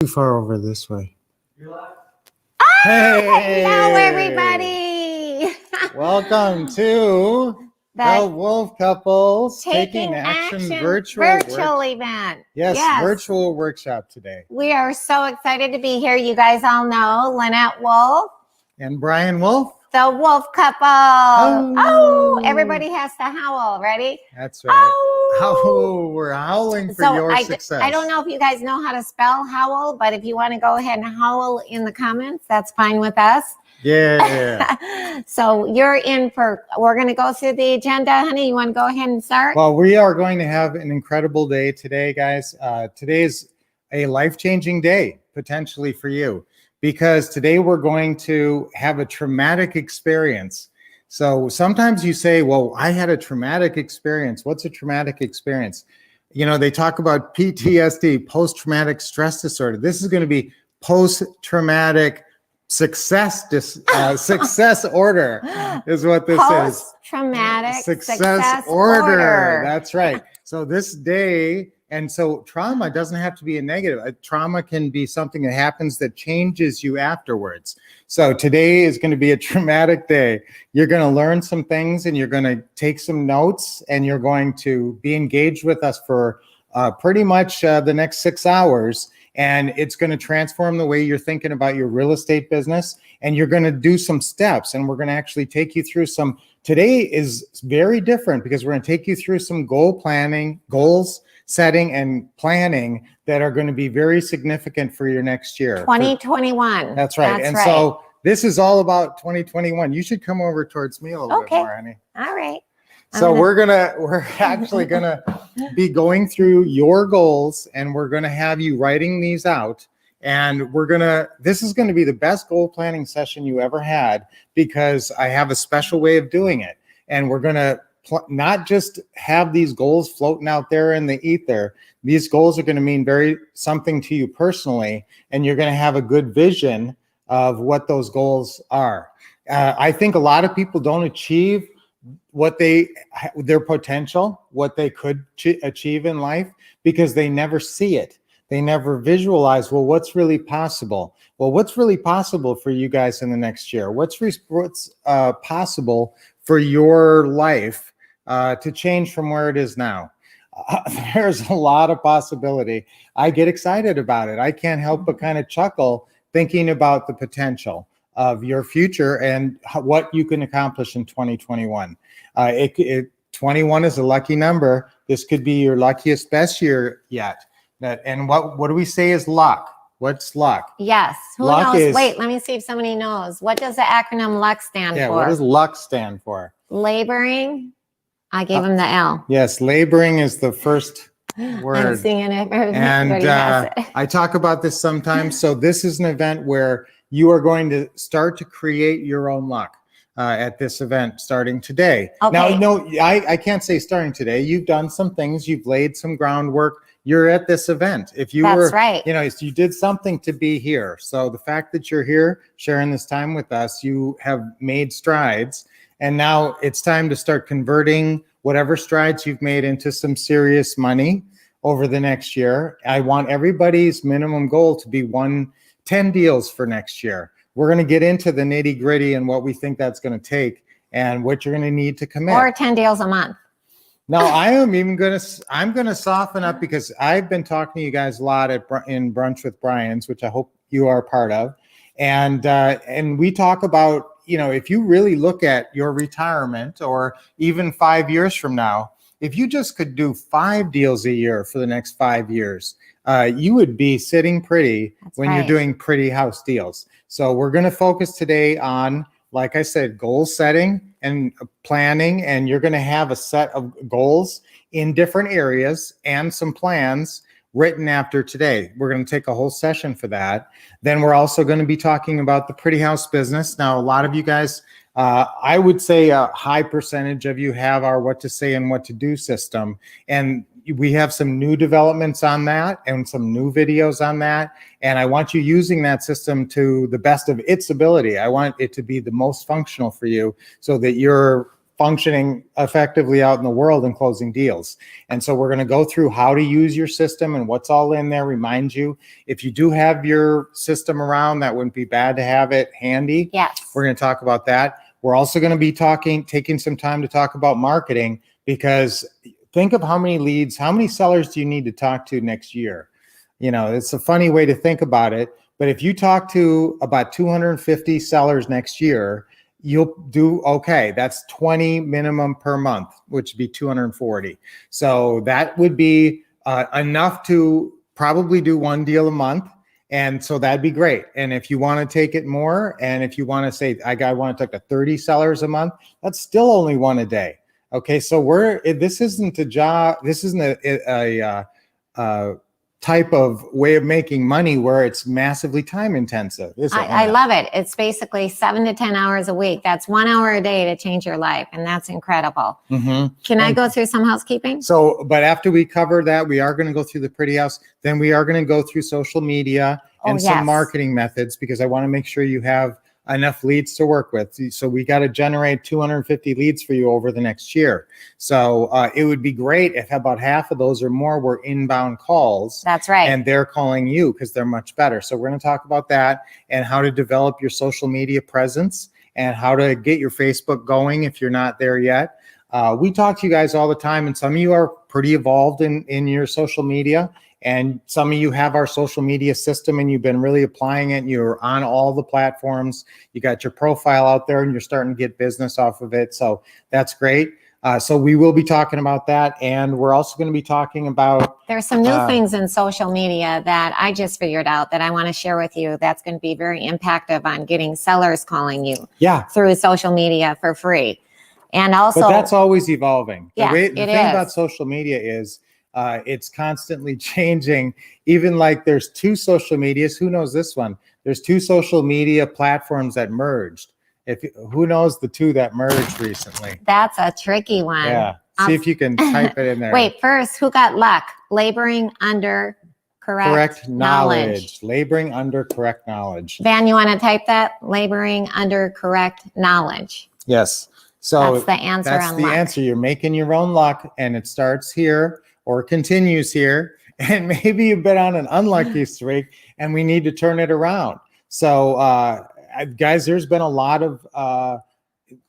Too far over this way. Hey, hello, Hey! everybody. Welcome to the Wolff Couples Taking Action virtual event. Yes, virtual workshop today. We are so excited to be here. You guys all know Lynette Wolff And Brian Wolff. the Wolff couple. Oh, everybody has to howl. Ready? That's right. Oh, we're howling for your success. I don't know if you guys know how to spell howl, but if you want to go ahead and howl in the comments, that's fine with us. Yeah. So we're going to go through the agenda, honey. You want to go ahead and start? Well, we are going to have an incredible day today, guys. Today is a life-changing day, potentially for you, because today we're going to have a traumatic experience. So sometimes you say, well, I had a traumatic experience. What's a traumatic experience? You know, they talk about PTSD, post-traumatic stress disorder. This is going to be post-traumatic success order is what this is. Post-traumatic success order. That's right. So this day, and so trauma doesn't have to be a negative. A trauma can be something that happens that changes you afterwards. So today is going to be a traumatic day. You're going to learn some things and you're going to take some notes and you're going to be engaged with us for pretty much the next 6 hours. And it's going to transform the way you're thinking about your real estate business. And you're going to do some steps. And we're going to actually take you through some. Today is very different because we're going to take you through some goals setting and planning that are going to be very significant for your next year. 2021. That's right. So this is all about 2021. You should come over towards me a little bit more, honey. All right. So we're actually gonna be going through your goals and we're gonna have you writing these out. And this is gonna be the best goal planning session you ever had because I have a special way of doing it. And we're gonna not just have these goals floating out there in the ether. These goals are going to mean something to you personally, and you're going to have a good vision of what those goals are. I think a lot of people don't achieve their potential, what they could achieve in life, because they never see it. They never visualize, well, what's really possible? Well, what's really possible for you guys in the next year? What's possible for your life to change from where it is now? There's a lot of possibility. I get excited about it. I can't help but kind of chuckle thinking about the potential of your future and what you can accomplish in 2021. 21 is a lucky number. This could be your luckiest, best year yet. And what do we say is luck? What's luck? Yes. Who knows? Wait, let me see if somebody knows. What does the acronym LUCK stand for? Yeah, what does LUCK stand for? Laboring. I gave him the L. Yes, laboring is the first word. I'm seeing it. And I talk about this sometimes. So this is an event where you are going to start to create your own luck at this event starting today. Okay. Now, no, I can't say starting today. You've done some things. You've laid some groundwork. You're at this event. If you That's right. You know, you did something to be here. So the fact that you're here sharing this time with us, you have made strides. And now it's time to start converting whatever strides you've made into some serious money over the next year. I want everybody's minimum goal to be 10 deals for next year. We're going to get into the nitty gritty and what we think that's going to take and what you're going to need to commit. Or 10 deals a month. Now, I'm going to soften up because I've been talking to you guys a lot in Brunch with Brian's, which I hope you are part of. And we talk about, you know, if you really look at your retirement or even 5 years from now, if you just could do 5 deals a year for the next 5 years, you would be sitting pretty you're doing pretty house deals. So we're going to focus today on, like I said, goal setting and planning, and you're going to have a set of goals in different areas and some plans written after today. We're going to take a whole session for that. Then we're also going to be talking about the pretty house business. Now, a lot of you guys, I would say a high percentage of you have our what to say and what to do system. And we have some new developments on that and some new videos on that. And I want you using that system to the best of its ability. I want it to be the most functional for you so that you're functioning effectively out in the world and closing deals. And so we're going to go through how to use your system and what's all in there. Remind you, if you do have your system around, that wouldn't be bad to have it handy. Yes. We're going to talk about that. We're also going to be taking some time to talk about marketing, because think of how many leads, how many sellers do you need to talk to next year? You know, it's a funny way to think about it, but if you talk to about 250 sellers next year, you'll do okay. That's 20 minimum per month, which would be 240. So that would be enough to probably do one deal a month. And so that'd be great. And if you want to take it more, and if you want to say, I want to talk to 30 sellers a month, that's still only one a day. Okay. So this isn't a job. This isn't a type of way of making money where it's massively time intensive. I love it. It's basically 7 to 10 hours a week. That's 1 hour a day to change your life. And that's incredible. Mm-hmm. Can I go through some housekeeping? So, but after we cover that, we are going to go through the pretty house. Then we are going to go through social media and some marketing methods, because I want to make sure you have enough leads to work with. So we got to generate 250 leads for you over the next year. So it would be great if about half of those or more were inbound calls. That's right. And they're calling you because they're much better. So we're going to talk about that and how to develop your social media presence and how to get your Facebook going if you're not there yet. We talk to you guys all the time, and some of you are pretty evolved in your social media. And some of you have our social media system and you've been really applying it. You're on all the platforms. You got your profile out there and you're starting to get business off of it. So that's great. So we will be talking about that. And we're also going to be talking about... There's some new things in social media that I just figured out that I want to share with you. That's going to be very impactful on getting sellers calling you through social media for free. And also... But that's always evolving. Yeah, the thing about social media is... it's constantly changing. Even like there's 2 social medias. Who knows this one? There's 2 social media platforms that merged. Who knows the 2 that merged recently? That's a tricky one. Yeah. See if you can type it in there. Wait, first, who got luck? Laboring under correct knowledge. Laboring under correct knowledge. Van, you want to type that? Laboring under correct knowledge. Yes. So that's the answer. That's the answer. You're making your own luck, and it starts here or continues here, and maybe you've been on an unlucky streak and we need to turn it around. So guys, there's been a lot of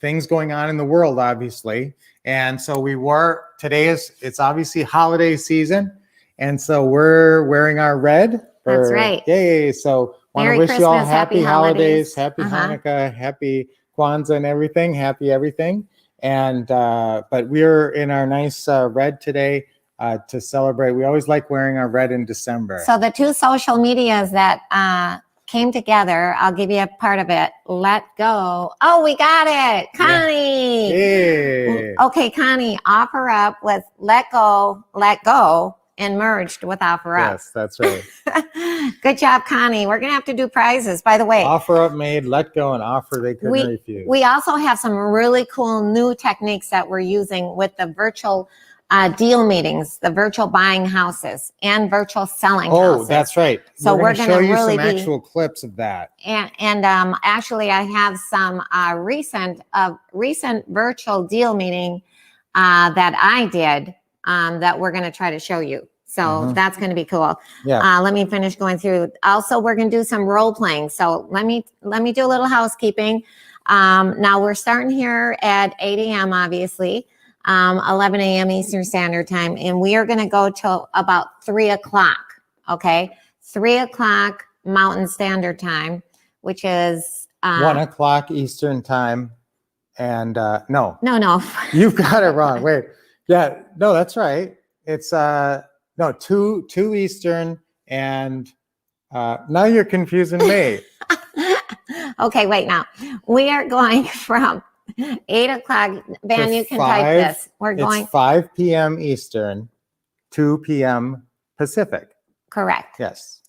things going on in the world, obviously. And so it's obviously holiday season. And so we're wearing our red. That's right. Yay. So want to wish you all happy holidays, happy Hanukkah, happy Kwanzaa and everything, happy everything. And, but we're in our nice red today. To celebrate. We always like wearing our red in December. So the 2 social medias that came together, I'll give you a part of it. Let go. Oh, we got it. Connie. Yeah. Okay, Connie, Offer Up was let go, and merged with Offer Up. Yes, that's right. Good job, Connie. We're going to have to do prizes, by the way. Offer Up made Let Go and Offer they couldn't refuse. We also have some really cool new techniques that we're using with the virtual deal meetings, the virtual buying houses and virtual selling houses. Oh, that's right. So we're going to show you really some actual clips of that. And actually, I have some recent virtual deal meeting that I did that we're going to try to show you. So that's going to be cool. Yeah. Let me finish going through. Also, we're going to do some role playing. So let me do a little housekeeping. Now we're starting here at 8 a.m. obviously. 11 a.m. Eastern Standard Time, and we are going to go till about 3 o'clock. Okay, 3 o'clock Mountain Standard Time, which is 1 o'clock Eastern Time, and no, you've got it wrong. Wait, yeah, no, that's right. It's 2 Eastern, and now you're confusing me. Okay, wait. Now we are going from 8 o'clock. Van, you can type this. We're going. It's 5 p.m. Eastern, 2 p.m. Pacific. Correct. Yes.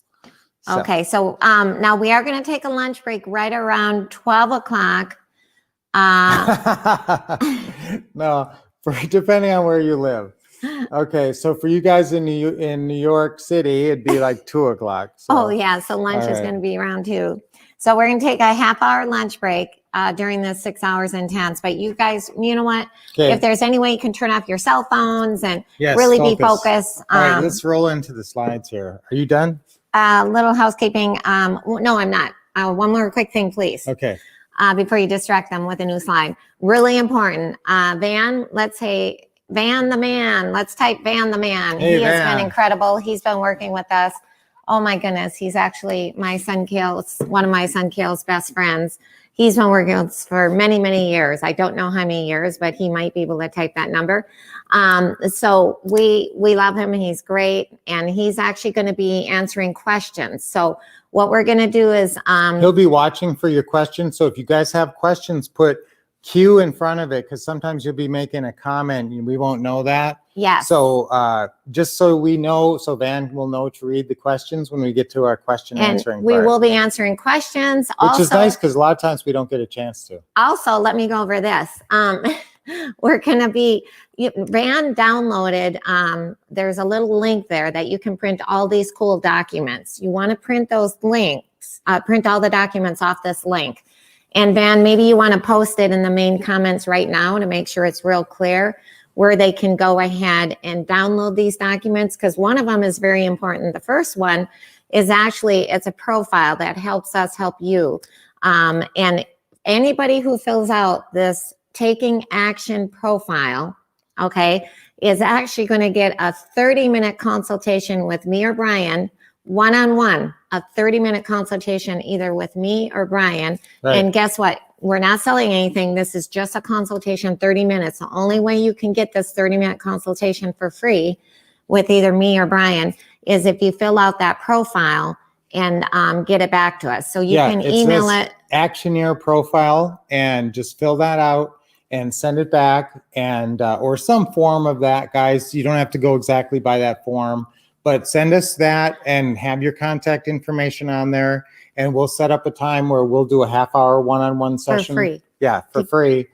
Okay. So now we are going to take a lunch break right around 12 o'clock. No, depending on where you live. Okay, so for you guys in New York City, it'd be like 2 o'clock. So. Oh, yeah. So lunch All is right. going to be around 2. So we're going to take a half-hour lunch break during the 6 hours intense. But you guys, you know what? Okay. If there's any way you can turn off your cell phones and Yes, really be focus. focused. All right, let's roll into the slides here. Are you done? Little housekeeping. No, I'm not. One more quick thing, please. Okay. Before you distract them with a new slide. Really important. Van, let's say Van the man. Let's type Van the man. Hey, He has Van. been incredible. He's been working with us. Oh my goodness. He's actually one of my son Kale's best friends. He's been working with us for many, many years. I don't know how many years, but he might be able to type that number. So we love him. He's great. And he's actually going to be answering questions. So what we're going to do is He'll be watching for your questions. So if you guys have questions, put Q in front of it, because sometimes you'll be making a comment and we won't know that. yes. So just so we know, so Van will know to read the questions when we get to our question And answering we part. will be answering questions. Which is nice because a lot of times we don't get a chance to. Also, let me go over this. We're going to be, Van downloaded, there's a little link there that you can print all these cool documents. You want to print those links, print all the documents off this link. And Van, maybe you want to post it in the main comments right now to make sure it's real clear where they can go ahead and download these documents, because one of them is very important. The first one is actually, it's a profile that helps us help you. And anybody who fills out this taking action profile, okay, is actually going to get a 30-minute consultation with me or Brian, one-on-one, a 30-minute consultation either with me or Brian. Right. And guess what? We're not selling anything. This is just a consultation, 30 minutes. The only way you can get this 30-minute consultation for free with either me or Brian is if you fill out that profile and get it back to us. So you can email it. Actioneer profile, and just fill that out and send it back, and or some form of that, guys. You don't have to go exactly by that form, but send us that and have your contact information on there, and we'll set up a time where we'll do a half-hour one-on-one session. For free. Yeah, for free.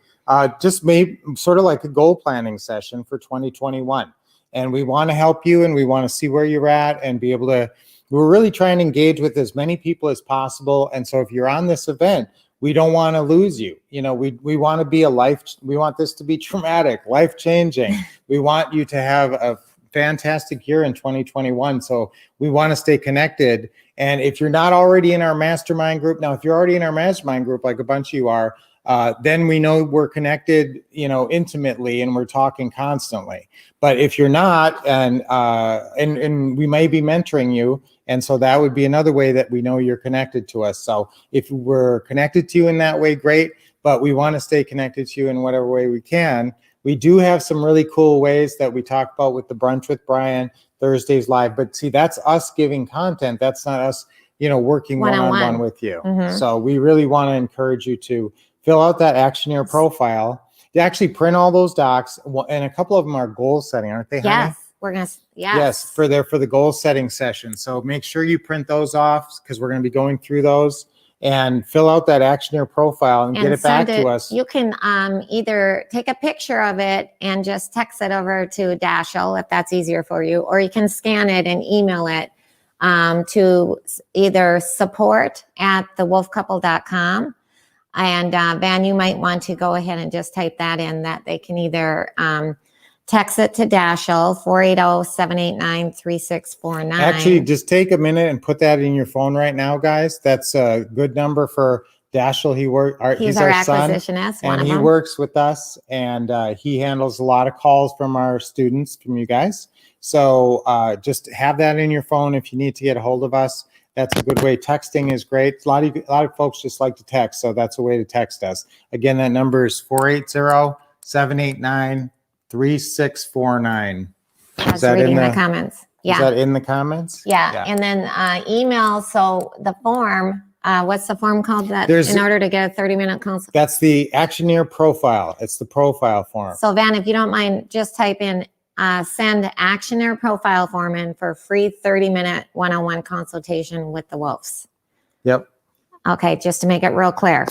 Just maybe sort of like a goal planning session for 2021. And we want to help you, and we want to see where you're at and be able to, we're really trying to engage with as many people as possible. And so if you're on this event, we don't want to lose you. You know, we want to be we want this to be traumatic, life-changing. We want you to have a fantastic year in 2021. So we want to stay connected. And if you're not already in our mastermind group, now, if you're already in our mastermind group, like a bunch of you are, then we know we're connected, you know, intimately, and we're talking constantly. But if you're not, and we may be mentoring you, and so that would be another way that we know you're connected to us. So if we're connected to you in that way, great. But we want to stay connected to you in whatever way we can. We do have some really cool ways that we talk about with the Brunch with Brian, Thursdays live. But see, that's us giving content. That's not us, you know, working one-on-one with you. Mm-hmm. So we really want to encourage you to fill out that Actioneer profile. You actually print all those docs, and a couple of them are goal setting, aren't they, honey? Yes, we're going to, Yes, for the goal setting session. So make sure you print those off, because we're going to be going through those, and fill out that Actioneer profile and get it back to us. You can either take a picture of it and just text it over to Dashiell if that's easier for you, or you can scan it and email it to either support@thewolffcouple.com. And Van, you might want to go ahead and just type that in, that they can either text it to Dashiell, 480-789-3649. Actually, just take a minute and put that in your phone right now, guys. That's a good number for Dashiell. He's our son, acquisitionist, one and of he them. works with us, and he handles a lot of calls from our students, from you guys. So just have that in your phone if you need to get a hold of us. That's a good way. Texting is great. A lot of folks just like to text, so that's a way to text us. Again, that number is 480-789-3649. Is that in the comments? Yeah. Is that in the comments? Yeah. And then email. So the form, what's the form called that in order to get a 30-minute consult? That's the Actioneer profile. It's the profile form. So Van, if you don't mind, just type in send Actioneer profile form in for free 30-minute one-on-one consultation with the Wolffs. Yep. Okay, just to make it real clear.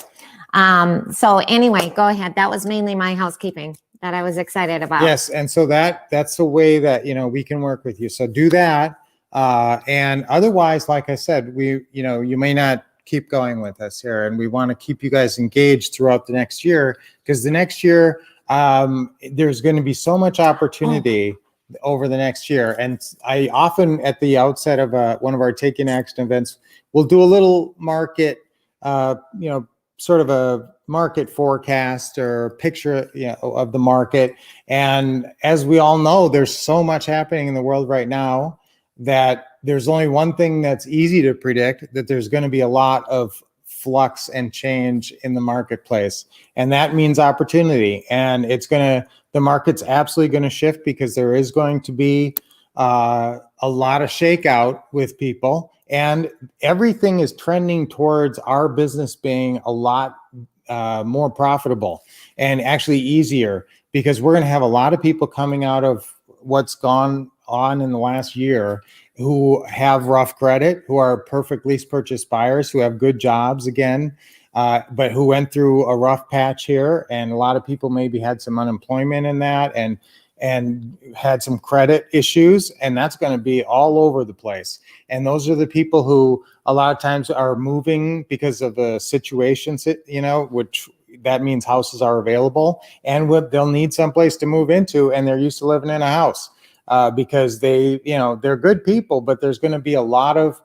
So anyway, go ahead. That was mainly my housekeeping. that I was excited about. Yes, and so that's the way that, we can work with you. So do that. And otherwise, like I said, you may not keep going with us here, and we want to keep you guys engaged throughout the next year, because the next year, there's going to be so much opportunity over the next year. And I often, at the outset of one of our Taking Action events, we'll do a little market, sort of a market forecast or picture, of the market. And as we all know, there's so much happening in the world right now that there's only one thing that's easy to predict, that there's going to be a lot of flux and change in the marketplace. And that means opportunity. And the market's absolutely going to shift, because there is going to be a lot of shakeout with people. And everything is trending towards our business being a lot more profitable and actually easier, because we're going to have a lot of people coming out of what's gone on in the last year who have rough credit, who are perfect lease purchase buyers, who have good jobs again, but who went through a rough patch here. And a lot of people maybe had some unemployment in that and had some credit issues, and that's going to be all over the place. And those are the people who a lot of times are moving because of the situations, which that means houses are available, and they'll need someplace to move into, and they're used to living in a house because they're good people, but there's going to be a lot of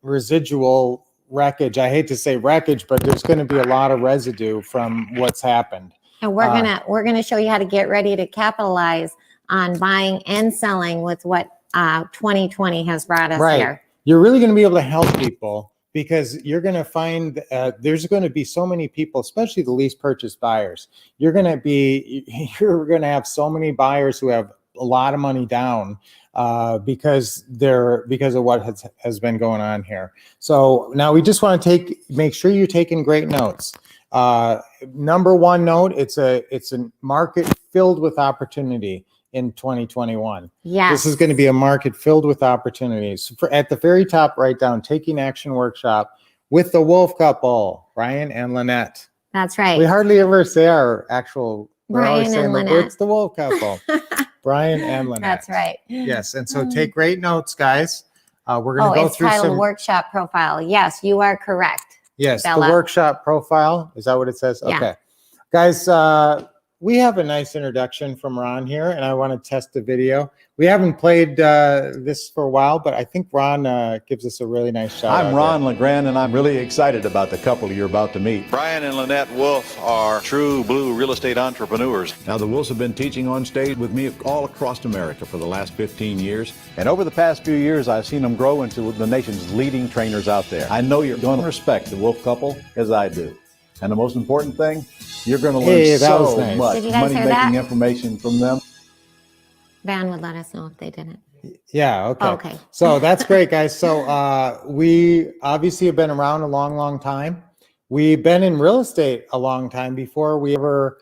residual wreckage. I hate to say wreckage, but there's going to be a lot of residue from what's happened. And we're gonna show you how to get ready to capitalize on buying and selling with what 2020 has brought us here. You're really going to be able to help people, because you're going to find there's going to be so many people, especially the lease purchase buyers. You're going to have so many buyers who have a lot of money down because of what has been going on here. So now we just want to make sure you're taking great notes. Number one note, it's a market filled with opportunity in 2021. Yes. This is going to be a market filled with opportunities. At the very top, write down Taking Action Workshop with the Wolff couple, Brian and Lynette. That's right. We hardly ever say our actual, Brian and Lynette. It's the Wolff couple, Brian and Lynette. That's right. Yes, and so take great notes, guys. We're going to go it's through titled some workshop profile. Yes, you are correct. Yes, Bella. The workshop profile. Is that what it says? Yeah. Okay. Guys, we have a nice introduction from Ron here, and I want to test the video. We haven't played this for a while, but I think Ron gives us a really nice shout out. I'm Ron LeGrand, and I'm really excited about the couple you're about to meet. Brian and Lynette Wolff are true blue real estate entrepreneurs. Now, the Wolffs have been teaching on stage with me all across America for the last 15 years. And over the past few years, I've seen them grow into the nation's leading trainers out there. I know you're going to respect the Wolff couple as I do. And the most important thing, you're going to learn so much Did you guys hear that? money-making information from them. Van would let us know if they didn't. Yeah, okay. Okay. So that's great, guys. So we obviously have been around a long, long time. We've been in real estate a long time before we ever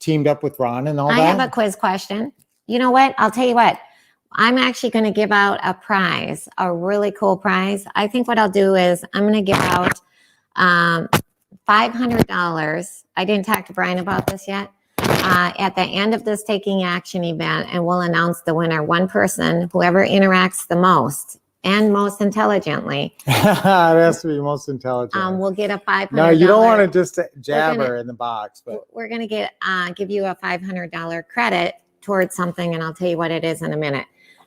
teamed up with Ron and all that. I have a quiz question. You know what? I'll tell you what. I'm actually going to give out a prize, a really cool prize. I think what I'll do is I'm going to give out $500. I didn't talk to Brian about this yet. At the end of this Taking Action event, and we'll announce the winner. One person, whoever interacts the most and most intelligently. It has to be most intelligent. We'll get a $500. No, you don't want to just jabber in the box. But we're going to give you a $500 credit towards something, and I'll tell you what it is in a minute.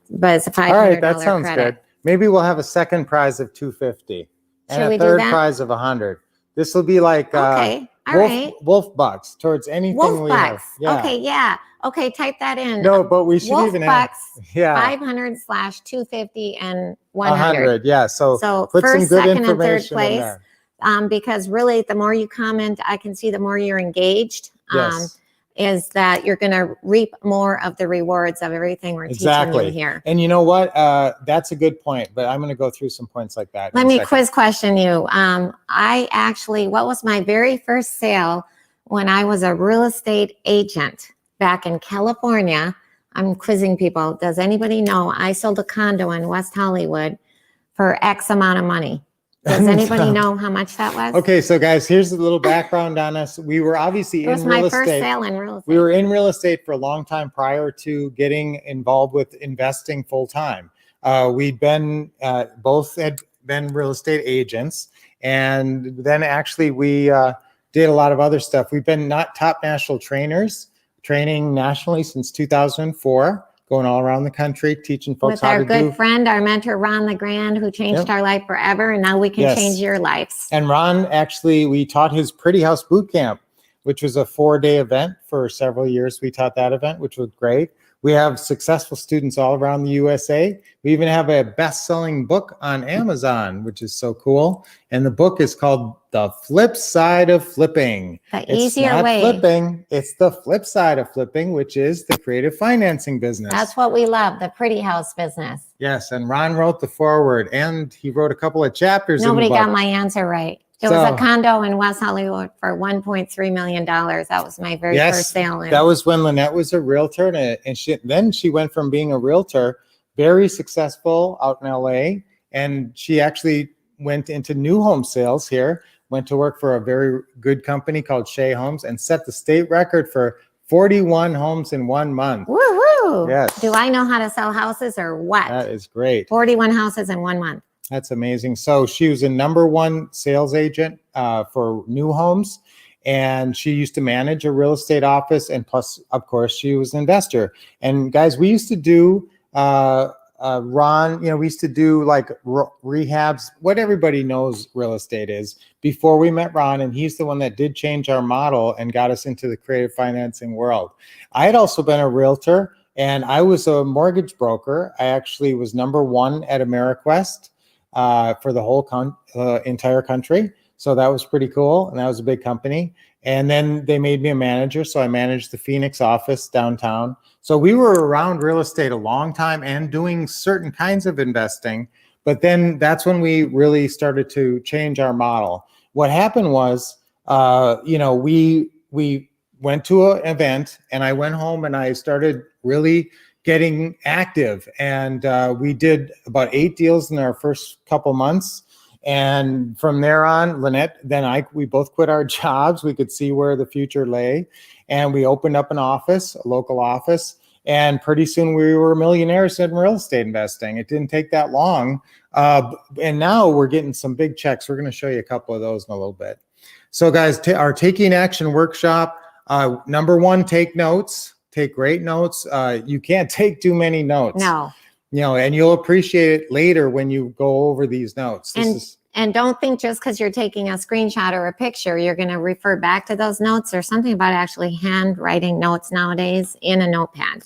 But it's a $500 all right, that sounds credit. good. Maybe we'll have a second prize of $250 and Should we a do third that? prize of $100. This will be like Okay. All Wolff, right. Wolff bucks towards anything Wolff we bucks. have. Yeah. Okay, yeah. Okay, type that in. No, but we should Wolff even have bucks, 500/250 and 100. Yeah. So put first, some good second, and third information in place. there. Because really, the more you comment, I can see the more you're engaged. Yes. Is that you're going to reap more of the rewards of everything we're teaching you here. And you know what? That's a good point, but I'm going to go through some points like that. Let me quiz question you. What was my very first sale when I was a real estate agent back in California? I'm quizzing people. Does anybody know I sold a condo in West Hollywood for X amount of money? Does anybody know how much that was? Okay, so guys, here's a little background on us. We were obviously It was in my real first estate. sale in real estate. We were in real estate for a long time prior to getting involved with investing full time. We'd been both had been real estate agents, and then actually we did a lot of other stuff. We've been not top national trainers, training nationally since 2004. Going all around the country, teaching folks With how our to good do. friend, our mentor, Ron LeGrand, who changed Yep. our life forever. And now we can Yes. change your lives. And Ron, actually, we taught his Pretty House Boot Camp, which was a 4-day event for several years. We taught that event, which was great. We have successful students all around the USA. We even have a best-selling book on Amazon, which is so cool. And the book is called The Flip Side of Flipping. The It's easier not way. flipping, it's the flip side of flipping, which is the creative financing business. That's what we love, the pretty house business. Yes, and Ron wrote the foreword, and he wrote a couple of chapters Nobody in the book. got my answer right. It was a condo in West Hollywood for $1.3 million. That was my very first sale. That was when Lynette was a realtor, and then she went from being a realtor, very successful out in LA, and she actually went into new home sales here, went to work for a very good company called Shea Homes, and set the state record for 41 homes in 1 month. Woo-hoo. Yes. Do I know how to sell houses or what? That is great. 41 houses in 1 month. That's amazing. So she was a #1 sales agent for new homes, and she used to manage a real estate office. And plus, of course, she was an investor. And guys, we used to do, Ron, we used to do like rehabs, what everybody knows real estate is, before we met Ron. And he's the one that did change our model and got us into the creative financing world. I had also been a realtor, and I was a mortgage broker. I actually was #1 at AmeriQuest for the whole entire country. So that was pretty cool. And that was a big company. And then they made me a manager. So I managed the Phoenix office downtown. So we were around real estate a long time and doing certain kinds of investing. But then that's when we really started to change our model. What happened was, we went to an event, and I went home and I started really getting active. And we did about 8 deals in our first couple months. And from there on, Lynette, we both quit our jobs. We could see where the future lay. And we opened up an office, a local office. And pretty soon we were millionaires in real estate investing. It didn't take that long. And now we're getting some big checks. We're going to show you a couple of those in a little bit. So guys, our Taking Action workshop, #1, take notes. Take great notes. You can't take too many notes. No. And you'll appreciate it later when you go over these notes. And don't think just because you're taking a screenshot or a picture, you're going to refer back to those notes. There's something about actually handwriting notes nowadays in a notepad.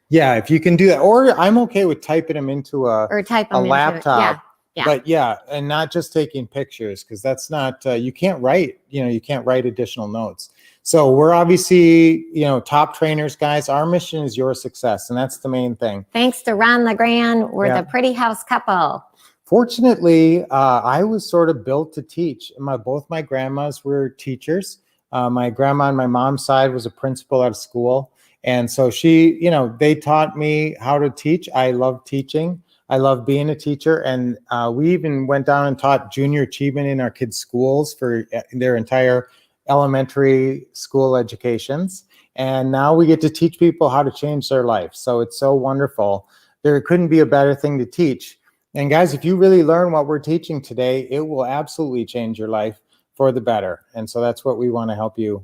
Yeah, if you can do that. Or I'm okay with typing them into a laptop. Yeah. But yeah, and not just taking pictures, because that's not, you can't write additional notes. So we're obviously, top trainers, guys. Our mission is your success, and that's the main thing. Thanks to Ron LeGrand, we're the pretty house couple. Fortunately, I was sort of built to teach. Both my grandmas were teachers. My grandma on my mom's side was a principal at a school. And so they taught me how to teach. I love teaching. I love being a teacher. And we even went down and taught junior achievement in our kids' schools for their entire elementary school educations. And now we get to teach people how to change their life. So it's so wonderful. There couldn't be a better thing to teach. And guys, if you really learn what we're teaching today, it will absolutely change your life for the better. And so that's what we want to help you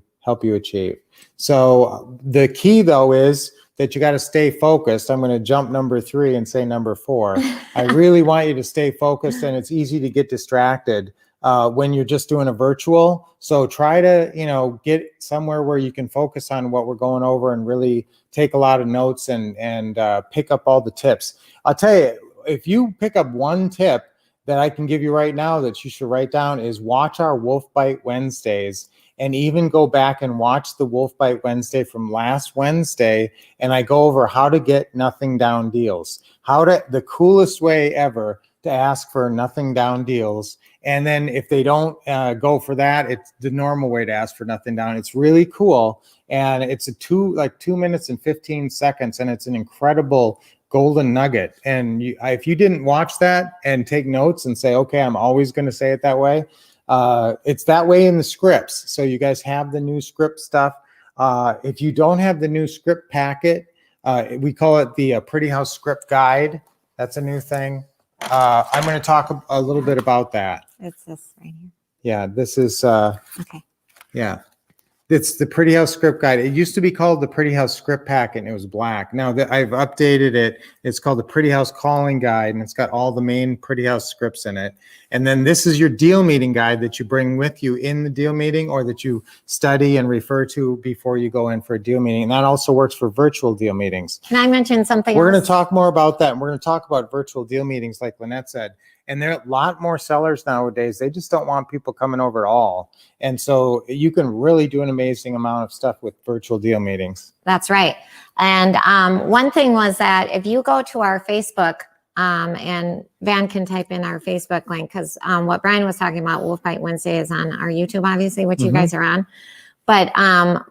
achieve. So the key, though, is that you got to stay focused. I'm going to jump #3 and say #4. I really want you to stay focused, and it's easy to get distracted when you're just doing a virtual. So try to, get somewhere where you can focus on what we're going over and really take a lot of notes and pick up all the tips. I'll tell you, if you pick up one tip that I can give you right now that you should write down, is watch our Wolff Bite Wednesdays, and even go back and watch the Wolff Bite Wednesday from last Wednesday. And I go over how to get nothing down deals, the coolest way ever to ask for nothing down deals. And then if they don't go for that, it's the normal way to ask for nothing down. It's really cool. And it's 2 minutes and 15 seconds. And it's an incredible golden nugget. And if you didn't watch that and take notes and say, okay, I'm always going to say it that way, it's that way in the scripts. So you guys have the new script stuff. If you don't have the new script packet, we call it the Pretty House Script Guide. That's a new thing. I'm going to talk a little bit about that. It's this right here. Yeah, this is, Okay. yeah. It's the Pretty House Script Guide. It used to be called the Pretty House Script Packet, and it was black. Now that I've updated it, it's called the Pretty House Calling Guide, and it's got all the main Pretty House scripts in it. And then this is your deal meeting guide that you bring with you in the deal meeting, or that you study and refer to before you go in for a deal meeting. And that also works for virtual deal meetings. Can I mention something We're else? going to talk more about that, and we're going to talk about virtual deal meetings, like Lynette said. And there are a lot more sellers nowadays. They just don't want people coming over at all. And so you can really do an amazing amount of stuff with virtual deal meetings. That's right. And one thing was that if you go to our Facebook, and Van can type in our Facebook link, because what Brian was talking about, Wolf Bite Wednesday, is on our YouTube, obviously, which you guys are on. But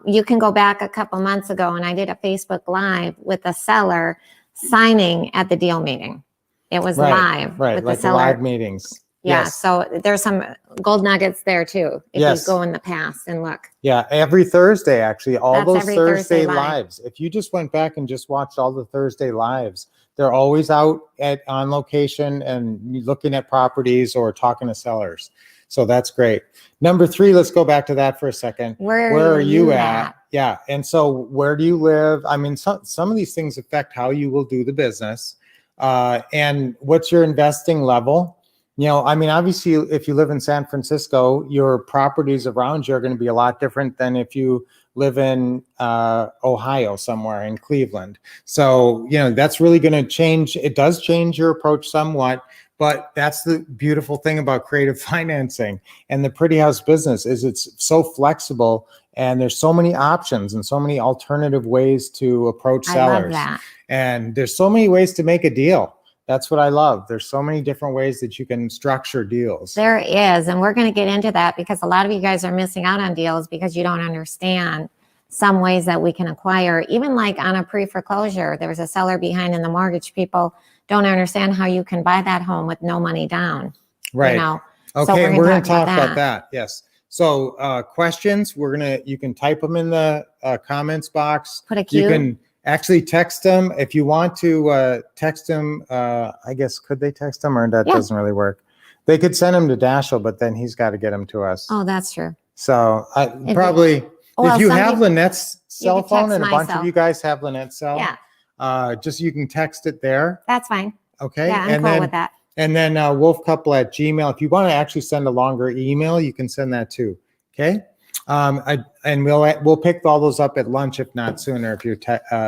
you can go back a couple months ago, and I did a Facebook Live with a seller signing at the deal meeting. It was live. Right, with like the seller. live meetings. Yeah, Yes. so there's some gold nuggets there too, if Yes. you go in the past and look. Yeah, every Thursday, actually, all That's those every Thursday Thursday live. lives. If you just went back and just watched all the Thursday lives, they're always out on location and looking at properties or talking to sellers. So that's great. Number 3, let's go back to that for a second. Where Are you at? Yeah, and so where do you live? I mean, some of these things affect how you will do the business. And what's your investing level? You know, I mean, obviously, if you live in San Francisco, your properties around you are going to be a lot different than if you live in Ohio somewhere, in Cleveland. So, you know, that's really going to change. It does change your approach somewhat, but that's the beautiful thing about creative financing and the Pretty House business is it's so flexible, and there's so many options and so many alternative ways to approach sellers. I love that. And there's so many ways to make a deal. That's what I love. There's so many different ways that you can structure deals. There is, and we're going to get into that because a lot of you guys are missing out on deals because you don't understand some ways that we can acquire. Even like on a pre-foreclosure, there's a seller behind in the mortgage. People don't understand how you can buy that home with no money down. Right. You know? So Okay, we're going to talk about about that. Yes. So questions, you can type them in the comments box. Put a You cue. can actually text them if you want to text them. I guess, could they text them, or that Yeah. doesn't really work? They could send them to Dashel, but then he's got to get them to us. Oh, that's true. So If- probably well, if you some have people- Lynette's cell could phone, text and a my bunch cell. of you guys have Lynette's cell, Yeah, just you can text it there. that's fine. Okay. Yeah, I'm and cool then with that. And then wolfcouple@gmail. If you want to actually send a longer email, you can send that too. Okay. And we'll pick all those up at lunch, if not sooner, if you're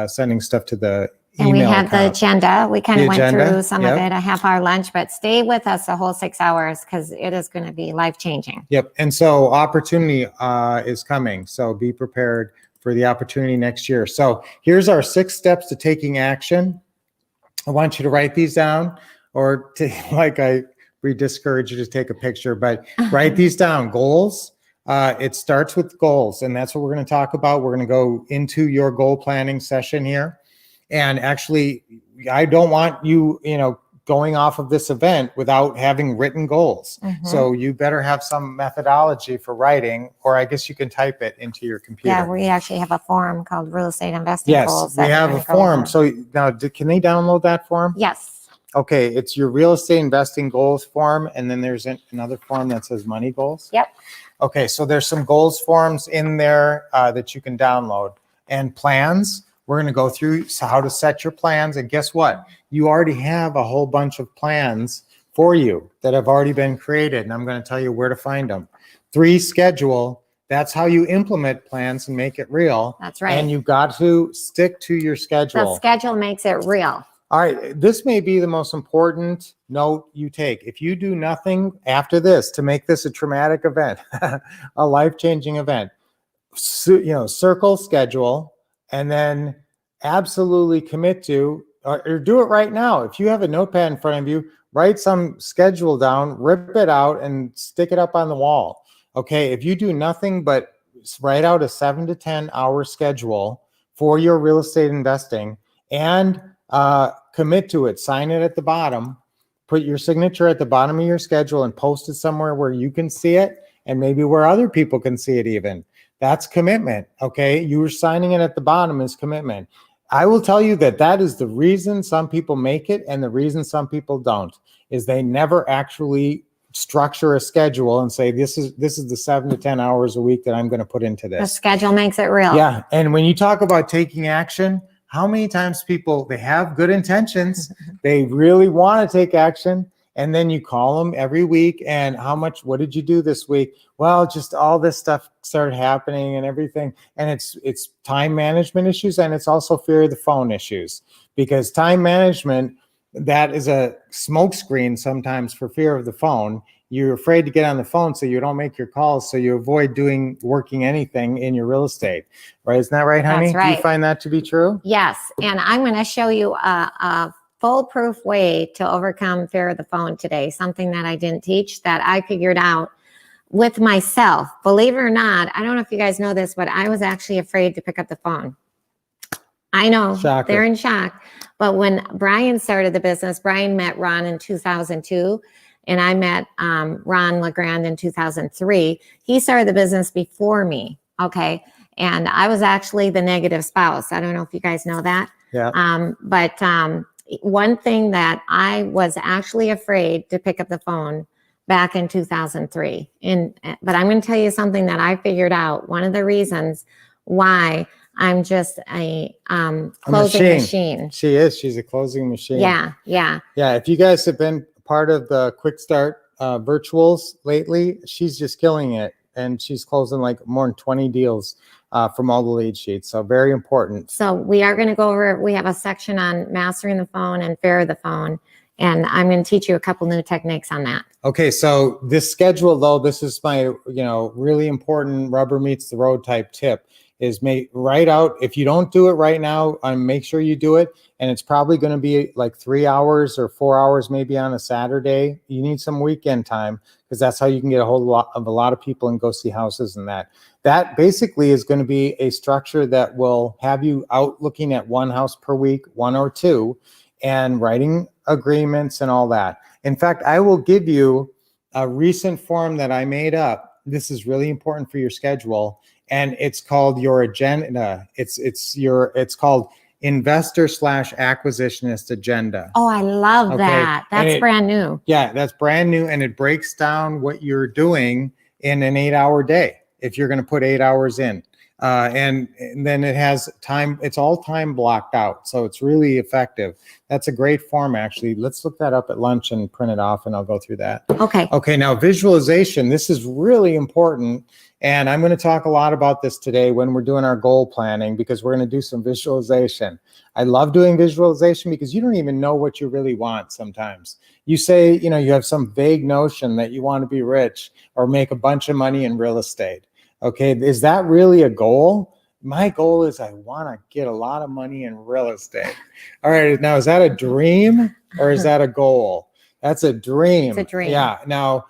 sending stuff to the And we email have the account. agenda. We kind The of went agenda, through some of yep. it, a half-hour lunch, but stay with us the whole 6 hours because it is going to be life-changing. Yep. And so opportunity is coming. So be prepared for the opportunity next year. So here's our 6 steps to taking action. I want you to write these down, or we discourage you to take a picture, but write these down. Goals. It starts with goals, and that's what we're going to talk about. We're going to go into your goal planning session here. And actually, I don't want you, going off of this event without having written goals. Mhm. So you better have some methodology for writing, or I guess you can type it into your computer. Yeah, we actually have a form called Real Estate Investing Goals. Yes, we that we're have a gonna go form. over. So now, can they download that form? Yes. Okay, it's your real estate investing goals form, and then there's another form that says money goals. Yep. Okay, so there's some goals forms in there that you can download. And plans, we're going to go through how to set your plans. And guess what? You already have a whole bunch of plans for you that have already been created, and I'm going to tell you where to find them. 3, schedule. That's how you implement plans and make it real. That's right. And you've got to stick to your The schedule. schedule makes it real. All right, this may be the most important note you take. If you do nothing after this to make this a traumatic event, a life-changing event, circle schedule, and then absolutely commit to, or do it right now. If you have a notepad in front of you, write some schedule down, rip it out, and stick it up on the wall. Okay, if you do nothing but write out a 7 to 10 hour schedule for your real estate investing, and commit to it, sign it at the bottom, put your signature at the bottom of your schedule and post it somewhere where you can see it and maybe where other people can see it even. That's commitment, okay? You were signing it at the bottom is commitment. I will tell you that is the reason some people make it and the reason some people don't, is they never actually structure a schedule and say, this is the 7 to 10 hours a week that I'm going to put into The this. schedule makes it real. Yeah. And when you talk about taking action, how many times people, they have good intentions, they really want to take action, and then you call them every week and what did you do this week? Well, just all this stuff started happening and everything. And it's time management issues, and it's also fear of the phone issues, because time management, that is a smokescreen sometimes for fear of the phone. You're afraid to get on the phone, so you don't make your calls, so you avoid working anything in your real estate. Right? Isn't that right, honey? That's right. Do you find that to be true? Yes. And I'm going to show you a foolproof way to overcome fear of the phone today, something that I didn't teach that I figured out with myself. Believe it or not, I don't know if you guys know this, but I was actually afraid to pick up the phone. I know, Shocker. They're in shock. But when Brian started the business, Brian met Ron in 2002, and I met Ron LeGrand in 2003. He started the business before me, okay? And I was actually the negative spouse. I don't know if you guys know that. Yeah. But one thing that I was actually afraid to pick up the phone back in 2003. But I'm going to tell you something that I figured out. One of the reasons why I'm just a closing machine. She is. She's a closing machine. Yeah, yeah. Yeah. If you guys have been part of the Quick Start virtuals lately, she's just killing it. And she's closing like more than 20 deals from all the lead sheets. So very important. So we are going to go over, we have a section on mastering the phone and fear of the phone. And I'm going to teach you a couple new techniques on that. Okay. So this schedule, though, this is my, really important rubber meets the road type tip, is write out, if you don't do it right now, make sure you do it. And it's probably going to be like 3 hours or 4 hours, maybe on a Saturday. You need some weekend time, because that's how you can get a lot of people and go see houses and that. That basically is going to be a structure that will have you out looking at one house per week, 1 or 2, and writing agreements and all that. In fact, I will give you a recent form that I made up. This is really important for your schedule. And it's called your agenda. It's called investor/acquisitionist agenda. Oh, I love that. That's brand new. Yeah, that's brand new. And it breaks down what you're doing in an 8-hour day, if you're going to put 8 hours in. And then it has time. It's all time blocked out. So it's really effective. That's a great form, actually. Let's look that up at lunch and print it off, and I'll go through that. Okay. Okay. Now, visualization. This is really important. And I'm going to talk a lot about this today when we're doing our goal planning, because we're going to do some visualization. I love doing visualization because you don't even know what you really want sometimes. You say, you have some vague notion that you want to be rich or make a bunch of money in real estate. Okay, is that really a goal? My goal is I want to get a lot of money in real estate. All right, now is that a dream or is that a goal? That's a dream. It's a dream. Yeah. Now,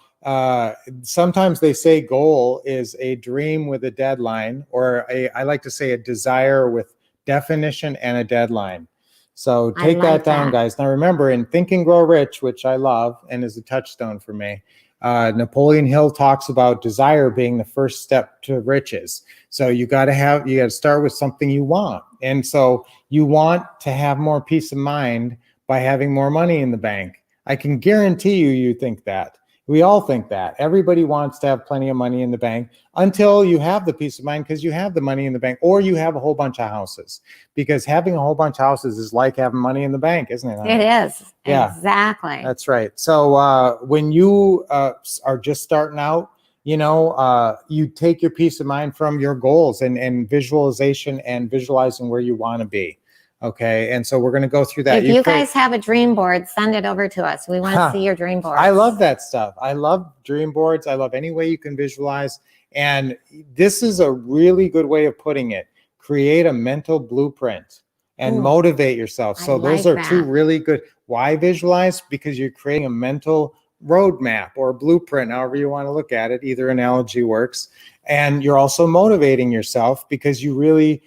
sometimes they say goal is a dream with a deadline, or I like to say a desire with definition and a deadline. So take that down, guys. Now remember, in Think and Grow Rich, which I love and is a touchstone for me, Napoleon Hill talks about desire being the first step to riches. So you got to start with something you want. And so you want to have more peace of mind by having more money in the bank. I can guarantee you think that. We all think that. Everybody wants to have plenty of money in the bank until you have the peace of mind because you have the money in the bank, or you have a whole bunch of houses. Because having a whole bunch of houses is like having money in the bank, isn't it? It is. Yeah. Exactly. That's right. So when you are just starting out, you take your peace of mind from your goals and visualization and visualizing where you want to be. Okay. And so we're going to go through that. If you guys have a dream board, send it over to us. We want to see your dream board. I love that stuff. I love dream boards. I love any way you can visualize. And this is a really good way of putting it. Create a mental blueprint and motivate yourself. So those are two really good. Why visualize? Because you're creating a mental roadmap or blueprint, however you want to look at it. Either analogy works. And you're also motivating yourself because you really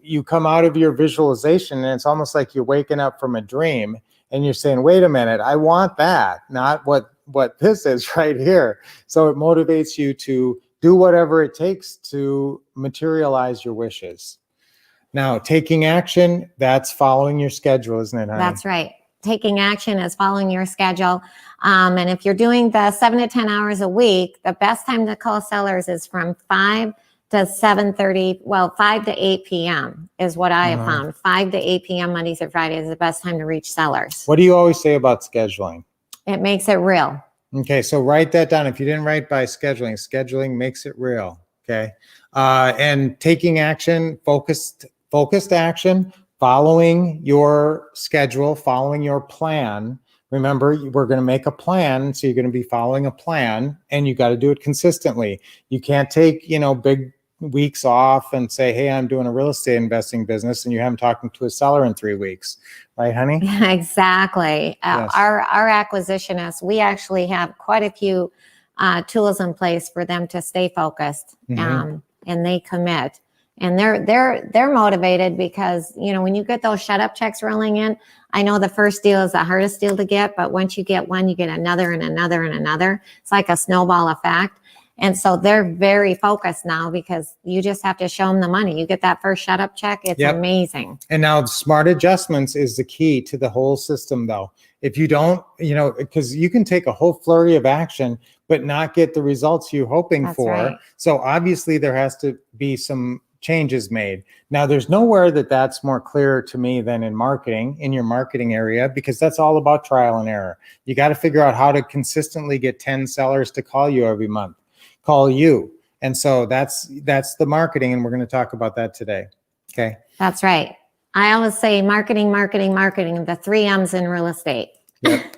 you come out of your visualization and it's almost like you're waking up from a dream and you're saying, wait a minute, I want that, not what this is right here. So it motivates you to do whatever it takes to materialize your wishes. Now, taking action, that's following your schedule, isn't it, honey? That's right. Taking action is following your schedule. And if you're doing the 7 to 10 hours a week, the best time to call sellers is from 5 to 7:30. Well, 5 to 8 p.m. is what I have found. 5 to 8 p.m. Mondays and Fridays is the best time to reach sellers. What do you always say about scheduling? It makes it real. Okay, so write that down. If you didn't write by scheduling makes it real. Okay, and taking action, focused action, following your schedule, following your plan. Remember, we're going to make a plan, so you're going to be following a plan, and you got to do it consistently. You can't take, big weeks off and say, hey, I'm doing a real estate investing business, and you haven't talked to a seller in 3 weeks, right, honey? Exactly. Yes. Our acquisitionists, we actually have quite a few tools in place for them to stay focused, and they commit. And they're motivated because, when you get those shut up checks rolling in, I know the first deal is the hardest deal to get, but once you get one, you get another and another and another. It's like a snowball effect. And so they're very focused now because you just have to show them the money. You get that first shut up check. It's amazing. And now smart adjustments is the key to the whole system, though. If you don't, because you can take a whole flurry of action, but not get the results you're hoping for. Right. So obviously there has to be some changes made. Now, there's nowhere that's more clear to me than in marketing, in your marketing area, because that's all about trial and error. You got to figure out how to consistently get 10 sellers to call you every month, call you. And so that's the marketing, and we're going to talk about that today. Okay. That's right. I always say marketing, the 3 M's in real estate. Yep.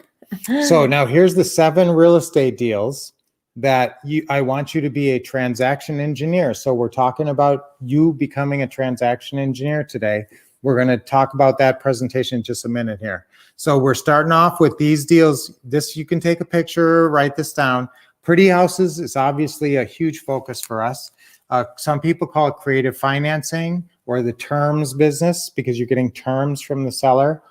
So now here's the 7 real estate deals that I want you to be a transaction engineer. So we're talking about you becoming a transaction engineer today. We're going to talk about that presentation in just a minute here. So we're starting off with these deals. This, you can take a picture, write this down. Pretty houses is obviously a huge focus for us. Some people call it creative financing or the terms business because you're getting terms from the seller.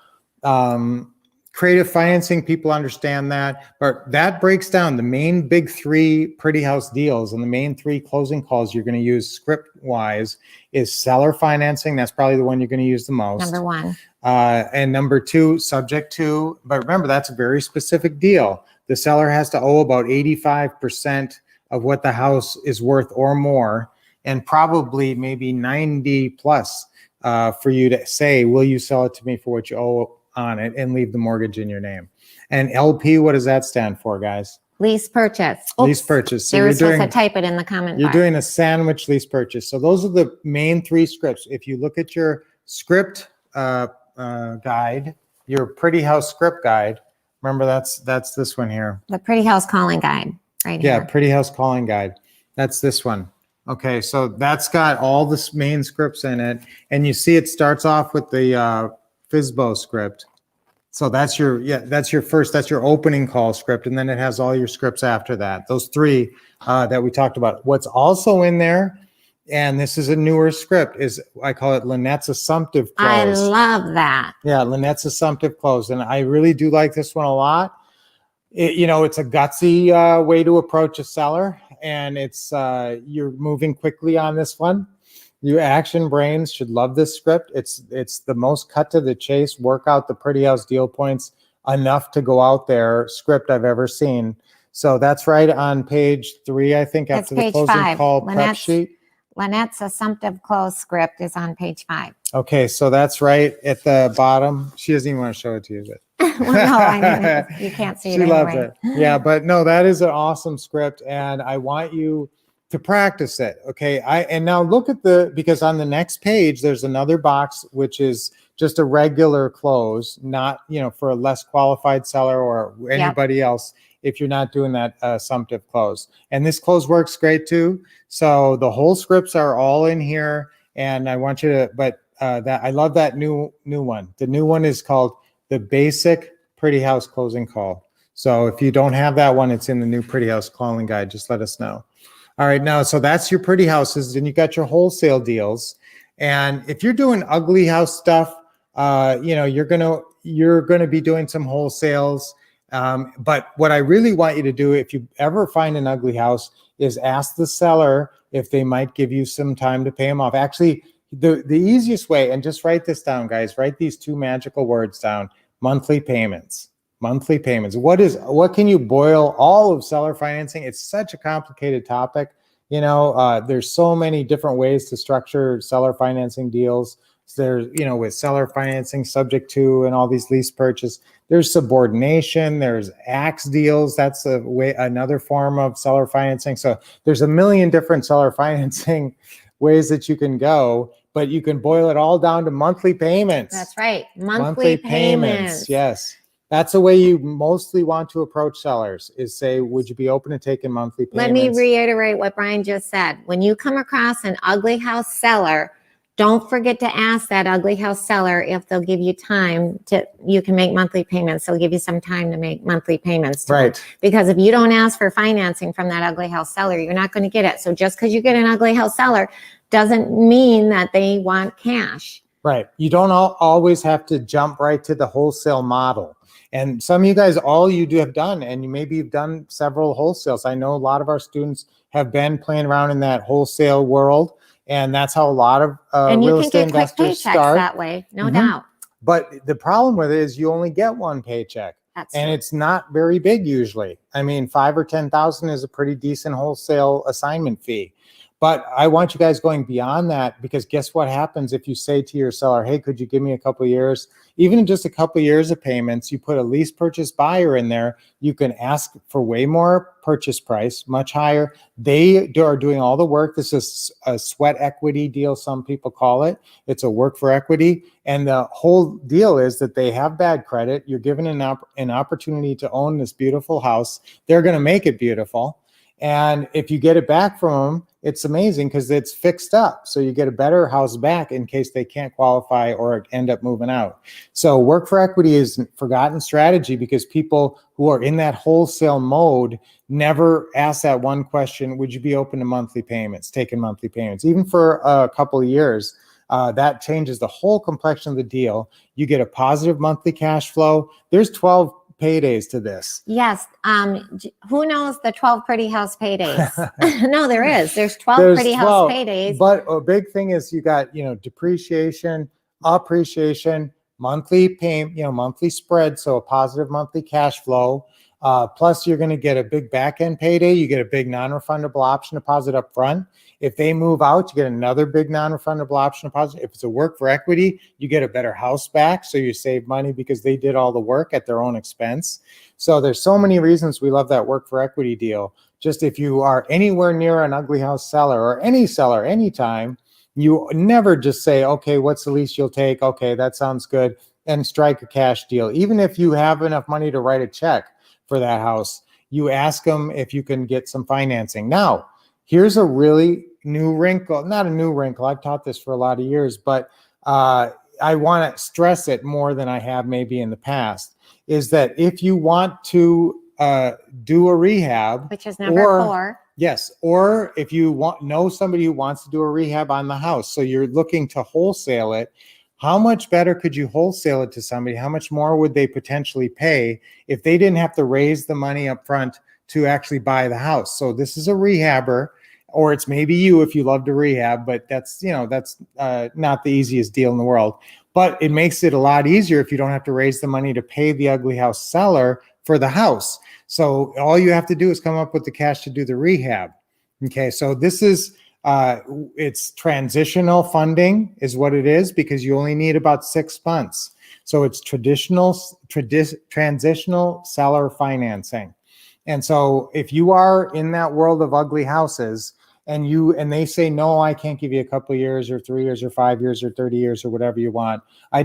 Creative financing, people understand that, but that breaks down the main big 3 pretty house deals, and the main 3 closing calls you're going to use script wise is seller financing. That's probably the one you're going to use the most. Number 1. And number 2, subject to, but remember, that's a very specific deal. The seller has to owe about 85% of what the house is worth or more, and probably maybe 90 plus for you to say, will you sell it to me for what you owe on it, and leave the mortgage in your name. And LP, what does that stand for, guys? Lease purchase. Lease purchase. So they were supposed to type it in the comment You're bar. doing a sandwich lease purchase. So those are the main 3 scripts. If you look at your script guide, your pretty house script guide, remember that's this one here. The pretty house calling guide right here. Yeah, pretty house calling guide. That's this one. Okay, so that's got all the main scripts in it. And you see it starts off with the FSBO script. So that's your opening call script. And then it has all your scripts after that. Those 3 that we talked about. What's also in there, and this is a newer script, is I call it Lynette's Assumptive Close. I love that. Yeah, Lynette's Assumptive Close. And I really do like this one a lot. It's a gutsy way to approach a seller. And it's you're moving quickly on this one. You action brains should love this script. It's the most cut to the chase, work out the pretty house deal points enough to go out there script I've ever seen. So that's right on page 3, I think, after the page closing 5. call prep sheet. Lynette's Assumptive Close script is on page 5. Okay, so that's right at the bottom. She doesn't even want to show it to you, but Well, no, I mean, you can't see it she anyway. loves it. Yeah, but no, that is an awesome script, and I want you to practice it. Okay. And now look at because on the next page, there's another box, which is just a regular close, not, for a less qualified seller or anybody else, if you're not doing that assumptive close. And this close works great too. So the whole scripts are all in here, and I want you to, but I love that new one. The new one is called the Basic Pretty House Closing Call. So if you don't have that one, it's in the new Pretty House Calling Guide. Just let us know. All right, now, so that's your pretty houses. Then you got your wholesale deals. And if you're doing ugly house stuff, you're gonna be doing some wholesales. But what I really want you to do, if you ever find an ugly house, is ask the seller if they might give you some time to pay them off. Actually, the easiest way, and just write this down, guys, write these two magical words down: monthly payments. Monthly payments. What can you boil all of seller financing? It's such a complicated topic. There's so many different ways to structure seller financing deals. There's, with seller financing subject to and all these lease purchase, there's subordination, there's axe deals. That's another form of seller financing. So there's a million different seller financing ways that you can go, but you can boil it all down to monthly payments. That's right. Monthly payments. Yes. That's the way you mostly want to approach sellers, is say, would you be open to taking monthly payments? Let me reiterate what Brian just said. When you come across an ugly house seller, don't forget to ask that ugly house seller if they'll give you time you can make monthly payments. They'll give you some time to make monthly payments. Right. Because if you don't ask for financing from that ugly house seller, you're not going to get it. So just because you get an ugly house seller doesn't mean that they want cash. Right. You don't always have to jump right to the wholesale model. And some of you guys, all you have done, and maybe you've done several wholesales. I know a lot of our students have been playing around in that wholesale world, and that's how a lot of real estate investors start that way, no doubt. But the problem with it is you only get one paycheck, and it's not very big usually. I mean, $5,000 or $10,000 is a pretty decent wholesale assignment fee. But I want you guys going beyond that, because guess what happens if you say to your seller, hey, could you give me a couple of years, even just a couple of years of payments? You put a lease purchase buyer in there, you can ask for way more purchase price, much higher. They are doing all the work. This is a sweat equity deal, some people call it. It's a work for equity. And the whole deal is that they have bad credit. You're given an opportunity to own this beautiful house. They're going to make it beautiful. And if you get it back from them, it's amazing because it's fixed up. So you get a better house back in case they can't qualify or end up moving out. So work for equity is a forgotten strategy because people who are in that wholesale mode never ask that one question: would you be open to monthly payments, taking monthly payments, even for a couple of years? That changes the whole complexion of the deal. You get a positive monthly cash flow. There's 12 paydays to this. Yes. Who knows the 12 pretty house paydays? No, there is. There's 12 pretty house paydays. But a big thing is you got, depreciation, appreciation, monthly payment, monthly spread. So a positive monthly cash flow. Plus you're going to get a big back end payday. You get a big non-refundable option deposit up front. If they move out, you get another big non-refundable option deposit. If it's a work for equity, you get a better house back. So you save money because they did all the work at their own expense. So there's so many reasons we love that work for equity deal. Just if you are anywhere near an ugly house seller or any seller anytime, you never just say, okay, what's the least you'll take? Okay, that sounds good. And strike a cash deal. Even if you have enough money to write a check for that house, you ask them if you can get some financing. Now, here's a really new wrinkle, not a new wrinkle. I've taught this for a lot of years, but I want to stress it more than I have maybe in the past, is that if you want to do a rehab, which is number 4. Yes. Or if you know somebody who wants to do a rehab on the house, so you're looking to wholesale it, how much better could you wholesale it to somebody? How much more would they potentially pay if they didn't have to raise the money up front to actually buy the house? So this is a rehabber, or it's maybe you if you love to rehab, but that's not the easiest deal in the world. But it makes it a lot easier if you don't have to raise the money to pay the ugly house seller for the house. So all you have to do is come up with the cash to do the rehab. Okay, so this is it's transitional funding is what it is, because you only need about 6 months. So it's transitional seller financing. And so if you are in that world of ugly houses and they say, no, I can't give you a couple of years or 3 years or 5 years or 30 years or whatever you want. I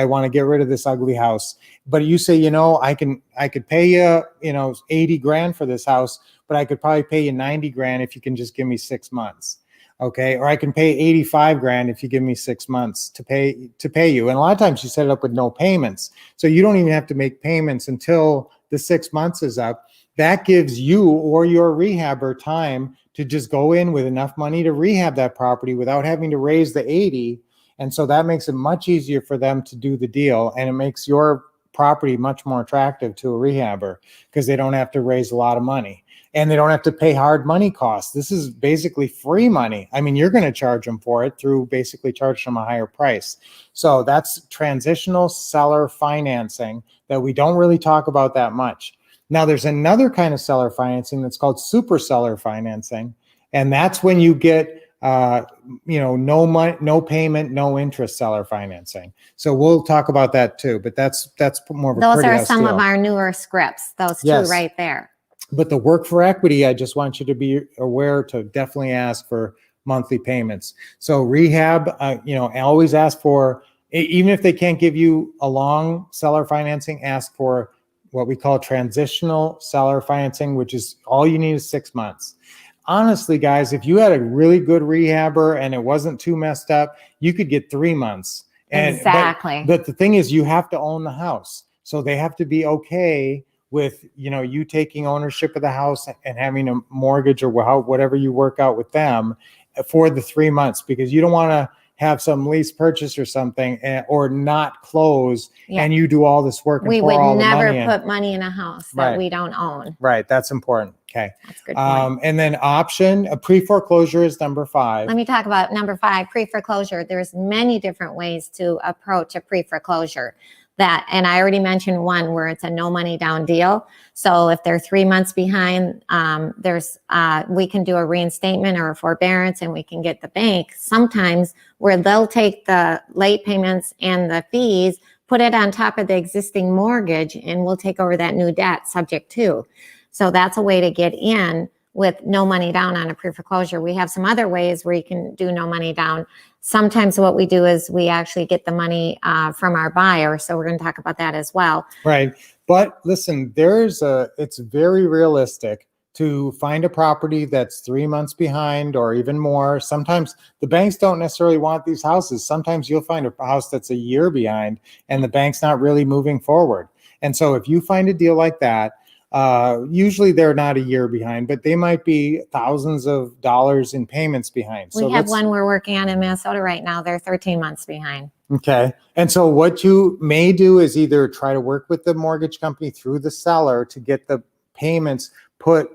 want to get rid of this ugly house. But you say, I could pay you, $80,000 for this house, but I could probably pay you $90,000 if you can just give me 6 months. Okay. Or I can pay $85,000 if you give me 6 months to pay you. And a lot of times you set it up with no payments. So you don't even have to make payments until the 6 months is up. That gives you or your rehabber time to just go in with enough money to rehab that property without having to raise the 80. And so that makes it much easier for them to do the deal. And it makes your property much more attractive to a rehabber because they don't have to raise a lot of money and they don't have to pay hard money costs. This is basically free money. I mean, you're going to charge them for it through basically charging them a higher price. So that's transitional seller financing that we don't really talk about that much. Now, there's another kind of seller financing that's called super seller financing. And that's when you get no money, no payment, no interest seller financing. So we'll talk about that too, but that's more of a Those pretty are house some deal. of our newer scripts, those two Yes. right there. But the work for equity, I just want you to be aware to definitely ask for monthly payments. So rehab, I always ask for, even if they can't give you a long seller financing, ask for what we call transitional seller financing, which is all you need is 6 months. Honestly, guys, if you had a really good rehabber and it wasn't too messed up, you could get 3 months. Exactly. But the thing is, you have to own the house. So they have to be okay with, you taking ownership of the house and having a mortgage or whatever you work out with them for the 3 months, because you don't want to have some lease purchase or something or not close and you do all this work and we pour would all the never money in. put money in a house that Right. we don't own. Right. That's important. Okay. That's a good point. And then a pre-foreclosure is number 5. Let me talk about number 5, pre-foreclosure. There's many different ways to approach a pre-foreclosure. And I already mentioned one where it's a no money down deal. So if they're 3 months behind, we can do a reinstatement or a forbearance, and we can get the bank sometimes where they'll take the late payments and the fees, put it on top of the existing mortgage, and we'll take over that new debt subject to. So that's a way to get in with no money down on a pre-foreclosure. We have some other ways where you can do no money down. Sometimes what we do is we actually get the money from our buyer. So we're going to talk about that as well. Right. But listen, it's very realistic to find a property that's 3 months behind or even more. Sometimes the banks don't necessarily want these houses. Sometimes you'll find a house that's a year behind and the bank's not really moving forward. And so if you find a deal like that, usually they're not a year behind, but they might be thousands of dollars in payments behind. We have one we're working on in Minnesota right now. They're 13 months behind. Okay. And so what you may do is either try to work with the mortgage company through the seller to get the payments put,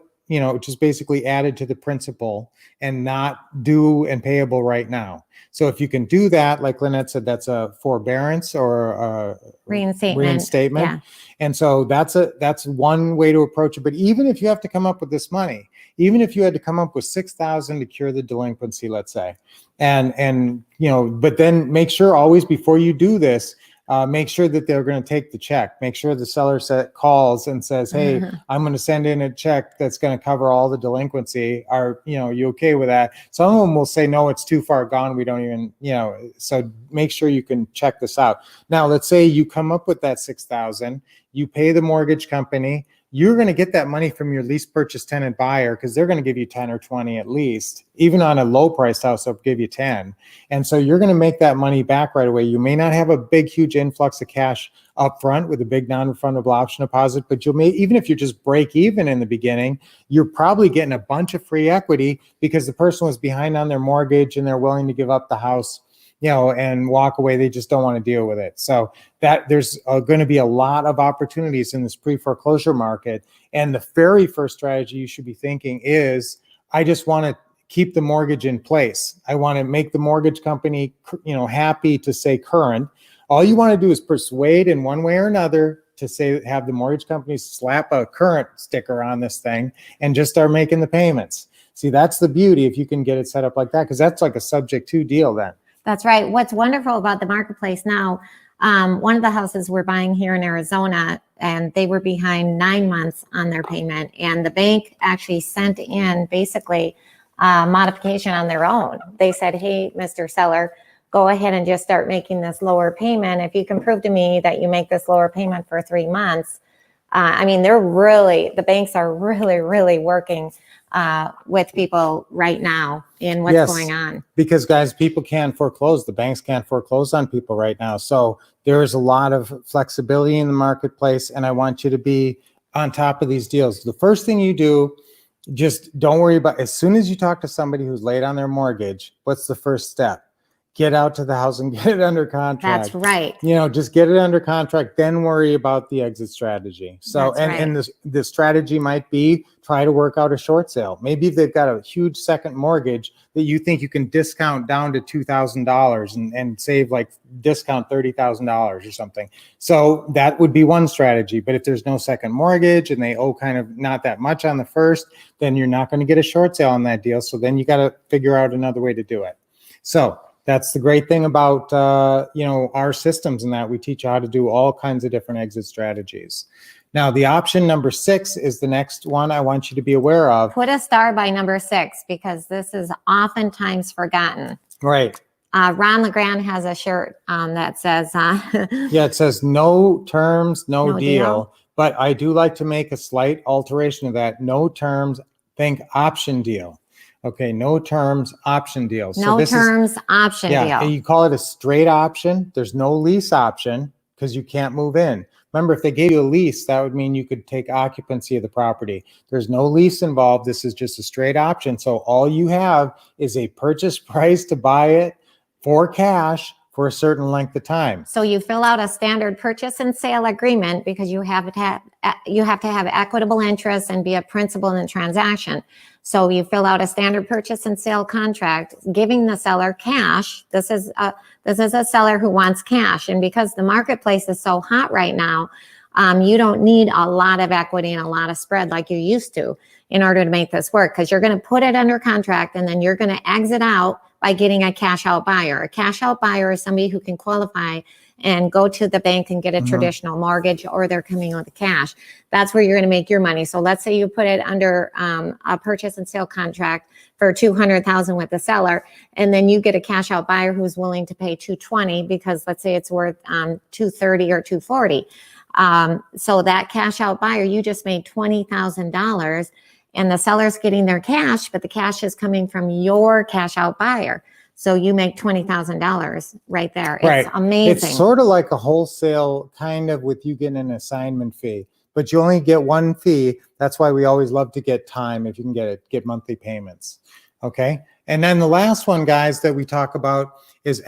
just basically added to the principal and not due and payable right now. So if you can do that, like Lynette said, that's a forbearance or a reinstatement. Yeah. And so that's one way to approach it. But even if you have to come up with this money, even if you had to come up with $6,000 to cure the delinquency, let's say, and but then make sure always before you do this, make sure that they're going to take the check. Make sure the seller calls and says, "Hey, I'm going to send in a check that's going to cover all the delinquency. Are you okay with that?" Some of them will say, "No, it's too far gone. We don't even, So make sure you can check this out. Now, let's say you come up with that $6,000. You pay the mortgage company. You're going to get that money from your lease purchase tenant buyer because they're going to give you 10 or 20 at least. Even on a low priced house, they'll give you 10. And so you're going to make that money back right away. You may not have a big, huge influx of cash up front with a big non-refundable option deposit, but even if you just break even in the beginning, you're probably getting a bunch of free equity because the person was behind on their mortgage and they're willing to give up the house, and walk away. They just don't want to deal with it. So that there's going to be a lot of opportunities in this pre-foreclosure market. And the very first strategy you should be thinking is, I just want to keep the mortgage in place. I want to make the mortgage company, happy to stay current. All you want to do is persuade in one way or another to have the mortgage company slap a current sticker on this thing and just start making the payments. See, that's the beauty if you can get it set up like that, because that's like a subject to deal then. That's right. What's wonderful about the marketplace now, one of the houses we're buying here in Arizona, and they were behind 9 months on their payment. And the bank actually sent in basically a modification on their own. They said, "Hey, Mr. Seller, go ahead and just start making this lower payment. If you can prove to me that you make this lower payment for 3 months." The banks are really, really working with people right now in what's going on. Because guys, people can't foreclose. The banks can't foreclose on people right now. So there is a lot of flexibility in the marketplace, and I want you to be on top of these deals. The first thing you do just don't worry about, as soon as you talk to somebody who's late on their mortgage, what's the first step? Get out to the house and get it under contract. That's right. Just get it under contract, then worry about the exit strategy. So, That's right. and the strategy might be try to work out a short sale. Maybe they've got a huge second mortgage that you think you can discount down to $2,000 and save discount $30,000 or something. So that would be one strategy. But if there's no second mortgage and they owe kind of not that much on the first, then you're not going to get a short sale on that deal. So then you got to figure out another way to do it. So that's the great thing about, our systems, and that we teach you how to do all kinds of different exit strategies. Now, the option number 6 is the next one I want you to be aware of. Put a star by number 6 because this is oftentimes forgotten. Right. Ron LeGrand has a shirt that says, Yeah, it says no terms, no deal. deal. But I do like to make a slight alteration of that. No terms, think option deal. Okay, no terms, option deal. no terms, option Yeah, and deal. you call it a straight option. There's no lease option because you can't move in. Remember, if they gave you a lease, that would mean you could take occupancy of the property. There's no lease involved. This is just a straight option. So all you have is a purchase price to buy it for cash for a certain length of time. So you fill out a standard purchase and sale agreement because you have to have equitable interest and be a principal in the transaction. So you fill out a standard purchase and sale contract, giving the seller cash. This is a seller who wants cash, and because the marketplace is so hot right now, you don't need a lot of equity and a lot of spread like you used to in order to make this work, because you're going to put it under contract and then you're going to exit out by getting a cash out buyer. A cash out buyer is somebody who can qualify and go to the bank and get a traditional mortgage, or they're coming with cash. That's where you're going to make your money. So let's say you put it under a purchase and sale contract for $200,000 with the seller, and then you get a cash out buyer who's willing to pay $220 because let's say it's worth $230 or $240. So that cash out buyer, you just made $20,000, and the seller's getting their cash, but the cash is coming from your cash out buyer. So you make $20,000 right there. It's Right. amazing. It's sort of like a wholesale kind of with you getting an assignment fee, but you only get one fee. That's why we always love to get time if you can get monthly payments. Okay. And then the last one, guys, that we talk about is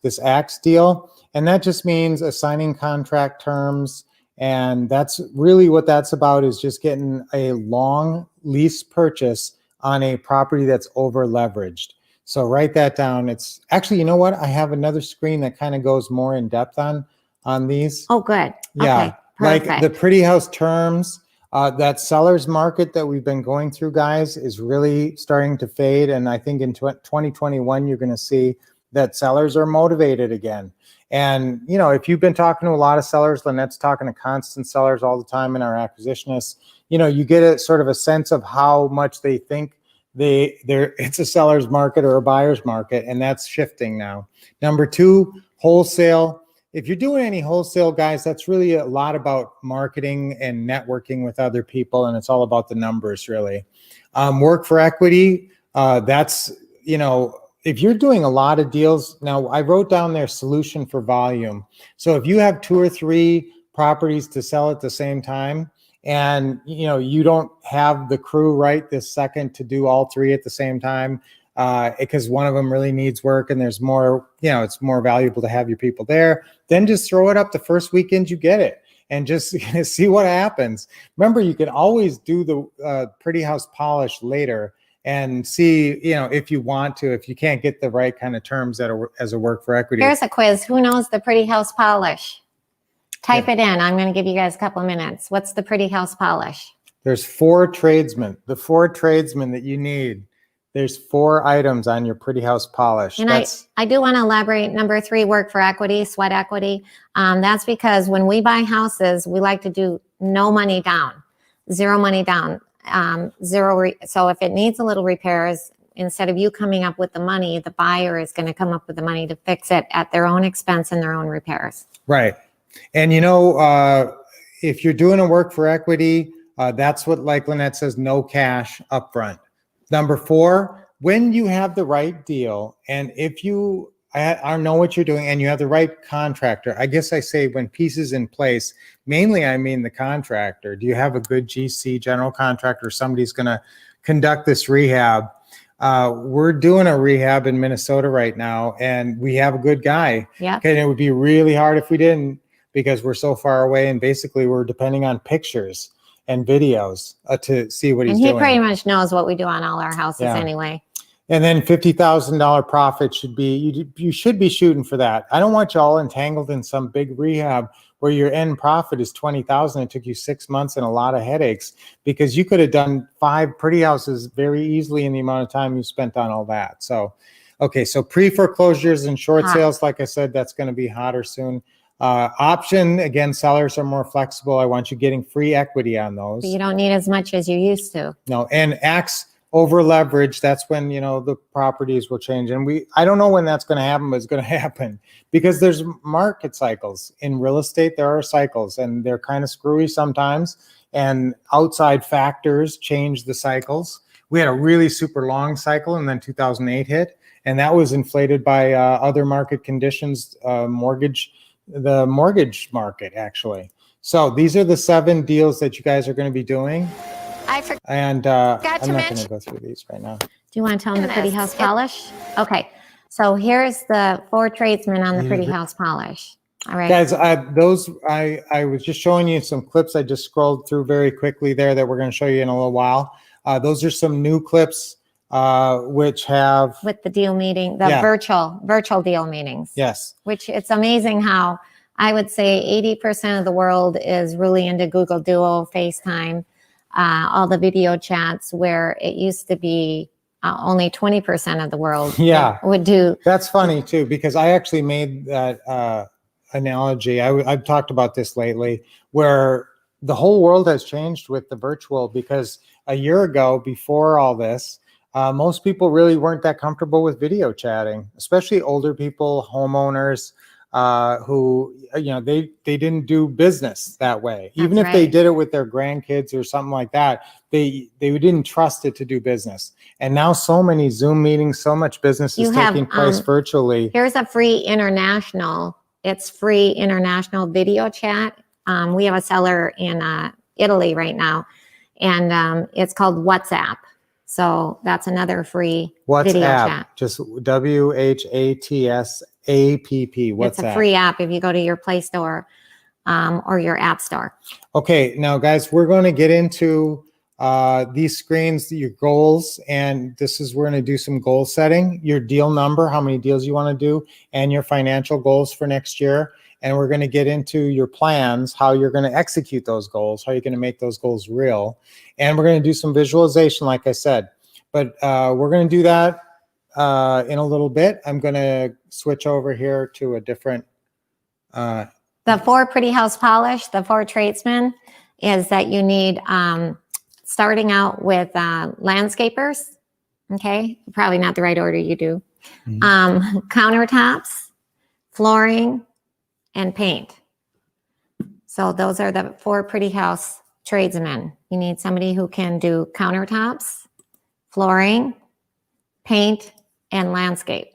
this AX deal. And that just means assigning contract terms. And that's really what that's about, is just getting a long lease purchase on a property that's over leveraged. So write that down. It's actually, you know what? I have another screen that kind of goes more in depth on these. Oh, good. Yeah, Okay, like perfect. the pretty house terms, that seller's market that we've been going through, guys, is really starting to fade. And I think in 2021, you're going to see that sellers are motivated again. And, if you've been talking to a lot of sellers, Lynette's talking to constant sellers all the time in our acquisitionists, you get a sort of a sense of how much they think it's a seller's market or a buyer's market, and that's shifting now. Number 2, wholesale. If you're doing any wholesale, guys, that's really a lot about marketing and networking with other people, and it's all about the numbers, really. Work for equity, that's, if you're doing a lot of deals, now I wrote down their solution for volume. So if you have 2 or 3 properties to sell at the same time, and you don't have the crew right this second to do all 3 at the same time, because one of them really needs work and there's more, it's more valuable to have your people there, then just throw it up the first weekend you get it and just see what happens. Remember, you can always do the pretty house polish later and see, if you want to, if you can't get the right kind of terms as a work for equity. Here's a quiz. Who knows the pretty house polish? Type it in. I'm going to give you guys a couple of minutes. What's the pretty house polish? There's 4 tradesmen. The 4 tradesmen that you need. There's 4 items on your pretty house polish. And I do want to elaborate. Number 3, work for equity, sweat equity. That's because when we buy houses, we like to do no money down, 0 money down, so if it needs a little repairs, instead of you coming up with the money, the buyer is going to come up with the money to fix it at their own expense and their own repairs. Right. And if you're doing a work for equity, that's what, like Lynette says, no cash upfront. Number 4, when you have the right deal, and if you I know what you're doing and you have the right contractor. I guess I say when pieces in place, mainly I mean the contractor. Do you have a good GC, general contractor, somebody's going to conduct this rehab? We're doing a rehab in Minnesota right now and we have a good guy. Yeah. Okay, and it would be really hard if we didn't, because we're so far away and basically we're depending on pictures and videos to see what he's And he doing. pretty much knows what we do on all our houses Yeah. anyway. And then $50,000 profit should be, you should be shooting for that. I don't want you all entangled in some big rehab where your end profit is 20,000. It took you 6 months and a lot of headaches, because you could have done 5 pretty houses very easily in the amount of time you spent on all that. So, okay. So pre-foreclosures and short Hot. sales, like I said, that's going to be hotter soon. Option, again, sellers are more flexible. I want you getting free equity on those. But you don't need as much as you used to. No, and acts over leverage, that's when, you know, the properties will change. And I don't know when that's going to happen, but it's going to happen because there's market cycles. In real estate, there are cycles and they're kind of screwy sometimes, and outside factors change the cycles. We had a really super long cycle and then 2008 hit, and that was inflated by other market conditions, the mortgage market actually. So these are the 7 deals that you guys are going to be doing. And I'm not going to go through these right now. Do you want to tell them the pretty house polish? Okay. So here's the 4 tradesmen on the pretty house polish. All right. Guys, I was just showing you some clips. I just scrolled through very quickly there that we're going to show you in a little while. Those are some new clips which have with the deal meeting, the virtual deal meetings. Yes. Which it's amazing how I would say 80% of the world is really into Google Duo, FaceTime, all the video chats, where it used to be only 20% of the world would do. That's funny too, because I actually made that analogy. I've talked about this lately, where the whole world has changed with the virtual, because a year ago, before all this, most people really weren't that comfortable with video chatting, especially older people, homeowners, who, you know, they didn't do business that way. Even if they did it with their grandkids or something like that, they didn't trust it to do business. And now so many Zoom meetings, so much business is taking place virtually. Here's a free international. It's free international video chat. We have a seller in Italy right now, and it's called WhatsApp. So that's another free video chat. Just WHATSAPP. WhatsApp. It's a free app if you go to your Play Store or your App Store. Okay, now guys, we're going to get into these screens, your goals, and we're going to do some goal setting, your deal number, how many deals you want to do, and your financial goals for next year. And we're going to get into your plans, how you're going to execute those goals, how you're going to make those goals real. And we're going to do some visualization, like I said. But we're going to do that in a little bit. I'm going to switch over here to a different. The 4 pretty house polish, the 4 tradesmen, is that you need, starting out with landscapers. Okay, probably not the right order you do. Countertops, flooring, and paint. So those are the 4 pretty house tradesmen. You need somebody who can do countertops, flooring, paint, and landscape.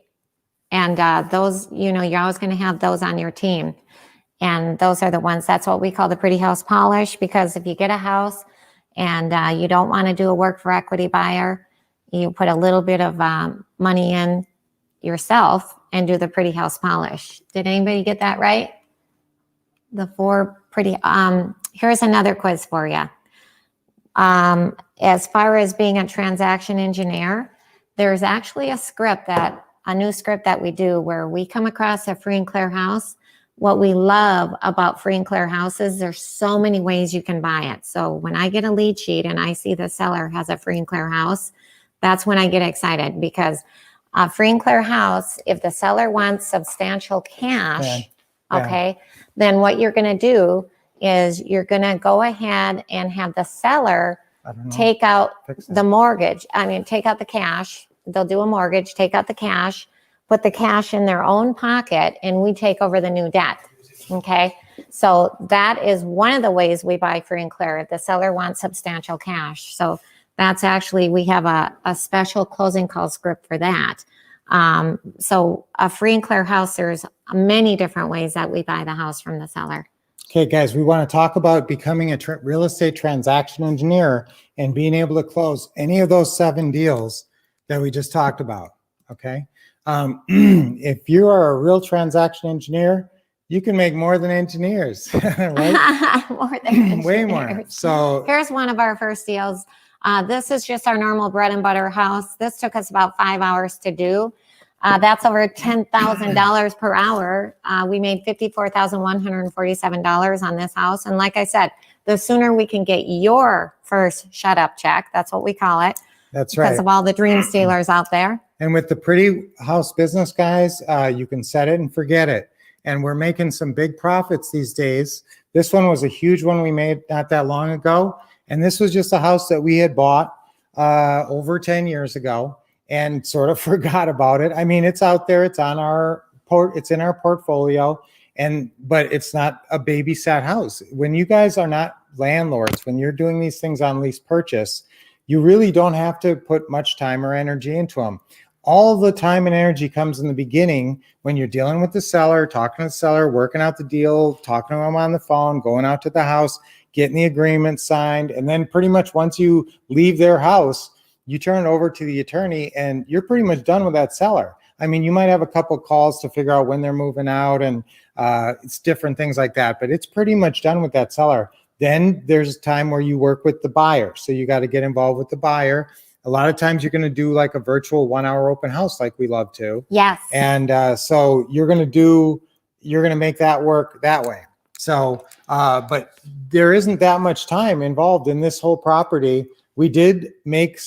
And those, you know, you're always going to have those on your team. And those are the ones, that's what we call the pretty house polish, because if you get a house and you don't want to do a work for equity buyer, you put a little bit of money in yourself and do the pretty house polish. Did anybody get that right? The 4 pretty, here's another quiz for you. As far as being a transaction engineer, there's actually a new script that we do where we come across a free and clear house. What we love about free and clear houses, there's so many ways you can buy it. So when I get a lead sheet and I see the seller has a free and clear house, that's when I get excited, because a free and clear house, if the seller wants substantial cash, okay, then what you're going to do is you're going to go ahead and have the seller take out the mortgage. I mean, take out the cash. They'll do a mortgage, take out the cash, put the cash in their own pocket, and we take over the new debt. Okay. So that is one of the ways we buy free and clear, if the seller wants substantial cash. So that's actually, we have a special closing call script for that. So a free and clear house, there's many different ways that we buy the house from the seller. Okay, guys, we want to talk about becoming a real estate transaction engineer and being able to close any of those 7 deals that we just talked about. Okay. If you are a real transaction engineer, you can make more than engineers, right? More than Way more. engineers. So Here's one of our first deals. This is just our normal bread and butter house. This took us about 5 hours to do. That's over $10,000 per hour. We made $54,147 on this house. And like I said, the sooner we can get your first shut up check, that's what we call it. that's right. Because of all the dream stealers out there. And with the pretty house business, guys, you can set it and forget it. And we're making some big profits these days. This one was a huge one we made not that long ago. And this was just a house that we had bought over 10 years ago and sort of forgot about it. I mean, it's out there, it's on our it's in our portfolio, but it's not a babysat house. When you guys are not landlords, when you're doing these things on lease purchase, you really don't have to put much time or energy into them. All the time and energy comes in the beginning when you're dealing with the seller, talking to the seller, working out the deal, talking to them on the phone, going out to the house, getting the agreement signed. And then pretty much once you leave their house, you turn it over to the attorney and you're pretty much done with that seller. I mean, you might have a couple calls to figure out when they're moving out and it's different things like that, but it's pretty much done with that seller. Then there's a time where you work with the buyer. So you got to get involved with the buyer. A lot of times you're going to do like a virtual 1-hour open house like we love to. Yes. And so you're going to make that work that way. So, but there isn't that much time involved in this whole property. We did make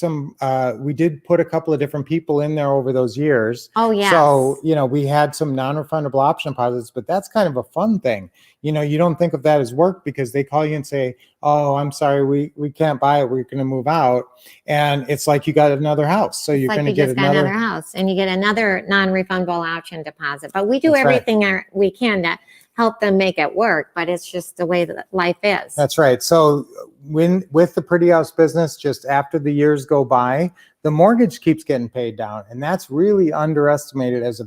we did put a couple of different people in there over those years. Oh, yes. So, we had some non-refundable option deposits, but that's kind of a fun thing. You don't think of that as work because they call you and say, oh, I'm sorry, we can't buy it. We're going to move out. And it's like you got another house. So you're going to get another house and you get another non-refundable option deposit. But we do That's everything we can to help them make it work, but it's just the way that life is. That's right. So with the pretty house business, just after the years go by, the mortgage keeps getting paid down. And that's really underestimated as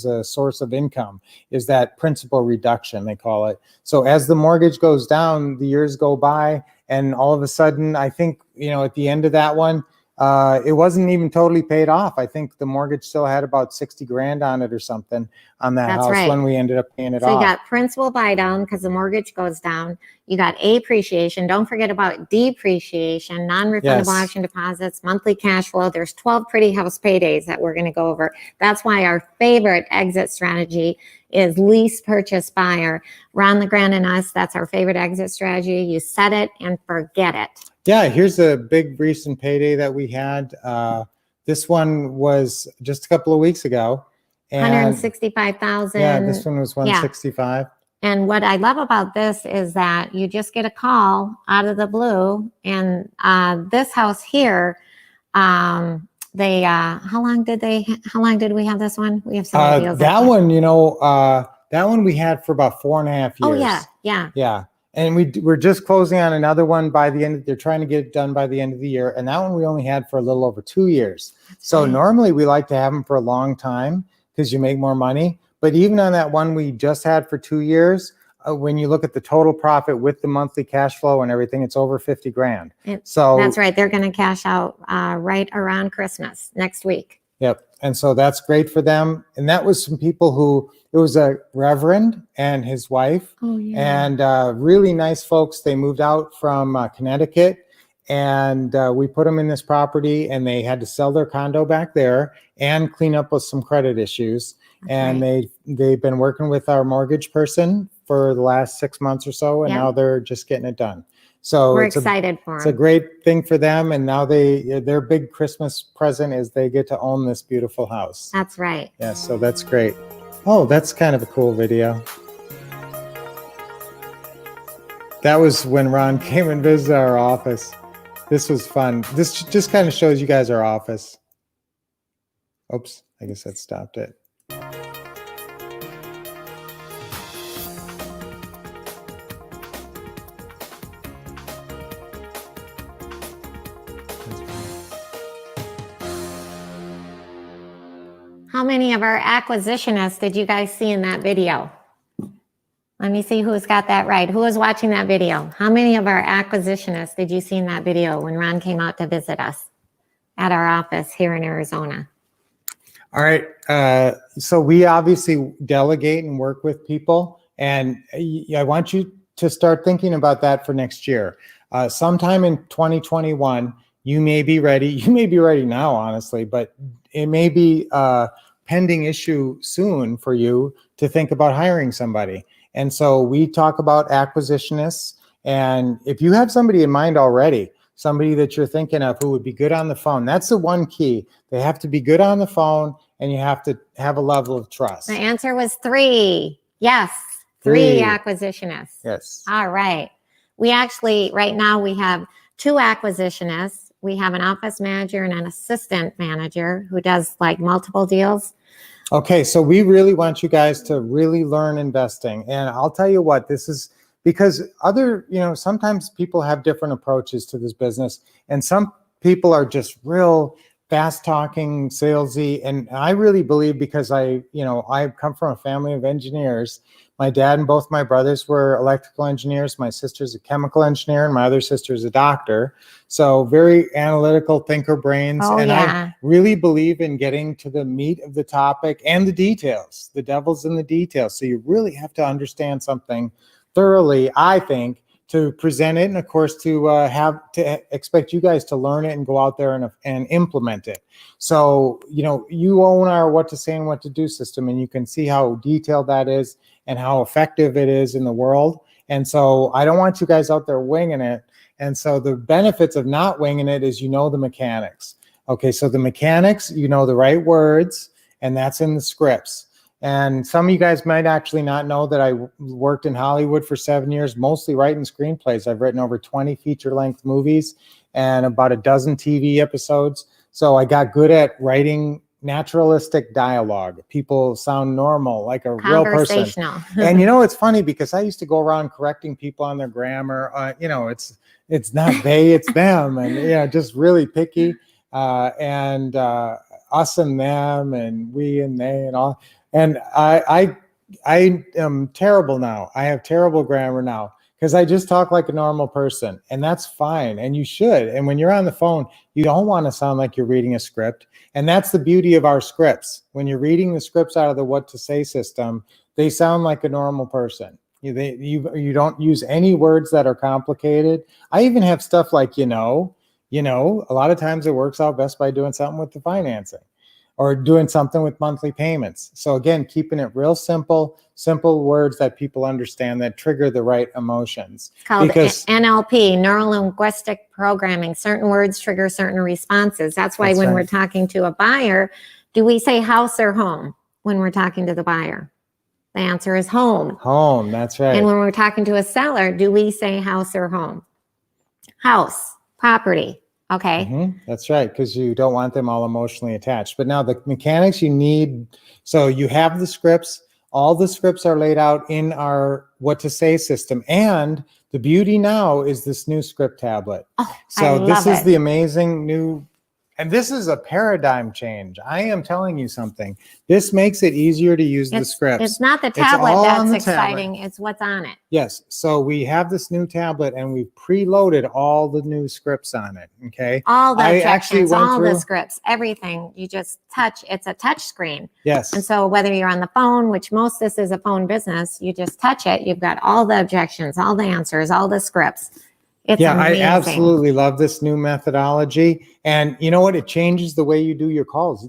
a source of income, is that principal reduction, they call it. So as the mortgage goes down, the years go by, and all of a sudden, I think, at the end of that one, it wasn't even totally paid off. I think the mortgage still had about 60 grand on it or something on that That's house right. when we ended up paying it So off. you got principal buy down because the mortgage goes down. You got appreciation. Don't forget about depreciation, non-refundable Yes. option deposits, monthly cash flow. There's 12 pretty house paydays that we're going to go over. That's why our favorite exit strategy is lease purchase buyer. Ron LeGrand and us, that's our favorite exit strategy. You set it and forget it. Yeah, here's a big recent payday that we had. This one was just a couple of weeks ago. And 165,000. yeah, this one was 165. And what I love about this is that you just get a call out of the blue. And this house here, how long did we have this one? We have some deals. That one we had for about 4.5 years. Oh yeah. Yeah. And we're just closing on another one by the end. They're trying to get it done by the end of the year. And that one we only had for a little over 2 years. So normally we like to have them for a long time because you make more money. But even on that one we just had for 2 years, when you look at the total profit with the monthly cash flow and everything, it's over 50 grand. So that's right. They're going to cash out right around Christmas next week. Yep. And so that's great for them. And that was some people it was a reverend and his wife. Oh, yeah. And really nice folks. They moved out from Connecticut, and we put them in this property, and they had to sell their condo back there and clean up with some credit issues. And they've been working with our mortgage person for the last 6 months or so, and now they're just getting it done. So we're excited for them. It's a great thing for them. And now their big Christmas present is they get to own this beautiful house. That's right. Yeah, so that's great. Oh, that's kind of a cool video. That was when Ron came and visited our office. This was fun. This just kind of shows you guys our office. Oops, I guess that stopped it. How many of our acquisitionists did you guys see in that video? Let me see who's got that right. Who was watching that video? How many of our acquisitionists did you see in that video when Ron came out to visit us at our office here in Arizona? All right. So we obviously delegate and work with people, and I want you to start thinking about that for next year. Sometime in 2021, you may be ready. You may be ready now, honestly, but it may be a pending issue soon for you to think about hiring somebody. And so we talk about acquisitionists. And if you have somebody in mind already, somebody that you're thinking of who would be good on the phone, that's the one key. They have to be good on the phone, and you have to have a level of trust. The answer was 3. Yes, 3 acquisitionists. Yes. All right. We actually, right now, we have 2 acquisitionists. We have an office manager and an assistant manager who does like multiple deals. Okay, so we really want you guys to really learn investing. And I'll tell you what, this is because sometimes people have different approaches to this business, and some people are just real fast talking, salesy. And I really believe, because I come from a family of engineers. My dad and both my brothers were electrical engineers. My sister's a chemical engineer, and my other sister's a doctor. So very analytical thinker brains. Oh, and yeah. I really believe in getting to the meat of the topic and the details. The devil's in the details. So you really have to understand something thoroughly, I think, to present it, and of course to expect you guys to learn it and go out there and implement it. So you own our what to say and what to do system, and you can see how detailed that is and how effective it is in the world. And so I don't want you guys out there winging it. And so the benefits of not winging it is the mechanics. Okay, so the mechanics, the right words, and that's in the scripts. And some of you guys might actually not know that I worked in Hollywood for 7 years, mostly writing screenplays. I've written over 20 feature-length movies and about a dozen TV episodes. So I got good at writing naturalistic dialogue. People sound normal, like a real person. Conversational. And it's funny because I used to go around correcting people on their grammar. It's not they, it's them, and just really picky. And us and them, and we and they, and all. And I am terrible now. I have terrible grammar now because I just talk like a normal person, and that's fine. And you should. And when you're on the phone, you don't want to sound like you're reading a script. And that's the beauty of our scripts. When you're reading the scripts out of the what to say system, they sound like a normal person. You don't use any words that are complicated. I even have stuff like, a lot of times it works out best by doing something with the financing, or doing something with monthly payments. So again, keeping it real simple words that people understand that trigger the right emotions. It's called Because NLP, neuro-linguistic programming. Certain words trigger certain responses. That's why when we're talking to a buyer, do we say house or home when we're talking to the buyer? The answer is home. Home, that's right. And when we're talking to a seller, do we say house or home? House, property. Okay. That's right, because you don't want them all emotionally attached. But now the mechanics you need, so you have the scripts. All the scripts are laid out in our what to say system. And the beauty now is this new script tablet. Oh, so I this love is it. the amazing new, and this is a paradigm change. I am telling you something. This makes it easier to use the scripts. It's not the It's tablet all that's on the exciting. It's what's on it. Yes. So we have this new tablet, and we've preloaded all the new scripts on it. Okay. All the I actually objections, went all the through- scripts, everything. You just touch. It's a touch screen. Yes. And so whether you're on the phone, which most this is a phone business, you just touch it. You've got all the objections, all the answers, all the scripts. It's amazing. I absolutely love this new methodology. And you know what? It changes the way you do your calls.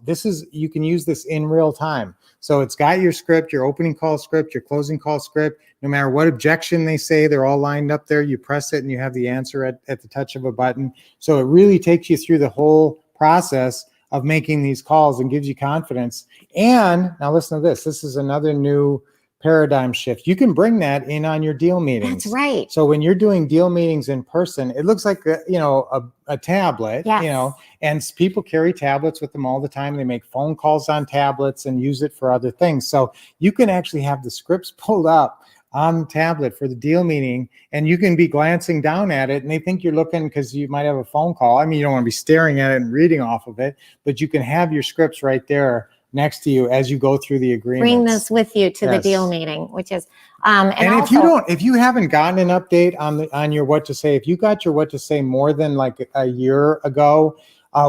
You can use this in real time. So it's got your script, your opening call script, your closing call script. No matter what objection they say, they're all lined up there. You press it and you have the answer at the touch of a button. So it really takes you through the whole process of making these calls and gives you confidence. And now listen to this. This is another new paradigm shift. You can bring that in on your deal meetings. That's right. So when you're doing deal meetings in person, it looks like a tablet, Yes. and people carry tablets with them all the time. They make phone calls on tablets and use it for other things. So you can actually have the scripts pulled up on the tablet for the deal meeting, and you can be glancing down at it, and they think you're looking because you might have a phone call. I mean, you don't want to be staring at it and reading off of it, but you can have your scripts right there next to you as you go through the agreements. Bring this with you to the Yes. deal meeting, which is, And also, if you haven't gotten an update on your what to say, if you got your what to say more than like a year ago,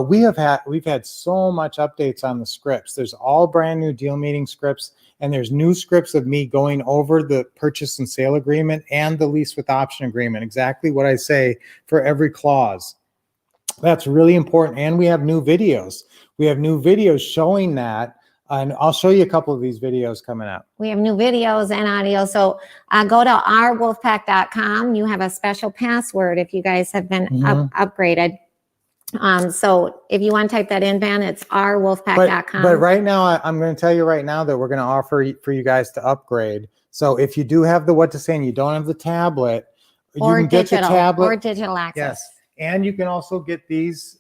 we've had so much updates on the scripts. There's all brand new deal meeting scripts, and there's new scripts of me going over the purchase and sale agreement and the lease with option agreement, exactly what I say for every clause. That's really important. And we have new videos. We have new videos showing that. And I'll show you a couple of these videos coming up. we have new videos and audio. So go to ourwolfpack.com. You have a special password if you guys have been upgraded. So if you want to type that in, Ben, it's ourwolfpack.com. But right now, I'm going to tell you right now that we're going to offer for you guys to upgrade. So if you do have the what to say and you don't have the tablet, you can get the tablet or digital access. Yes, and you can also get these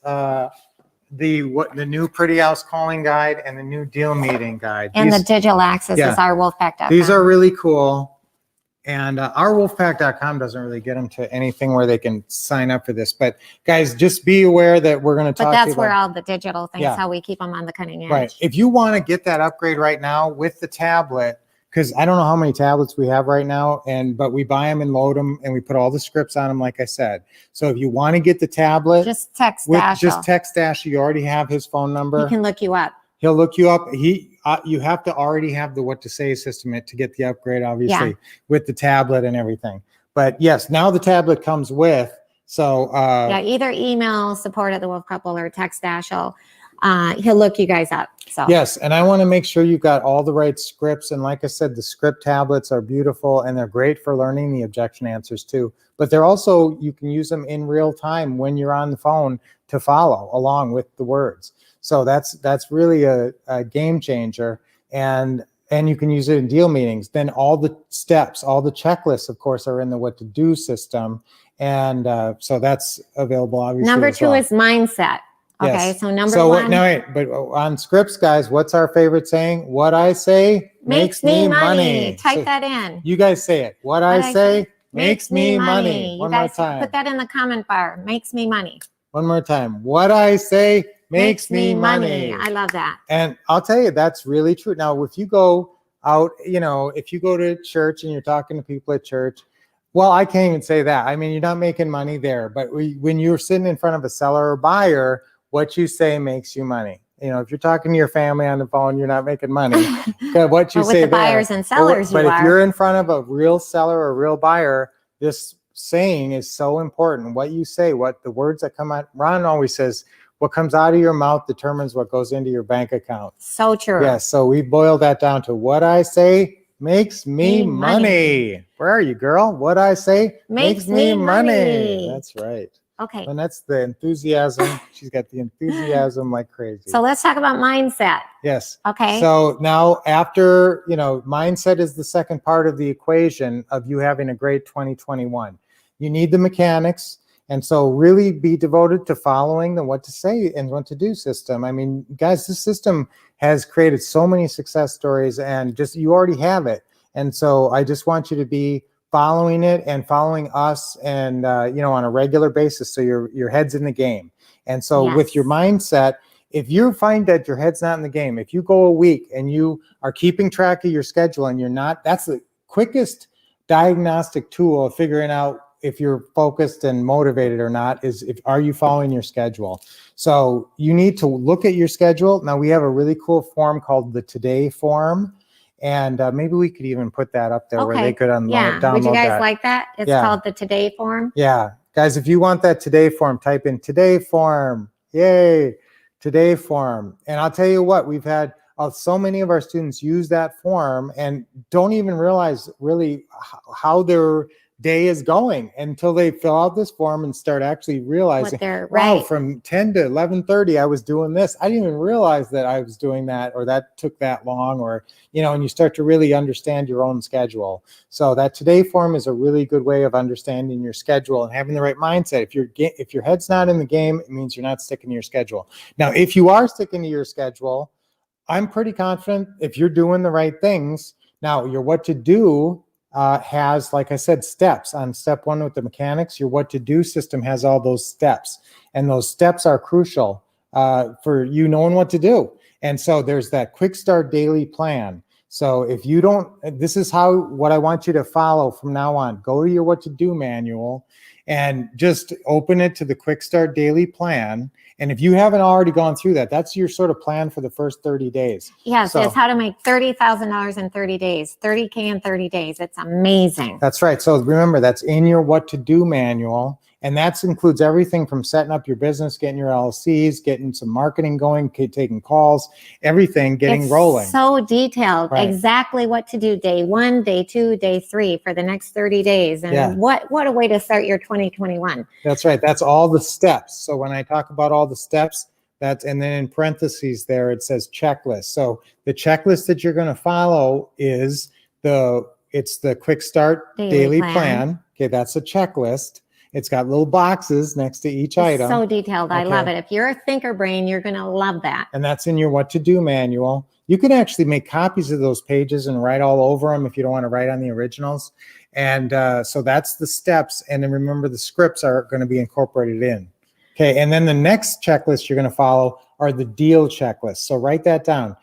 the new Pretty House Calling Guide and the new Deal Meeting Guide. And These, the digital access is ourwolfpack.com. these are really cool. And ourwolfpack.com doesn't really get them to anything where they can sign up for this. But guys, just be aware that we're going to talk But to you that's about, where all the digital things, Yeah. how we keep them on the cutting edge. right. If you want to get that upgrade right now with the tablet, because I don't know how many tablets we have right now, but we buy them and load them and we put all the scripts on them, like I said. So if you want to get the tablet, Just text with Dash. just text Dash. You already have his phone number. He can look you up. He'll look you up. You have to already have the what to say system to get the upgrade, obviously, with the tablet and everything. But yes, now the tablet comes with. So Either email support at the Wolff Couple or text Dash. He'll look you guys up. So yes, and I want to make sure you've got all the right scripts. And like I said, the script tablets are beautiful and they're great for learning the objection answers too. But they're also, you can use them in real time when you're on the phone to follow along with the words. So that's really a game changer. And you can use it in deal meetings. Then all the steps, all the checklists, of course, are in the what to do system. And so that's available, obviously. number as two well. is mindset. Okay, Yes. so number one. But on scripts, guys, what's our favorite saying? What I say makes me money. Type So that in. you guys say it. What I say makes me money. You One more guys time. put that in the comment bar. Makes me money. One more time. What I say makes me money. I love that. And I'll tell you, that's really true. Now, if you go out, if you go to church and you're talking to people at church, well, I can't even say that. I mean, you're not making money there. But when you're sitting in front of a seller or buyer, what you say makes you money. If you're talking to your family on the phone, you're not making money. What you But say with the buyers and sellers, but you if are. you're in front of a real seller or a real buyer, this saying is so important. What you say, what the words that come out. Ron always says, what comes out of your mouth determines what goes into your bank account. So true. Yes. So we boil that down to what I say makes me Me money. Where are you, girl? What I say Makes me money. That's right. Okay. And that's the enthusiasm. She's got the enthusiasm like crazy. So let's talk about mindset. Yes. Okay. So now after, mindset is the second part of the equation of you having a great 2021. You need the mechanics. And so really be devoted to following the what to say and what to do system. I mean, guys, this system has created so many success stories and you already have it. And so I just want you to be following it and following us and, on a regular basis. So your head's in the game. And so with your mindset, if you find that your head's not in the game, if you go a week and you are keeping track of your schedule and you're not, that's the quickest diagnostic tool of figuring out if you're focused and motivated or not are you following your schedule? So you need to look at your schedule. Now we have a really cool form called the Today form. And maybe we could even put that up there where they could download that. Would you guys like that? It's called the Today form. Yeah. Guys, if you want that Today form, type in Today form. Yay. Today form. And I'll tell you what, we've had so many of our students use that form and don't even realize really how their day is going until they fill out this form and start actually realizing, wow, from 10 to 11:30, I was doing this. I didn't even realize that I was doing that or that took that long or, and you start to really understand your own schedule. So that Today form is a really good way of understanding your schedule and having the right mindset. If your head's not in the game, it means you're not sticking to your schedule. Now, if you are sticking to your schedule, I'm pretty confident if you're doing the right things. Now, your what to do has, like I said, steps. On step one with the mechanics, your what to do system has all those steps. And those steps are crucial for you knowing what to do. And so there's that quick start daily plan. So if you don't, this is what I want you to follow from now on. Go to your what to do manual and just open it to the quick start daily plan. And if you haven't already gone through that, that's your sort of plan for the first 30 days. Yes, So, it's how to make $30,000 in 30 days, 30K in 30 days. It's amazing. that's right. So remember, that's in your what to do manual. And that includes everything from setting up your business, getting your LLCs, getting some marketing going, taking calls, everything, getting It's rolling. so detailed, Right. exactly what to do day 1, day 2, day 3 for the next 30 days. And Yeah. what a way to start your 2021. That's right. That's all the steps. So when I talk about all the steps, and then in parentheses there, it says checklist. So the checklist that you're going to follow is it's the quick start daily plan. Okay. That's a checklist. It's got little boxes next to each It's item. so detailed. I Okay. love it. If you're a thinker brain, you're going to love that. And that's in your what to do manual. You can actually make copies of those pages and write all over them if you don't want to write on the originals. And so that's the steps. And then remember, the scripts are going to be incorporated in. Okay. And then the next checklist you're going to follow are the deal checklists. So write that down.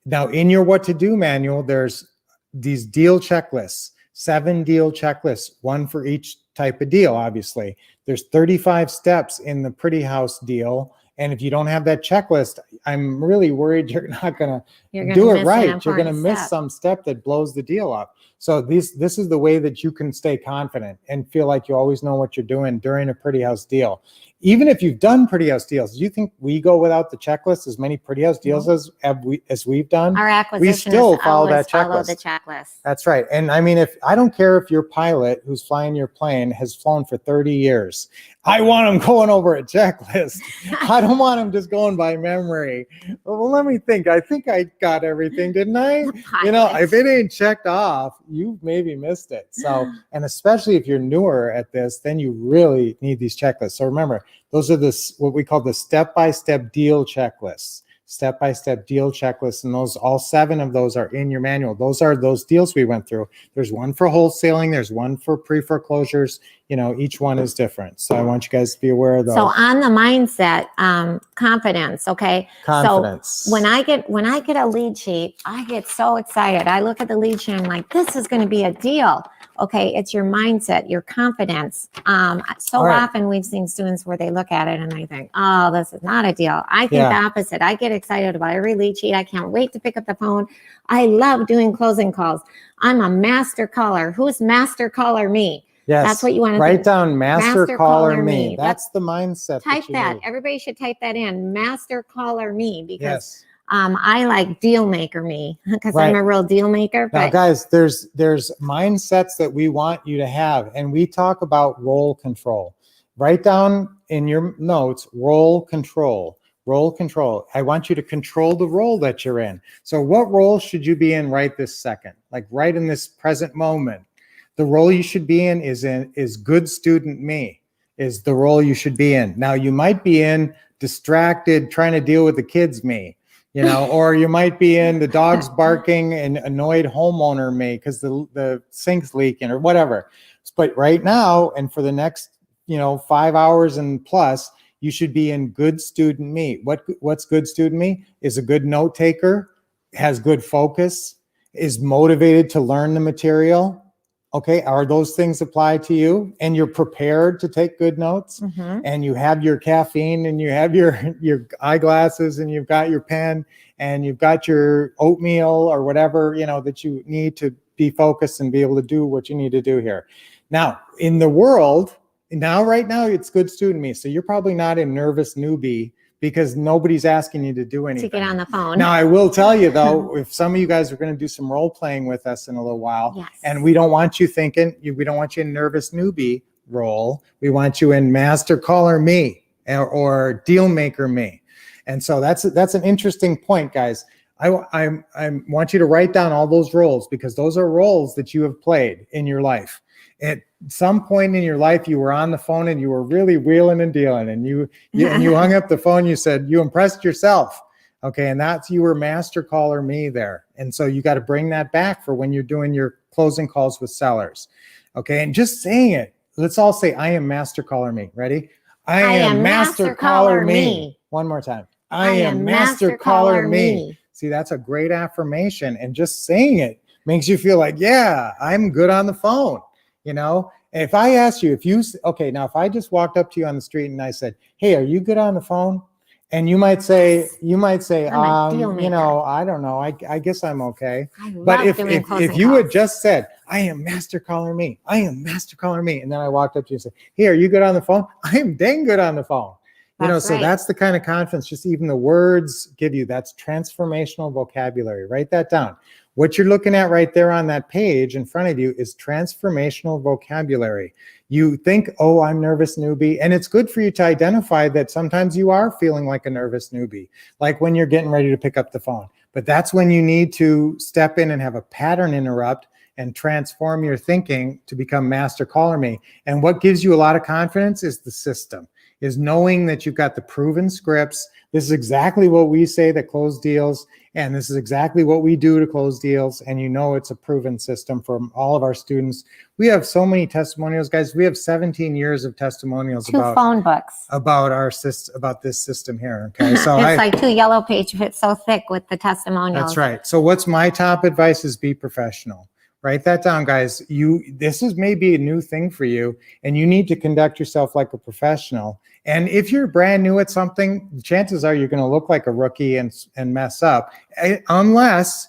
Now, in your what to do manual, there's these deal checklists, 7 deal checklists, one for each type of deal. Obviously, there's 35 steps in the Pretty House deal. And if you don't have that checklist, I'm really worried you're not going to do it right. You're going to miss some step that blows the deal up. So this is the way that you can stay confident and feel like you always know what you're doing during a Pretty House deal. Even if you've done Pretty House deals, do you think we go without the checklist as many Pretty House deals as we've done? Our acquisitionists still follow that follow checklist. the checklist. That's right. And I mean, I don't care if your pilot who's flying your plane has flown for 30 years. I want him going over a checklist. I don't want him just going by memory. Well, let me think. I think I got everything, didn't I? You know, if it ain't checked off, you maybe missed it. So, and especially if you're newer at this, then you really need these checklists. So remember, those are what we call the step-by-step deal checklists. Step-by-step deal checklists, and all 7 of those are in your manual. Those are those deals we went through. There's one for wholesaling, there's one for pre-foreclosures. You know, each one is different. So I want you guys to be aware of those. So on the mindset, confidence. Okay. Confidence. So when I get a lead sheet, I get so excited. I look at the lead sheet, I'm like, this is going to be a deal. Okay, it's your mindset, your confidence. So right. often we've seen students where they look at it and they think, oh, this is not a deal. I think the opposite. I get excited about every lead sheet. I can't wait to pick up the phone. I love doing closing calls. I'm a master caller. Who's master caller me? Yes. That's what you want to write down. Master caller me. me. That's the mindset. Type that. Need. Everybody should type that in. Master caller me, because yes. I like deal maker me, because right. I'm a real deal maker. Now, guys, there's mindsets that we want you to have, and we talk about role control. Write down in your notes, role control. Role control. I want you to control the role that you're in. So what role should you be in right this second? Like right in this present moment. The role you should be in is good student me, is the role you should be in. Now, you might be in distracted, trying to deal with the kids me, you know, or you might be in the dog's barking and annoyed homeowner me because the sink's leaking or whatever. But right now, and for the next, 5 hours and plus, you should be in good student me. What's good student me? Is a good note taker, has good focus, is motivated to learn the material. Okay, are those things apply to you? And you're prepared to take good notes, and you have your caffeine, and you have your eyeglasses, and you've got your pen, and you've got your oatmeal or whatever, that you need to be focused and be able to do what you need to do here. Now, in the world, right now, it's good student me. So you're probably not in nervous newbie because nobody's asking you to do anything. To get on the phone. Now, I will tell you, though, if some of you guys are going to do some role playing with us in a little while, yes. and we don't want you we don't want you in nervous newbie role. We want you in master caller me or deal maker me. And so that's an interesting point, guys. I want you to write down all those roles, because those are roles that you have played in your life. At some point in your life, you were on the phone and you were really wheeling and dealing, and you hung up the phone. You said you impressed yourself. Okay. And you were master caller me there. And so you got to bring that back for when you're doing your closing calls with sellers. Okay. And just saying it, let's all say, I am master caller me. Ready? I am master caller me. One more time. I am master caller me. See, that's a great affirmation. And just saying it makes you feel like, yeah, I'm good on the phone. You know, and if I asked you, now if I just walked up to you on the street and I said, hey, are you good on the phone? And you might say, I'm a deal you maker. know, I don't know. I guess I'm okay. I But love doing closing if you had calls. just said, I am master caller me, I am master caller me, and then I walked up to you and said, hey, are you good on the phone? I am dang good on the phone. You know, That's so right. that's the kind of confidence, just even the words give you, that's transformational vocabulary. Write that down. What you're looking at right there on that page in front of you is transformational vocabulary. You think, oh, I'm nervous newbie. And it's good for you to identify that sometimes you are feeling like a nervous newbie, like when you're getting ready to pick up the phone. But that's when you need to step in and have a pattern interrupt and transform your thinking to become master caller me. And what gives you a lot of confidence is the system, is knowing that you've got the proven scripts. This is exactly what we say that close deals, and this is exactly what we do to close deals. And you know it's a proven system from all of our students. We have so many testimonials, guys. We have 17 years of testimonials 2 phone books. about this system here. Okay, so It's like 2 yellow pages. It's so thick with the testimonials. that's right. So what's my top advice is be professional. Write that down, guys. This is maybe a new thing for you, and you need to conduct yourself like a professional. And if you're brand new at something, chances are you're going to look like a rookie and mess up, unless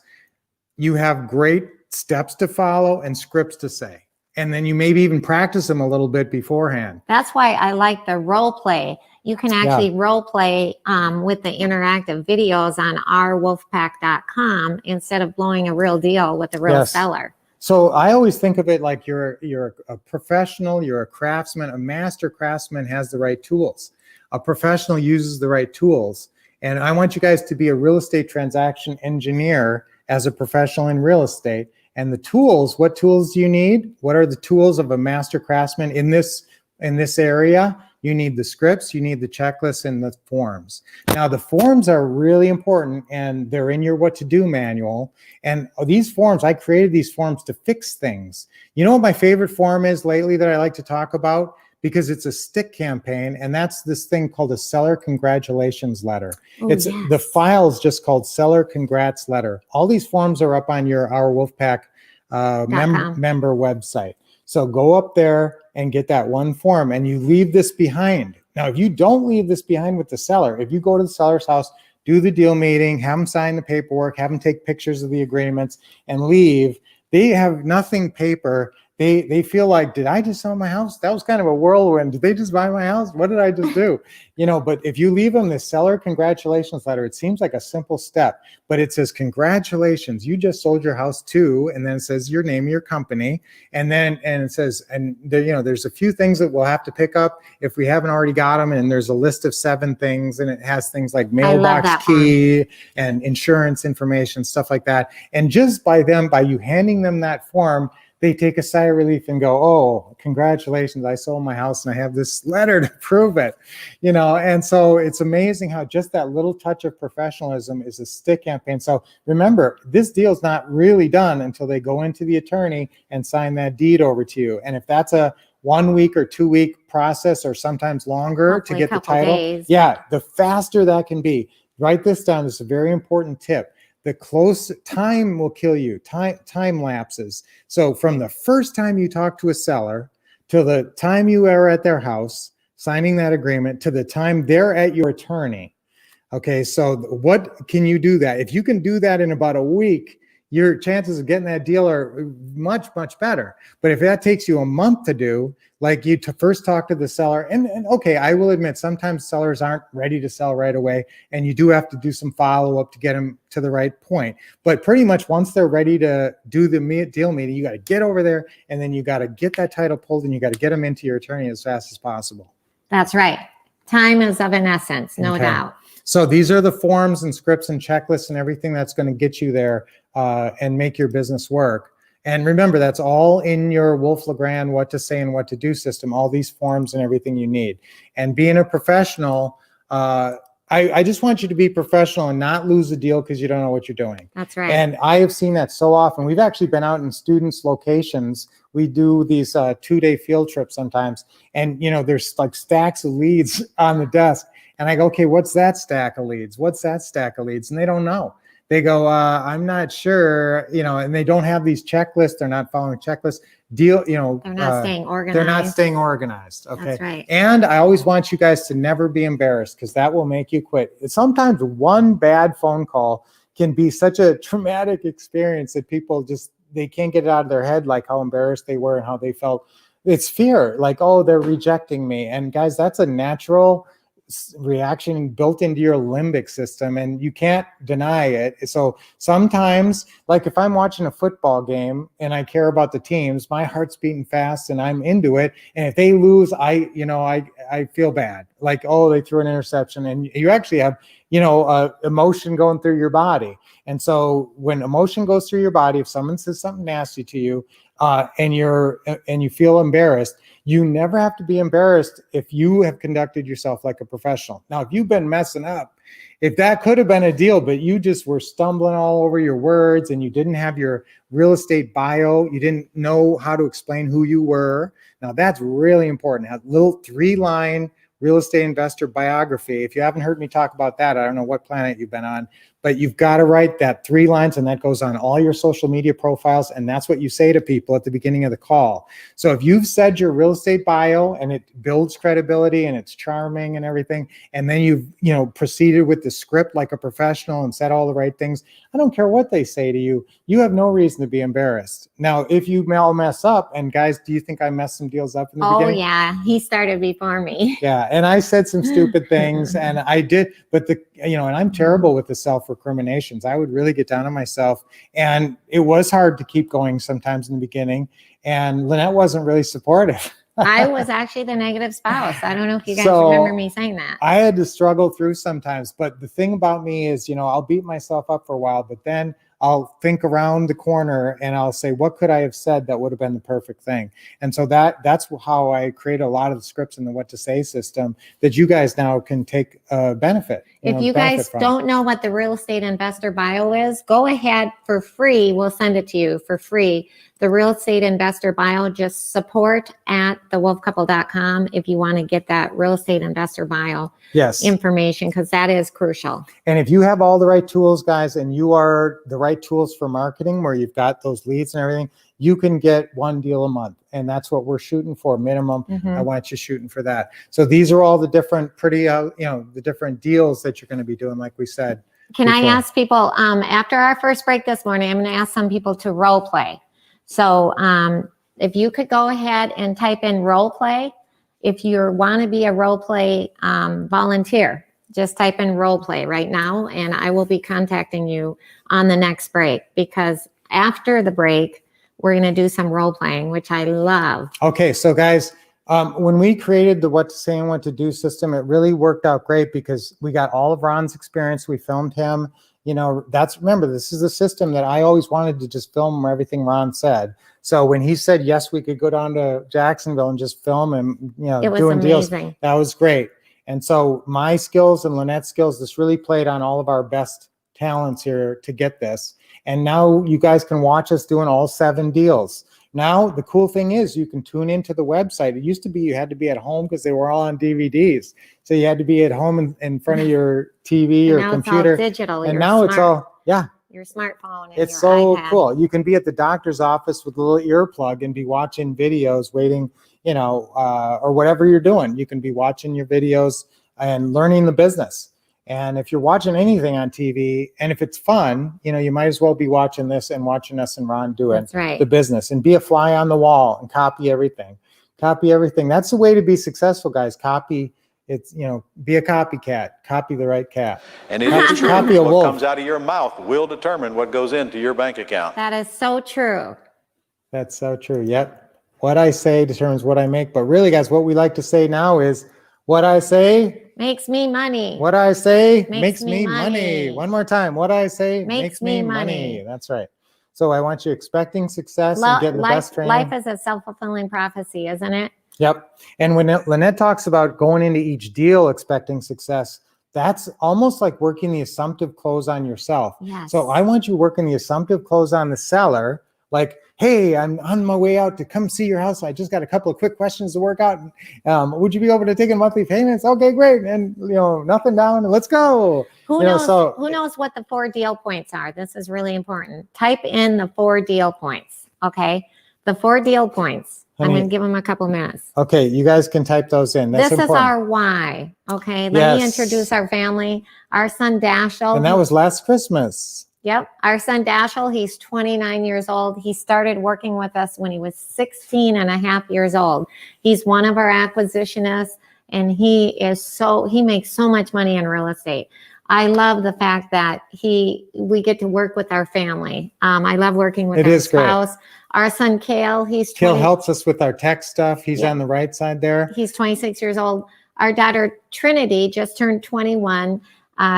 you have great steps to follow and scripts to say. And then you maybe even practice them a little bit beforehand. That's why I like the role play. You can actually role play with the interactive videos on ourwolfpack.com instead of blowing a real deal with a real seller. So I always think of it like you're a professional, you're a craftsman. A master craftsman has the right tools. A professional uses the right tools. And I want you guys to be a real estate transaction engineer as a professional in real estate. And the tools, what tools do you need? What are the tools of a master craftsman in this area? You need the scripts, you need the checklists, and the forms. Now, the forms are really important, and they're in your what to do manual. And these forms, I created these forms to fix things. You know what my favorite form is lately that I like to talk about? Because it's a stick campaign, and that's this thing called a seller congratulations letter. The file's just called seller congrats letter. All these forms are up on our Wolfpack member website. So go up there and get that one form, and you leave this behind. Now, if you don't leave this behind with the seller, if you go to the seller's house, do the deal meeting, have them sign the paperwork, have them take pictures of the agreements, and leave, they have nothing paper. They feel like, did I just sell my house? That was kind of a whirlwind. Did they just buy my house? What did I just do? You know, but if you leave them this seller congratulations letter, it seems like a simple step, but it says, congratulations, you just sold your house to, and then it says your name, your company. And it says, and there, you know, there's a few things that we'll have to pick up if we haven't already got them. And there's a list of 7 things, and it has things like mailbox key and insurance information, stuff like that. And just by you handing them that form, they take a sigh of relief and go, oh, congratulations, I sold my house and I have this letter to prove it, you know. And so it's amazing how just that little touch of professionalism is a stick campaign. So remember, this deal's not really done until they go into the attorney and sign that deed over to you. And if that's a 1 week or 2 week process, or sometimes longer to get the title, the faster that can be. Write this down. This is a very important tip. The close time will kill you, time lapses. So from the first time you talk to a seller to the time you are at their house, signing that agreement, to the time they're at your attorney. Okay, so what can you do that? If you can do that in about a week, your chances of getting that deal are much, much better. But if that takes you a month to do, like you to first talk to the seller, and okay, I will admit sometimes sellers aren't ready to sell right away, and you do have to do some follow-up to get them to the right point. But pretty much once they're ready to do the deal meeting, you got to get over there, and then you got to get that title pulled, and you got to get them into your attorney as fast as possible. That's right. Time is of an essence, no doubt. So these are the forms and scripts and checklists and everything that's going to get you there and make your business work. And remember, that's all in your Wolff LeGrand what to say and what to do system, all these forms and everything you need. And being a professional, I just want you to be professional and not lose a deal because you don't know what you're doing. That's right. And I have seen that so often. We've actually been out in students' locations. We do these 2-day field trips sometimes. And, you know, there's like stacks of leads on the desk. And I go, okay, what's that stack of leads? What's that stack of leads? And they don't know. They go, I'm not sure, and they don't have these checklists. They're not following checklists. They're not staying organized. They're not staying organized. Okay. That's right. And I always want you guys to never be embarrassed, because that will make you quit. Sometimes one bad phone call can be such a traumatic experience that people they can't get it out of their head, like how embarrassed they were and how they felt. It's fear, like, oh, they're rejecting me. And guys, that's a natural reaction built into your limbic system, and you can't deny it. So sometimes, like if I'm watching a football game and I care about the teams, my heart's beating fast and I'm into it. And if they lose, I feel bad. Like, oh, they threw an interception, and you actually have, emotion going through your body. And so when emotion goes through your body, if someone says something nasty to you, and you feel embarrassed, you never have to be embarrassed if you have conducted yourself like a professional. Now, if you've been messing up, if that could have been a deal, but you just were stumbling all over your words and you didn't have your real estate bio, you didn't know how to explain who you were. Now, that's really important. A little 3-line real estate investor biography. If you haven't heard me talk about that, I don't know what planet you've been on, but you've got to write that 3 lines, and that goes on all your social media profiles. And that's what you say to people at the beginning of the call. So if you've said your real estate bio and it builds credibility and it's charming and everything, and then you've, proceeded with the script like a professional and said all the right things, I don't care what they say to you. You have no reason to be embarrassed. Now, if you all mess up, and guys, do you think I messed some deals up in the beginning? Oh yeah, he started before me. Yeah, and I said some stupid things, and I did, but and I'm terrible with the self-recriminations. I would really get down on myself, and it was hard to keep going sometimes in the beginning, and Lynette wasn't really supportive. I was actually the negative spouse. I don't know if you guys remember me saying that. I had to struggle through sometimes, but the thing about me is, I'll beat myself up for a while, but then I'll think around the corner and I'll say, what could I have said that would have been the perfect thing? And so that's how I create a lot of the scripts in the what to say system that you guys now can take benefit. If you guys don't know what the real estate investor bio is, go ahead for free. We'll send it to you for free. The real estate investor bio, just support@thewolffcouple.com if you want to get that real estate investor bio information, because that is crucial. And if you have all the right tools, guys, and you are the right tools for marketing, where you've got those leads and everything, you can get 1 deal a month. And that's what we're shooting for, minimum. I want you shooting for that. So these are all the different the different deals that you're going to be doing, like we said. Can I ask people, after our first break this morning, I'm going to ask some people to role play. So if you could go ahead and type in role play, if you want to be a role play volunteer, just type in role play right now, and I will be contacting you on the next break, because after the break, we're going to do some role playing, which I love. Okay, so guys, when we created the what to say and what to do system, it really worked out great because we got all of Ron's experience. We filmed him. Remember, this is a system that I always wanted to just film everything Ron said. So when he said, yes, we could go down to Jacksonville and just film him, doing deals, that was great. And so my skills and Lynette's skills, this really played on all of our best talents here to get this. And now you guys can watch us doing all 7 deals. Now, the cool thing is you can tune into the website. It used to be you had to be at home because they were all on DVDs. So you had to be at home in front of your TV or computer. It's all digital. And now it's all, your smartphone. And it's so cool. You can be at the doctor's office with a little earplug and be watching videos, waiting, or whatever you're doing. You can be watching your videos and learning the business. And if you're watching anything on TV, and if it's fun, you might as well be watching this and watching us and Ron doing the business, and be a fly on the wall and copy everything. Copy everything. That's the way to be successful, guys. Copy. It's, be a copycat. Copy the right cat. And it is true. Copy a what wolf. Comes out of your mouth will determine what goes into your bank account. That is so true. That's so true. Yep. What I say determines what I make. But really, guys, what we like to say now is, what I say makes me money. What I say makes me money. One more time. What I say makes me money. That's right. So I want you expecting success and getting the best training. Life is a self-fulfilling prophecy, isn't it? Yep. And when Lynette talks about going into each deal expecting success, that's almost like working the assumptive close on yourself. Yes. So I want you working the assumptive close on the seller Like, hey, I'm on my way out to come see your house. I just got a couple of quick questions to work out. Would you be able to take in monthly payments? Okay, great. And nothing down. Let's go. Who You know, knows? so- Who knows what the 4 deal points are? This is really important. Type in the 4 deal points. Okay, the 4 deal points. I'm Honey. going to give them a couple minutes. Okay, you guys can type those in. That's This important. is our why. Okay, let me Yes. introduce our family. Our son Dashel. And that was last Christmas. Yep. Our son Dashel, he's 29 years old. He started working with us when he was 16 and a half years old. He's one of our acquisitionists, and he makes so much money in real estate. I love the fact that we get to work with our family. I love working with It our is great. spouse. Our son Kale, Kale helps us with our tech stuff. He's Yeah. on the right side there. He's 26 years old. Our daughter Trinity just turned 21.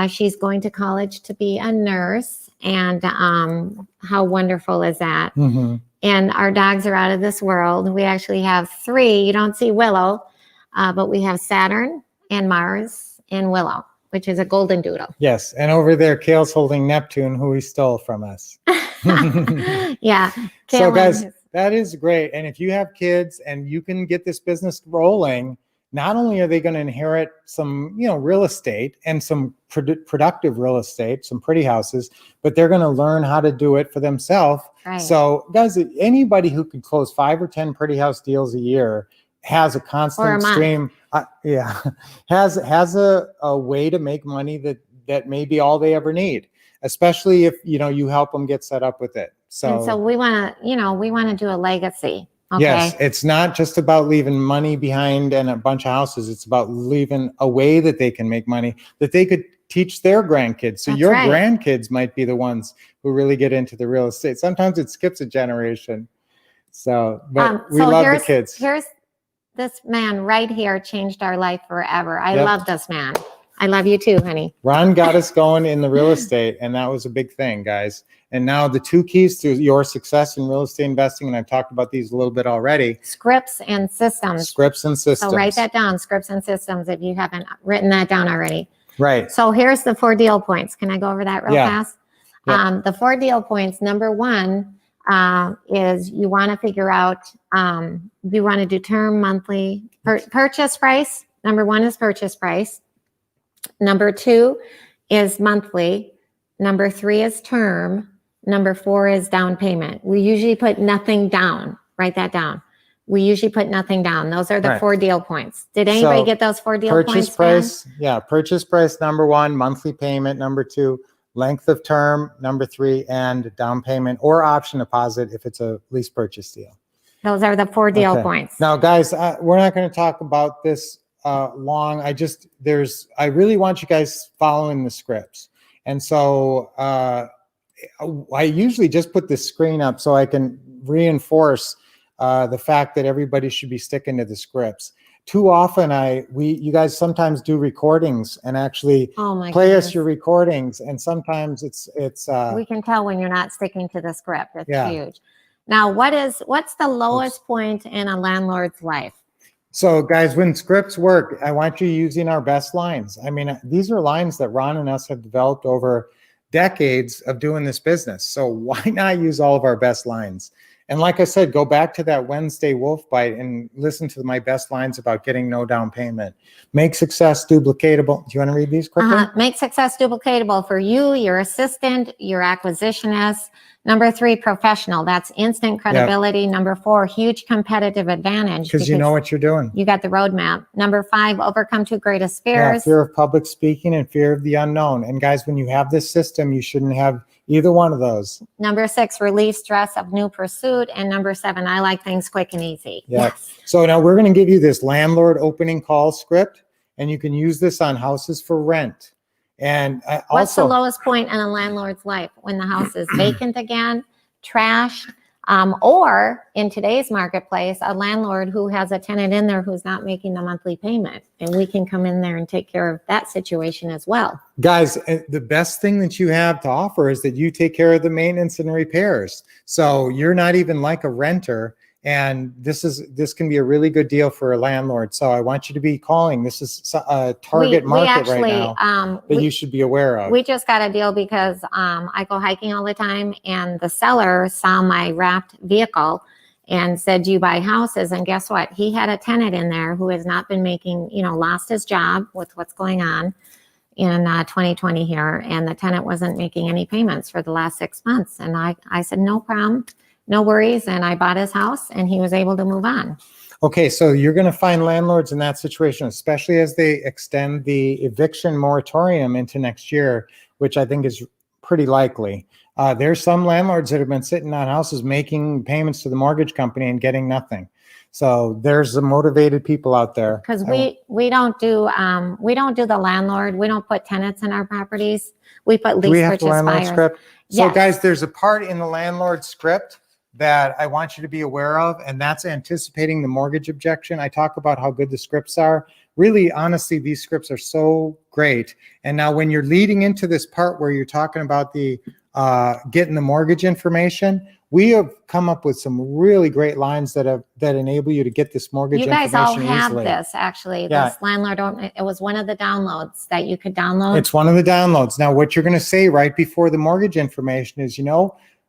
She's going to college to be a nurse. And how wonderful is that? Mm-hmm. And our dogs are out of this world. We actually have 3. You don't see Willow, but we have Saturn and Mars and Willow, which is a golden doodle. Yes, and over there, Kale's holding Neptune, who he stole from us. Yeah. So Kale guys, and- that is great. And if you have kids and you can get this business rolling, not only are they going to inherit some, real estate and some productive real estate, some pretty houses, but they're going to learn how to do it for themselves. Right. So guys, anybody who can close 5 or 10 pretty house deals a year has a Or a constant month. stream. Has a way to make money that may be all they ever need, especially if, you help them get set up with it. and so we want to do a legacy. Okay. Yes, it's not just about leaving money behind and a bunch of houses. It's about leaving a way that they can make money that they could teach their grandkids. So That's your right. grandkids might be the ones who really get into the real estate. Sometimes it skips a generation. So, but we so love the here's- kids. Here's this man right here changed our life forever. I Yep. love this man. I love you too, honey. Ron got us going in the real estate, and that was a big thing, guys. And now the 2 keys to your success in real estate investing, and I've talked about these a little bit already, Scripts and systems. scripts and systems. So write that down, scripts and systems, if you haven't written that down already. Right. So here's the 4 deal points. Can I go over that real Yeah. fast? Yeah. The 4 deal points, number 1 is you want to figure out, you want to do term, monthly, purchase price. Number 1 is purchase price. Number 2 is monthly. Number 3 is term. Number 4 is down payment. We usually put nothing down. Write that down. We usually put nothing down. Those are the Right. 4 deal points. Did anybody So, get those 4 deal Purchase points? Ben? price. Yeah. Purchase price, number 1, monthly payment, number 2, length of term, number 3, and down payment or option deposit if it's a lease purchase deal. Those are the 4 deal Okay. points. Now, guys, we're not going to talk about this long. I really want you guys following the scripts. And so I usually just put this screen up so I can reinforce the fact that everybody should be sticking to the scripts. Too often you guys sometimes do recordings and actually Oh my play goodness. us your recordings. And sometimes it's We can tell when you're not sticking to the script. It's Yeah. huge. Now, what's the lowest point in a landlord's life? So guys, when scripts work, I want you using our best lines. I mean, these are lines that Ron and us have developed over decades of doing this business. So why not use all of our best lines? And like I said, go back to that Wednesday Wolff Bite and listen to my best lines about getting no down payment. Make success duplicatable. Do you want to read these quickly? Make success duplicatable for you, your assistant, your acquisitionist. Number 3, professional. That's instant credibility. Number 4, huge competitive advantage. Because you know what you're doing. You got the roadmap. Number 5, overcome 2 greatest Yeah, fears. fear of public speaking and fear of the unknown. And guys, when you have this system, you shouldn't have either one of those. Number 6, relieve stress of new pursuit. And number 7, I like things quick and easy. Yeah. Yes. So now we're going to give you this landlord opening call script, and you can use this on houses for rent. And What's the also, lowest point in a landlord's life? When the house is vacant again, trashed, or in today's marketplace, a landlord who has a tenant in there who's not making the monthly payment. And we can come in there and take care of that situation as well. guys, the best thing that you have to offer is that you take care of the maintenance and repairs. So you're not even like a renter. And this can be a really good deal for a landlord. So I want you to be calling. This is a target market right now that you should be aware of. We just got a deal because I go hiking all the time, and the seller saw my wrapped vehicle and said, "Do you buy houses?" And guess what? He had a tenant in there who has not been making, lost his job with what's going on in 2020 here. And the tenant wasn't making any payments for the last 6 months. And I said, no problem, no worries. And I bought his house, and he was able to move on. Okay, so you're going to find landlords in that situation, especially as they extend the eviction moratorium into next year, which I think is pretty likely. There's some landlords that have been sitting on houses making payments to the mortgage company and getting nothing. So there's the motivated people out there. Because we don't do the landlord. We don't put tenants in our properties. We put lease Do we have purchase the landlord buyers. script? So Yes. guys, there's a part in the landlord script that I want you to be aware of, and that's anticipating the mortgage objection. I talk about how good the scripts are. Really, honestly, these scripts are so great. And now when you're leading into this part where you're talking about the getting the mortgage information, we have come up with some really great lines that enable you to get this mortgage You information guys all easily. have this, actually. Yeah. This landlord, it was one of the downloads that you could download. It's one of the downloads. Now, what you're going to say right before the mortgage information is,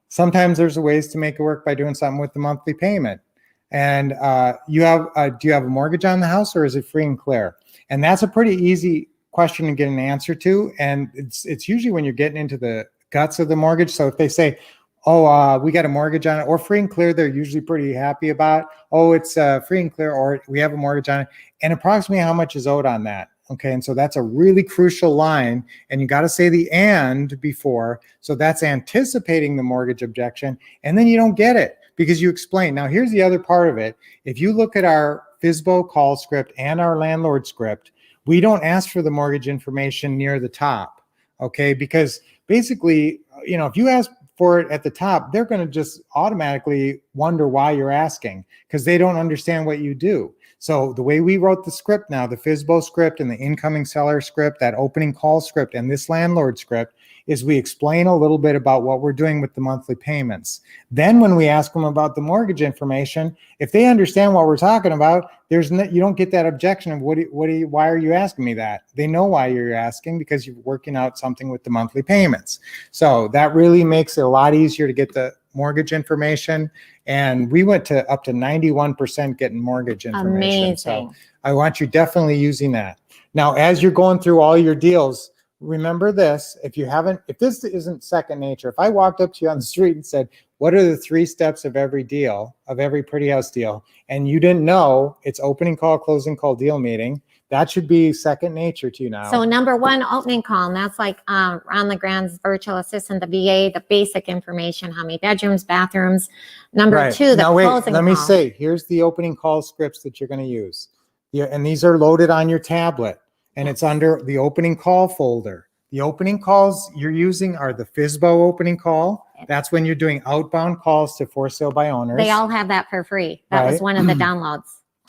sometimes there's ways to make it work by doing something with the monthly payment. And do you have a mortgage on the house, or is it free and clear? And that's a pretty easy question to get an answer to. And it's usually when you're getting into the guts of the mortgage. So if they say, oh, we got a mortgage on it, or free and clear, they're usually pretty happy about, oh, it's free and clear, or we have a mortgage on it, and approximately how much is owed on that. Okay, and so that's a really crucial line, and you got to say the "and" before. So that's anticipating the mortgage objection, and then you don't get it because you explain. Now, here's the other part of it. If you look at our FSBO call script and our landlord script, we don't ask for the mortgage information near the top, okay? Because basically, if you ask for it at the top, they're going to just automatically wonder why you're asking because they don't understand what you do. So the way we wrote the script now, the FSBO script and the incoming seller script, that opening call script, and this landlord script, is we explain a little bit about what we're doing with the monthly payments. Then when we ask them about the mortgage information, if they understand what we're talking about, you don't get that objection of why are you asking me that? They know why you're asking, because you're working out something with the monthly payments. So that really makes it a lot easier to get the mortgage information. And we went to up to 91% getting mortgage information. Amazing. So I want you definitely using that. Now, as you're going through all your deals, remember this, if this isn't second nature, if I walked up to you on the street and said, what are the 3 steps of every deal, of every pretty house deal, and you didn't know it's opening call, closing call, deal meeting, that should be second nature to you now. So number 1, opening call, and that's like Ron LeGrand's virtual assistant, the VA, the basic information, how many bedrooms, bathrooms. Number 2, the closing let me call. say, here's the opening call scripts that you're going to use. And these are loaded on your tablet, and it's under the opening call folder. The opening calls you're using are the FSBO opening call. That's when you're doing outbound calls to for sale by owners. They all have that for free. That was Right. one of the downloads.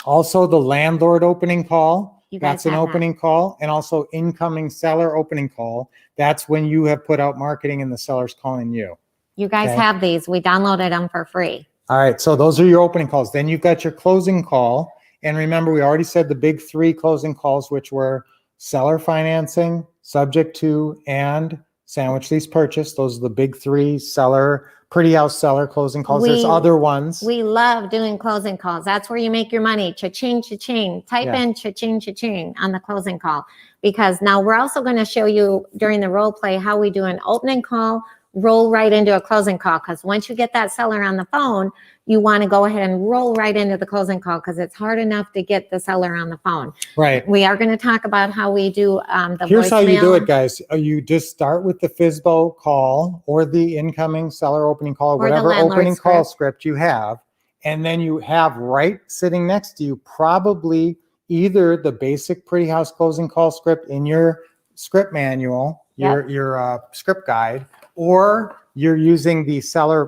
Also, the landlord opening call. You guys That's an have that. opening call. And also incoming seller opening call. That's when you have put out marketing and the seller's calling you. You guys Okay. have these. We downloaded them for free. All right. So those are your opening calls. Then you've got your closing call. And remember, we already said the big 3 closing calls, which were seller financing, subject to, and sandwich lease purchase. Those are the big 3 seller, pretty house seller closing calls. There's other ones. We love doing closing calls. That's where you make your money. Cha-ching, cha-ching. Type Yeah. in cha-ching, cha-ching on the closing call. Because now we're also going to show you during the role play how we do an opening call, roll right into a closing call. Because once you get that seller on the phone, you want to go ahead and roll right into the closing call because it's hard enough to get the seller on the phone. Right. We are going to talk about how we do the Here's how you do voicemail it, guys. You just start with the FSBO call or the incoming seller opening call, Or the whatever landlord opening call script. script you have. And then you have right sitting next to you probably either the basic pretty house closing call script in your script manual, your script guide, or you're using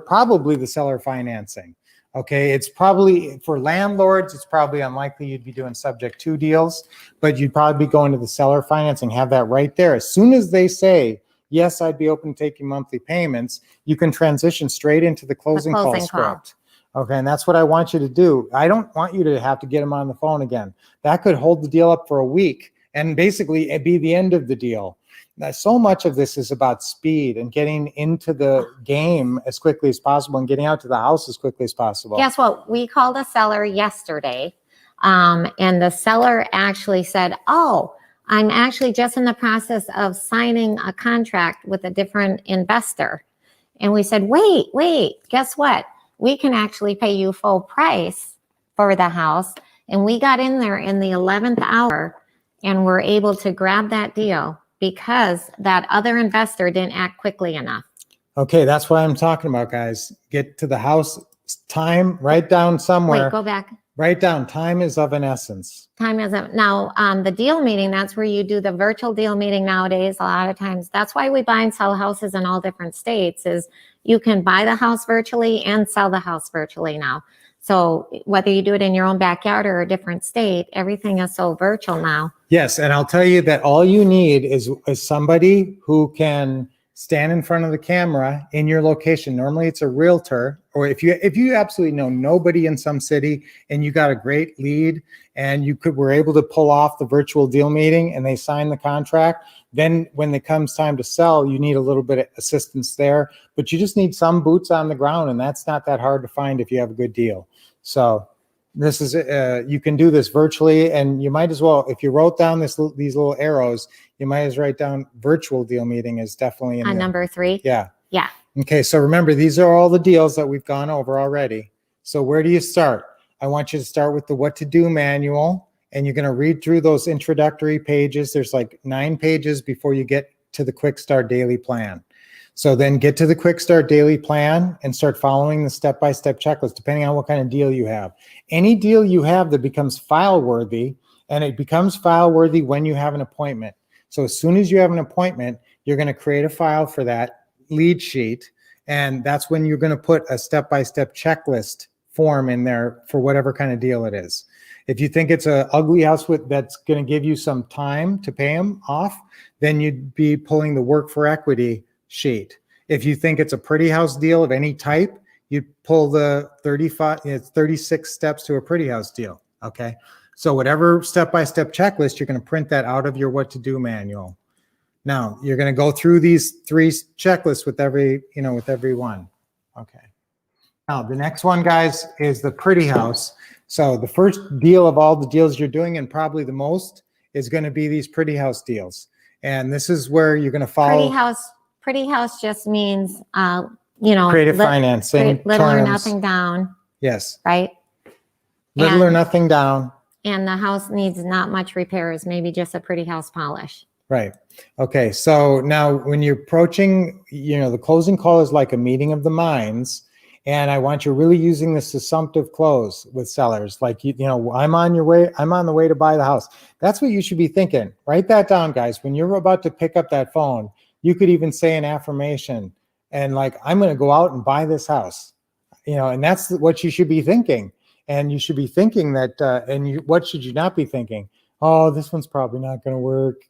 probably the seller financing. Okay, it's probably for landlords, it's probably unlikely you'd be doing subject to deals, but you'd probably be going to the seller financing, have that right there. As soon as they say, yes, I'd be open to taking monthly payments, you can transition straight into the closing call closing call. script. Okay, and that's what I want you to do. I don't want you to have to get them on the phone again. That could hold the deal up for a week and basically it'd be the end of the deal. Now, so much of this is about speed and getting into the game as quickly as possible and getting out to the house as quickly as possible. Guess what? We called a seller yesterday, and the seller actually said, oh, I'm actually just in the process of signing a contract with a different investor. And we said, wait, guess what? We can actually pay you full price for the house. And we got in there in the 11th hour and were able to grab that deal because that other investor didn't act quickly enough. Okay, that's what I'm talking about, guys. Get to the house, time, write down somewhere. Wait, go back. Write down, time is of an essence. Time isn't. Now, the deal meeting, that's where you do the virtual deal meeting nowadays. A lot of times, that's why we buy and sell houses in all different states, is you can buy the house virtually and sell the house virtually now. So whether you do it in your own backyard or a different state, everything is so virtual now. Yes, and I'll tell you that all you need is somebody who can stand in front of the camera in your location. Normally it's a realtor, or if you absolutely know nobody in some city and you got a great lead and were able to pull off the virtual deal meeting and they sign the contract, then when it comes time to sell, you need a little bit of assistance there, but you just need some boots on the ground, and that's not that hard to find if you have a good deal. So this is, you can do this virtually, and you might as well, if you wrote down these little arrows, you might as well write down virtual deal meeting is definitely in On there. number 3. Yeah. Yeah. Okay, so remember, these are all the deals that we've gone over already. So where do you start? I want you to start with the what to do manual, and you're going to read through those introductory pages. There's like 9 pages before you get to the Quick Start Daily Plan. So then get to the Quick Start Daily Plan and start following the step-by-step checklist, depending on what kind of deal you have. Any deal you have that becomes file worthy, and it becomes file worthy when you have an appointment. So as soon as you have an appointment, you're going to create a file for that lead sheet. And that's when you're going to put a step-by-step checklist form in there for whatever kind of deal it is. If you think it's an ugly house that's going to give you some time to pay them off, then you'd be pulling the work for equity sheet. If you think it's a pretty house deal of any type, you pull the 36 steps to a pretty house deal. Okay. So whatever step-by-step checklist, you're going to print that out of your what to do manual. Now you're going to go through these 3 checklists with every one. Okay. Now the next one, guys, is the pretty house. So the first deal of all the deals you're doing, and probably the most, is going to be these pretty house deals. And this is where you're going to follow. Pretty house just means, creative financing, little or terms. nothing down. Yes. Right. Little or nothing down. And the house needs not much repairs, maybe just a pretty house polish. Right. Okay. So now when you're approaching, the closing call is like a meeting of the minds. And I want you really using this assumptive close with sellers. Like, I'm on the way to buy the house. That's what you should be thinking. Write that down, guys. When you're about to pick up that phone, you could even say an affirmation and like, I'm going to go out and buy this house, and that's what you should be thinking. And you should be thinking that, what should you not be thinking? Oh, this one's probably not going to work.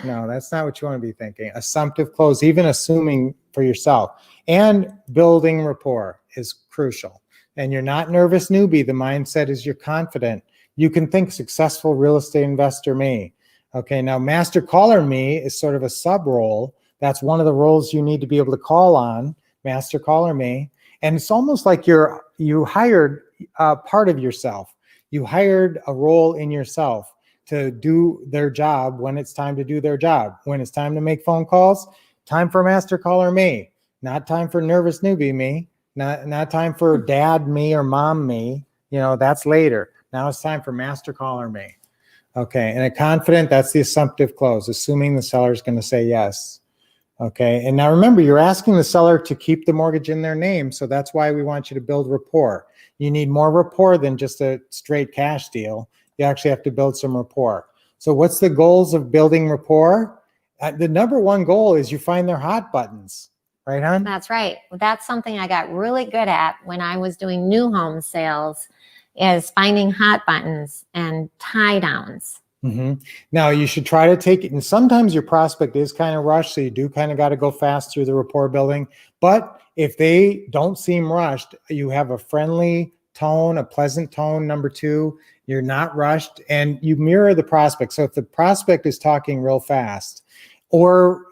No, that's not what you want to be thinking. Assumptive close, even assuming for yourself, and building rapport is crucial. And you're not nervous newbie. The mindset is you're confident. You can think successful real estate investor me. Okay, now master caller me is sort of a sub role. That's one of the roles you need to be able to call on, master caller me. And it's almost like you hired part of yourself. You hired a role in yourself to do their job when it's time to do their job. When it's time to make phone calls, time for master caller me, not time for nervous newbie me, not time for dad me or mom me. That's later. Now it's time for master caller me. Okay, and a confident, that's the assumptive close, assuming the seller is going to say yes. Okay, and now remember, you're asking the seller to keep the mortgage in their name, so that's why we want you to build rapport. You need more rapport than just a straight cash deal. You actually have to build some rapport. So what's the goals of building rapport? The number one goal is you find their hot buttons, right, hon? That's right. That's something I got really good at when I was doing new home sales, is finding hot buttons and tie downs. Now you should try to take it, and sometimes your prospect is kind of rushed, so you do kind of got to go fast through the rapport building. But if they don't seem rushed, you have a friendly tone, a pleasant tone. Number two, you're not rushed, and you mirror the prospect. So if the prospect is talking real fast, or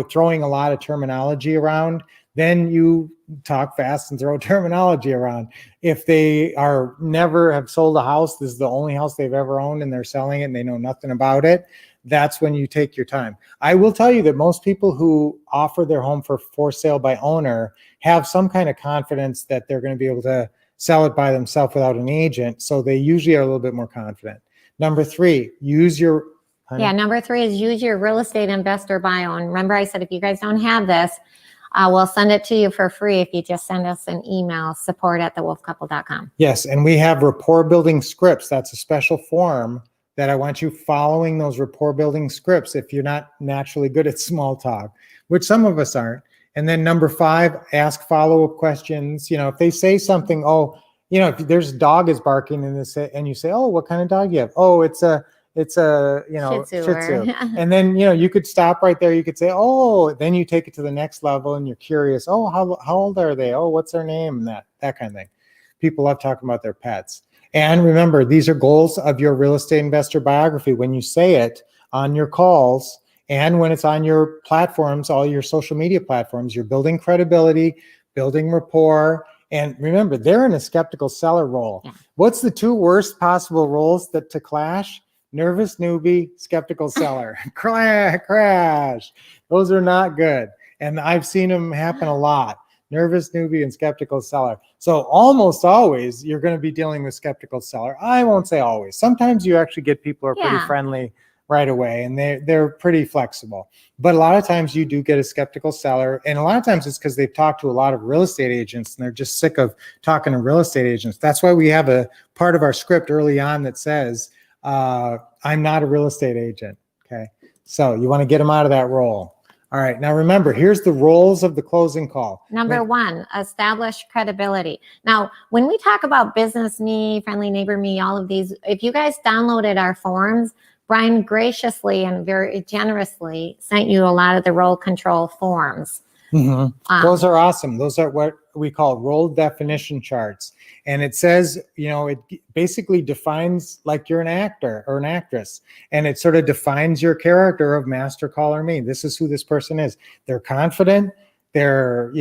throwing a lot of terminology around, then you talk fast and throw terminology around. If they are never have sold a house, this is the only house they've ever owned and they're selling it and they know nothing about it, that's when you take your time. I will tell you that most people who offer their home for sale by owner have some kind of confidence that they're going to be able to sell it by themselves without an agent. So they usually are a little bit more confident. Number three, use your number three is use your real estate investor bio. And remember, I said if you guys don't have this, we'll send it to you for free if you just send us an email, support@thewolffcouple.com. Yes, and we have rapport building scripts. That's a special form that I want you following those rapport building scripts if you're not naturally good at small talk, which some of us aren't. And then number five, ask follow-up questions. If they say something, if there's a dog is barking and you say, oh, what kind of dog do you have? Oh, it's a Shih Tzu. And then, you could stop right there. You could say, oh, then you take it to the next level and you're curious. Oh, how old are they? Oh, what's their name? And that kind of thing. People love talking about their pets. And remember, these are goals of your real estate investor biography. When you say it on your calls and when it's on your platforms, all your social media platforms, you're building credibility, building rapport. And remember, they're in a skeptical seller role. Yeah. What's the two worst possible roles to clash? Nervous newbie, skeptical seller. Crash. Those are not good. And I've seen them happen a lot. Nervous newbie and skeptical seller. So almost always you're going to be dealing with skeptical seller. I won't say always. Sometimes you actually get people who are pretty friendly right away and they're pretty flexible. But a lot of times you do get a skeptical seller. And a lot of times it's because they've talked to a lot of real estate agents and they're just sick of talking to real estate agents. That's why we have a part of our script early on that says, I'm not a real estate agent. Okay. So you want to get them out of that role. All right. Now remember, here's the roles of the closing call. Number one, establish credibility. Now, when we talk about business me, friendly neighbor me, all of these, if you guys downloaded our forms, Brian graciously and very generously sent you a lot of the role control forms. Those are awesome. Those are what we call role definition charts. And it says, it basically defines like you're an actor or an actress. And it sort of defines your character of master caller me. This is who this person is. They're confident. They're,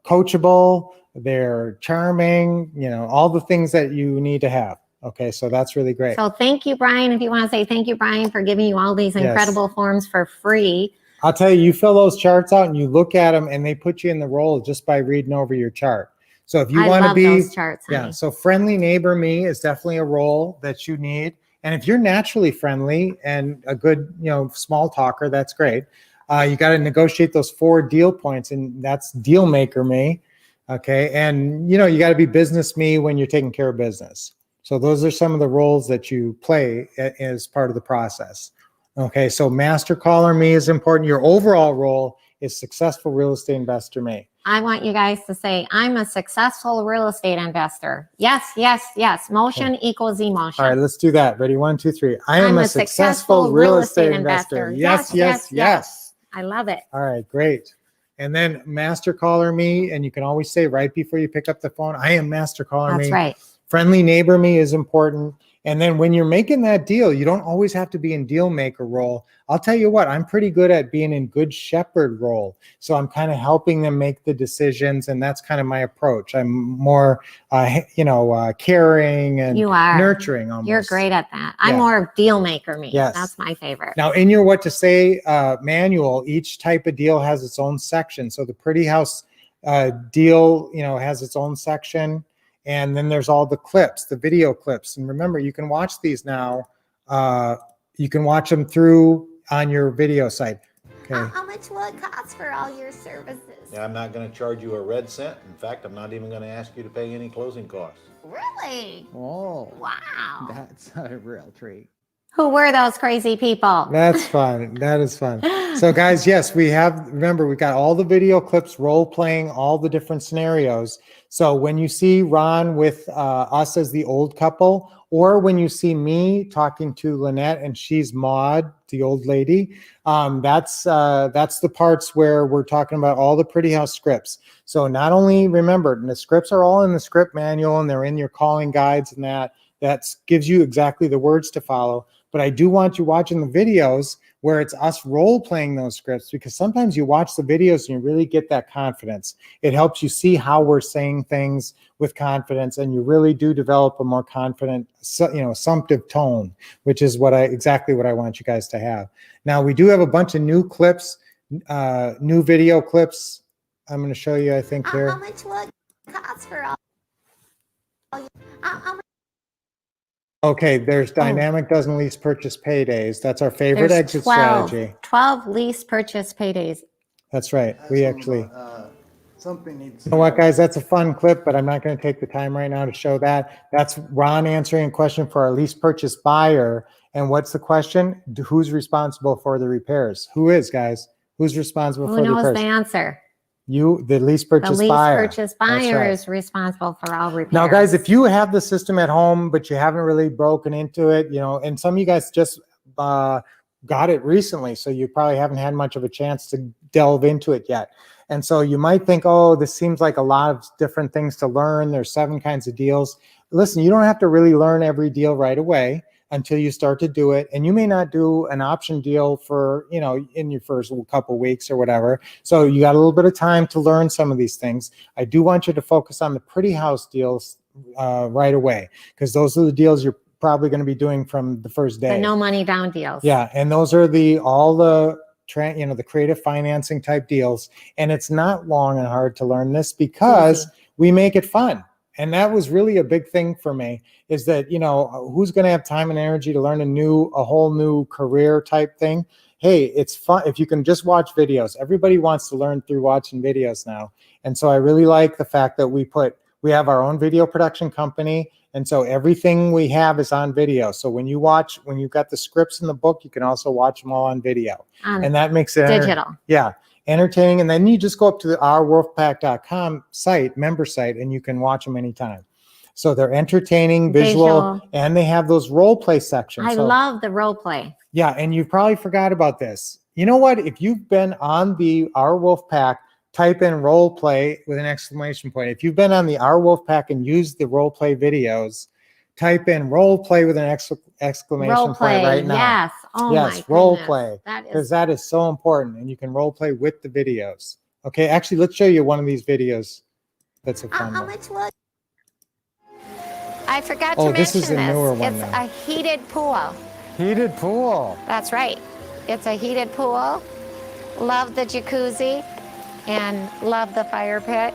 coachable. They're charming, all the things that you need to have. Okay, so that's really great. So thank you, Brian. If you want to say thank you, Brian, for giving you all these incredible forms for free. I'll tell you, you fill those charts out and you look at them and they put you in the role just by reading over your chart. So if you want to be, those charts, honey. So friendly neighbor me is definitely a role that you need. And if you're naturally friendly and a good, small talker, that's great. You got to negotiate those 4 deal points, and that's deal maker me. Okay. And, you got to be business me when you're taking care of business. So those are some of the roles that you play as part of the process. Okay, so master caller me is important. Your overall role is successful real estate investor me. I want you guys to say, I'm a successful real estate investor. Yes, yes, yes. Motion equals emotion. All right, let's do that. Ready? 1, 2, 3. I am a successful real estate investor. Yes, yes, yes. I love it. All right, great. And then master caller me, and you can always say right before you pick up the phone, I am master caller me. That's right. Friendly neighbor me is important. And then when you're making that deal, you don't always have to be in deal maker role. I'll tell you what, I'm pretty good at being in good shepherd role. So I'm kind of helping them make the decisions. And that's kind of my approach. I'm more, caring and nurturing almost. You're great at that. I'm more of deal maker me. Yes. That's my favorite. Now in your what to say manual, each type of deal has its own section. So the pretty house deal, has its own section. And then there's all the clips, the video clips. And remember, you can watch these now. You can watch them through on your video site. Okay. How much will it cost for all your services? Yeah, I'm not going to charge you a red cent. In fact, I'm not even going to ask you to pay any closing costs. Really? Oh, wow. That's a real treat. Who were those crazy people? That's fun. That is fun. So guys, yes, remember, we got all the video clips role playing all the different scenarios. So when you see Ron with us as the old couple, or when you see me talking to Lynette and she's Maud, the old lady, that's the parts where we're talking about all the Pretty House scripts. So not only remember, the scripts are all in the script manual and they're in your calling guides, and that gives you exactly the words to follow. But I do want you watching the videos where it's us role playing those scripts, because sometimes you watch the videos and you really get that confidence. It helps you see how we're saying things with confidence, and you really do develop a more confident, assumptive tone, which is exactly what I want you guys to have. Now, we do have a bunch of new clips, new video clips. I'm going to show you, I think, here. How much will it cost for all? Okay, there's dynamic doesn't lease purchase paydays. That's our favorite There's exit 12, strategy. 12 lease purchase paydays. That's right. We actually, something needs. you know what, guys, that's a fun clip, but I'm not going to take the time right now to show that. That's Ron answering a question for our lease purchase buyer. And what's the question? Who's responsible for the repairs? Who is, guys? Who's responsible Who for the knows repairs? the answer? You, the lease purchase The lease buyer. purchase That's buyer right. is responsible for all repairs. Now, guys, if you have the system at home, but you haven't really broken into it, and some of you guys just got it recently, so you probably haven't had much of a chance to delve into it yet. And so you might think, oh, this seems like a lot of different things to learn. There's 7 kinds of deals. Listen, you don't have to really learn every deal right away until you start to do it. And you may not do an option deal for, in your first couple weeks or whatever. So you got a little bit of time to learn some of these things. I do want you to focus on the Pretty House deals right away, because those are the deals you're probably going to be doing from the first day. The no money down deals. Yeah, and those are all the creative financing type deals. And it's not long and hard to learn this, because we make it fun. And that was really a big thing for me, is that, who's going to have time and energy to learn a whole new career type thing? Hey, it's fun if you can just watch videos. Everybody wants to learn through watching videos now. And so I really like the fact that we have our own video production company. And so everything we have is on video. So when you've got the scripts in the book, you can also watch them all on video. And that makes it digital. Entertaining. And then you just go up to the ourwolfpack.com member site, and you can watch them anytime. So they're entertaining, visual, and they have those role play sections. I love the role play. Yeah, and you probably forgot about this. You know what? If you've been on the Our Wolf Pack, type in role play with an exclamation point. If you've been on the Our Wolf Pack and used the role play videos, type in role play with an exclamation point right now. Yes. Oh yes, my role goodness. play, because that is so important, and you can role play with the videos. Okay, actually, let's show you one of these videos. That's a fun one. Much was? I forgot to mention this is a newer one It's now. a heated pool. Heated pool. That's right. It's a heated pool. Love the jacuzzi and love the fire pit.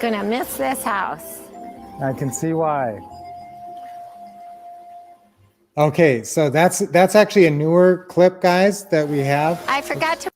Gonna miss this house. I can see why. Okay, so that's actually a newer clip, guys, that we have. I forgot to.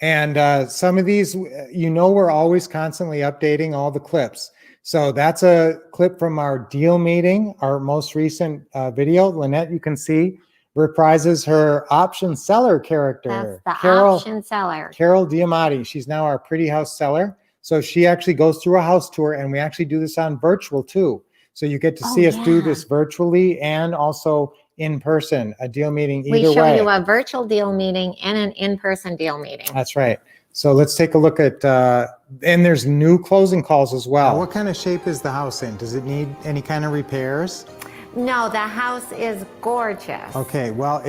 And some of these, we're always constantly updating all the clips. So that's a clip from our deal meeting, our most recent video. Lynette, you can see, reprises her option seller character. That's the option seller. Carol Diamatti. She's now our Pretty House seller. So she actually goes through a house tour, and we actually do this on virtual too. So you get to see us do this virtually and also in person, a deal meeting either way. We show you a virtual deal meeting and an in-person deal meeting. That's right. So let's take a look at, and there's new closing calls as well. Now, what kind of shape is the house in? Does it need any kind of repairs? No, the house is gorgeous. Okay, well,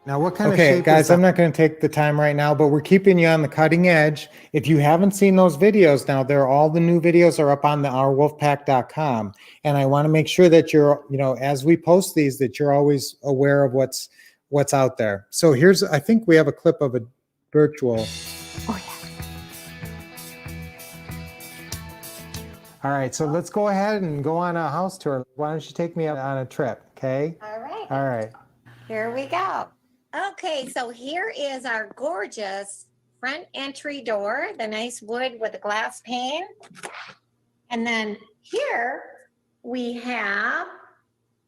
now what kind of shape guys, I'm not going to take the time right now, but we're keeping you on the cutting edge. If you haven't seen those videos now, all the new videos are up on the ourwolfpack.com. And I want to make sure that you're, as we post these, that you're always aware of what's out there. So I think we have a clip of a virtual. Oh, yeah. All right, so let's go ahead and go on a house tour. Why don't you take me on a trip, okay? All right. All right. Here we go. Okay, so here is our gorgeous front entry door, the nice wood with the glass pane. And then here we have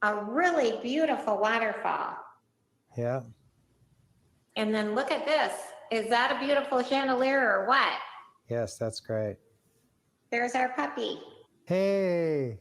a really beautiful waterfall. Yeah. And then look at this. Is that a beautiful chandelier or what? Yes, that's great. There's our puppy. Hey.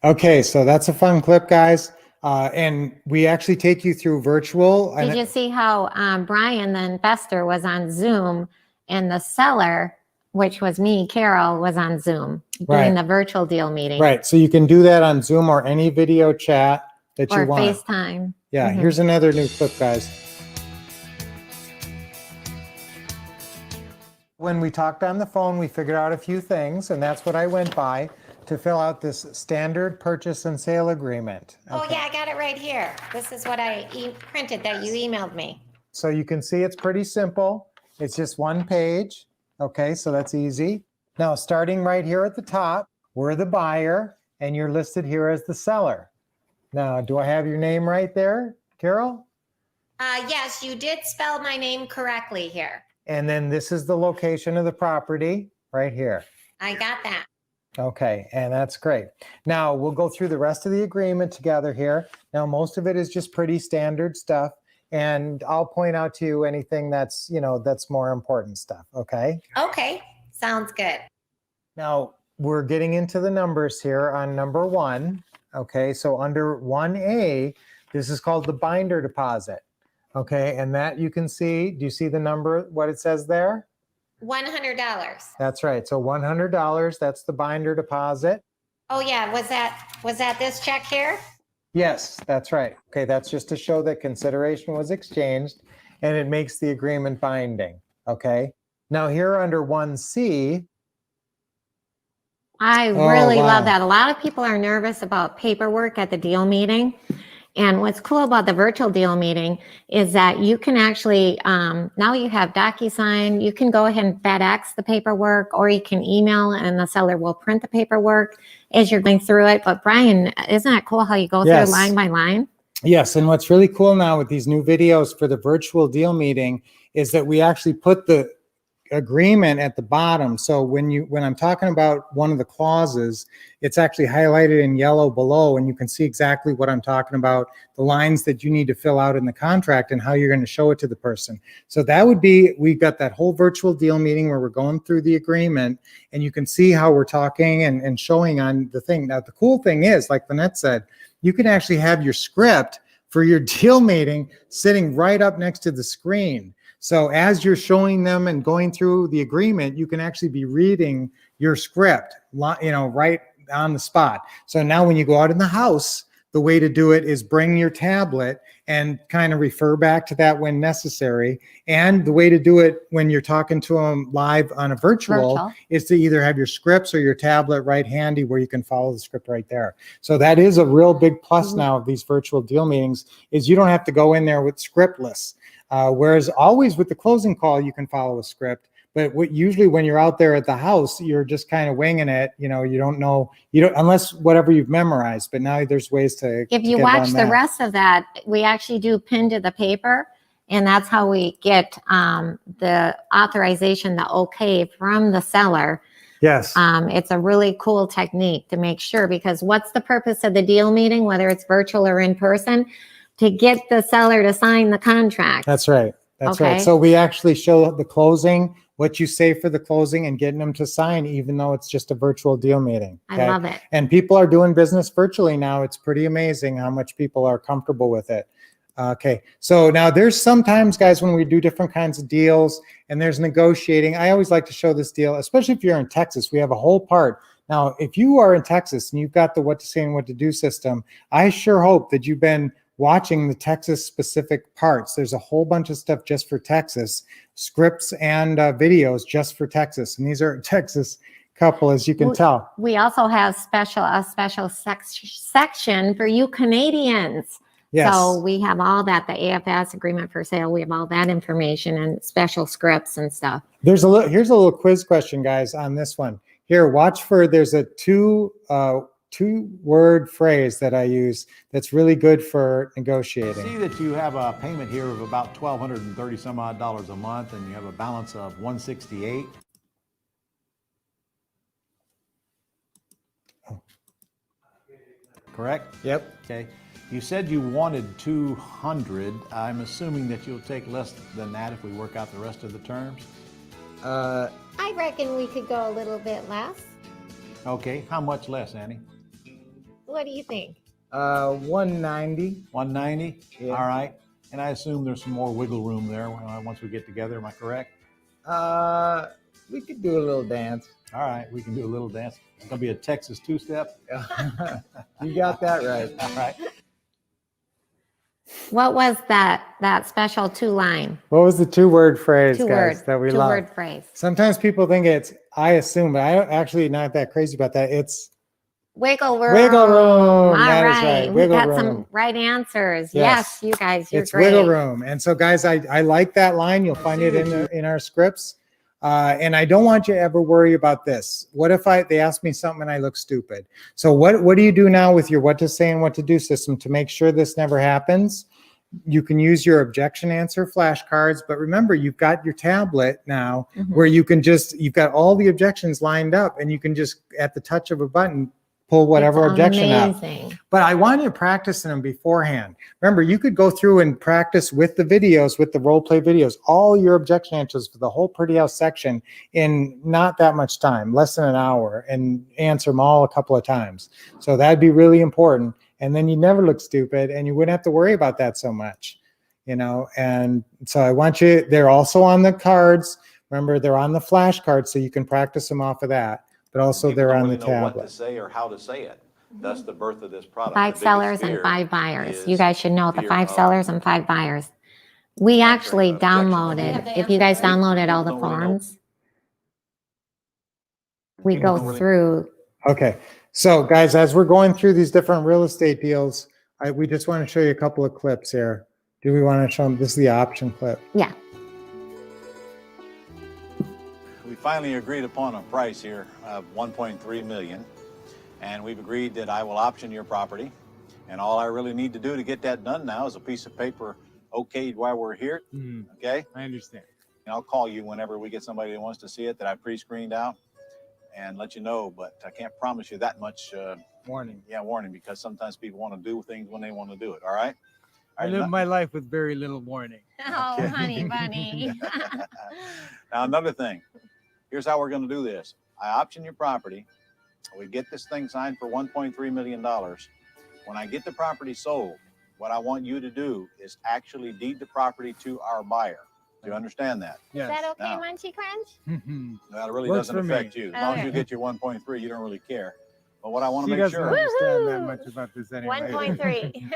Okay, so that's a fun clip, guys. And we actually take you through virtual. Did you see how Brian, the investor, was on Zoom and the seller, which was me, Carol, was on Zoom doing Right. the virtual deal meeting? Right. So you can do that on Zoom or any video chat that you Or want. FaceTime. Yeah. Mhm. Here's another new clip, guys. When we talked on the phone, we figured out a few things, and that's what I went by to fill out this standard purchase and sale agreement. Oh, yeah, I got it right here. This is what I printed that you emailed me. So you can see it's pretty simple. It's just one page. Okay, so that's easy. Now, starting right here at the top, we're the buyer, and you're listed here as the seller. Now, do I have your name right there, Carol? Yes, you did spell my name correctly here. And then this is the location of the property right here. I got that. Okay, and that's great. Now we'll go through the rest of the agreement together here. Now, most of it is just pretty standard stuff, and I'll point out to you anything that's, that's more important stuff, okay? Okay, sounds good. Now, we're getting into the numbers here on number 1. Okay, so under 1A, this is called the binder deposit. Okay, and that you can see, do you see the number, what it says there? $100. That's right. So $100, that's the binder deposit. Oh yeah, was that this check here? Yes, that's right. Okay, that's just to show that consideration was exchanged and it makes the agreement binding. Okay. Now here under 1C. I Oh, really wow. love that. A lot of people are nervous about paperwork at the deal meeting. And what's cool about the virtual deal meeting is that you can actually, now you have DocuSign, you can go ahead and FedEx the paperwork, or you can email and the seller will print the paperwork as you're going through it. But Brian, isn't that cool how you go Yes. through line by line? Yes, and what's really cool now with these new videos for the virtual deal meeting is that we actually put the agreement at the bottom. So when I'm talking about one of the clauses, it's actually highlighted in yellow below, and you can see exactly what I'm talking about, the lines that you need to fill out in the contract and how you're going to show it to the person. So that would be, we've got that whole virtual deal meeting where we're going through the agreement, and you can see how we're talking and showing on the thing. Now, the cool thing is, like Lynette said, you can actually have your script for your deal meeting sitting right up next to the screen. So as you're showing them and going through the agreement, you can actually be reading your script, right on the spot. So now when you go out in the house, the way to do it is bring your tablet and kind of refer back to that when necessary. And the way to do it when you're talking to them live on a virtual is to either have your scripts or your tablet right handy where you can follow the script right there. So that is a real big plus now of these virtual deal meetings, is you don't have to go in there with scriptless. Whereas always with the closing call, you can follow a script. But usually when you're out there at the house, you're just kind of winging it. You don't know, unless whatever you've memorized. But now there's ways to. If you watch the rest of that, we actually do pin to the paper, and that's how we get the authorization, the okay from the seller. Yes. It's a really cool technique to make sure, because what's the purpose of the deal meeting, whether it's virtual or in person? To get the seller to sign the contract. That's right. That's Okay. right. So we actually show the closing, what you say for the closing, and getting them to sign, even though it's just a virtual deal meeting. I love it. And people are doing business virtually now. It's pretty amazing how much people are comfortable with it. Okay. So now there's sometimes, guys, when we do different kinds of deals and there's negotiating, I always like to show this deal, especially if you're in Texas. We have a whole part. Now, if you are in Texas and you've got the what to say and what to do system, I sure hope that you've been watching the Texas specific parts. There's a whole bunch of stuff just for Texas, scripts and videos just for Texas. And these are Texas couple, as you can tell. We also have a special section for you Canadians. Yes. So we have all that, the AFS agreement for sale. We have all that information and special scripts and stuff. Here's a little quiz question, guys, on this one. Here, watch for, there's a two-word phrase that I use that's really good for negotiating. See that you have a payment here of about $1,230 some odd a month, and you have a balance of $168. correct? Yep. Okay. You said you wanted 200. I'm assuming that you'll take less than that if we work out the rest of the terms. I reckon we could go a little bit less. Okay. How much less, Annie? What do you think? 190. 190? Yeah. All right. And I assume there's some more wiggle room there once we get together. Am I correct? We could do a little dance. All right. We can do a little dance. It's going to be a Texas two-step. You got that right. All right. What was that special 2-line? What was the 2-word phrase, Two guys, word that we love? 2-word phrase. Sometimes people think it's, I assume, but I actually not that crazy about that. It's Wiggle room. wiggle room. All That is right. right. We Wiggle got room. some right answers. Yes. Yes, you guys, you're It's great. wiggle room. And so, guys, I like that line. You'll find it in our scripts. And I don't want you to ever worry about this. What if they ask me something and I look stupid? So what do you do now with your what to say and what to do system to make sure this never happens? You can use your objection answer flashcards, but remember, you've got your tablet now where you can you've got all the objections lined up and you can just, at the touch of a button, pull whatever It's objection out. amazing. But I want you to practice them beforehand. Remember, you could go through and practice with the videos, with the role play videos, all your objection answers for the whole Pretty House section in not that much time, less than an hour, and answer them all a couple of times. So that'd be really important. And then you never look stupid and you wouldn't have to worry about that so much, And so I want you, they're also on the cards. Remember, they're on the flashcards, so you can practice them off of that. But also People they're don't on the really know what tablet. to say or how to say it. That's the birth of this product. 5 The biggest sellers and fear 5 buyers. is You guys should know the fear 5 of sellers and 5 buyers. We actually objection. downloaded, if you guys downloaded all the Don't really know. forms, we People go don't really- through. Okay, so guys, as we're going through these different real estate deals, we just want to show you a couple of clips here. Do we want to show them? This is the option clip. Yeah. We finally agreed upon a price here of 1.3 million, and we've agreed that I will option your property, and all I really need to do to get that done now is a piece of paper okayed while we're here. Okay, I understand. and I'll call you whenever we get somebody that wants to see it that I pre-screened out and let you know, but I can't promise you that much Warning. warning, because sometimes people want to do things when they want to do it. All right. I live my life with very little warning. Oh, Okay. honey bunny. Now, another thing, here's how we're going to do this. I option your property. We get this thing signed for $1.3 million. When I get the property sold, what I want you to do is actually deed the property to our buyer. Do you understand that? Is that okay, Now- Munchy Crunch? That really Works doesn't for me. affect you. As long as Okay. you get your 1.3, you don't really care. But what I want to She make doesn't sure, understand that Woohoo! much about this anyway. 1.3.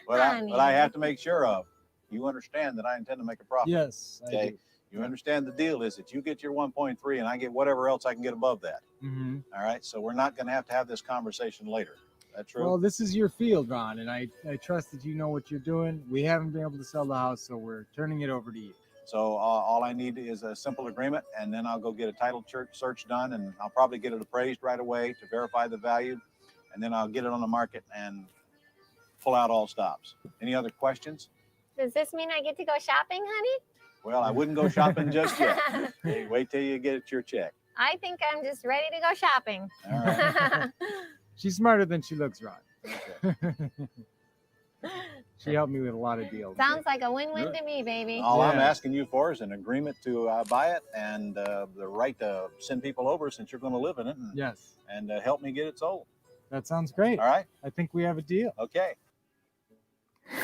what I honey. have to make sure of, you understand that I intend to make a profit. Yes. I Okay. do. You understand the deal is that you get your 1.3 and I get whatever else I can get above that. Mhm. All right. So we're not going to have this conversation later. That true? Well, this is your field, Ron, and I trust that you know what you're doing. We haven't been able to sell the house, so we're turning it over to you. So all I need is a simple agreement, and then I'll go get a title search done, and I'll probably get it appraised right away to verify the value, and then I'll get it on the market and pull out all stops. Any other questions? Does this mean I get to go shopping, honey? Well, I wouldn't go shopping just yet. Hey, wait till you get your check. I think I'm just ready to go shopping. All right. She's smarter than she looks, Ron. Okay. She helped me with a lot of deals. Sounds like a win-win to me, baby. All I'm Yeah. asking you for is an agreement to buy it and the right to send people over since you're going to live in it Yes, and help me get it sold. that sounds great. All right. I think we have a deal. Okay.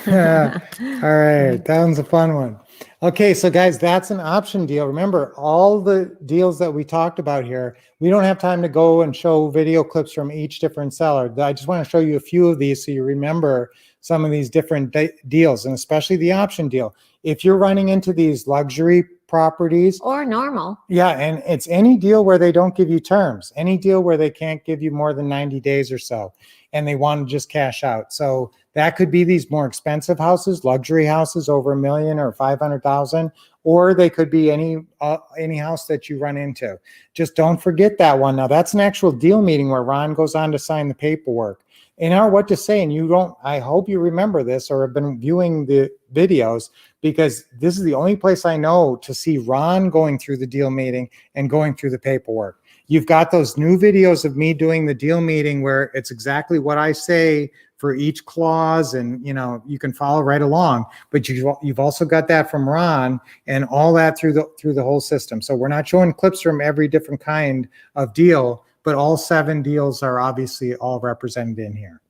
All right, that one's a fun one. Okay, so guys, that's an option deal. Remember, all the deals that we talked about here, we don't have time to go and show video clips from each different seller. I just want to show you a few of these so you remember some of these different deals, and especially the option deal. If you're running into these luxury properties, Or normal. yeah, and it's any deal where they don't give you terms, any deal where they can't give you more than 90 days or so, and they want to just cash out. So that could be these more expensive houses, luxury houses over $1 million or 500,000, or they could be any house that you run into. Just don't forget that one. Now that's an actual deal meeting where Ron goes on to sign the paperwork. In our what to say, and you don't, I hope you remember this or have been viewing the videos, because this is the only place I know to see Ron going through the deal meeting and going through the paperwork. You've got those new videos of me doing the deal meeting where it's exactly what I say for each clause, and you can follow right along. But you've also got that from Ron and all that through the whole system. So we're not showing clips from every different kind of deal, but all 7 deals are obviously all represented in here.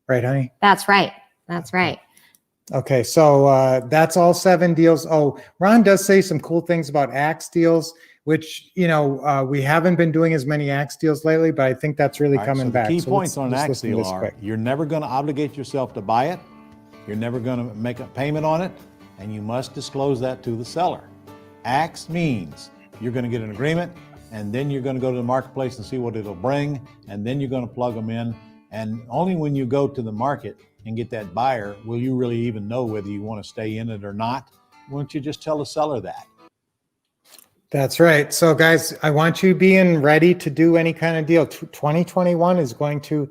Right, honey? That's right. That's right. Okay, so that's all 7 deals. Oh, Ron does say some cool things about axe deals, which, we haven't been doing as many axe deals lately, but I think that's really All right, coming so back. the key So points on an let's axe listen to deal this are quick. you're never going to obligate yourself to buy it. You're never going to make a payment on it, and you must disclose that to the seller. Axe means you're going to get an agreement, and then you're going to go to the marketplace and see what it'll bring, and then you're going to plug them in. And only when you go to the market and get that buyer will you really even know whether you want to stay in it or not. Why don't you just tell the seller that? That's right. So guys, I want you being ready to do any kind of deal. 2021 is going to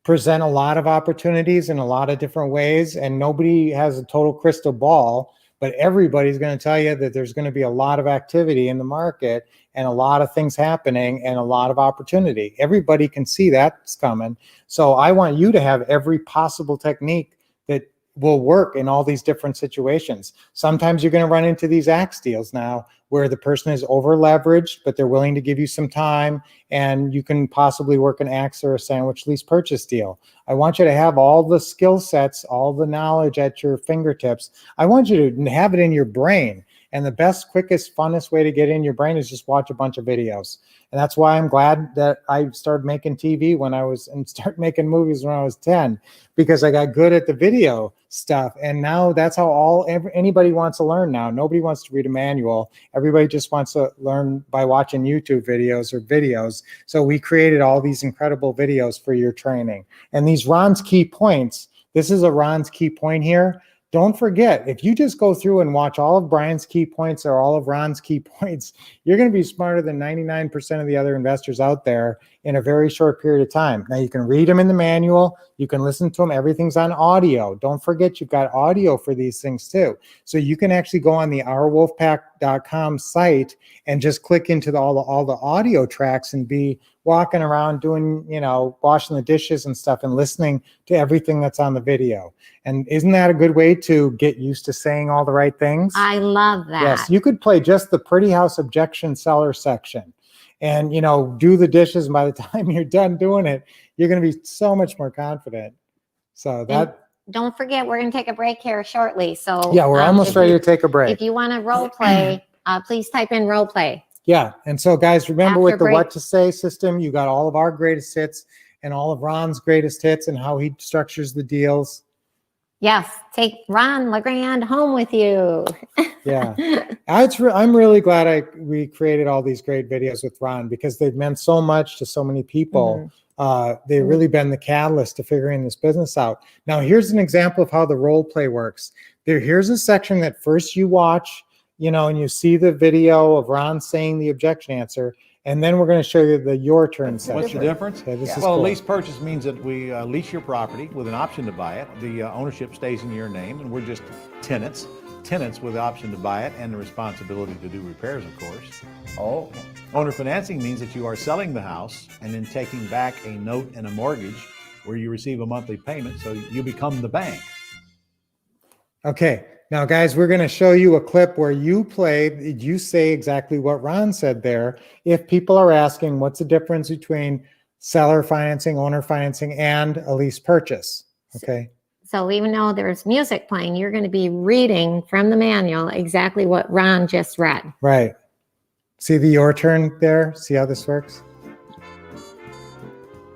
present a lot of opportunities in a lot of different ways, and nobody has a total crystal ball, but everybody's going to tell you that there's going to be a lot of activity in the market and a lot of things happening and a lot of opportunity. Everybody can see that's coming. So I want you to have every possible technique that will work in all these different situations. Sometimes you're going to run into these axe deals now where the person is over leveraged, but they're willing to give you some time, and you can possibly work an axe or a sandwich lease purchase deal. I want you to have all the skill sets, all the knowledge at your fingertips. I want you to have it in your brain. And the best, quickest, funnest way to get in your brain is just watch a bunch of videos. And that's why I'm glad that I started making TV and started making movies when I was 10, because I got good at the video stuff. And now that's how anybody wants to learn now. Nobody wants to read a manual. Everybody just wants to learn by watching YouTube videos. So we created all these incredible videos for your training. And these Ron's key points, this is a Ron's key point here. Don't forget, if you just go through and watch all of Brian's key points or all of Ron's key points, you're going to be smarter than 99% of the other investors out there in a very short period of time. Now, you can read them in the manual. You can listen to them. Everything's on audio. Don't forget, you've got audio for these things too. So you can actually go on the ourwolfpack.com site and just click into all the audio tracks and be walking around doing, washing the dishes and stuff and listening to everything that's on the video. And isn't that a good way to get used to saying all the right things? I love that. Yes, you could play just the pretty house objection seller section and, do the dishes. And by the time you're done doing it, you're going to be so much more confident. So that. And don't forget, we're going to take a break here shortly. So yeah, we're almost ready to take a break. If you want to role play, please type in role play. Yeah. And so guys, remember After with the break. what to say system, you got all of our greatest hits and all of Ron's greatest hits and how he structures the deals. Yes. Take Ron LeGrand home with you. Yeah. I'm really glad we created all these great videos with Ron, because they've meant so much to so many people. They've really been the catalyst to figuring this business out. Now, here's an example of how the role play works. Here's a section that first you watch, and you see the video of Ron saying the objection answer, and then we're going to show you the your turn section. What's the difference? Okay, this is Well, cool. a lease purchase means that we lease your property with an option to buy it. The ownership stays in your name, and we're just tenants with the option to buy it and the responsibility to do repairs, of course. Oh, Owner financing means that you are selling the house and then taking back a note and a mortgage where you receive a monthly payment, so you become the bank. Okay. Now, guys, we're going to show you a clip where you say exactly what Ron said there. If people are asking what's the difference between seller financing, owner financing, and a lease purchase. Okay. So even though there's music playing, you're going to be reading from the manual exactly what Ron just read. Right. See the your turn there? See how this works?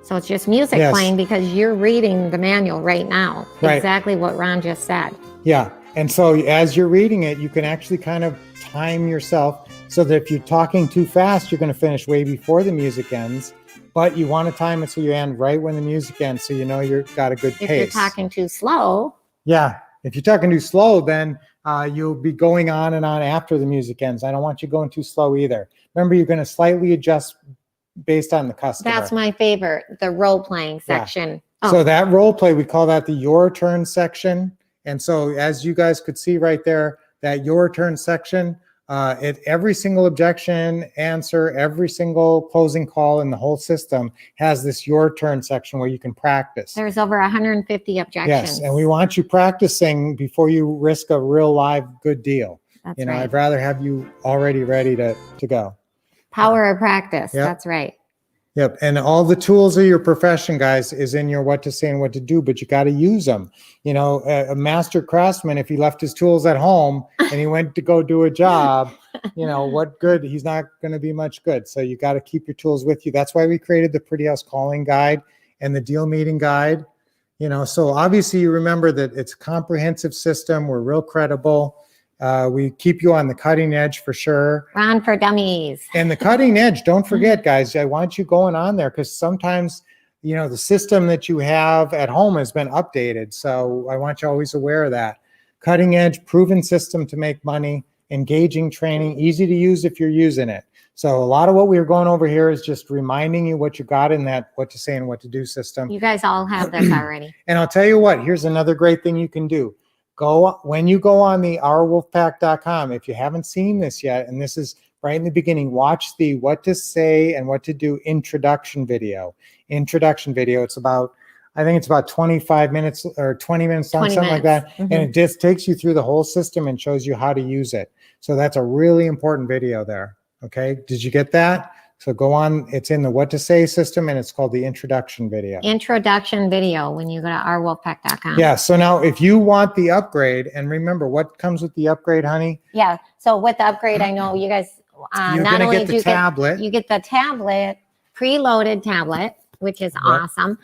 So it's just music Yes. playing because you're reading the manual right now. Right. Exactly what Ron just said. Yeah. And so as you're reading it, you can actually kind of time yourself so that if you're talking too fast, you're going to finish way before the music ends. But you want to time it so you end right when the music ends, so you've got a good pace. If you're talking too slow, Yeah. If you're talking too slow, then you'll be going on and on after the music ends. I don't want you going too slow either. Remember, you're going to slightly adjust based on the customer. that's my favorite, the role playing section. So that role play, we call that the your turn section. And so as you guys could see right there, that your turn section, Every single objection, answer, every single closing call in the whole system has this your turn section where you can practice. There's over 150 objections. Yes, and we want you practicing before you risk a real live good deal. That's You know, right. I'd rather have you already ready to go. Power of practice. Yep. That's right. Yep. And all the tools of your profession, guys, is in your what to say and what to do, but you got to use them. You know, a master craftsman, if he left his tools at home and he went to go do a job, you know, what good? He's not going to be much good. So you got to keep your tools with you. That's why we created the Pretty House Calling Guide and the Deal Meeting Guide. You know, so obviously you remember that it's a comprehensive system. We're real credible. We keep you on the cutting edge for sure. Ron for Dummies. And the cutting edge, don't forget, guys, I want you going on there because sometimes, you know, the system that you have at home has been updated. So I want you always aware of that. Cutting edge, proven system to make money, engaging training, easy to use if you're using it. So a lot of what we're going over here is just reminding you what you got in that what to say and what to do system. You guys all have this already. And I'll tell you what, here's another great thing you can do. When you go on the ourwolfpack.com, if you haven't seen this yet, and this is right in the beginning, watch the what to say and what to do introduction video. It's about, I think it's about 25 minutes or 20 minutes long, 20 something like minutes. that. And it just takes you through the whole system and shows you how to use it. So that's a really important video there. Okay. Did you get that? So go on, it's in the what to say system and it's called the introduction video. Introduction video when you go to ourwolfpack.com. Yeah. So now if you want the upgrade, and remember what comes with the upgrade, honey? Yeah. So with the upgrade, I know you guys You're not going only to get do the you tablet. you get the tablet, preloaded tablet, which is awesome.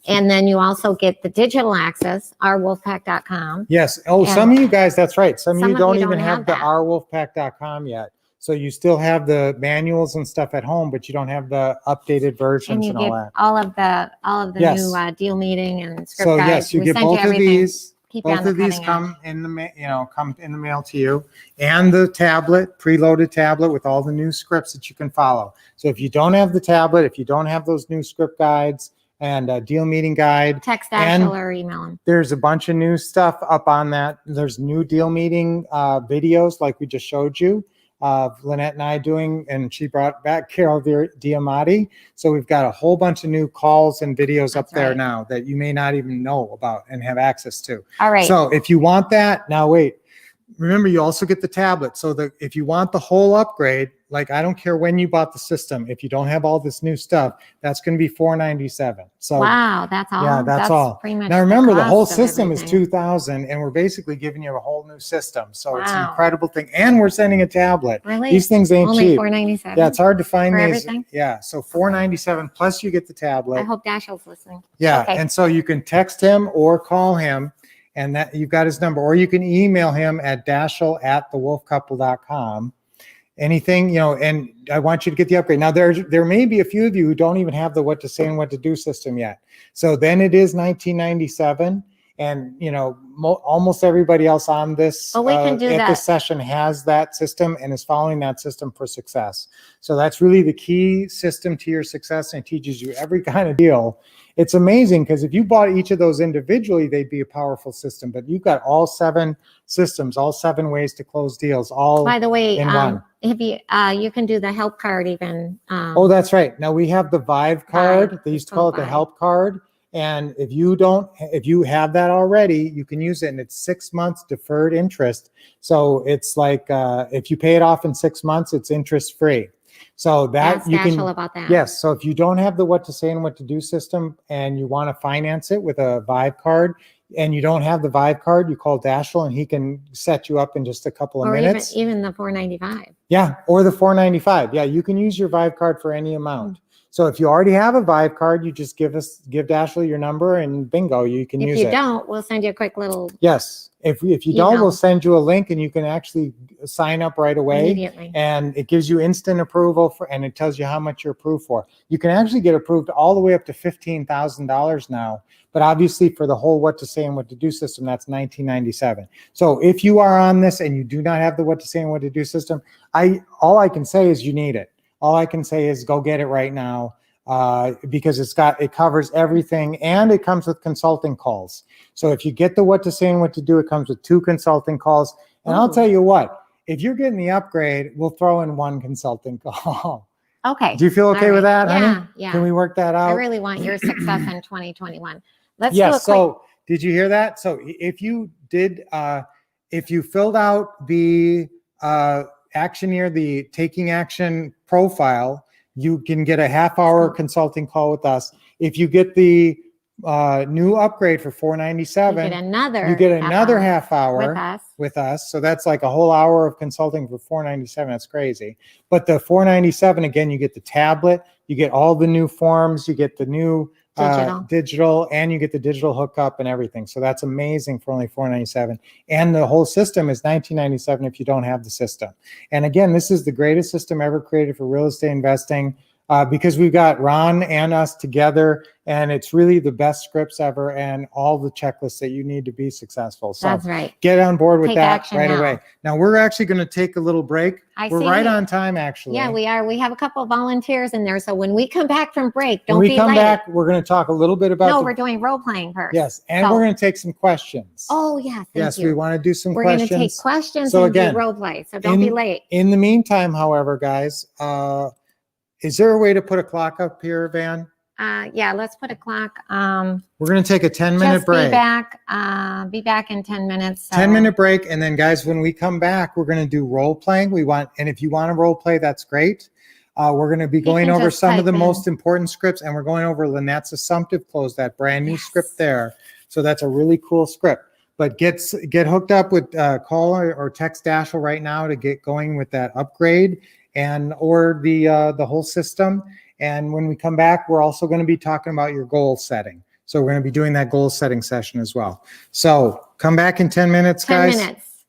And then you also get the digital access, ourwolfpack.com. Yes. Oh, And some of you guys, that's right. Some of you don't even have have the that. ourwolfpack.com yet. So you still have the manuals and stuff at home, but you don't have the updated versions And you and get all that. all of the Yes. new deal meeting and script So guides. yes, you We get sent both of everything. these. Keep you on Both the of these cutting edge. come in the come in the mail to you, and the tablet, preloaded tablet with all the new scripts that you can follow. So if you don't have the tablet, if you don't have those new script guides and a deal meeting guide, Text and Ashel or email him. there's a bunch of new stuff up on that. There's new deal meeting videos like we just showed you. Lynette and I doing, and she brought back Carol Diamati. So we've got a whole bunch of new calls and videos up That's there right. now that you may not even know about and have access to. All right. So if you want that, now wait, remember you also get the tablet. So if you want the whole upgrade, like I don't care when you bought the system, if you don't have all this new stuff, that's going to be $497. So Wow, that's all. yeah, that's all. Pretty much now remember the whole cost of system is everything. $2,000 and we're basically giving you a whole new system. So it's an Wow. incredible thing. And we're sending a tablet. Really? These things ain't Only cheap. $497. Yeah, it's hard to find For these. everything? Yeah, so $497 plus you get the tablet. I hope Dashiell's listening. Yeah, Okay. and so you can text him or call him, and that you've got his number, or you can email him at dashel@thewolfcouple.com. Anything, and I want you to get the upgrade. Now, there may be a few of you who don't even have the what to say and what to do system yet. So then it is $1997, and almost everybody else on this But we can do at that. this session has that system and is following that system for success. So that's really the key system to your success, and it teaches you every kind of deal. It's amazing because if you bought each of those individually, they'd be a powerful system. But you've got all 7 systems, all 7 ways to close deals, all By the way, in one. if you can do the help card even. Oh, that's right. Now we have the Vive card. Vive. They used to It's call it called the Vive. help card. And if you have that already, you can use it, and it's 6 months deferred interest. So it's like if you pay it off in 6 months, it's interest free. So that Ask you can. Dashiell about that. Yes. So if you don't have the what to say and what to do system and you want to finance it with a Vive card and you don't have the Vive card, you call Dashiell and he can set you up in just a couple of Or minutes. even the $495. Yeah. Or the $495. Yeah. You can use your Vive card for any amount. So if you already have a Vive card, you just give Dashiell your number and bingo, you can use If it. you don't, we'll send you a quick little Yes. If you don't, Email. we'll send you a link and you can actually sign up right away. immediately. And it gives you instant approval and it tells you how much you're approved for. You can actually get approved all the way up to $15,000 now. But obviously for the whole what to say and what to do system, that's $1997. So if you are on this and you do not have the what to say and what to do system, all I can say is you need it. All I can say is go get it right now. Because it covers everything and it comes with consulting calls. So if you get the what to say and what to do, it comes with 2 consulting calls. And I'll Ooh. tell you what, if you're getting the upgrade, we'll throw in one consulting call. Okay. Do you feel okay All with right. that, Yeah, honey? yeah. Can we work that out? I really want your success in 2021. Let's do a Yes. quick. So did you hear that? So if you did, if you filled out the Actioneer, the taking action profile, you can get a half-hour consulting call with us. If you get the new upgrade for You $497, get another. you get another hour half hour with us. with us. So that's like a whole hour of consulting for $497. That's crazy. But the $497, again, you get the tablet, you get all the new forms, you get the new digital, and you get the digital hookup and everything. So that's amazing for only $497. And the whole system is $1997 if you don't have the system. And again, this is the greatest system ever created for real estate investing. Because we've got Ron and us together, and it's really the best scripts ever and all the checklists that you need to be successful. So That's right. get on board with Take that action right now. away. Now we're actually going to take a little break. We're see right we- on time, actually. Yeah, we are. We have a couple of volunteers in there. So when we come back from break, When don't we be come late. back, we're going to talk a little bit about No, we're doing role playing first. yes, and So- we're going to take some questions. Oh, yeah. Thank yes, you. we want to do some We're questions. going to take questions So and again, do role play. So don't be late. In the meantime, however, guys, is there a way to put a clock up here, Van? Yeah, let's put a clock. We're going to take a 10-minute Just break. be back in 10 minutes. So. 10-minute break. And then guys, when we come back, we're going to do role playing. And if you want to role play, that's great. We're going to be going can over just some of the type in. most important scripts, and we're going over Lynette's Assumptive Close, that brand new script there. So that's a really cool script. But get hooked up with call or text Dashel right now to get going with that upgrade or the whole system. And when we come back, we're also going to be talking about your goal setting. So we're going to be doing that goal setting session as well. So come back in 10 minutes, 10 guys. minutes.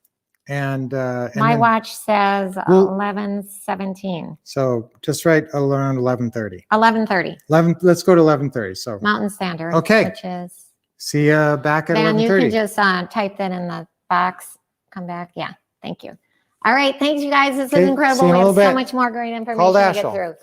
And My then, watch says Well- 11:17. so just right around 11:30. 11:30. 11. Let's go to 11:30. So Mountain Standard. Okay. Which is. see you back at Van, you 11:30. can just type that in the box. Come back. Yeah. Thank you. All right. Thanks, you guys. This Okay, is see incredible. you in We a have little so bit. much more great information Call to get Dashel. through.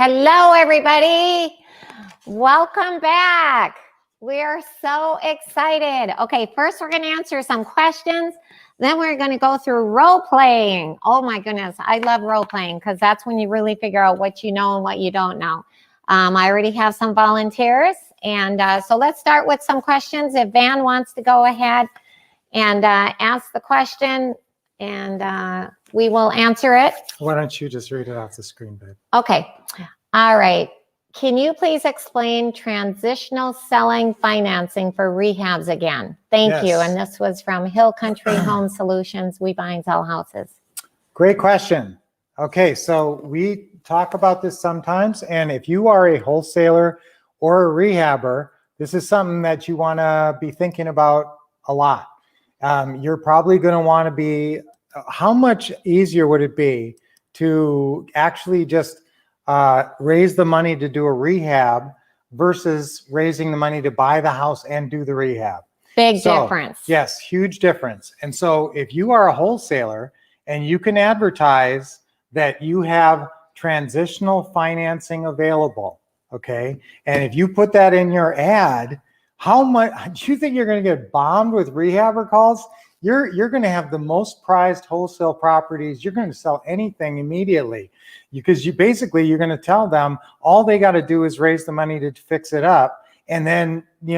Hello, everybody. Welcome back. We are so excited. Okay, first we're going to answer some questions. Then we're going to go through role playing. Oh my goodness, I love role playing because that's when you really figure out what you know and what you don't know. I already have some volunteers. And so let's start with some questions. If Van wants to go ahead and ask the question, and we will answer it. Why don't you just read it off the screen, babe? Okay. All right. Can you please explain transitional selling financing for rehabs again? Thank you. Yes. And this was from Hill Country Home Solutions. We buy and sell houses. Great question. Okay, so we talk about this sometimes, and if you are a wholesaler or a rehabber, this is something that you want to be thinking about a lot. You're probably going to want to be, how much easier would it be to actually just raise the money to do a rehab versus raising the money to buy the house and do the rehab? Big difference. Yes, huge difference. And so if you are a wholesaler and you can advertise that you have transitional financing available, okay, and if you put that in your ad, how much do you think you're going to get bombed with rehabber calls? You're going to have the most prized wholesale properties. You're going to sell anything immediately because you're going to tell them all they got to do is raise the money to fix it up, and then you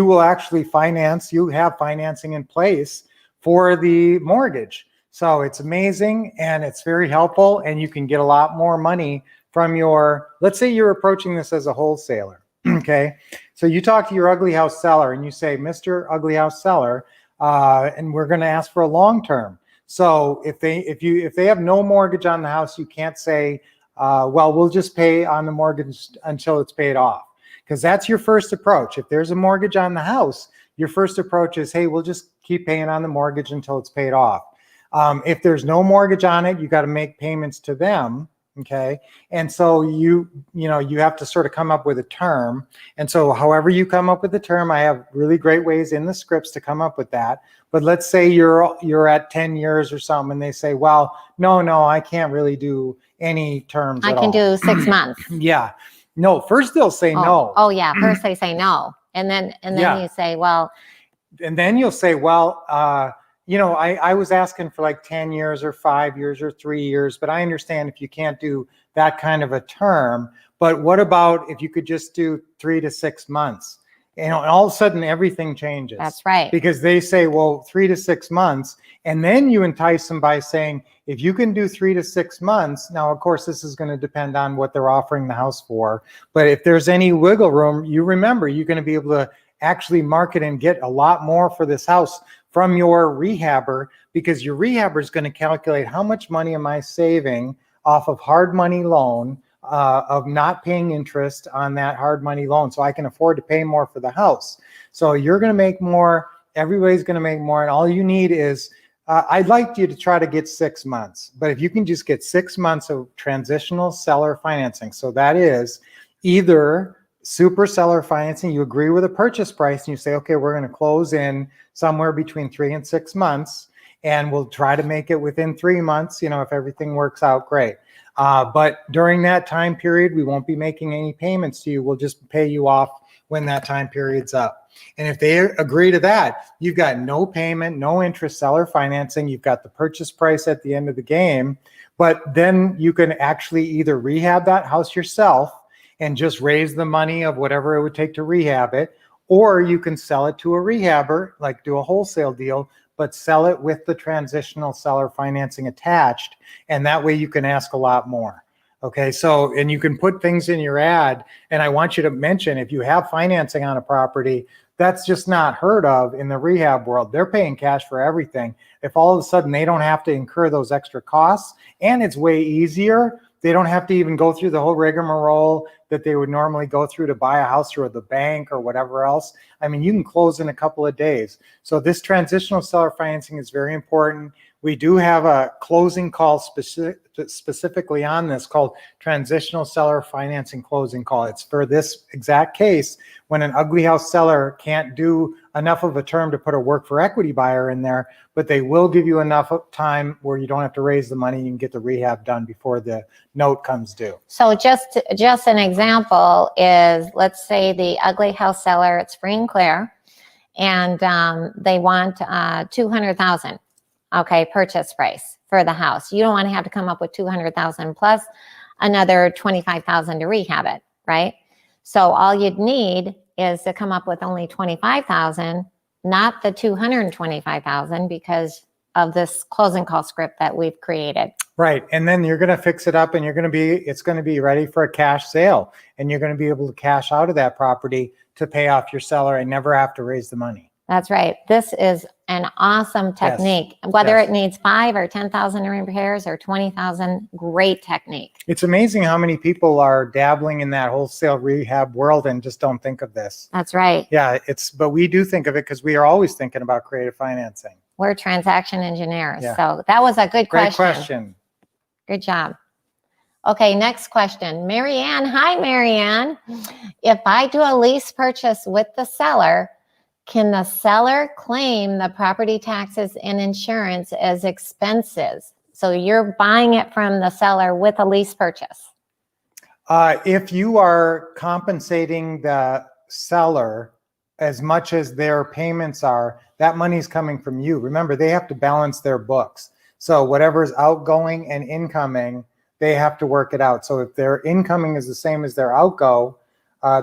will actually finance. You have financing in place for the mortgage. So it's amazing and it's very helpful, and you can get a lot more money from your. Let's say you're approaching this as a wholesaler. Okay, so you talk to your ugly house seller and you say, Mr. Ugly House Seller, and we're going to ask for a long term. So if they have no mortgage on the house, you can't say, well, we'll just pay on the mortgage until it's paid off, because that's your first approach. If there's a mortgage on the house, your first approach is, hey, we'll just keep paying on the mortgage until it's paid off. If there's no mortgage on it, you got to make payments to them. Okay. And so you have to sort of come up with a term. And so however you come up with the term, I have really great ways in the scripts to come up with that. But let's say you're at 10 years or something and they say, well, no, I can't really do any terms at all. I can do 6 months. Yeah. No, first they'll say no. Oh yeah. First they say no. And then you say, well. And then you'll say, well, I was asking for like 10 years or 5 years or 3 years, but I understand if you can't do that kind of a term. But what about if you could just do 3 to 6 months? And all of a sudden everything changes. That's right. Because they say, well, 3 to 6 months. And then you entice them by saying, if you can do 3 to 6 months, now, of course, this is going to depend on what they're offering the house for. But if there's any wiggle room, you remember, you're going to be able to actually market and get a lot more for this house from your rehabber, because your rehabber is going to calculate how much money am I saving off of hard money loan, of not paying interest on that hard money loan, so I can afford to pay more for the house. So you're going to make more, everybody's going to make more, and all you need is, I'd like you to try to get 6 months, but if you can just get 6 months of transitional seller financing, so that is either super seller financing, you agree with a purchase price and you say, okay, we're going to close in somewhere between 3 and 6 months, and we'll try to make it within 3 months, if everything works out, great. But during that time period, we won't be making any payments to you. We'll just pay you off when that time period's up. And if they agree to that, you've got no payment, no interest seller financing. You've got the purchase price at the end of the game, but then you can actually either rehab that house yourself and just raise the money of whatever it would take to rehab it, or you can sell it to a rehabber, like do a wholesale deal, but sell it with the transitional seller financing attached. And that way you can ask a lot more. Okay, so, and you can put things in your ad, and I want you to mention, if you have financing on a property, that's just not heard of in the rehab world. They're paying cash for everything. If all of a sudden they don't have to incur those extra costs, and it's way easier, they don't have to even go through the whole rigmarole that they would normally go through to buy a house or the bank or whatever else. I mean, you can close in a couple of days. So this transitional seller financing is very important. We do have a closing call specifically on this called transitional seller financing closing call. It's for this exact case when an ugly house seller can't do enough of a term to put a work for equity buyer in there, but they will give you enough time where you don't have to raise the money. You can get the rehab done before the note comes due. So just an example is, let's say the ugly house seller, it's free and clear, and they want 200,000, okay, purchase price for the house. You don't want to have to come up with 200,000 plus another 25,000 to rehab it, right? So all you'd need is to come up with only 25,000, not the 225,000, because of this closing call script that we've created. Right. And then you're going to fix it up and it's going to be ready for a cash sale, and you're going to be able to cash out of that property to pay off your seller and never have to raise the money. That's right. This is an awesome technique. Whether it needs 5 or 10,000 in repairs or 20,000, great technique. It's amazing how many people are dabbling in that wholesale rehab world and just don't think of this. That's right. Yeah, but we do think of it because we are always thinking about creative financing. We're transaction engineers. Yeah. So that was a good Great question. question. Good job. Okay, next question. Marianne. Hi, Marianne. If I do a lease purchase with the seller, can the seller claim the property taxes and insurance as expenses? So you're buying it from the seller with a lease purchase. If you are compensating the seller as much as their payments are, that money's coming from you. Remember, they have to balance their books. So whatever's outgoing and incoming, they have to work it out. So if their incoming is the same as their outgo,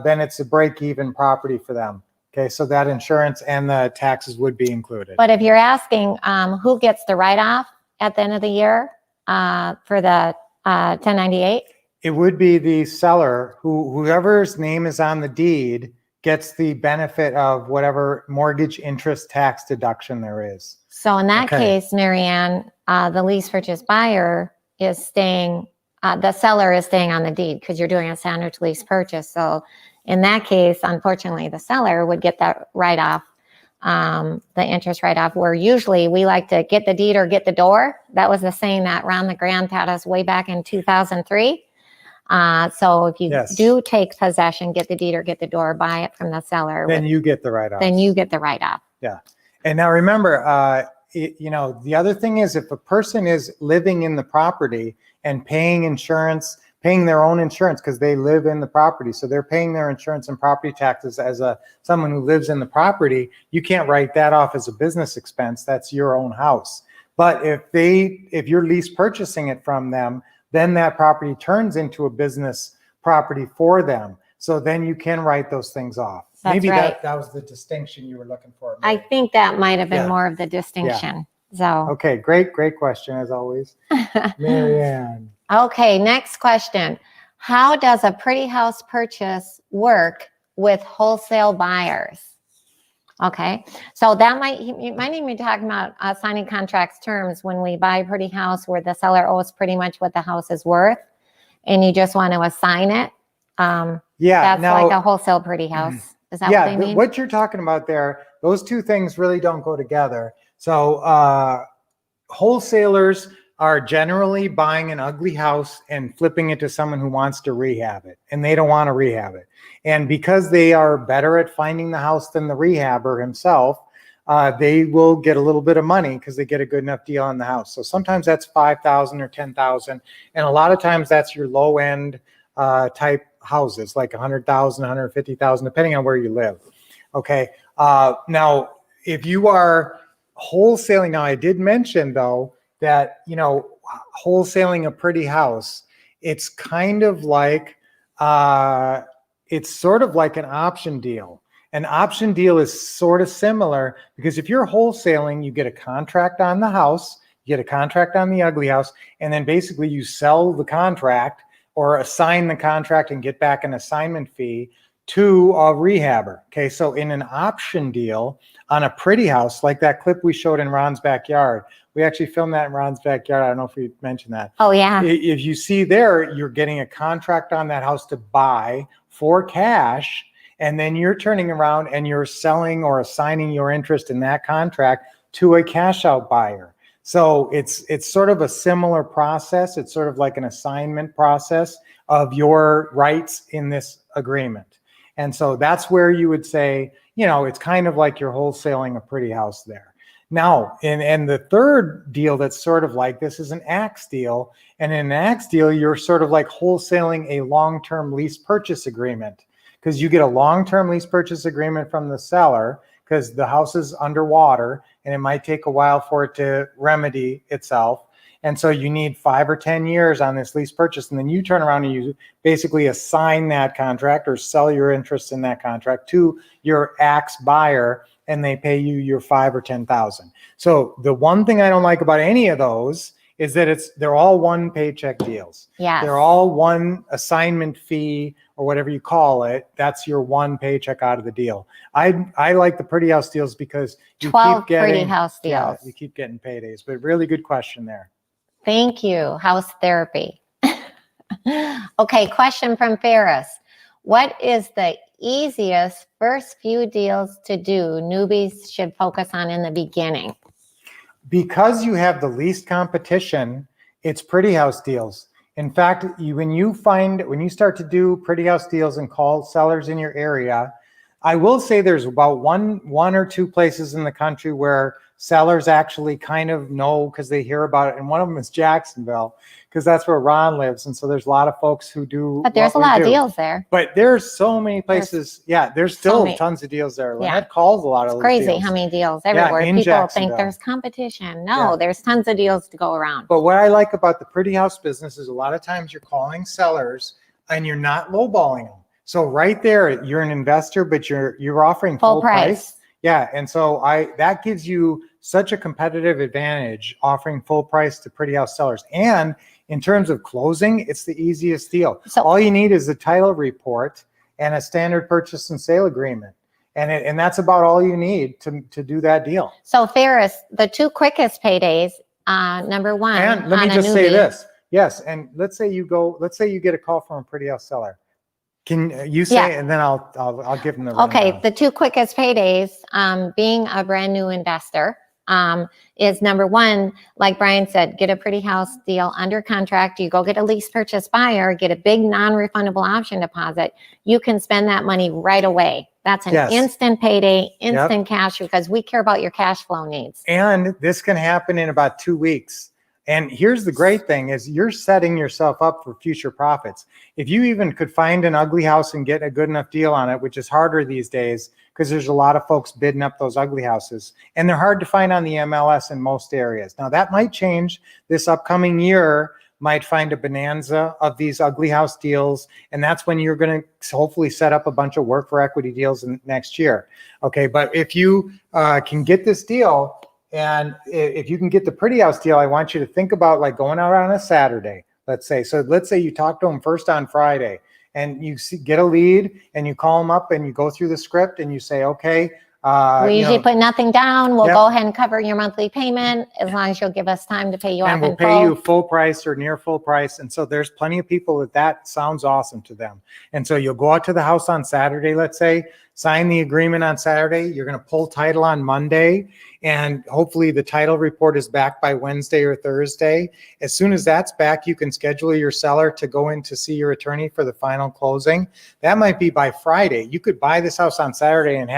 then it's a break-even property for them. Okay, so that insurance and the taxes would be included. But if you're asking who gets the write-off at the end of the year for the 1098? It would be the seller, whoever's name is on the deed gets the benefit of whatever mortgage interest tax deduction there is. So in that case, Marianne, the lease purchase buyer is staying, the seller is staying on the deed because you're doing a standard lease purchase. So in that case, unfortunately, the seller would get that write-off, the interest write-off, where usually we like to get the deed or get the door. That was the saying that Ron LeGrand taught us way back in 2003. So if you do take possession, get the deed or get the door, buy it from the seller. Then you get the write-off. Then you get the write-off. Yeah. And now remember, the other thing is if a person is living in the property and paying insurance, paying their own insurance because they live in the property. So they're paying their insurance and property taxes as someone who lives in the property. You can't write that off as a business expense. That's your own house. But if you're lease purchasing it from them, then that property turns into a business property for them. So then you can write those things off. That's Maybe right. that was the distinction you were looking for. I think that might have been more of the distinction. So Okay, great question as always. Marianne. Okay, next question. How does a pretty house purchase work with wholesale buyers? Okay, so you might even be talking about signing contracts terms when we buy a pretty house where the seller owes pretty much what the house is worth and you just want to assign it. That's like a wholesale pretty house. Is that what they mean? What you're talking about there, those two things really don't go together. So wholesalers are generally buying an ugly house and flipping it to someone who wants to rehab it, and they don't want to rehab it. And because they are better at finding the house than the rehabber himself, they will get a little bit of money because they get a good enough deal on the house. So sometimes that's $5,000 or $10,000, and a lot of times that's your low end type houses, like $100,000, $150,000, depending on where you live. Okay. Now, if you are wholesaling, now I did mention though that, wholesaling a pretty house, it's kind of like, it's sort of like an option deal. An option deal is sort of similar because if you're wholesaling, you get a contract on the house, you get a contract on the ugly house, and then basically you sell the contract or assign the contract and get back an assignment fee to a rehabber. Okay, so in an option deal on a pretty house, like that clip we showed in Ron's backyard, we actually filmed that in Ron's backyard. I don't know if we mentioned that. Oh, yeah. If you see there, you're getting a contract on that house to buy for cash, and then you're turning around and you're selling or assigning your interest in that contract to a cash out buyer. So it's sort of a similar process. It's sort of like an assignment process of your rights in this agreement. And so that's where you would say, it's kind of like you're wholesaling a pretty house there. Now, and the third deal that's sort of like this is an axe deal. And in an axe deal, you're sort of like wholesaling a long-term lease purchase agreement, because you get a long-term lease purchase agreement from the seller because the house is underwater and it might take a while for it to remedy itself. And so you need 5 or 10 years on this lease purchase. And then you turn around and you basically assign that contract or sell your interest in that contract to your axe buyer, and they pay you your 5 or 10,000. So the one thing I don't like about any of those is that they're all one paycheck deals. Yes. They're all one assignment fee or whatever you call it. That's your one paycheck out of the deal. I like the pretty house deals because you 12 keep getting pretty house yeah, deals. you keep getting paydays. But really good question there. Thank you. House therapy. Okay, question from Ferris. What is the easiest first few deals to do newbies should focus on in the beginning? Because you have the least competition, it's pretty house deals. In fact, when you start to do pretty house deals and call sellers in your area, I will say there's about one or two places in the country where sellers actually kind of know because they hear about it. And one of them is Jacksonville, because that's where Ron lives. And so there's a lot of folks who do. But there's a lot of deals there. But there's so many places. There's still many. Tons of deals there. Yeah. Lynette calls a lot of It's those crazy deals. how many deals everywhere. in People Jacksonville. think there's competition. No, Yeah. there's tons of deals to go around. But what I like about the pretty house business is a lot of times you're calling sellers and you're not lowballing them. So right there, you're an investor, but you're offering full price. Yeah, and so that gives you such a competitive advantage offering full price to pretty house sellers. And in terms of closing, it's the easiest deal. So all you need is a title report and a standard purchase and sale agreement. And that's about all you need to do that deal. So Ferris, the two quickest paydays, number one. And let me just say this. Yes, and let's say you get a call from a pretty house seller. Can you say, Yeah. and then I'll give them the Okay, rundown. the two quickest paydays, being a brand new investor, is number one, like Brian said, get a pretty house deal under contract. You go get a lease purchase buyer, get a big non-refundable option deposit. You can spend that money right away. That's an Yes. instant payday, instant cash, because we care about your cash flow needs. And this can happen in about 2 weeks. And here's the great thing is you're setting yourself up for future profits. If you even could find an ugly house and get a good enough deal on it, which is harder these days because there's a lot of folks bidding up those ugly houses, and they're hard to find on the MLS in most areas. Now that might change. This upcoming year might find a bonanza of these ugly house deals, and that's when you're going to hopefully set up a bunch of work for equity deals in next year. Okay, but if you can get this deal, and if you can get the pretty house deal, I want you to think about like going out on a Saturday, let's say. So let's say you talk to them first on Friday and you get a lead and you call them up and you go through the script and you say, okay. We usually put nothing down. We'll Yep. go ahead and cover your monthly payment as long as you'll give us time to pay you off And we'll in pay full. you full price or near full price. And so there's plenty of people that sounds awesome to them. And so you'll go out to the house on Saturday, let's say, sign the agreement on Saturday. You're going to pull title on Monday. And hopefully the title report is back by Wednesday or Thursday. As soon as that's back, you can schedule your seller to go in to see your attorney for the final closing. That might be by Friday. You could buy this house on Saturday and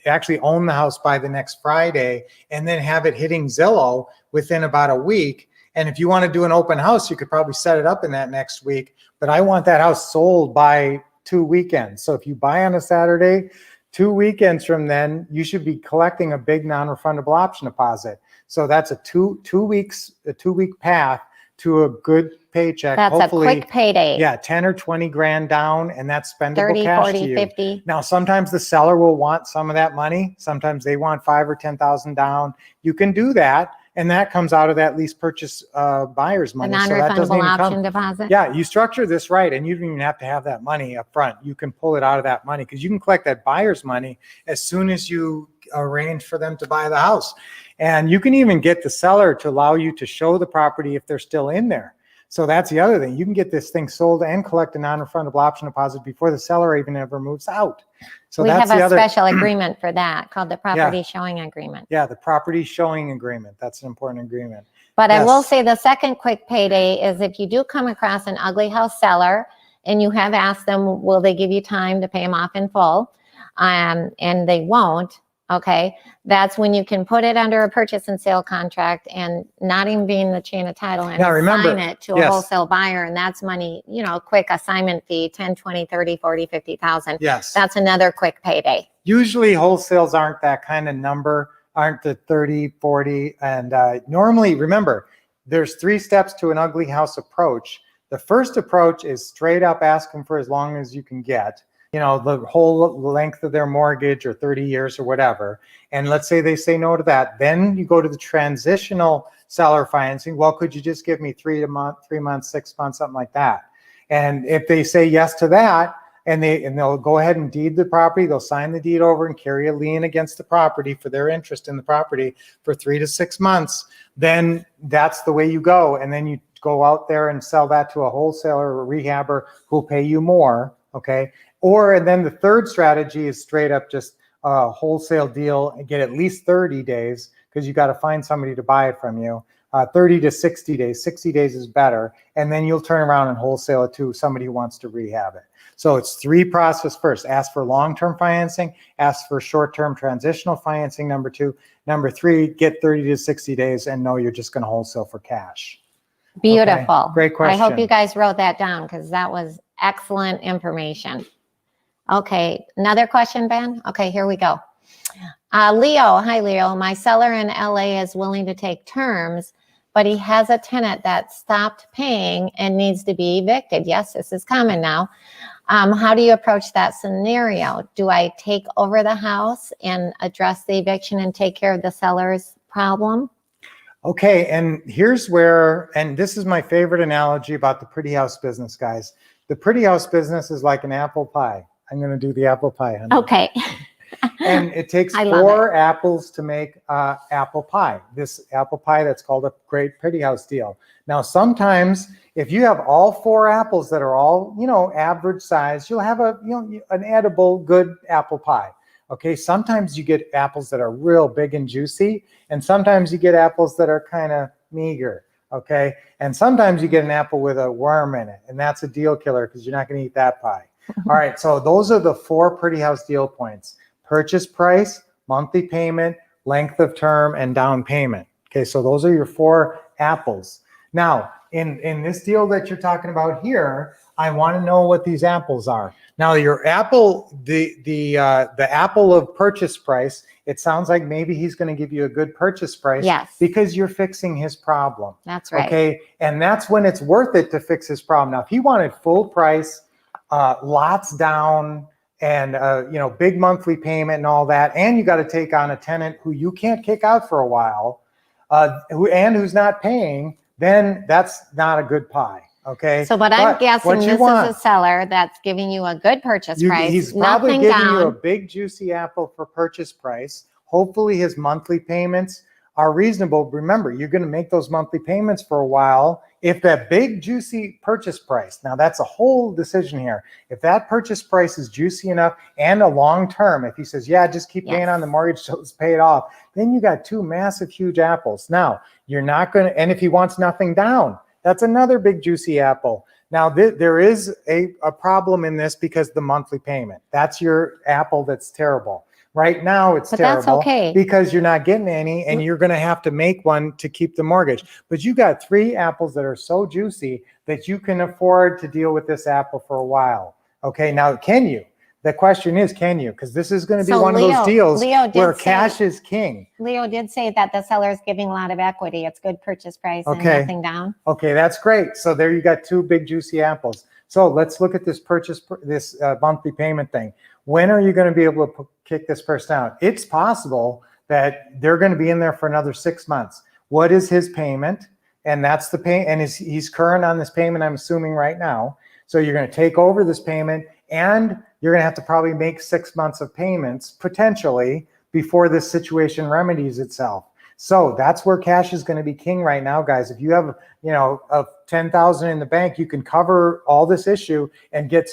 actually own the house by the next Friday, and then have it hitting Zillow within about a week. And if you want to do an open house, you could probably set it up in that next week. But I want that house sold by 2 weekends. So if you buy on a Saturday, 2 weekends from then, you should be collecting a big non-refundable option deposit. So that's a two week path to a good paycheck. That's hopefully, a quick payday. Yeah, 10 or 20 grand down, and that's spendable 30, cash 40, to you. 50. Now, sometimes the seller will want some of that money. Sometimes they want 5 or 10,000 down. You can do that, and that comes out of that lease purchase buyer's The money. So that doesn't non-refundable even option come. deposit. Yeah, you structure this right, and you don't even have to have that money up front. You can pull it out of that money because you can collect that buyer's money as soon as you arrange for them to buy the house. And you can even get the seller to allow you to show the property if they're still in there. So that's the other thing. You can get this thing sold and collect a non-refundable option deposit before the seller even ever moves out. So We that's have the a other special agreement for that called the property showing agreement. Yeah, the property showing agreement. That's an important agreement. But I will Yes. say the second quick payday is if you do come across an ugly house seller and you have asked them, will they give you time to pay them off in full? And they won't, okay, that's when you can put it under a purchase and sale contract and not even be in the chain of title and Now, remember, assign it to a yes. wholesale buyer. And that's money, you know, a quick assignment fee, 10, 20, 30, 40, 50,000. Yes. That's another quick payday. Usually wholesales aren't that kind of number, aren't the 30, 40. And normally, remember, there's 3 steps to an ugly house approach. The first approach is straight up ask them for as long as you can get, you know, the whole length of their mortgage or 30 years or whatever. And let's say they say no to that. Then you go to the transitional seller financing. Well, could you just give me 3 months, 6 months, something like that? And if they say yes to that, and they'll go ahead and deed the property, they'll sign the deed over and carry a lien against the property for their interest in the property for 3 to 6 months, then that's the way you go. And then you go out there and sell that to a wholesaler or a rehabber who'll pay you more, okay? And then the third strategy is straight up just a wholesale deal and get at least 30 days because you got to find somebody to buy it from you. 30 to 60 days. 60 days is better. And then you'll turn around and wholesale it to somebody who wants to rehab it. So it's 3 process first. Ask for long-term financing, ask for short-term transitional financing, number 2. Number 3, get 30 to 60 days and know you're just going to wholesale for cash. Beautiful. Okay, great question. I hope you guys wrote that down because that was excellent information. Okay, another question, Ben? Okay, here we go. Leo, hi Leo. My seller in LA is willing to take terms, but he has a tenant that stopped paying and needs to be evicted. Yes, this is common now. How do you approach that scenario? Do I take over the house and address the eviction and take care of the seller's problem? Okay, and here's where, and this is my favorite analogy about the pretty house business, guys. The pretty house business is like an apple pie. I'm going to do the apple pie, honey. Okay. And it takes I love 4 apples to make apple pie. This apple pie that's called a great pretty house deal. Now, sometimes if you have all 4 apples that are all, you know, average size, you'll have a, you know, an edible good apple pie. Okay, sometimes you get apples that are real big and juicy, and sometimes you get apples that are kind of meager. Okay, and sometimes you get an apple with a worm in it, and that's a deal killer because you're not going to eat that pie. All right, so those are the 4 pretty house deal points: purchase price, monthly payment, length of term, and down payment. Okay, so those are your 4 apples. Now, in this deal that you're talking about here, I want to know what these apples are. Now, your apple, the apple of purchase price, it sounds like maybe he's going to give you a good purchase price. Yes. Because you're fixing his problem. That's right. Okay, and that's when it's worth it to fix his problem. Now, if he wanted full price, lots down, and you know, big monthly payment and all that, and you got to take on a tenant who you can't kick out for a while, who's not paying, then that's not a good pie. Okay. So, but I'm guessing this is a seller that's giving you a good purchase price. He's probably nothing giving down. you a big juicy apple for purchase price. Hopefully his monthly payments are reasonable. Remember, you're going to make those monthly payments for a while. If that big juicy purchase price, now that's a whole decision here. If that purchase price is juicy enough and a long term, if he says, yeah, just keep paying on the mortgage till it's paid off, then you got 2 massive, huge apples. Now, you're not going to, and if he wants nothing down, that's another big juicy apple. Now, there is a problem in this because the monthly payment. That's your apple that's terrible. Right now, it's terrible. That's okay. Because you're not getting any, and you're going to have to make one to keep the mortgage. But you got 3 apples that are so juicy that you can afford to deal with this apple for a while. Okay, now, can you? The question is, can you? Because this is going to be one of those deals where cash is king. Leo did say that the seller is giving a lot of equity. It's good purchase price and nothing down. Okay, that's great. So there you got 2 big juicy apples. So let's look at this monthly payment thing. When are you going to be able to kick this person out? It's possible that they're going to be in there for another 6 months. What is his payment? And that's the pay. And he's current on this payment, I'm assuming right now. So you're going to take over this payment, and you're going to have to probably make 6 months of payments potentially before this situation remedies itself. So that's where cash is going to be king right now, guys. If you have, you know, of $10,000 in the bank, you can cover all this issue and get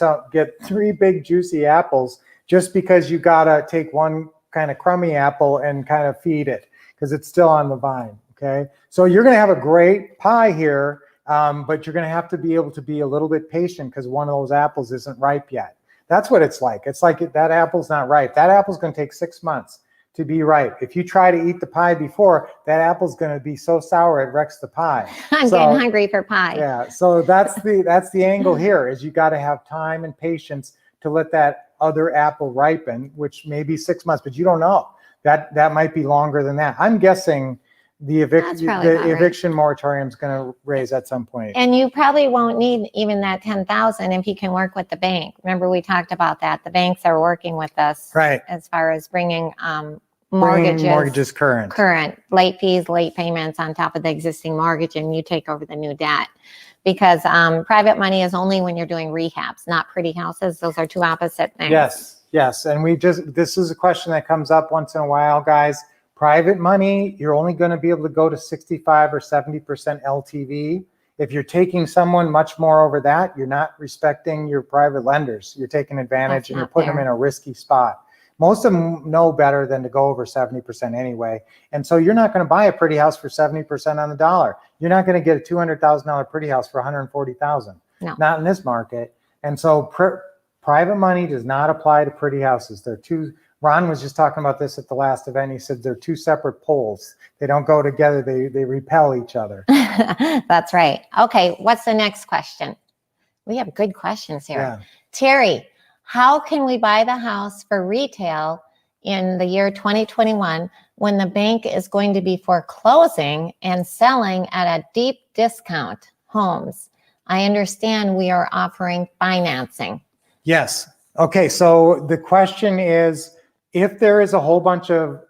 3 big juicy apples just because you got to take one kind of crummy apple and kind of feed it because it's still on the vine. Okay. So you're going to have a great pie here but you're going to have to be able to be a little bit patient because one of those apples isn't ripe yet. That's what it's like. It's like that apple's not ripe. That apple's going to take 6 months to be ripe. If you try to eat the pie before, that apple's going to be so sour it wrecks the pie. I'm getting hungry for pie. Yeah, so that's the angle here is you got to have time and patience to let that other apple ripen, which may be 6 months, but you don't know. That might be longer than that. I'm guessing the eviction moratorium is going to raise at some point. And you probably won't need even that 10,000 if you can work with the bank. Remember, we talked about that. The banks are working with us as far as bringing mortgages current, late fees, late payments on top of the existing mortgage, and you take over the new debt. Because private money is only when you're doing rehabs, not pretty houses. Those are two opposite things. Yes. And this is a question that comes up once in a while, guys. Private money, you're only going to be able to go to 65 or 70% LTV. If you're taking someone much more over that, you're not respecting your private lenders. You're taking advantage and you're putting them in a risky spot. Most of them know better than to go over 70% anyway. And so you're not going to buy a pretty house for 70% on the dollar. You're not going to get a $200,000 pretty house for $140,000. No. Not in this market. And so private money does not apply to pretty houses. They're two. Ron was just talking about this at the last event. He said they're two separate poles. They don't go together. They repel each other. That's right. Okay, what's the next question? We have good questions here. Yeah. Terry, how can we buy the house for retail in the year 2021 when the bank is going to be foreclosing and selling at a deep discount homes? I understand we are offering financing. Yes. Okay, so the question is, if there is a whole bunch of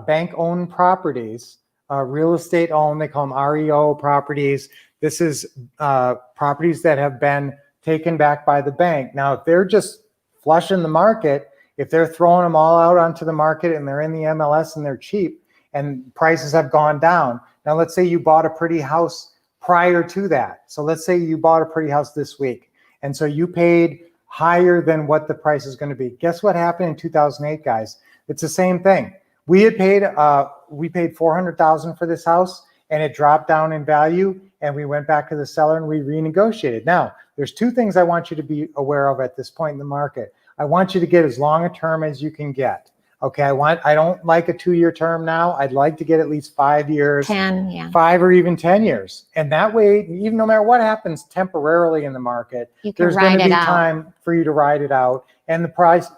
bank-owned properties, real estate owned, they call them REO properties. This is properties that have been taken back by the bank. Now, if they're just flushing the market, if they're throwing them all out onto the market and they're in the MLS and they're cheap and prices have gone down. Now, let's say you bought a pretty house prior to that. So let's say you bought a pretty house this week. And so you paid higher than what the price is going to be. Guess what happened in 2008, guys? It's the same thing. We paid $400,000 for this house and it dropped down in value and we went back to the seller and we renegotiated. Now, there's two things I want you to be aware of at this point in the market. I want you to get as long a term as you can get. Okay, I don't like a 2-year term now. I'd like to get at least 5 years, 10, yeah. 5 or even 10 years. And that way, even no matter what happens temporarily in the market, there's going to be time for you to ride it out. And the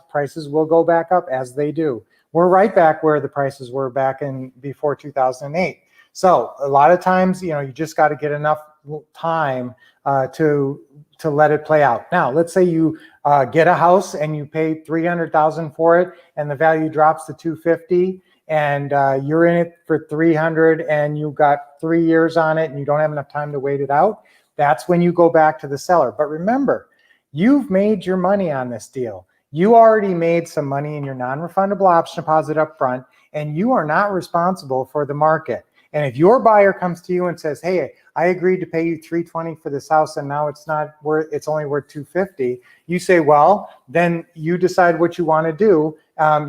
prices will go back up as they do. We're right back where the prices were back in before 2008. So a lot of times, you just got to get enough time to let it play out. Now, let's say you get a house and you pay $300,000 for it, and the value drops to $250,000, and you're in it for $300,000, and you got 3 years on it, and you don't have enough time to wait it out. That's when you go back to the seller. But remember, you've made your money on this deal. You already made some money in your non-refundable option deposit up front, and you are not responsible for the market. And if your buyer comes to you and says, "Hey, I agreed to pay you $320,000 for this house, and now it's only worth $250,000," you say, "Well, then you decide what you want to do.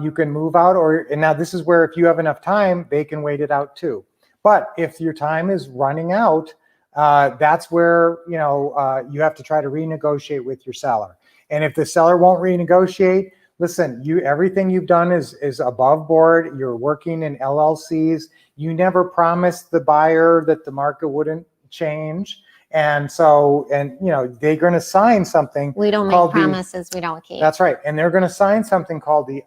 You can move out, and now this is where if you have enough time, they can wait it out too. But if your time is running out, that's where you have to try to renegotiate with your seller. And if the seller won't renegotiate, listen, everything you've done is above board. You're working in LLCs. You never promised the buyer that the market wouldn't change. And so, they're going to sign something. We don't make promises we don't keep. That's right. And they're going to sign something called the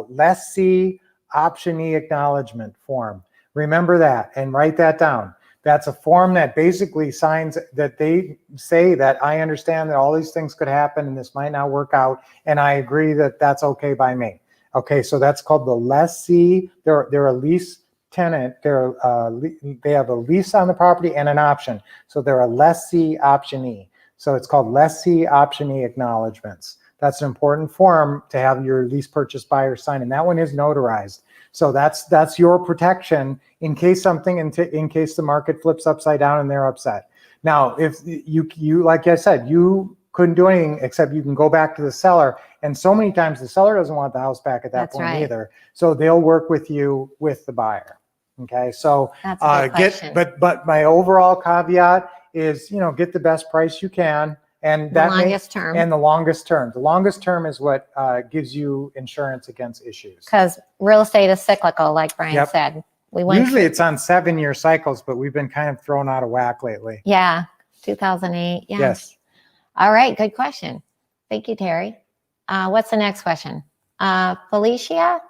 lessee optionee acknowledgement form. Remember that and write that down. That's a form that basically signs that they say that I understand that all these things could happen and this might not work out, and I agree that that's okay by me. Okay, so that's called the lessee. They're a lease tenant. They have a lease on the property and an option. So they're a lessee optionee. So it's called lessee optionee acknowledgements. That's an important form to have your lease purchase buyer sign, and that one is notarized. So that's your protection in case in case the market flips upside down and they're upset. Now, if you like I said, you couldn't do anything except you can go back to the seller. And so many times the seller doesn't want the house back at that point either. So they'll work with you with the buyer. Okay, so that's a good question. but my overall caveat is, get the best price you can. And The that longest term. And the longest term. The longest term is what gives you insurance against issues. Because real estate is cyclical, like Brian Yep. said. Usually it's on 7-year cycles, but we've been kind of thrown out of whack lately. Yeah, 2008. Yeah. Yes. All right, good question. Thank you, Terry. What's the next question? Felicia?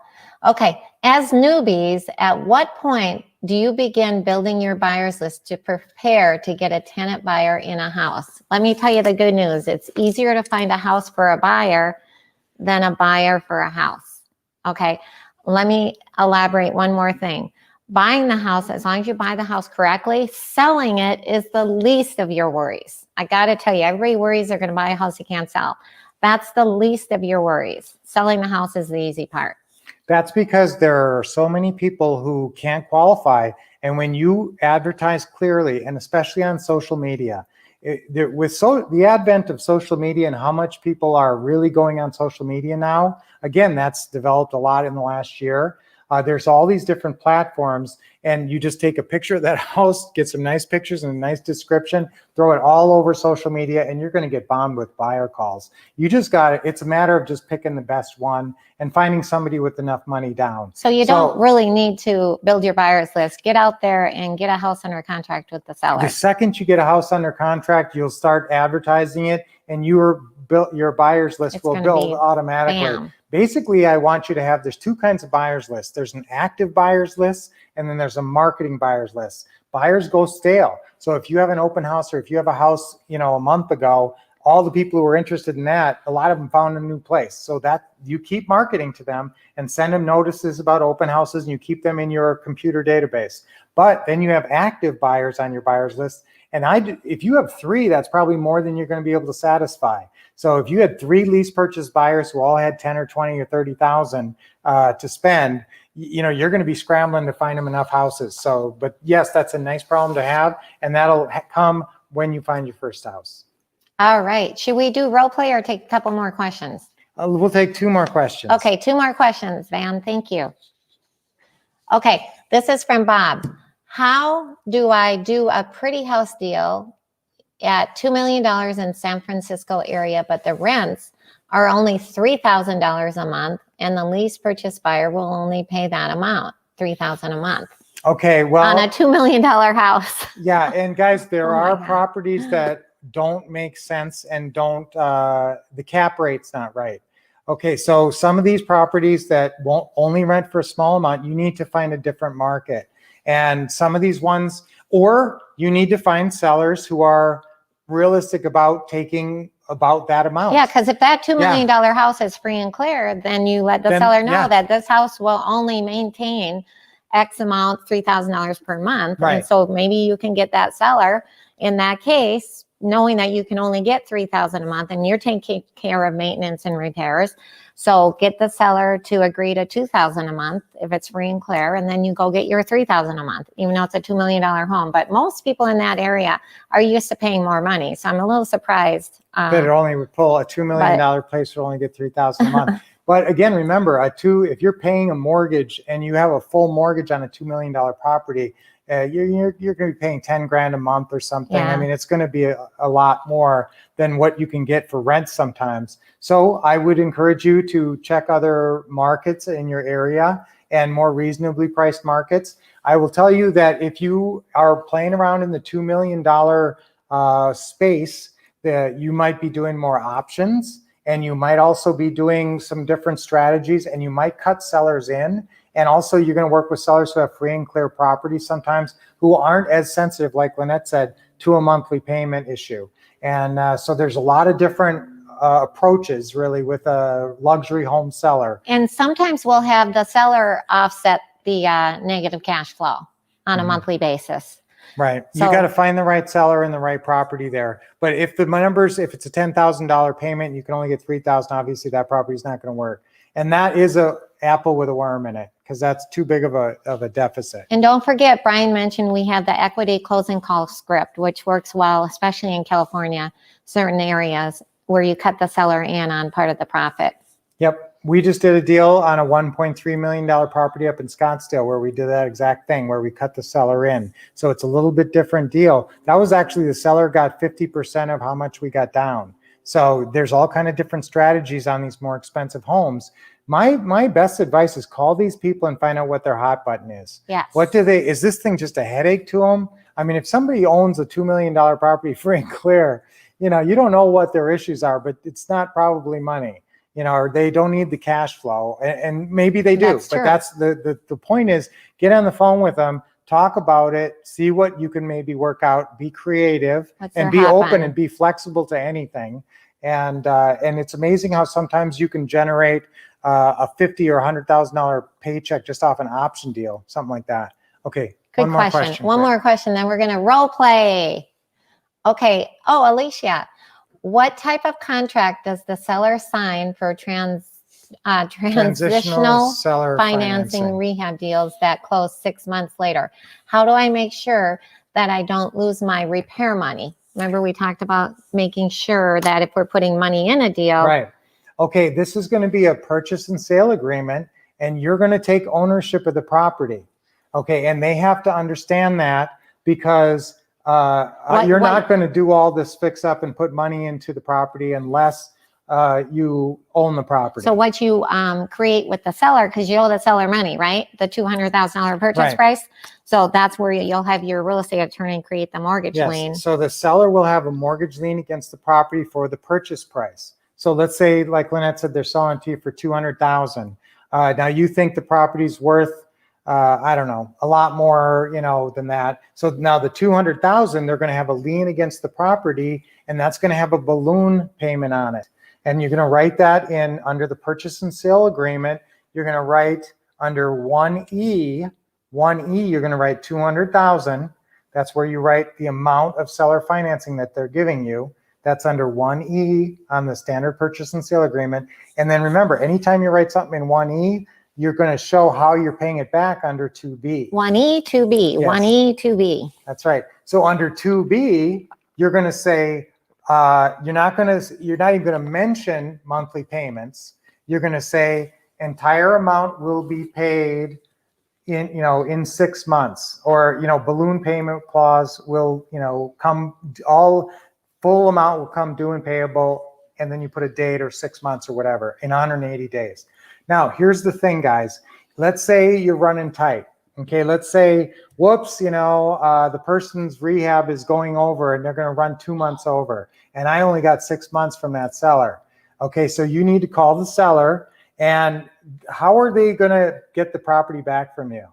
Okay, as newbies, at what point do you begin building your buyers list to prepare to get a tenant buyer in a house? Let me tell you the good news. It's easier to find a house for a buyer than a buyer for a house. Okay, let me elaborate one more thing. Buying the house, as long as you buy the house correctly, selling it is the least of your worries. I got to tell you, everybody worries they're going to buy a house you can't sell. That's the least of your worries. Selling the house is the easy part. That's because there are so many people who can't qualify. And when you advertise clearly, and especially on social media, the advent of social media and how much people are really going on social media now, again, that's developed a lot in the last year. There's all these different platforms, and you just take a picture of that house, get some nice pictures and a nice description, throw it all over social media, and you're going to get bombed with buyer calls. You just got it. It's a matter of just picking the best one and finding somebody with enough money down. So you don't really need to build your buyers list. Get out there and get a house under contract with the seller. The second you get a house under contract, you'll start advertising it, and your buyers list will build automatically. Bam. Basically, I want you to have, there's two kinds of buyers lists. There's an active buyers list, and then there's a marketing buyers list. Buyers go stale. So if you have an open house, or if you have a house, a month ago, all the people who were interested in that, a lot of them found a new place. So that you keep marketing to them and send them notices about open houses, and you keep them in your computer database. But then you have active buyers on your buyers list. And if you have 3, that's probably more than you're going to be able to satisfy. So if you had 3 lease purchase buyers who all had 10 or 20 or 30,000 to spend, you're going to be scrambling to find them enough houses. So, but yes, that's a nice problem to have, and that'll come when you find your first house. All right. Should we do role play or take a couple more questions? We'll take 2 more questions. Okay, 2 more questions, Van. Thank you. Okay, this is from Bob. How do I do a pretty house deal at $2 million in San Francisco area, but the rents are only $3,000 a month, and the lease purchase buyer will only pay that amount, $3,000 a month? Okay, well, on a $2 million house. Yeah, and guys, there Oh my are God. properties that don't make sense and don't, the cap rate's not right. Okay, so some of these properties that won't only rent for a small amount, you need to find a different market. And some of these ones, or you need to find sellers who are realistic about taking about that amount. Yeah, because if that $2 million house is free and clear, then you let the seller know that this house will only maintain X amount, $3,000 per month. Right. And so maybe you can get that seller in that case, knowing that you can only get $3,000 a month and you're taking care of maintenance and repairs. So get the seller to agree to $2,000 a month if it's free and clear, and then you go get your $3,000 a month, even though it's a $2 million home. But most people in that area are used to paying more money. So I'm a little surprised. That it only would pull a $2 million place would only get $3,000 a month. But again, remember, if you're paying a mortgage and you have a full mortgage on a $2 million property, you're going to be paying 10 grand a month or something. Yeah. I mean, it's going to be a lot more than what you can get for rent sometimes. So I would encourage you to check other markets in your area and more reasonably priced markets. I will tell you that if you are playing around in the $2 million space, that you might be doing more options, and you might also be doing some different strategies, and you might cut sellers in. And also you're going to work with sellers who have free and clear property sometimes, who aren't as sensitive, like Lynette said, to a monthly payment issue. And so there's a lot of different approaches really with a luxury home seller. And sometimes we'll have the seller offset the negative cash flow on a monthly basis. Right. So- You got to find the right seller and the right property there. But if the numbers, if it's a $10,000 payment, you can only get $3,000, obviously that property is not going to work. And that is a apple with a worm in it, because that's too big of a deficit. And don't forget, Brian mentioned we have the equity closing call script, which works well, especially in California, certain areas where you cut the seller in on part of the profit. Yep. We just did a deal on a $1.3 million property up in Scottsdale where we did that exact thing, where we cut the seller in. So it's a little bit different deal. That was actually the seller got 50% of how much we got down. So there's all kind of different strategies on these more expensive homes. My best advice is call these people and find out what their hot button is. Yes. Is this thing just a headache to them? I mean, if somebody owns a $2 million property free and clear, you don't know what their issues are, but it's not probably money, or they don't need the cash flow, and maybe they do. That's but true. that's the point is, get on the phone with them, talk about it, see what you can maybe work out, be creative, What's and their be hot open button? and be flexible to anything. And it's amazing how sometimes you can generate a $50,000 or $100,000 paycheck just off an option deal, something like that. Okay. Good question. One quick. more question, then we're going to role play. Okay. Oh, Alicia, what type of contract does the seller sign for transitional seller financing rehab deals that close 6 months later? How do I make sure that I don't lose my repair money? Remember, we talked about making sure that if we're putting money in a deal. Right. Okay, this is going to be a purchase and sale agreement, and you're going to take ownership of the property. Okay, and they have to understand that, because you're not going to do all this fix up and put money into the property unless you own the property. So what you create with the seller, because you owe the seller money, right? The $200,000 purchase Right. price. So that's where you'll have your real estate attorney create the mortgage lien. So the seller will have a mortgage lien against the property for the purchase price. So let's say, like Lynette said, they're selling to you for $200,000. Now you think the property's worth, I don't know, a lot more, than that. So now the $200,000, they're going to have a lien against the property, and that's going to have a balloon payment on it. And you're going to write that in under the purchase and sale agreement. You're going to write under 1E. 1E, you're going to write 200,000. That's where you write the amount of seller financing that they're giving you. That's under 1E on the standard purchase and sale agreement. And then remember, anytime you write something in 1E, you're going to show how you're paying it back under 2B. 1E, 2B, Yes. 1E, 2B. That's right. So under 2B, you're going to say, you're not even going to mention monthly payments. You're going to say entire amount will be paid in 6 months, or, balloon payment clause will, come, all full amount will come due and payable. And then you put a date or 6 months or whatever in 180 days. Now, here's the thing, guys. Let's say you're running tight. Okay, let's say, whoops, the person's rehab is going over and they're going to run 2 months over, and I only got 6 months from that seller. Okay, so you need to call the seller, and how are they going to get the property back from you?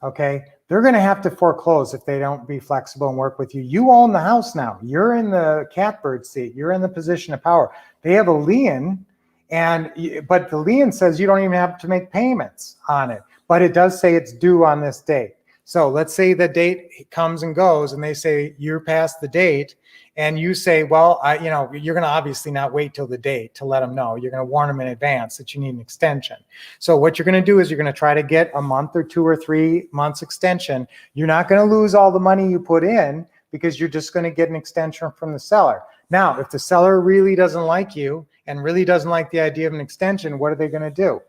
Okay, they're going to have to foreclose if they don't be flexible and work with you. You own the house now. You're in the catbird seat. You're in the position of power. They have a lien, but the lien says you don't even have to make payments on it. But it does say it's due on this date. So let's say the date comes and goes, and they say you're past the date, and you say, well, you're going to obviously not wait till the date to let them know. You're going to warn them in advance that you need an extension. So what you're going to do is you're going to try to get a month or 2 or 3 months extension. You're not going to lose all the money you put in, because you're just going to get an extension from the seller. Now, if the seller really doesn't like you and really doesn't like the idea of an extension, what are they going to do?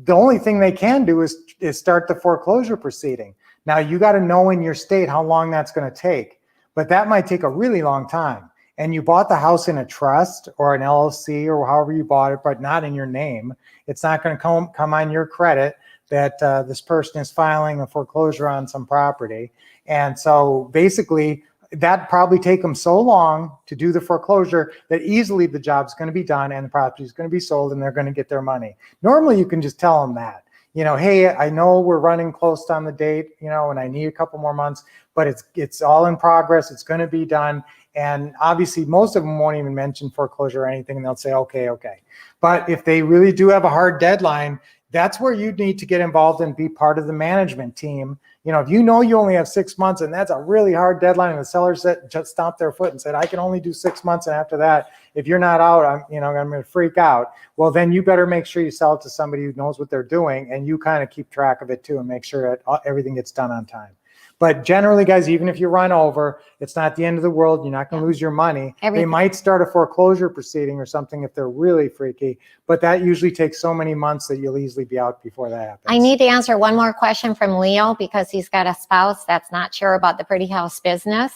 The only thing they can do is start the foreclosure proceeding. Now, you got to know in your state how long that's going to take, but that might take a really long time. And you bought the house in a trust or an LLC or however you bought it, but not in your name. It's not going to come on your credit that this person is filing a foreclosure on some property. And so basically, that probably take them so long to do the foreclosure that easily the job's going to be done and the property is going to be sold and they're going to get their money. Normally, you can just tell them that, hey, I know we're running close on the date, and I need a couple more months, but it's all in progress. It's going to be done. And obviously, most of them won't even mention foreclosure or anything, and they'll say, okay. But if they really do have a hard deadline, that's where you need to get involved and be part of the management team. If you only have 6 months and that's a really hard deadline, and the seller just stomped their foot and said, I can only do 6 months, and after that, if you're not out, I'm going to freak out. Well, then you better make sure you sell it to somebody who knows what they're doing, and you kind of keep track of it too and make sure that everything gets done on time. But generally, guys, even if you run over, it's not the end of the world. You're not going to lose your money. They Everything. might start a foreclosure proceeding or something if they're really freaky, but that usually takes so many months that you'll easily be out before that happens. I need to answer one more question from Leo because he's got a spouse that's not sure about the pretty house business.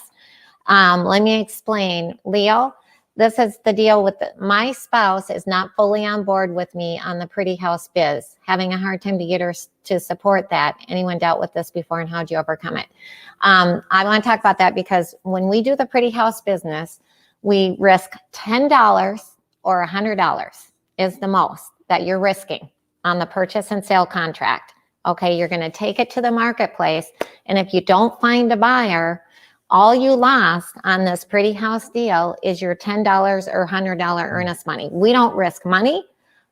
Let me explain. Leo, this is the deal with my spouse is not fully on board with me on the pretty house biz, having a hard time to get her to support that. Anyone dealt with this before and how'd you overcome it? I want to talk about that because when we do the pretty house business, we risk $10 or $100 is the most that you're risking on the purchase and sale contract. Okay, you're going to take it to the marketplace. And if you don't find a buyer, all you lost on this pretty house deal is your $10 or $100 earnest money. We don't risk money.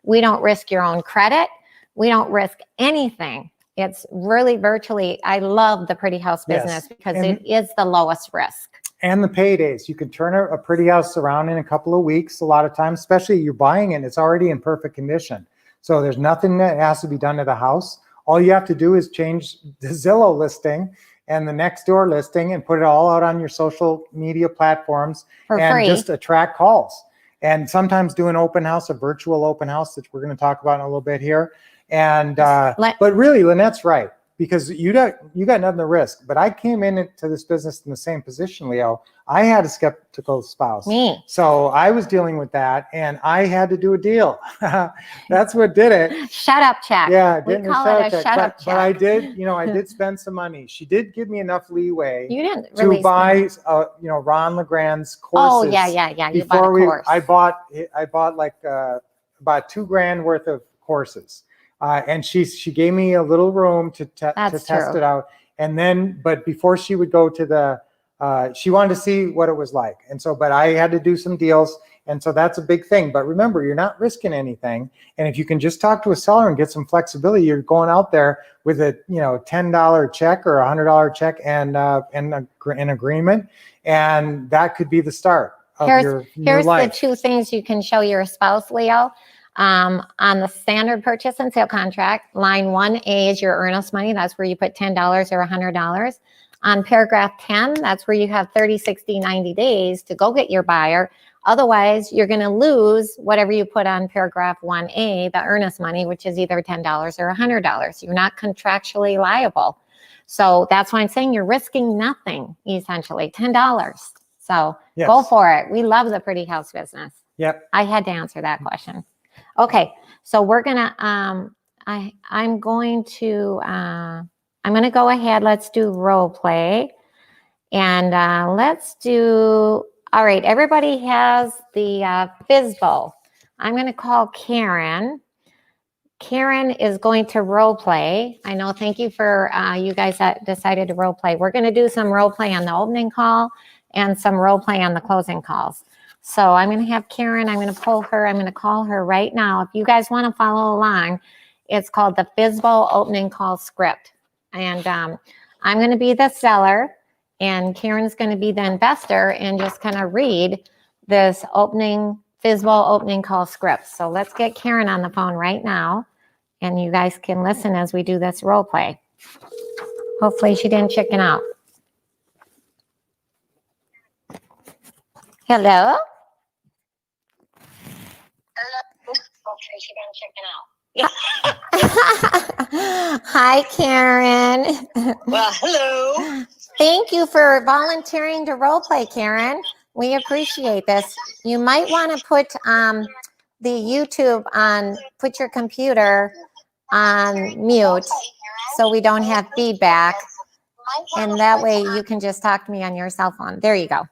We don't risk your own credit. We don't risk anything. It's really virtually, I love the pretty house business because it is the lowest risk. And the paydays. You can turn a pretty house around in a couple of weeks. A lot of times, especially you're buying it, it's already in perfect condition. So there's nothing that has to be done to the house. All you have to do is change the Zillow listing and the next door listing and put it all out on your social media platforms For and free. just attract calls. And sometimes do an open house, a virtual open house that we're going to talk about in a little bit here. And but really, Lynette's right, because you got nothing to risk. But I came into this business in the same position, Leo. I had a skeptical spouse. Me. So I was dealing with that, and I had to do a deal. That's what did it. Shut up check. Yeah, We didn't call shut it a up shut up But check. I did, I did spend some money. She did give me enough leeway You didn't really to buy, Ron LeGrand's courses. Oh, yeah. You bought a course. I bought like about $2,000 worth of courses, and she gave me a little room to test it out. And then, but before she would go to she wanted to see what it was like, and so, but I had to do some deals, and so that's a big thing. But remember, you're not risking anything, and if you can just talk to a seller and get some flexibility, you're going out there with a $10 check or $100 check and an agreement, and that could be the start of your new life. Here's the two things you can show your spouse, Leo. On the standard purchase and sale contract, line 1A is your earnest money. That's where you put $10 or $100. On paragraph 10, that's where you have 30, 60, 90 days to go get your buyer. Otherwise, you're going to lose whatever you put on paragraph 1A, the earnest money, which is either $10 or $100. You're not contractually liable. So that's why I'm saying you're risking nothing, essentially, $10. So go for it. We love the pretty house business. Yep. I had to answer that question. Okay, so we're gonna, I'm going to go ahead, let's do role play. And let's do, all right, everybody has the FSBO. I'm gonna call Karen. Karen is going to role play. I know, thank you for you guys that decided to role play. We're gonna do some role play on the opening call and some role play on the closing calls. So I'm going to have Karen, I'm going to pull her, I'm going to call her right now. If you guys want to follow along, it's called the FSBO opening call script. And I'm going to be the seller and Karen's going to be the investor and just kind of read this FSBO opening call script. So let's get Karen on the phone right now and you guys can listen as we do this role play. Hopefully she didn't chicken out. Hello? Hi, Karen. Well, hello. Thank you for volunteering to role play, Karen. We appreciate this. You might want to put the YouTube on, put your computer on mute so we don't have feedback. And that way you can just talk to me on your cell phone. There you go.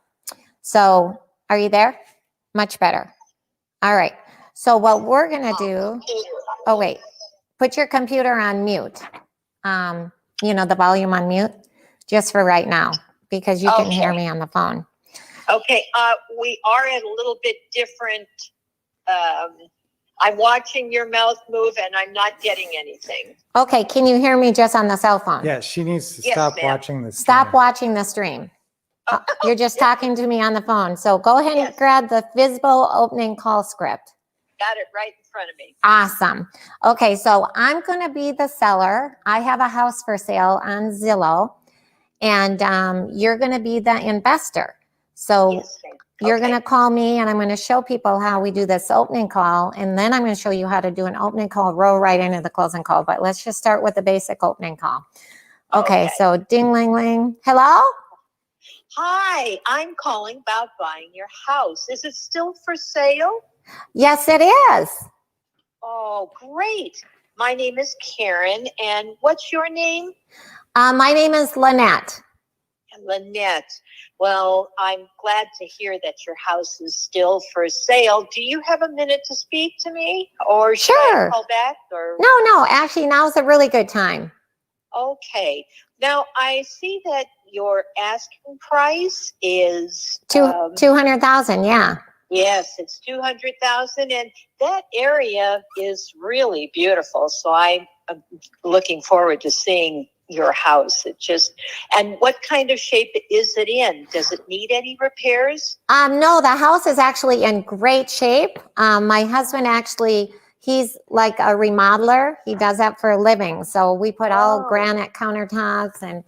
So are you there? Much better. All right. So what we're going to do, oh, wait, put your computer on mute. The volume on mute just for right now, because you can hear me on the phone. Okay. We are at a little bit different. I'm watching your mouth move and I'm not getting anything. Okay. Can you hear me just on the cell phone? Yeah, she needs to Yes, stop ma'am. watching this. Stop watching the stream. You're just talking to me on the phone. So go ahead and grab the FSBO opening call script. Got it right in front of me. Awesome. Okay, so I'm going to be the seller. I have a house for sale on Zillow, and you're going to be the investor. So Yes, ma'am. you're Okay. going to call me, and I'm going to show people how we do this opening call, and then I'm going to show you how to do an opening call, roll right into the closing call. But let's just start with the basic opening call. Okay. Okay. So ding, ling, ling. Hello? Hi, I'm calling about buying your house. Is it still for sale? Yes, it is. Oh, great. My name is Karen, and what's your name? My name is Lynette. Lynette. Well, I'm glad to hear that your house is still for sale. Do you have a minute to speak to me, or should Sure. I call back? Or No, actually, now's a really good time. okay. Now I see that your asking price is 200,000. Yeah. yes, it's 200,000, and that area is really beautiful. So I'm looking forward to seeing your house. And what kind of shape is it in? Does it need any repairs? No, the house is actually in great shape. My husband actually, he's like a remodeler. He does that for a living. So we put all Oh. granite countertops and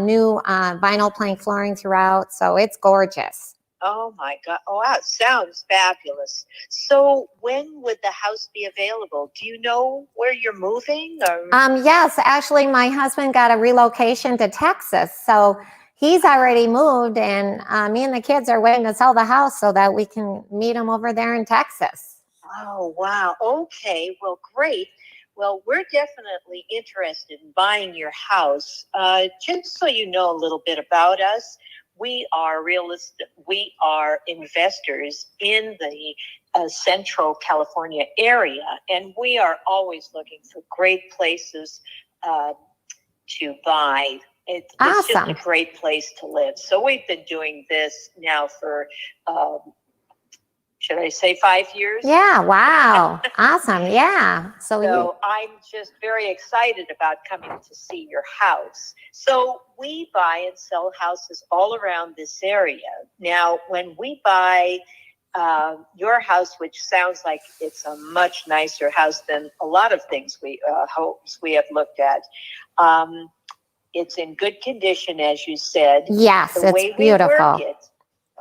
new vinyl plank flooring throughout. So it's gorgeous. Oh my God. Oh, wow. It sounds fabulous. So when would the house be available? Do you know where you're moving? Or Yes, actually, my husband got a relocation to Texas. So he's already moved, and me and the kids are waiting to sell the house so that we can meet him over there in Texas. oh, wow. Okay. Well, great. Well, we're definitely interested in buying your house. Just so you know a little bit about us, we are investors in the Central California area, and we are always looking for great places to buy. It's just Awesome. a great place to live. So we've been doing this now for, should I say 5 years? Yeah, wow. Awesome. Yeah. So I'm just very excited about coming to see your house. So we buy and sell houses all around this area. Now, when we buy your house, which sounds like it's a much nicer house than a lot of things homes we have looked at, it's in good condition, as you said. Yes, The it's way beautiful. we work it.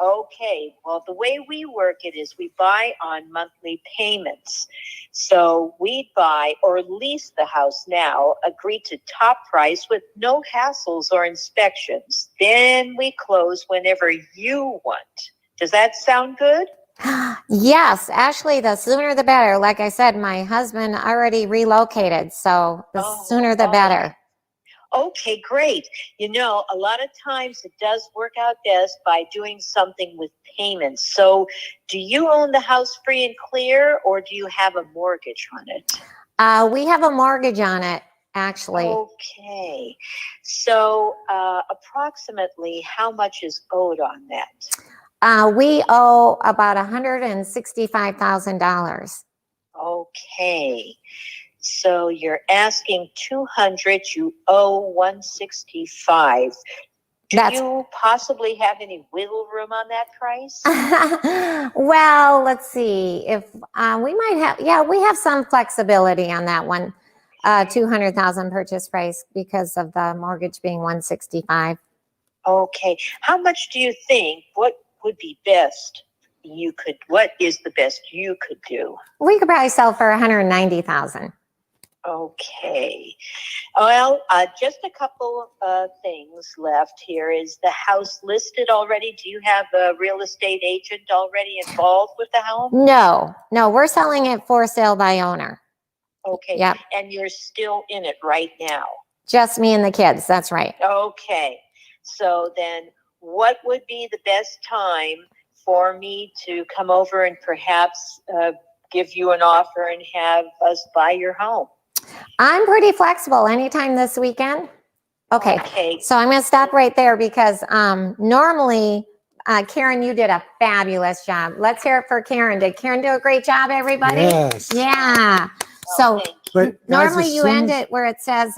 Okay, well, the way we work it is we buy on monthly payments. So we buy or lease the house now, agree to top price with no hassles or inspections. Then we close whenever you want. Does that sound good? Yes, actually, the sooner the better. Like I said, my husband already relocated, so the sooner the better. Okay, great. You know, a lot of times it does work out best by doing something with payments. So do you own the house free and clear, or do you have a mortgage on it? We have a mortgage on it, actually. Okay. So approximately how much is owed on that? We owe about $165,000. Okay. So you're asking 200, you owe 165. Do you possibly have any wiggle room on that price? Well, let's see. If we might have, we have some flexibility on that one. 200,000 purchase price because of the mortgage being 165. Okay. How much do you think? What would be best? What is the best you could do? We could probably sell for 190,000. Okay. Well, just a couple things left here. Is the house listed already? Do you have a real estate agent already involved with the home? No, we're selling it for sale by owner. Okay. Yep. And you're still in it right now? Just me and the kids. That's right. Okay. So then what would be the best time for me to come over and perhaps give you an offer and have us buy your home? I'm pretty flexible anytime this weekend. Okay. So I'm going to stop right there because normally, Karen, you did a fabulous job. Let's hear it for Karen. Did Karen do a great job, everybody? Yes. Yeah. So But guys, normally as you soon end as- it where it says,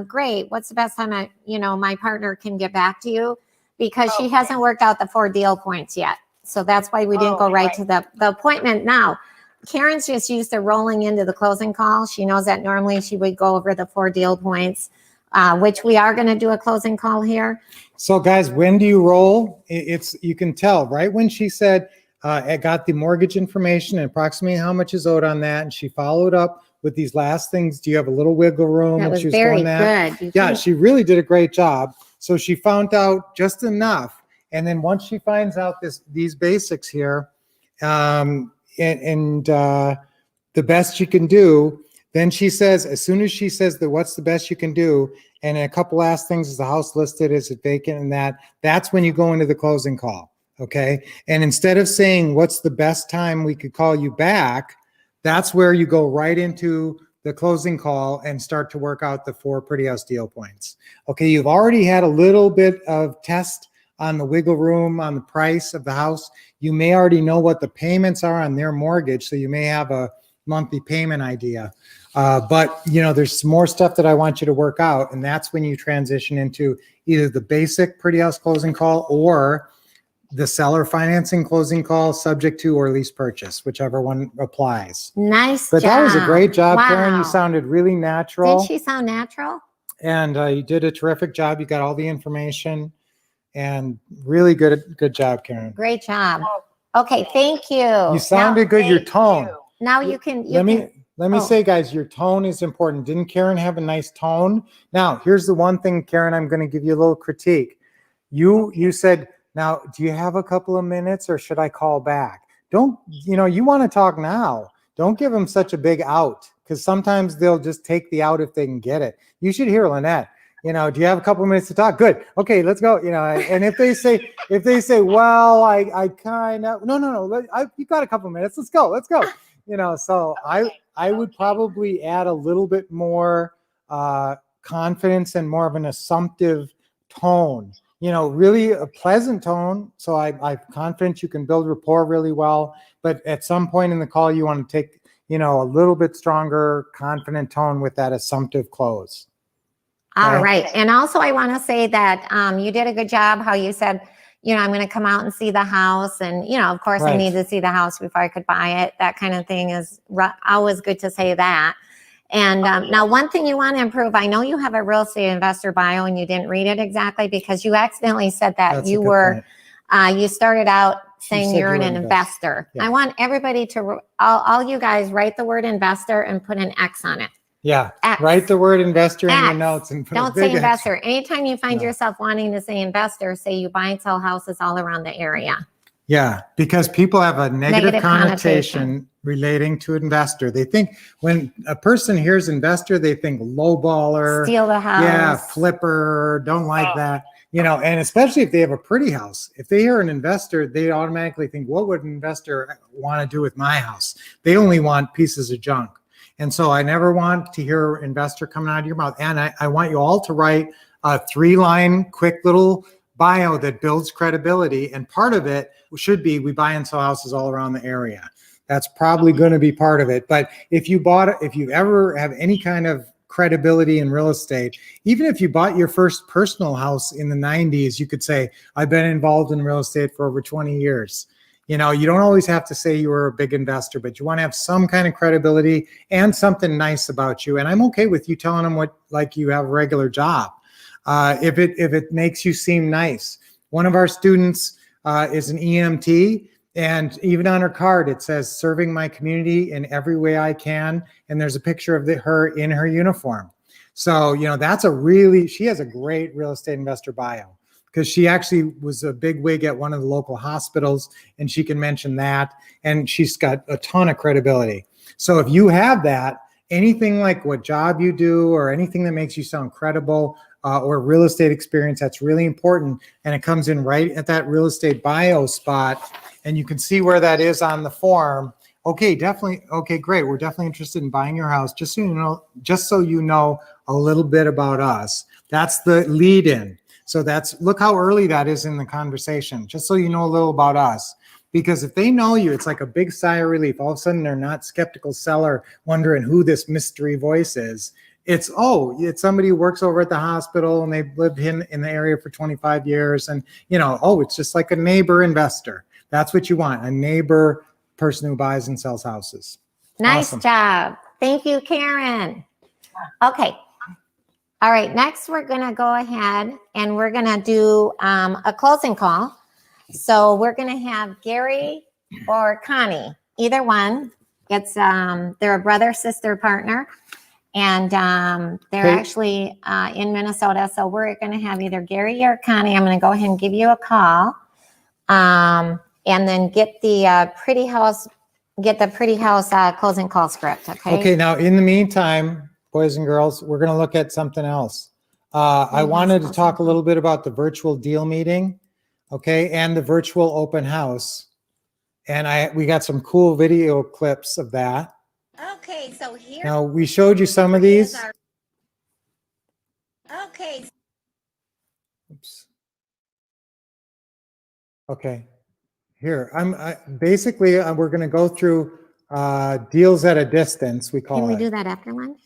great, what's the best time my partner can get back to you? Because she hasn't worked out the 4 deal points yet. So that's why we didn't go right to the appointment. Now, Karen's just used to rolling into the closing call. She knows that normally she would go over the 4 deal points. which we are going to do a closing call here. So guys, when do you roll? It's, you can tell right when she said, I got the mortgage information and approximately how much is owed on that. And she followed up with these last things. Do you have a little wiggle room? That And was she was very going that. good. Yeah, she really did a great job. So she found out just enough. And then once she finds out these basics here, the best you can do, then she says, as soon as she says that what's the best you can do, and a couple last things, is the house listed, is it vacant, and that's when you go into the closing call. Okay. And instead of saying what's the best time we could call you back, that's where you go right into the closing call and start to work out the 4 pretty house deal points. Okay. You've already had a little bit of test on the wiggle room, on the price of the house. You may already know what the payments are on their mortgage. So you may have a monthly payment idea. But there's some more stuff that I want you to work out. And that's when you transition into either the basic pretty house closing call or the seller financing closing call, subject to or lease purchase, whichever one applies. Nice But job. that was a great job, Karen. You Wow. sounded really natural. Didn't she sound natural? And you did a terrific job. You got all the information, and really good job, Karen. Great job. Okay, thank you. You sounded good. Your Thank tone. you. Now you can. Let me oh. say, guys, your tone is important. Didn't Karen have a nice tone? Now, here's the one thing, Karen, I'm going to give you a little critique. You said, now, do you have a couple of minutes or should I call back? Don't, you want to talk now. Don't give them such a big out, because sometimes they'll just take the out if they can get it. You should hear Lynette. Do you have a couple of minutes to talk? Good. Okay, let's go. And if they say, well, I kind of, no, you got a couple of minutes. Let's go. So I would probably add a little bit more confidence and more of an assumptive tone, really a pleasant tone. So I'm confident you can build rapport really well, but at some point in the call, you want to take, a little bit stronger, confident tone with that assumptive close. All Okay. right. And also I want to say that you did a good job how you said, I'm going to come out and see the house. And, of course I Right. need to see the house before I could buy it. That kind of thing is always good to say that. And now one thing you want to improve, I know you have a real estate investor bio and you didn't read it exactly because you accidentally said that That's a you good were, point. you started out saying said you're you an were an investor. Yeah. I want everybody to, all you guys write the word investor and put an X on it. Yeah. X. Write the word investor in your X. notes and put a Don't big say X. investor. Anytime you find No. yourself wanting to say investor, say you buy and sell houses all around the area. Yeah, because people have a negative Negative connotation connotation. relating to investor. They think when a person hears investor, they think lowballer, Steal the house. yeah, flipper, don't like that. And especially if they have a pretty house. If they hear an investor, they automatically think, what would an investor want to do with my house? They only want pieces of junk. And so I never want to hear investor coming out of your mouth. And I want you all to write a 3-line quick little bio that builds credibility. And part of it should be, we buy and sell houses all around the area. That's probably going to be part of it. But if you ever have any kind of credibility in real estate, even if you bought your first personal house in the 90s, you could say, I've been involved in real estate for over 20 years. You don't always have to say you were a big investor, but you want to have some kind of credibility and something nice about you. And I'm okay with you telling them like you have a regular job. If it makes you seem nice. One of our students is an EMT, and even on her card, it says, serving my community in every way I can. And there's a picture of her in her uniform. So, she has a great real estate investor bio, because she actually was a big wig at one of the local hospitals, and she can mention that, and she's got a ton of credibility. So if you have that, anything like what job you do or anything that makes you sound credible, or real estate experience, that's really important. And it comes in right at that real estate bio spot. And you can see where that is on the form. Okay, definitely. Okay, great. We're definitely interested in buying your house. Just so you know a little bit about us. That's the lead in. So look how early that is in the conversation, just so you know a little about us. Because if they know you, it's like a big sigh of relief. All of a sudden, they're not skeptical seller wondering who this mystery voice is. It's somebody who works over at the hospital and they've lived in the area for 25 years. And, it's just like a neighbor investor. That's what you want, a neighbor person who buys and sells houses. Nice Awesome. job. Thank you, Karen. Okay. All right, next we're gonna go ahead and we're gonna do a closing call. So we're gonna have Gary or Connie, either one. It's they're a brother sister partner, and they're Okay. actually in Minnesota. So we're gonna have either Gary or Connie. I'm gonna go ahead and give you a call, and then get the pretty house closing call script. Okay. Okay, now in the meantime, boys and girls, we're gonna look at something else. I wanted to talk a little bit about the virtual deal meeting, okay, and the virtual open house. And we got some cool video clips of that. Okay, so here. Now, we showed you some of these. Okay. Oops. Okay, here, basically, we're gonna go through deals at a distance, we call it. Can we do that after lunch?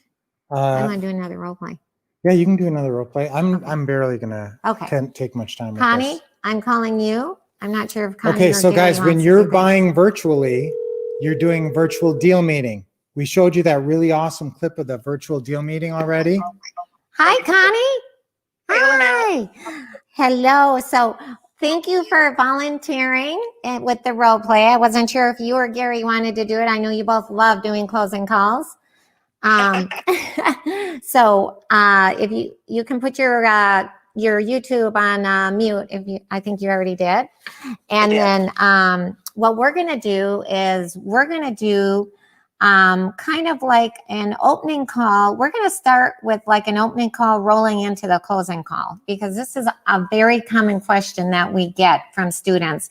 I want to do another role play. Yeah, you can do another role play. Okay. I'm barely gonna Okay. take much time with Connie, this. I'm calling you. I'm not sure if Connie Okay, or so Gary guys, when wants to you're do this. buying virtually, you're doing virtual deal meeting. We showed you that really awesome clip of the virtual deal meeting already. Hi, Connie. Hi. Hello. So thank you for volunteering with the role play. I wasn't sure if you or Gary wanted to do it. I know you both love doing closing calls. So if you can put your YouTube on mute, I think you already did. And then what we're going to do is we're going to do kind of like an opening call. We're going to start with like an opening call rolling into the closing call, because this is a very common question that we get from students.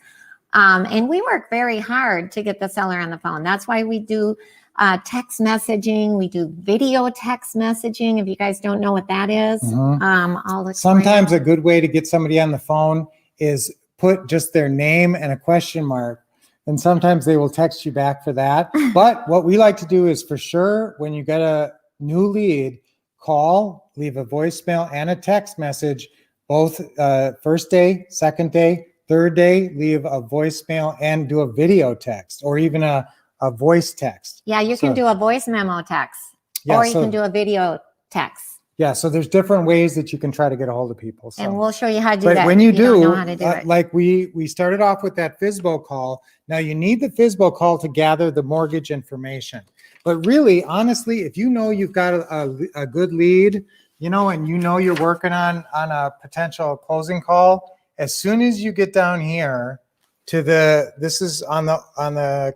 And we work very hard to get the seller on the phone. That's why we do text messaging. We do video text messaging. If you guys don't know what that is, I'll explain. Sometimes a good way to get somebody on the phone is put just their name and a question mark. And sometimes they will text you back for that. But what we like to do is, for sure, when you get a new lead, call, leave a voicemail and a text message, both first day, second day, third day, leave a voicemail and do a video text, or even a voice text. Yeah, you can do a voice memo text, or you can do a video text. Yeah, so there's different ways that you can try to get a hold of people. So. And we'll show you how to do But that. when you if don't do, know how to do it. like we started off with that FSBO call. Now you need the FSBO call to gather the mortgage information. But really, honestly, if you know you've got a good lead, and you're working on a potential closing call, as soon as you get down here to this is on the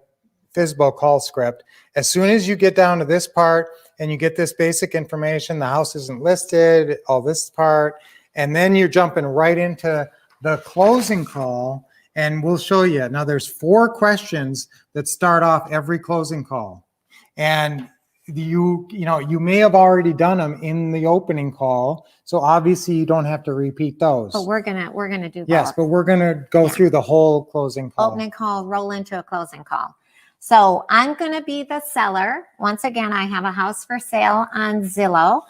FSBO call script. As soon as you get down to this part and you get this basic information, the house isn't listed, all this part, and then you're jumping right into the closing call, and we'll show you. Now there's 4 questions that start off every closing call. And you may have already done them in the opening call. So obviously you don't have to repeat those. But we're gonna do both. Yes, but we're gonna go through the whole closing call. Opening call, roll into a closing call. So I'm going to be the seller. Once again, I have a house for sale on Zillow,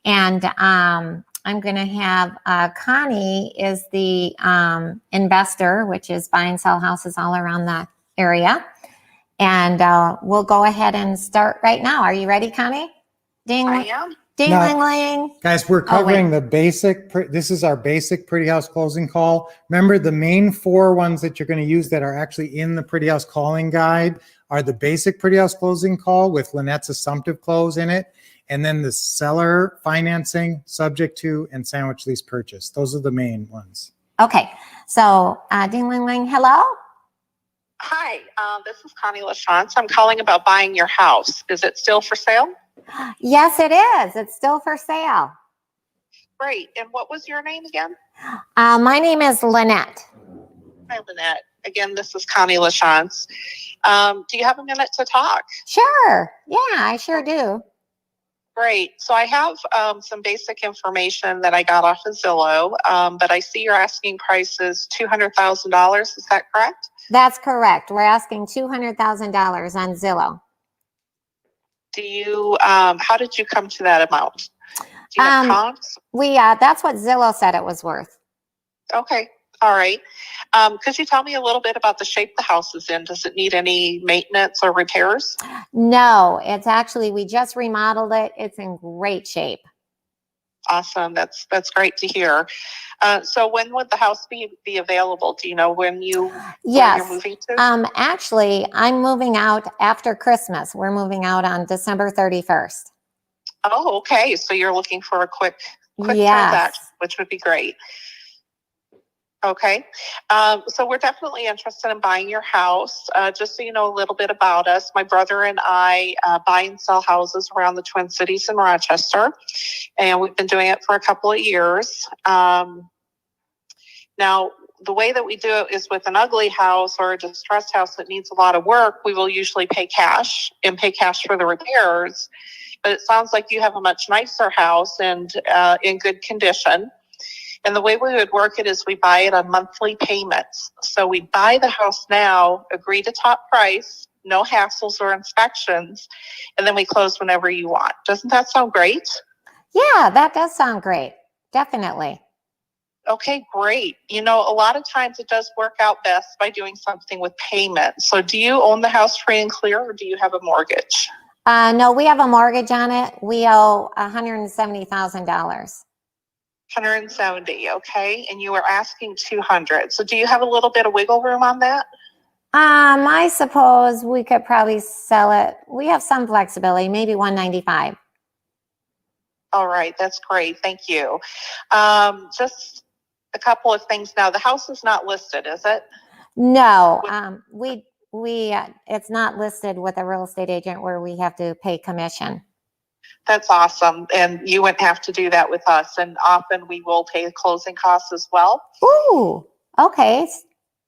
and I'm going to have Connie is the investor, which is buy and sell houses all around the area. And we'll go ahead and start right now. Are you ready, Connie? Ding. I am. Ding, Now, ling, ling. Guys, we're covering the basic, this is our basic Pretty House closing call. Remember, the main 4 ones that you're going to use that are actually in the Pretty House calling guide are the basic Pretty House closing call with Lynette's assumptive close in it, and then the seller financing, subject to, and sandwich lease purchase. Those are the main ones. Okay. So ding, ling, ling. Hello? Hi, this is Connie LaChance. I'm calling about buying your house. Is it still for sale? Yes, it is. It's still for sale. Great. And what was your name again? My name is Lynette. Hi, Lynette. Again, this is Connie LaChance. Do you have a minute to talk? Sure. Yeah, I sure do. Great. So I have some basic information that I got off of Zillow, but I see your asking price is $200,000. Is that correct? That's correct. We're asking $200,000 on Zillow. Do you, how did you come to that amount? Do you have comps? That's what Zillow said it was worth. Okay. All right. Could you tell me a little bit about the shape the house is in? Does it need any maintenance or repairs? No, it's actually, we just remodeled it. It's in great shape. Awesome. That's great to hear. So when would the house be available? Do you know when you're Yes. moving to? Actually, I'm moving out after Christmas. We're moving out on December 31st. Oh, okay. So you're looking for a quick Yes. transaction, which would be great. Okay. So we're definitely interested in buying your house. Just so you know a little bit about us, my brother and I buy and sell houses around the Twin Cities and Rochester, and we've been doing it for a couple of years. Now, the way that we do it is with an ugly house or a distressed house that needs a lot of work, we will usually pay cash for the repairs. But it sounds like you have a much nicer house and in good condition. And the way we would work it is we buy it on monthly payments. So we buy the house now, agree to top price, no hassles or inspections, and then we close whenever you want. Doesn't that sound great? Yeah, that does sound great. Definitely. Okay, great. You know, a lot of times it does work out best by doing something with payment. So do you own the house free and clear, or do you have a mortgage? No, we have a mortgage on it. We owe $170,000. 170, okay. And you were asking 200. So do you have a little bit of wiggle room on that? I suppose we could probably sell it. We have some flexibility, maybe 195. All right, that's great. Thank you. Just a couple of things now. The house is not listed, is it? No, it's not listed with a real estate agent where we have to pay commission. That's awesome. And you wouldn't have to do that with us. And often we will pay closing costs as well. Ooh, okay.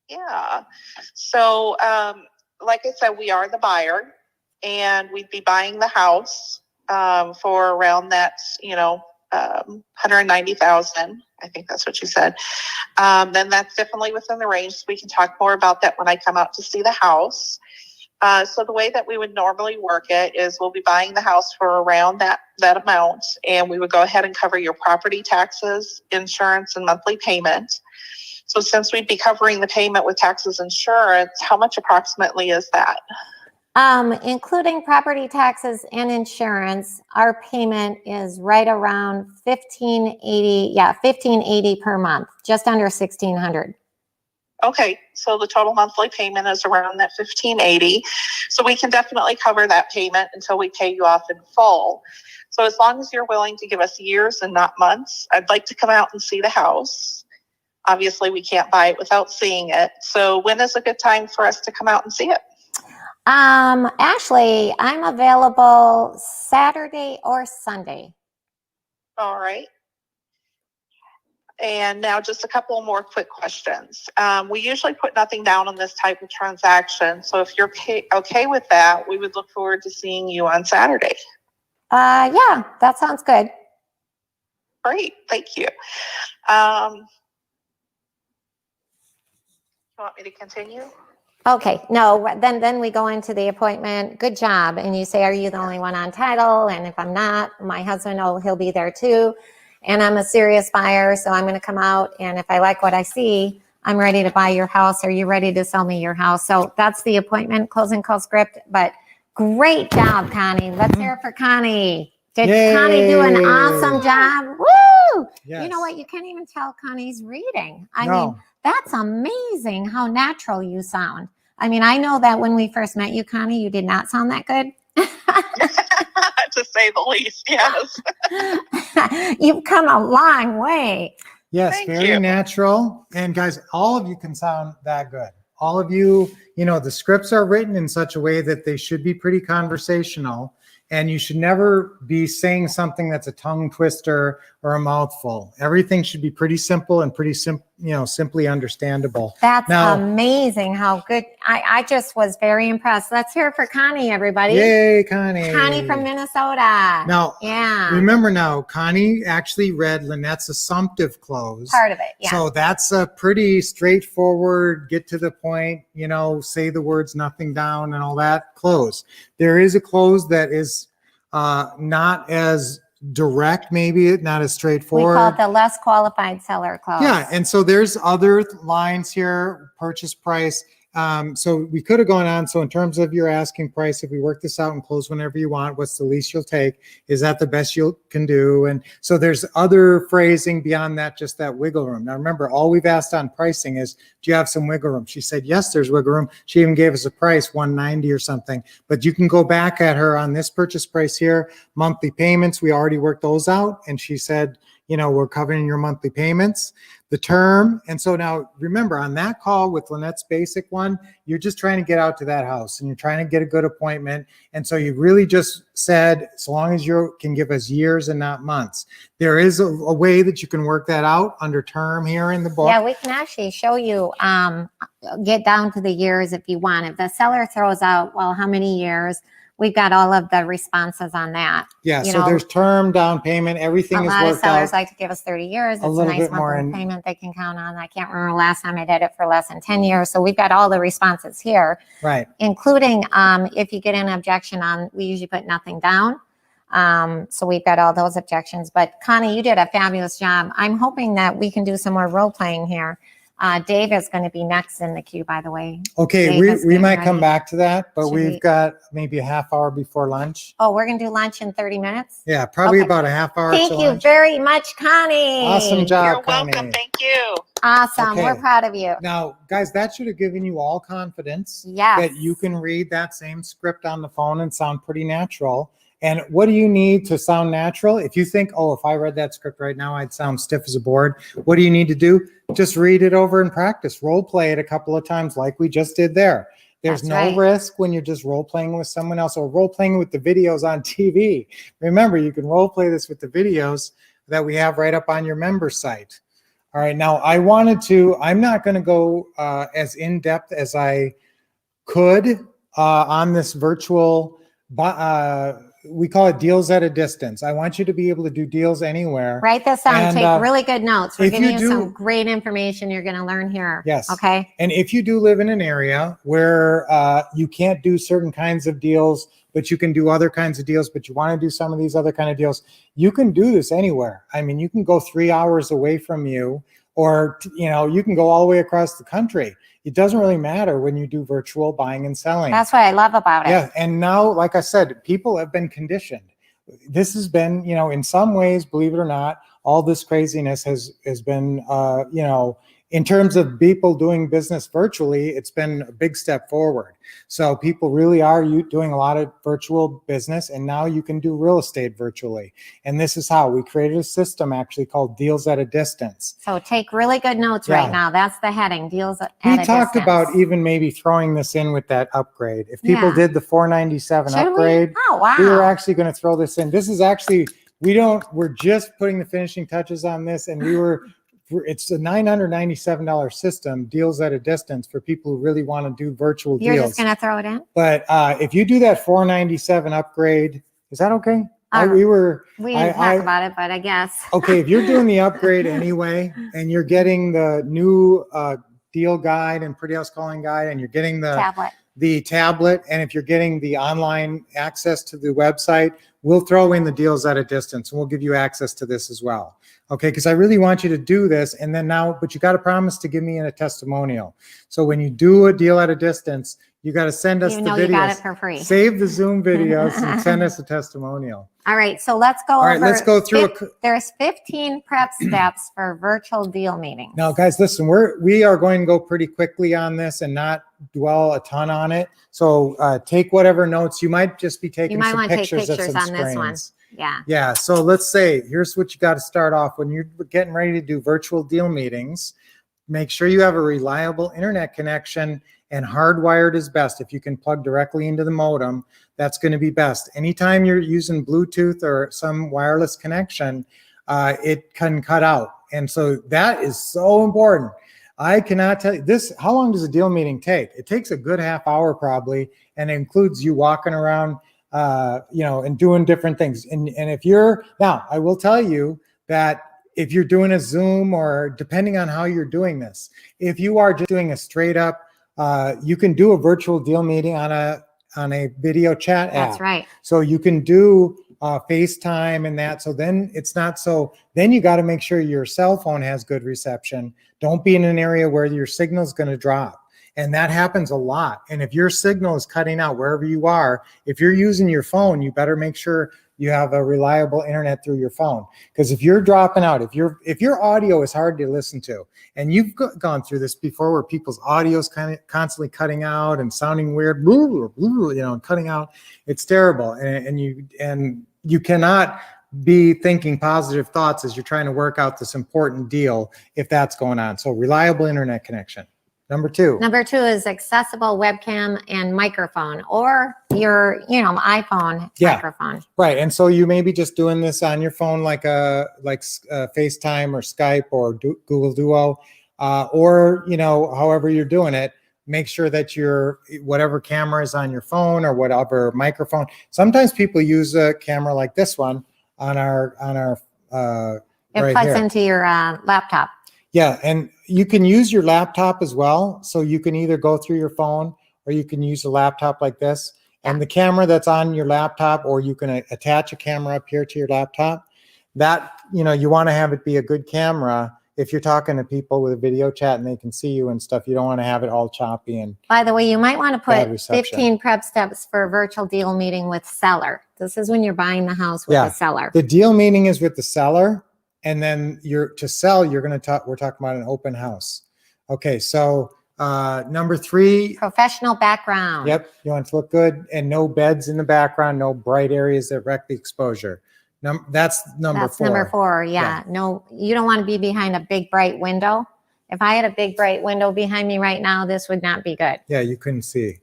Yeah. So, like I said, we are the buyer, and we'd be buying the house for around that, 190,000. I think that's what you said. Then that's definitely within the range. So we can talk more about that when I come out to see the house. So the way that we would normally work it is we'll be buying the house for around that amount, and we would go ahead and cover your property taxes, insurance, and monthly payment. So since we'd be covering the payment with taxes, insurance, how much approximately is that? Including property taxes and insurance, our payment is right around $1,580. Yeah, $1,580 per month, just under $1,600. Okay, so the total monthly payment is around that $1,580. So we can definitely cover that payment until we pay you off in full. So as long as you're willing to give us years and not months, I'd like to come out and see the house. Obviously, we can't buy it without seeing it. So when is a good time for us to come out and see it? Actually, I'm available Saturday or Sunday. All right. And now just a couple more quick questions. We usually put nothing down on this type of transaction. So if you're okay with that, we would look forward to seeing you on Saturday. Yeah, that sounds good. Great. Thank you. You want me to continue? Okay, no, then we go into the appointment. Good job. And you say, are you the only one on title? And if I'm not, my husband, he'll be there too. And I'm a serious buyer, so I'm going to come out. And if I like what I see, I'm ready to buy your house. Are you ready to sell me your house? So that's the appointment closing call script. But great job, Connie. Let's hear it for Connie. Did Connie do an awesome job? Woo! Yes. You know what? You can't even tell Connie's reading. I mean, that's amazing how natural you sound. I mean, I know that when we first met you, Connie, you did not sound that good. To say the least, yes. You've come a long way. Yes, Thank very you. natural. And guys, all of you can sound that good. All of you, the scripts are written in such a way that they should be pretty conversational. And you should never be saying something that's a tongue twister or a mouthful. Everything should be pretty simple and pretty simply understandable. That's amazing how good. I just was very impressed. Let's hear it for Connie, everybody. Yay, Connie. Connie from Minnesota. Now, yeah. Remember now, Connie actually read Lynette's assumptive close. Part of it, yeah. So that's a pretty straightforward, get to the point, say the words, nothing down and all that close. There is a close that is not as direct, maybe not as straightforward. We call it the less qualified seller clause. Yeah, and so there's other lines here, purchase price, So we could have gone on. So in terms of your asking price, if we work this out and close whenever you want, what's the least you'll take? Is that the best you can do? And so there's other phrasing beyond that, just that wiggle room. Now remember, all we've asked on pricing is, do you have some wiggle room? She said, yes, there's wiggle room. She even gave us a price, $190 or something. But you can go back at her on this purchase price here, monthly payments. We already worked those out. And she said, we're covering your monthly payments, the term. And so now remember, on that call with Lynette's basic one, you're just trying to get out to that house and you're trying to get a good appointment. And so you really just said, so long as you can give us years and not months. There is a way that you can work that out under term here in the book. Yeah, we can actually show you, get down to the years if you want. If the seller throws out, well, how many years? We've got all of the responses on that. Yeah, so there's term, down payment, everything is A lot of worked sellers out. like to give us 30 years. It's a little nice bit more monthly payment they can count on. I can't remember last time I did it for less than 10 years. So we've got all the responses here, Right. including if you get an objection on, we usually put nothing down. So we've got all those objections. But Connie, you did a fabulous job. I'm hoping that we can do some more role playing here. Dave is going to be next in the queue, by the way. Okay, Dave is we getting might come ready. back to that, but Should we've we- got maybe a half hour before lunch. Oh, we're going to do lunch in 30 minutes? Yeah, probably Okay. about a half hour Thank to you lunch. very much, Connie. Awesome job, You're Connie. welcome. Thank you. Awesome. Okay. We're proud of you. Now, guys, that should have given you all confidence Yes. that you can read that same script on the phone and sound pretty natural. And what do you need to sound natural? If you think, oh, if I read that script right now, I'd sound stiff as a board. What do you need to do? Just read it over and practice. Role play it a couple of times like we just did there. There's That's no right. risk when you're just role playing with someone else or role playing with the videos on TV. Remember, you can role play this with the videos that we have right up on your member site. All right, now I'm not going to go as in-depth as I could on this virtual, we call it deals at a distance. I want you to be able to do deals anywhere. Write this down. And, Take really good notes. We're if giving you you some do- great information you're going to learn here. Yes. Okay. And if you do live in an area where you can't do certain kinds of deals, but you can do other kinds of deals, but you want to do some of these other kind of deals, you can do this anywhere. I mean, you can go 3 hours away from you, or you can go all the way across the country. It doesn't really matter when you do virtual buying and selling. That's what I love about it. Yeah, and now, like I said, people have been conditioned. This has been, in some ways, believe it or not, all this craziness has been, in terms of people doing business virtually, it's been a big step forward. So people really are doing a lot of virtual business, and now you can do real estate virtually. And this is how we created a system actually called Deals at a Distance. So take really good notes Yeah. right now. That's the heading, deals at We a talked distance. about even maybe throwing this in with that upgrade. If people Yeah. did the $497 Should we? upgrade, Oh, wow. we were actually going to throw this in. This is actually, we're just putting the finishing touches on this, and it's a $997 system, Deals at a Distance, for people who really want to do virtual You're deals. just going to throw it in? But if you do that $497 upgrade, is that okay? We I- didn't talk about it, but I guess. Okay, if you're doing the upgrade anyway, and you're getting the new deal guide and pretty house calling guide, and you're getting the Tablet. and if you're getting the online access to the website, we'll throw in the Deals at a Distance, and we'll give you access to this as well. Okay, because I really want you to do this, and then now, but you got to promise to give me a testimonial. So when you do a deal at a distance, you got to send us Even the though videos. you got it for free. Save the Zoom videos and send us a testimonial. All right, so let's go All right, over. let's go through There's 15 prep steps for virtual deal meetings. Now, guys, listen, we are going to go pretty quickly on this and not dwell a ton on it. So take whatever notes. You might just be taking You might some want to take pictures of pictures some on this one. screens. Yeah. Yeah, so let's say, here's what you got to start off when you're getting ready to do virtual deal meetings. Make sure you have a reliable internet connection, and hardwired is best. If you can plug directly into the modem, that's going to be best. Anytime you're using Bluetooth or some wireless connection, it can cut out. And so that is so important. I cannot tell you this. How long does a deal meeting take? It takes a good half hour probably, and it includes you walking around and doing different things. And if now, I will tell you that if you're doing a Zoom, or depending on how you're doing this, if you are just doing a straight up, you can do a virtual deal meeting on a video chat app. That's right. So you can do FaceTime and that. So then then you got to make sure your cell phone has good reception. Don't be in an area where your signal is going to drop. And that happens a lot. And if your signal is cutting out wherever you are, if you're using your phone, you better make sure you have a reliable internet through your phone. Because if you're dropping out, if your audio is hard to listen to, and you've gone through this before where people's audio is kind of constantly cutting out and sounding weird, cutting out, it's terrible. And you cannot be thinking positive thoughts as you're trying to work out this important deal if that's going on. So reliable internet connection. Number two is accessible webcam and microphone, or your, iPhone microphone. Right. And so you may be just doing this on your phone, like FaceTime or Skype or Google Duo, or, however you're doing it. Make sure that your whatever camera is on your phone or whatever microphone. Sometimes people use a camera like this one on our it right plugs here into your laptop. Yeah, and you can use your laptop as well. So you can either go through your phone or you can use a laptop like this. And the camera that's on your laptop, or you can attach a camera up here to your laptop. That, you want to have it be a good camera. If you're talking to people with a video chat and they can see you and stuff, you don't want to have it all choppy. And by the way, you might want to put 15 prep steps for a virtual deal meeting with seller. This is when you're buying the house with the seller. The deal meeting is with the seller. And then we're talking about an open house. Okay, so number 3. Professional background. Yep, you want it to look good, and no beds in the background, no bright areas that wreck the exposure. That's number 4. Number 4, yeah. No, you don't want to be behind a big bright window. If I had a big bright window behind me right now, this would not be good. Yeah, you couldn't see.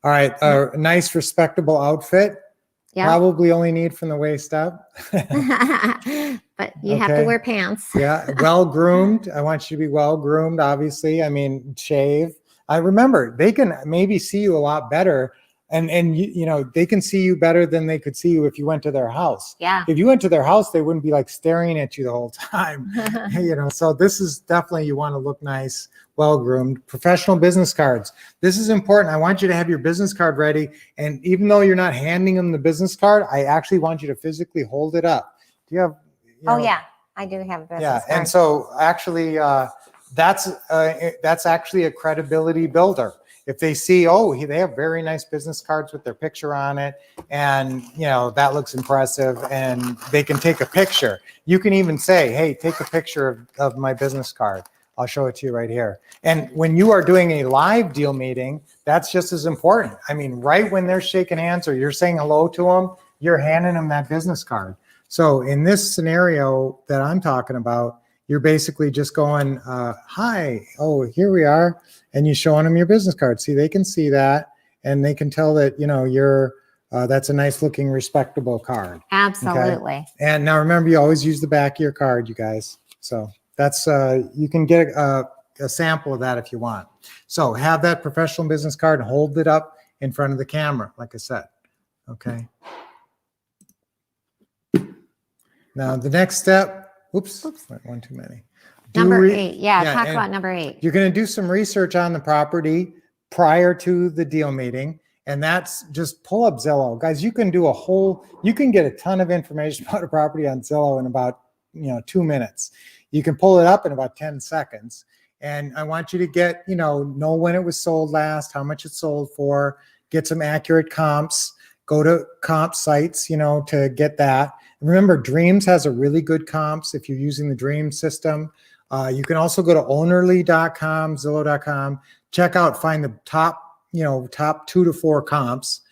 All right, a nice respectable outfit. Yeah. Probably only need from the waist up. But you have to wear pants. Yeah, well-groomed. I want you to be well-groomed, obviously. I mean, shave. I remember, they can maybe see you a lot better. And they can see you better than they could see you if you went to their house. Yeah. If you went to their house, they wouldn't be like staring at you the whole time. So this is definitely, you want to look nice, well-groomed. Professional business cards. This is important. I want you to have your business card ready. And even though you're not handing them the business card, I actually want you to physically hold it up. Do you have? Oh yeah, I do have a business card. And so actually, that's actually a credibility builder. If they see, they have very nice business cards with their picture on it, and that looks impressive, and they can take a picture. You can even say, hey, take a picture of my business card. I'll show it to you right here. And when you are doing a live deal meeting, that's just as important. I mean, right when they're shaking hands or you're saying hello to them, you're handing them that business card. So in this scenario that I'm talking about, you're basically just going, hi, here we are. And you're showing them your business card. See, they can see that, and they can tell that, you're, that's a nice looking, respectable card. Absolutely. Okay? And now remember, you always use the back of your card, you guys. So that's, you can get a sample of that if you want. So have that professional business card and hold it up in front of the camera, like I said. Okay. Now the next step, oops. One too many. Number 8. Yeah, talk about number 8. You're going to do some research on the property prior to the deal meeting. And that's just pull up Zillow. Guys, you can get a ton of information about a property on Zillow in about 2 minutes. You can pull it up in about 10 seconds. And I want you to get, know when it was sold last, how much it sold for, get some accurate comps, go to comp sites, to get that. Remember, Dreams has a really good comps if you're using the Dream system. You can also go to ownerly.com, Zillow.com, find the top 2 to 4 comps.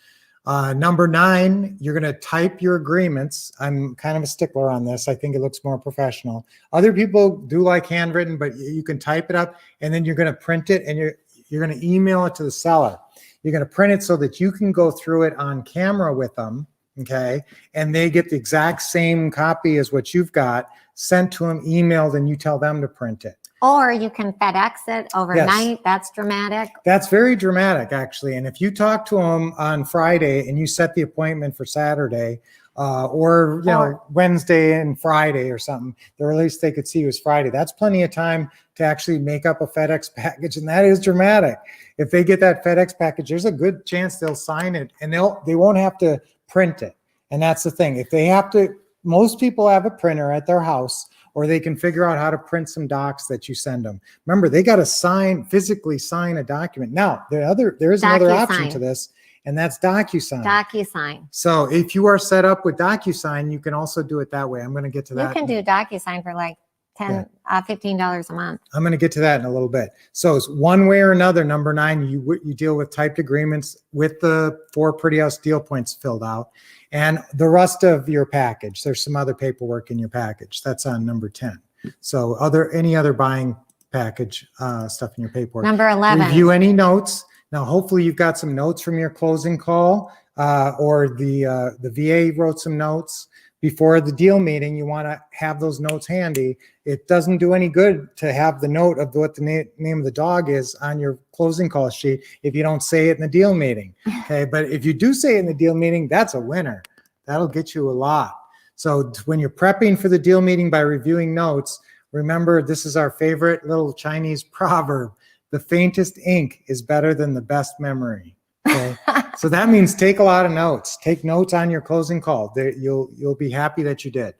Number 9, you're going to type your agreements. I'm kind of a stickler on this. I think it looks more professional. Other people do like handwritten, but you can type it up, and then you're going to print it, and you're going to email it to the seller. You're going to print it so that you can go through it on camera with them. Okay. And they get the exact same copy as what you've got sent to them, emailed, and you tell them to print it. Or you can FedEx it overnight. Yes. That's dramatic. That's very dramatic, actually. And if you talk to them on Friday and you set the appointment for Saturday, or Wednesday and Friday or something, the earliest they could see was Friday. That's plenty of time to actually make up a FedEx package, and that is dramatic. If they get that FedEx package, there's a good chance they'll sign it, and they won't have to print it. And that's the thing. If they have to, most people have a printer at their house, or they can figure out how to print some docs that you send them. Remember, they got to physically sign a document. Now, there is another option DocuSign. to this, and that's DocuSign. DocuSign. So if you are set up with DocuSign, you can also do it that way. I'm going to get to that. You can do DocuSign for like $15 a month. I'm going to get to that in a little bit. So it's one way or another. Number 9, you deal with typed agreements with the 4 Pretty House deal points filled out, and the rest of your package. There's some other paperwork in your package. That's on number 10. So any other buying package stuff in your paperwork. Number 11. Review any notes. Now, hopefully you've got some notes from your closing call, or the VA wrote some notes. Before the deal meeting, you want to have those notes handy. It doesn't do any good to have the note of what the name of the dog is on your closing call sheet if you don't say it in the deal meeting. Okay, but if you do say it in the deal meeting, that's a winner. That'll get you a lot. So when you're prepping for the deal meeting by reviewing notes, remember, this is our favorite little Chinese proverb: the faintest ink is better than the best memory. Okay. So that means take a lot of notes. Take notes on your closing call. You'll be happy that you did.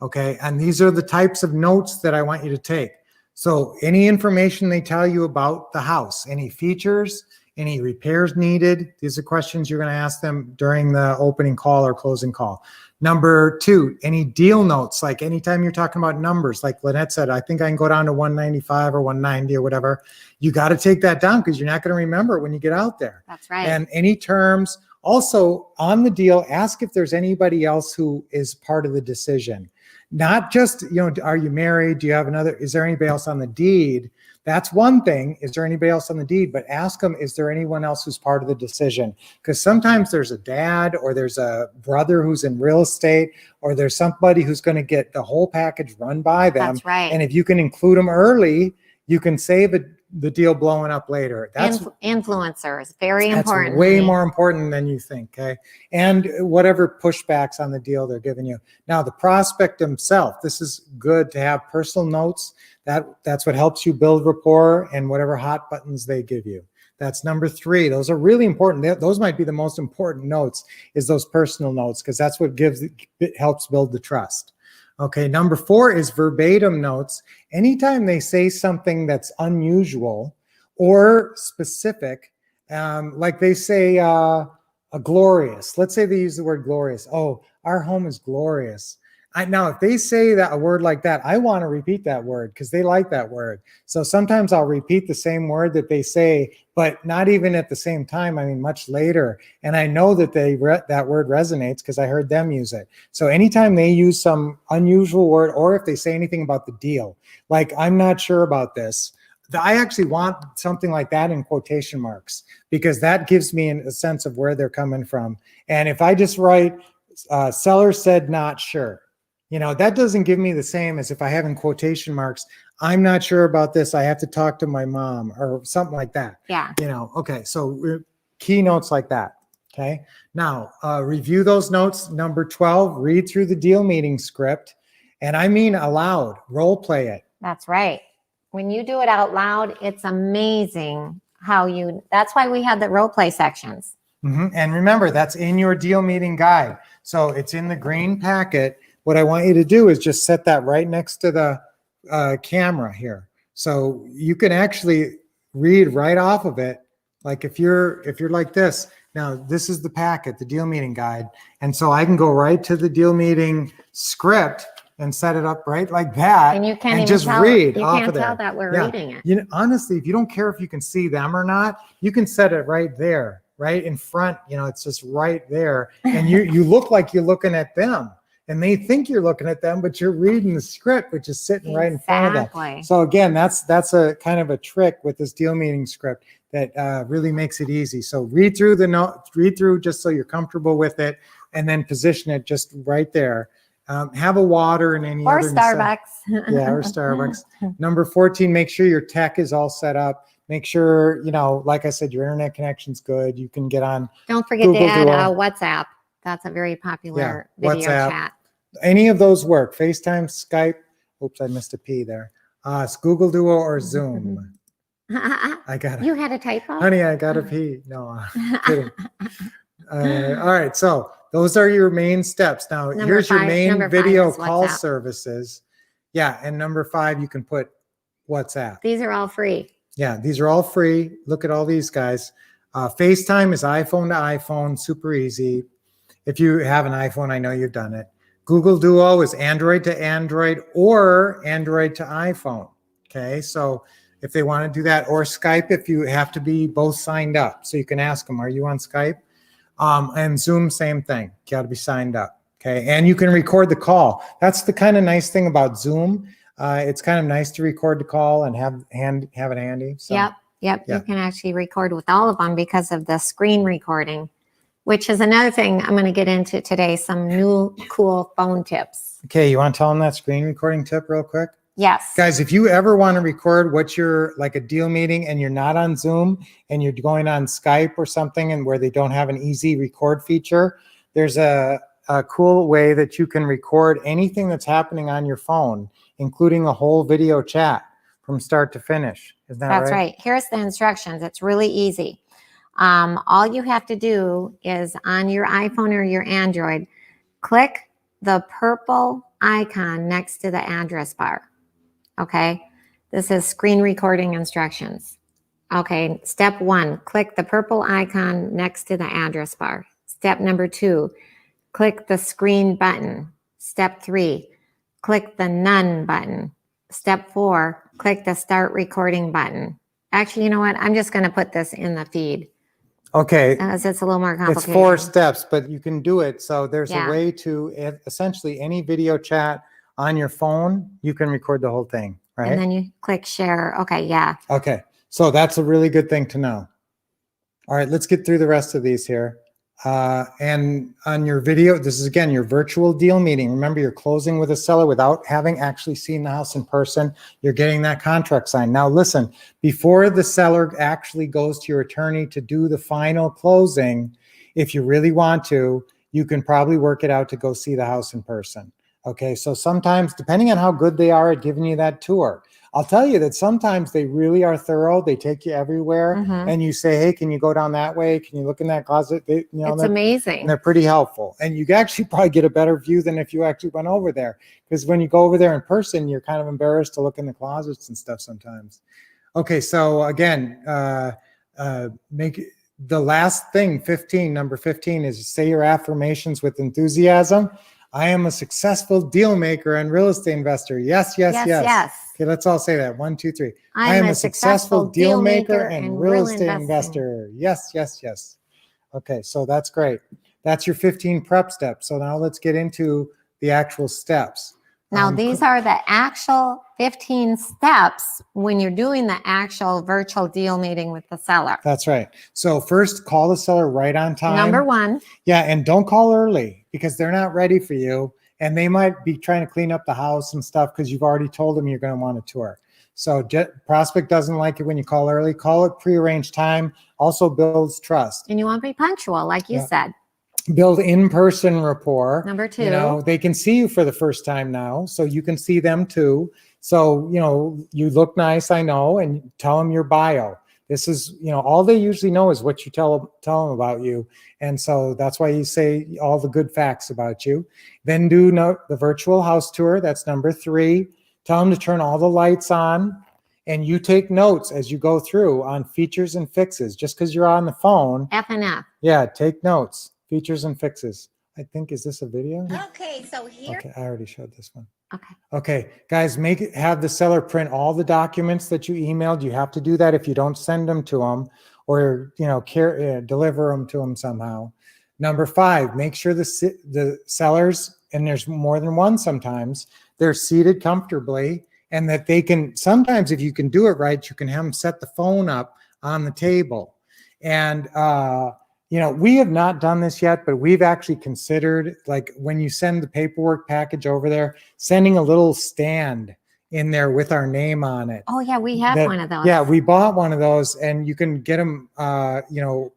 Okay. And these are the types of notes that I want you to take. So any information they tell you about the house, any features, any repairs needed, these are questions you're going to ask them during the opening call or closing call. Number 2, any deal notes, like anytime you're talking about numbers, like Lynette said, I think I can go down to 195 or 190 or whatever. You got to take that down because you're not going to remember it when you get out there. That's right. And any terms, also on the deal, ask if there's anybody else who is part of the decision. Not just, are you married? Do you have is there anybody else on the deed? That's one thing. Is there anybody else on the deed? But ask them, is there anyone else who's part of the decision? Because sometimes there's a dad, or there's a brother who's in real estate, or there's somebody who's going to get the whole package run by them. That's right. And if you can include them early, you can save the deal blowing up later. That's Influencers, very that's important. way more important than you think. Okay. And whatever pushbacks on the deal they're giving you. Now, the prospect himself, this is good to have personal notes. That's what helps you build rapport, and whatever hot buttons they give you. That's number 3. Those are really important. Those might be the most important notes, is those personal notes, because that's what helps build the trust. Okay, number 4 is verbatim notes. Anytime they say something that's unusual or specific, like they say a glorious. Let's say they use the word glorious. Oh, our home is glorious. Now, if they say a word like that, I want to repeat that word because they like that word. So sometimes I'll repeat the same word that they say, but not even at the same time. I mean, much later. And I know that that word resonates because I heard them use it. So anytime they use some unusual word, or if they say anything about the deal, like, I'm not sure about this, I actually want something like that in quotation marks, because that gives me a sense of where they're coming from. And if I just write, seller said not sure, that doesn't give me the same as if I have in quotation marks, I'm not sure about this, I have to talk to my mom, or something like that. Yeah. Okay. So key notes like that. Okay. Now, review those notes. Number 12, read through the deal meeting script. And I mean aloud, role play it. That's right. When you do it out loud, it's amazing that's why we have the role play sections. Mm-hmm. And remember, that's in your deal meeting guide. So it's in the green packet. What I want you to do is just set that right next to the camera here. So you can actually read right off of it. Like if you're like this, now this is the packet, the deal meeting guide. And so I can go right to the deal meeting script and set it up right like that. And you can't even just tell, read you off can't of there. tell that we're reading it. Honestly, if you don't care if you can see them or not, you can set it right there, right in front. It's just right there. And you look like you're looking at them. And they think you're looking at them, but you're reading the script, which is sitting right in front of them. So again, that's a kind of a trick with this deal meeting script that really makes it easy. So read through just so you're comfortable with it, and then position it just right there. Have a water and any or other. Starbucks. Yeah, or Starbucks. Number 14, make sure your tech is all set up. Make sure, like I said, your internet connection's good. You can get on. Don't forget Google to add Duo. WhatsApp. That's a very popular video WhatsApp. chat. Any of those work. FaceTime, Skype. Oops, I missed a P there. It's Google Duo or Zoom. I got it. You had a typo? Honey, I got a P. No, I'm kidding. All right, so those are your main steps. Now, Number here's your 5 main is video WhatsApp. call services. Yeah, and number 5, you can put WhatsApp. These are all free. Yeah, these are all free. Look at all these guys. FaceTime is iPhone to iPhone, super easy. If you have an iPhone, I know you've done it. Google Duo is Android to Android or Android to iPhone. Okay, so if they want to do that, or Skype if you have to be both signed up. So you can ask them, are you on Skype? And Zoom, same thing. You got to be signed up. Okay, and you can record the call. That's the kind of nice thing about Zoom. It's kind of nice to record the call and have it handy. So, Yep. yeah. You can actually record with all of them because of the screen recording, which is another thing I'm going to get into today, some new cool phone tips. Okay, you want to tell them that screen recording tip real quick? Yes. Guys, if you ever want to record what you're like a deal meeting and you're not on Zoom and you're going on Skype or something and where they don't have an easy record feature, there's a cool way that you can record anything that's happening on your phone, including a whole video chat from start to finish. Isn't that That's right. Here's the instructions. It's really easy. All you have to do is on your iPhone or your Android, click the purple icon next to the address bar. Okay. This is screen recording instructions. Okay. Step 1, click the purple icon next to the address bar. Step number 2, click the screen button. Step 3, click the none button. Step 4, click the start recording button. Actually, you know what? I'm just going to put this in the feed. Okay. Because it's a little more complicated. It's 4 steps, but you can do it. So there's Yeah. a way to essentially any video chat on your phone, you can record the whole thing, right? And then you click share. Okay, yeah. Okay. So that's a really good thing to know. All right, let's get through the rest of these here. And on your video, this is again your virtual deal meeting. Remember, you're closing with a seller without having actually seen the house in person. You're getting that contract signed. Now, listen, before the seller actually goes to your attorney to do the final closing, if you really want to, you can probably work it out to go see the house in person. Okay, so sometimes, depending on how good they are at giving you that tour, I'll tell you that sometimes they really are thorough. They take you everywhere, Mhm. and you say, "Hey, can you go down that way? Can you look in that closet?" They, It's they're- amazing. and they're pretty helpful. And you actually probably get a better view than if you actually went over there. Because when you go over there in person, you're kind of embarrassed to look in the closets and stuff sometimes. Okay, so again, make the last thing, 15, number 15 is say your affirmations with enthusiasm. I am a successful deal maker and real estate investor. Yes, yes, yes. Yes. Okay, let's all say that. 1, 2, 3. I am a successful deal maker and real estate investor. Yes, yes, yes. Okay, so that's great. That's your 15 prep steps. So now let's get into the actual steps. Now, these are the actual 15 steps when you're doing the actual virtual deal meeting with the seller. That's right. So first, call the seller right on time. Number 1. Yeah, and don't call early because they're not ready for you. And they might be trying to clean up the house and stuff because you've already told them you're going to want a tour. So prospect doesn't like it when you call early. Call it prearranged time. Also builds trust. And you want to be punctual, like you said. Build in-person rapport. Number 2. You know, they can see you for the first time now, so you can see them too. So, you know, you look nice, I know, and tell them your bio. This is, you know, all they usually know is what you tell them about you. And so that's why you say all the good facts about you. Then do the virtual house tour. That's number 3. Tell them to turn all the lights on. And you take notes as you go through on features and fixes. Just because you're on the phone. F&F. Yeah, take notes. Features and fixes. I think, is this a video? Okay, so here. Okay, I already showed this one. Okay. Okay, guys, have the seller print all the documents that you emailed. You have to do that if you don't send them to them, or deliver them to them somehow. Number 5, make sure the sellers, and there's more than one sometimes, they're seated comfortably, and that they can, sometimes if you can do it right, you can have them set the phone up on the table. And you know, we have not done this yet, but we've actually considered, like, when you send the paperwork package over there, sending a little stand in there with our name on it. Oh, yeah, we have one of those. Yeah, we bought one of those, and you can get them,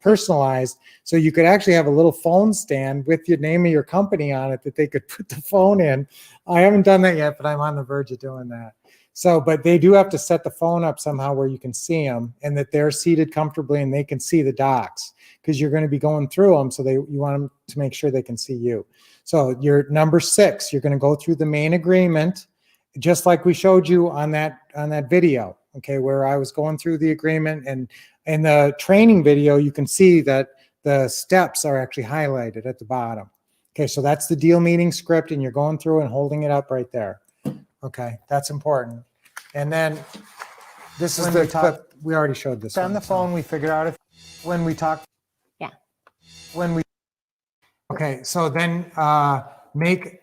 personalized. So you could actually have a little phone stand with your name of your company on it that they could put the phone in. I haven't done that yet, but I'm on the verge of doing that. So, but they do have to set the phone up somehow where you can see them and that they're seated comfortably and they can see the docs, because you're going to be going through them. So you want them to make sure they can see you. So your number 6, you're going to go through the main agreement. just like we showed you on that video, okay, where I was going through the agreement, and in the training video, you can see that the steps are actually highlighted at the bottom. Okay, so that's the deal meeting script, and you're going through and holding it up right there. Okay, that's important. And then this is the clip. We already showed this. On the phone, we figured out if when we talk. Yeah. When we. Okay, so then make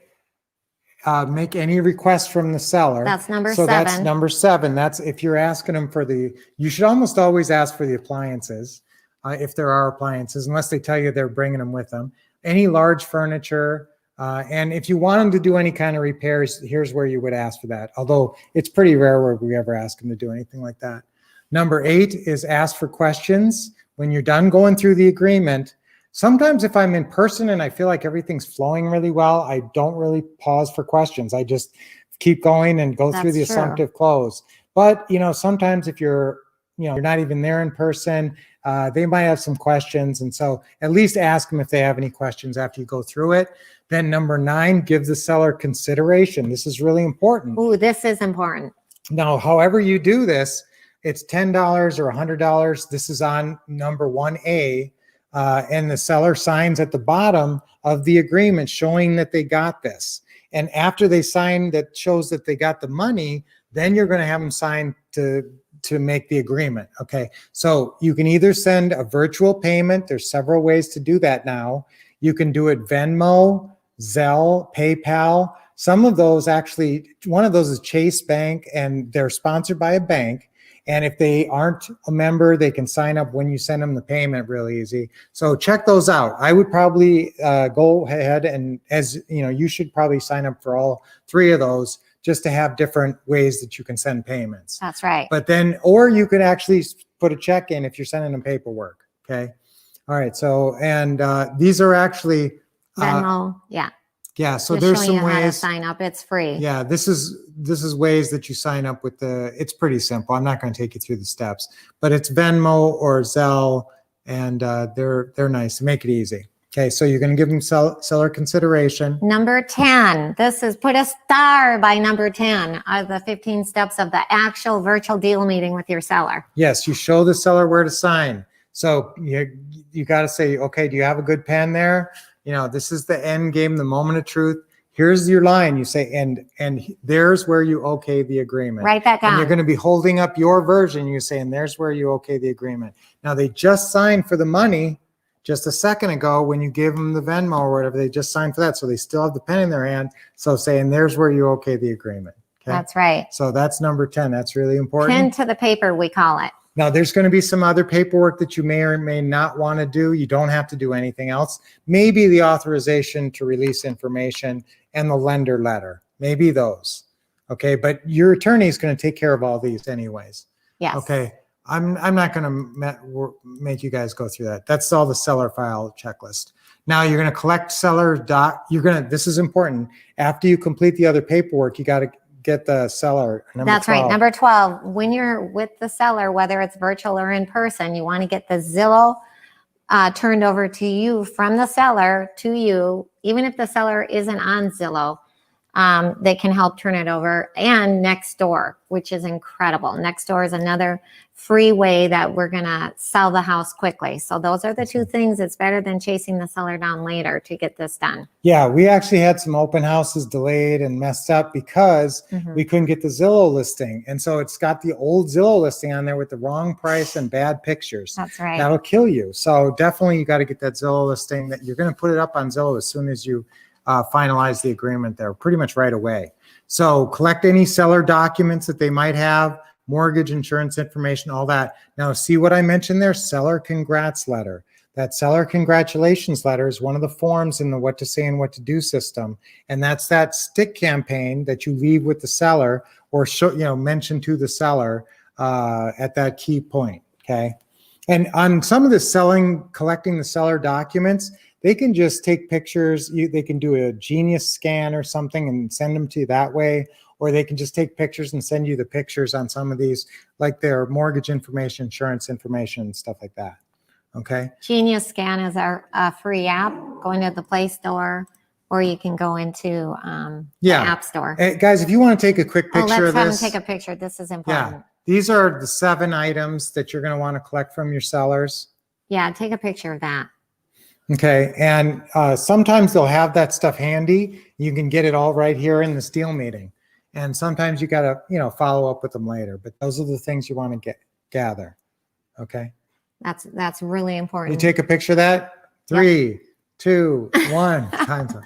any request from the seller. That's number So that's 7. number 7. That's if you're asking them for you should almost always ask for the appliances, if there are appliances, unless they tell you they're bringing them with them. Any large furniture, and if you want them to do any kind of repairs, here's where you would ask for that. Although it's pretty rare where we ever ask them to do anything like that. Number 8 is ask for questions. When you're done going through the agreement, sometimes if I'm in person and I feel like everything's flowing really well, I don't really pause for questions. I just keep going and go through the That's true. assumptive close. But, sometimes if you're not even there in person, they might have some questions. And so at least ask them if they have any questions after you go through it. Then number 9, give the seller consideration. This is really important. Ooh, this is important. Now, however you do this, it's $10 or $100. This is on number 1A. And the seller signs at the bottom of the agreement showing that they got this. And after they sign that shows that they got the money, then you're going to have them sign to make the agreement. Okay. So you can either send a virtual payment. There's several ways to do that now. You can do it Venmo, Zelle, PayPal. Some of those actually, one of those is Chase Bank, and they're sponsored by a bank. And if they aren't a member, they can sign up when you send them the payment really easy. So check those out. I would probably go ahead and, as you should probably sign up for all 3 of those, just to have different ways that you can send payments. That's right. But then, or you could actually put a check in if you're sending them paperwork. Okay. All right. So, and these are actually Venmo, yeah. Yeah. So Just there's showing some you how to ways. sign up. It's free. Yeah, this is ways that you sign up with it's pretty simple. I'm not going to take you through the steps, but it's Venmo or Zelle, and they're nice to make it easy. Okay, so you're going to give them seller consideration. Number 10, this is put a star by number 10 of the 15 steps of the actual virtual deal meeting with your seller. Yes, you show the seller where to sign. So you got to say, okay, do you have a good pen there? This is the end game, the moment of truth. Here's your line. You say, and there's where you okay the agreement. Write that down. And you're going to be holding up your version. You say, and there's where you okay the agreement. Now they just signed for the money just a second ago when you give them the Venmo or whatever. They just signed for that, so they still have the pen in their hand. So say, and there's where you okay the agreement. Okay? That's right. So that's number 10. That's really important. Pen to the paper, we call it. Now, there's going to be some other paperwork that you may or may not want to do. You don't have to do anything else. Maybe the authorization to release information and the lender letter. Maybe those. Okay, but your attorney is going to take care of all these anyways. Yes. Okay, I'm not going to make you guys go through that. That's all the seller file checklist. Now you're going to collect seller this is important. After you complete the other paperwork, you got to get the seller. That's 12. right. Number 12, when you're with the seller, whether it's virtual or in person, you want to get the Zillow turned over to you from the seller to you. Even if the seller isn't on Zillow, they can help turn it over. And Nextdoor, which is incredible. Nextdoor is another free way that we're going to sell the house quickly. So those are the 2 things. It's better than chasing the seller down later to get this done. Yeah, we actually had some open houses delayed and messed up because we couldn't get the Zillow listing. And so it's got the old Zillow listing on there with the wrong price and bad pictures. That's right. That'll kill you. So definitely you got to get that Zillow listing. That you're going to put it up on Zillow as soon as you finalize the agreement there, pretty much right away. So collect any seller documents that they might have, mortgage, insurance information, all that. Now, see what I mentioned there? Seller congrats letter. That seller congratulations letter is one of the forms in the what to say and what to do system. And that's that stick campaign that you leave with the seller or show, mention to the seller at that key point. Okay. And on some of the collecting the seller documents, they can just take pictures. They can do a Genius scan or something and send them to you that way. Or they can just take pictures and send you the pictures on some of these, like their mortgage information, insurance information, stuff like that. Okay. Genius Scan is our free app. Go into the Play Store, or you can go into Yeah. the App Store. Hey, guys, if you want to take a quick Oh, picture let's of have them this. take a picture. This is Yeah. important. These are the 7 items that you're going to want to collect from your sellers. Yeah, take a picture of that. Okay. And sometimes they'll have that stuff handy. You can get it all right here in this deal meeting. And sometimes you got to, follow up with them later. But those are the things you want to gather. Okay. That's really You important. take a picture of that. 3, 2, 1. Time's up.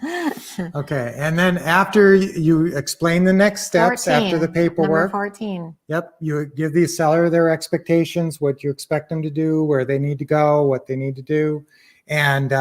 Okay. And then after you explain the next steps, after the 14, paperwork. Number 14. Yep. You give the seller their expectations, what you expect them to do, where they need to go, what they need to do. And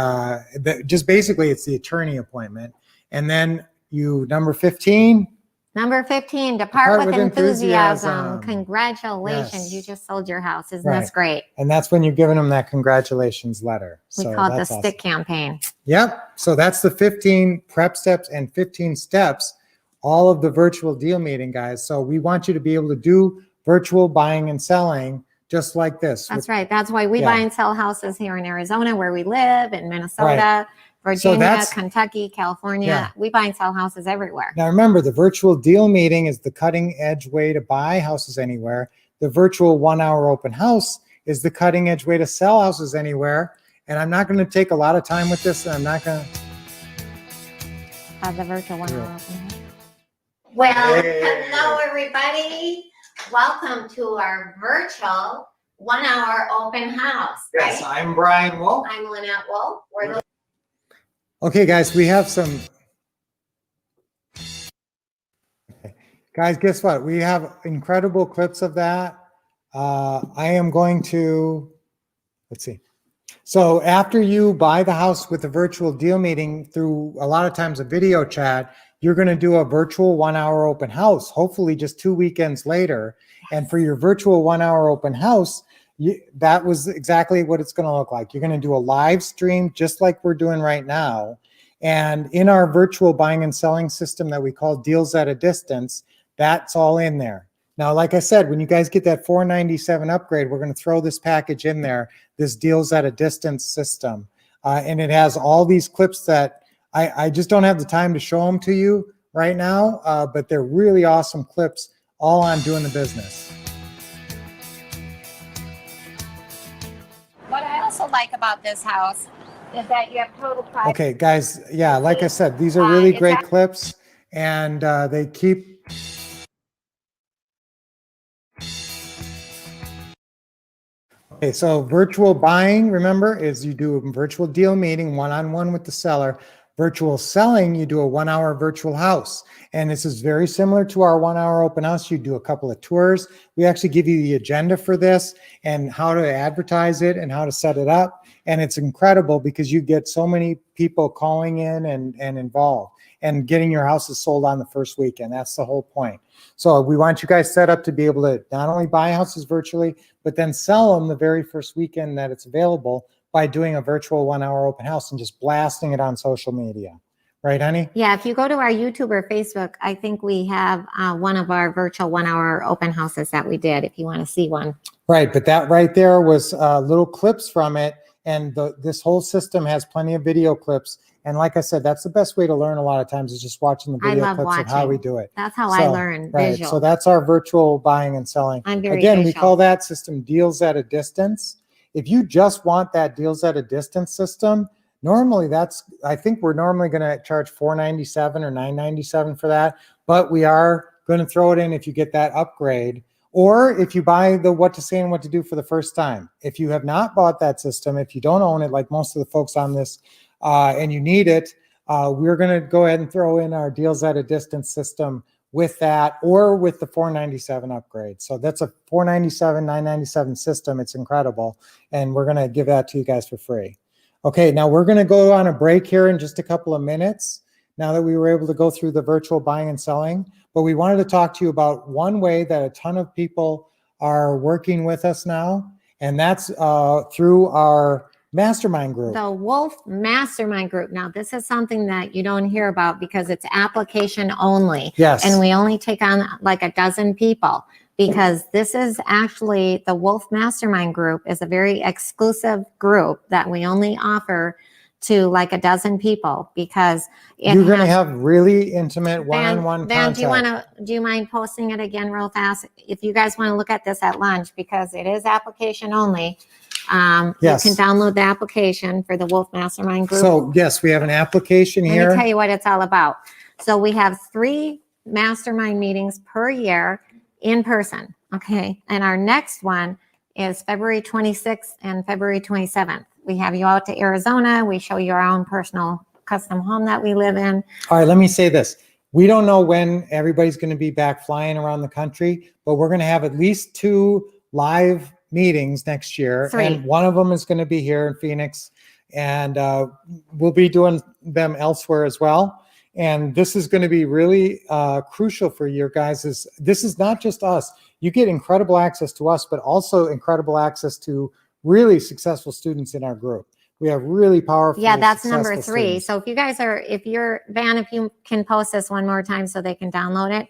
just basically it's the attorney appointment. And then number 15. Number 15, depart with enthusiasm. Congratulations. Yes. You just sold your house. Isn't this great? And that's when you're giving them that congratulations letter. We So call it the that's stick awesome. campaign. Yep. So that's the 15 prep steps and 15 steps, all of the virtual deal meeting, guys. So we want you to be able to do virtual buying and selling just like this. That's right. That's why we Yeah. buy and sell houses here in Arizona where we live, in Minnesota, Virginia, that's- Kentucky, California. Yeah. We buy and sell houses everywhere. Now remember, the virtual deal meeting is the cutting edge way to buy houses anywhere. The virtual 1-hour open house is the cutting edge way to sell houses anywhere. And I'm not going to take a lot of time with this. And I'm not going to. The virtual one. Yeah. Well, Hey. hello everybody. Welcome to our virtual 1-hour open house. Yes, Right? I'm Brian Wolff. I'm Lynette Wolff. We're the Okay, guys, we have some. Okay. Guys, guess what? We have incredible clips of that. I am going to, let's see. So after you buy the house with a virtual deal meeting through a lot of times a video chat, you're going to do a virtual 1-hour open house, hopefully just 2 weekends later. And for your virtual 1-hour open house, that was exactly what it's going to look like. You're going to do a live stream just like we're doing right now. And in our virtual buying and selling system that we call Deals at a Distance, that's all in there. Now, like I said, when you guys get that $497 upgrade, we're going to throw this package in there, this Deals at a Distance system. And it has all these clips that I just don't have the time to show them to you right now, but they're really awesome clips all on doing the business. What I also like about this house is that you have total privacy. Okay, guys, yeah, like I said, these are really great clips, and they keep. Okay, so virtual buying, remember, is you do a virtual deal meeting one-on-one with the seller. Virtual selling, you do a 1-hour virtual house. And this is very similar to our 1-hour open house. You do a couple of tours. We actually give you the agenda for this and how to advertise it and how to set it up. And it's incredible because you get so many people calling in and involved and getting your houses sold on the first weekend. That's the whole point. So we want you guys set up to be able to not only buy houses virtually, but then sell them the very first weekend that it's available by doing a virtual 1-hour open house and just blasting it on social media. Right, honey? Yeah, if you go to our YouTube or Facebook, I think we have one of our virtual 1-hour open houses that we did, if you want to see one. Right, but that right there was little clips from it. And this whole system has plenty of video clips. And like I said, that's the best way to learn a lot of times is just watching the I video love clips of how we watching. do it. That's how I learn Right, visual. so that's our virtual buying and selling. I'm very Again, we visual. call that system Deals at a Distance. If you just want that Deals at a Distance system, normally I think we're normally going to charge $497 or $997 for that, but we are going to throw it in if you get that upgrade, or if you buy the what to say and what to do for the first time. If you have not bought that system, if you don't own it, like most of the folks on this, and you need it, we're going to go ahead and throw in our Deals at a Distance system with that, or with the $497 upgrade. So that's a $497, $997 system. It's incredible. And we're going to give that to you guys for free. Okay, now we're going to go on a break here in just a couple of minutes now that we were able to go through the virtual buying and selling. But we wanted to talk to you about one way that a ton of people are working with us now, and that's through our mastermind group. The Wolff Mastermind Group. Now, this is something that you don't hear about because it's application only. Yes. And we only take on like a dozen people because this is actually the Wolff Mastermind Group is a very exclusive group that we only offer to like a dozen people because it You're going to has- have really intimate one-on-one Van, contact. do you mind posting it again real fast? If you guys want to look at this at lunch, because it is application only. Yes. You can download the application for the Wolff Mastermind Group. So yes, we have an application Let me tell here. you what it's all about. So we have 3 mastermind meetings per year in person, okay? And our next one is February 26th and February 27th. We have you out to Arizona. We show you our own personal custom home that we live in. All right, let me say this. We don't know when everybody's going to be back flying around the country, but we're going to have at least 2 live meetings next year. 3. And one of them is going to be here in Phoenix, and we'll be doing them elsewhere as well. And this is going to be really crucial for your guys. This is not just us. You get incredible access to us, but also incredible access to really successful students in our group. We have really powerful. Yeah, that's number successful 3. students. So if you're, Van, if you can post this one more time so they can download it.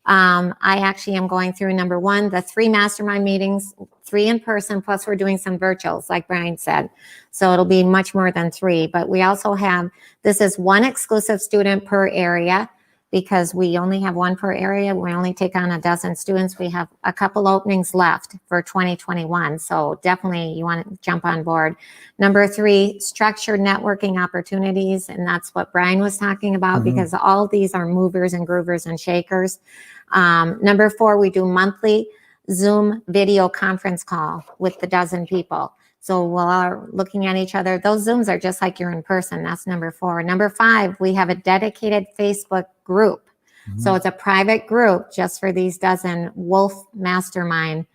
I actually am going through number 1, the 3 mastermind meetings, 3 in person, plus we're doing some virtuals, like Brian said. So it'll be much more than 3, but we also have, this is 1 exclusive student per area because we only have 1 per area. We only take on a dozen students. We have a couple openings left for 2021. So definitely you want to jump on board. Number 3, structured networking opportunities. And that's what Brian was talking about because all these are movers and groovers and shakers. Number 4, we do monthly Zoom video conference call with the dozen people. So while looking at each other, those Zooms are just like you're in person. That's number 4. Number 5, we have a dedicated Facebook group. So it's a private group just for these dozen Wolff Mastermind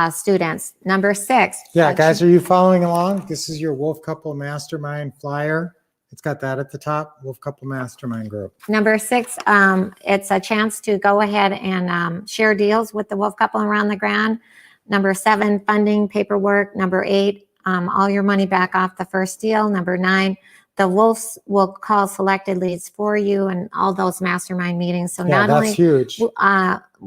students. Number 6. Yeah, guys, are you following along? This is your Wolff Couple Mastermind flyer. It's got that at the top, Wolff Couple Mastermind Group. Number 6, it's a chance to go ahead and share deals with the Wolff couple around the grand. Number 7, funding paperwork. Number 8, all your money back off the first deal. Number 9, the Wolffs will call selected leads for you and all those mastermind meetings. So Yeah, not that's only, huge.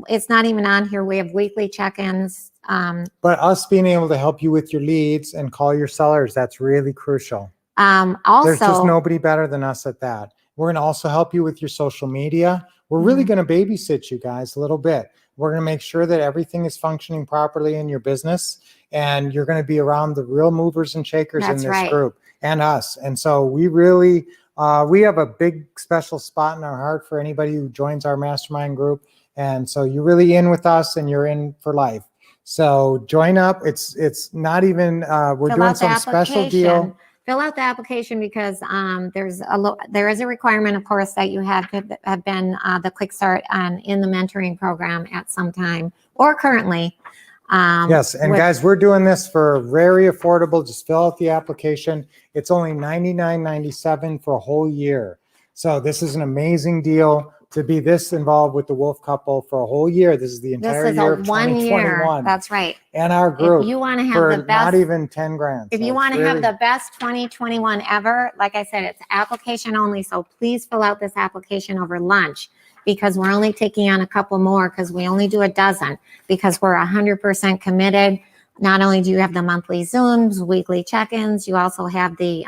it's not even on here. We have weekly check-ins. But us being able to help you with your leads and call your sellers, that's really crucial. Also, There's just nobody better than us at that. We're going to also help you with your social media. We're really going to babysit you guys a little bit. We're going to make sure that everything is functioning properly in your business, and you're going to be around the real movers and shakers in That's this right. group and us. And so we really, we have a big special spot in our heart for anybody who joins our mastermind group. And so you're really in with us and you're in for life. So join up. It's not even, we're fill doing out the some special deal. application. Fill out the application because there is a requirement, of course, that you have been the Quick Start in the mentoring program at some time or currently. Yes, and with- guys, we're doing this for very affordable. Just fill out the application. It's only $99.97 for a whole year. So this is an amazing deal to be this involved with the Wolff couple for a whole year. This is the This entire is year a of 1 year. 2021. That's right. And our group If you want to have for the best, not even 10 grand. if So you it's want to have really- the best 2021 ever, like I said, it's application only. So please fill out this application over lunch because we're only taking on a couple more because we only do a dozen because we're 100% committed. Not only do you have the monthly Zooms, weekly check-ins, you also have the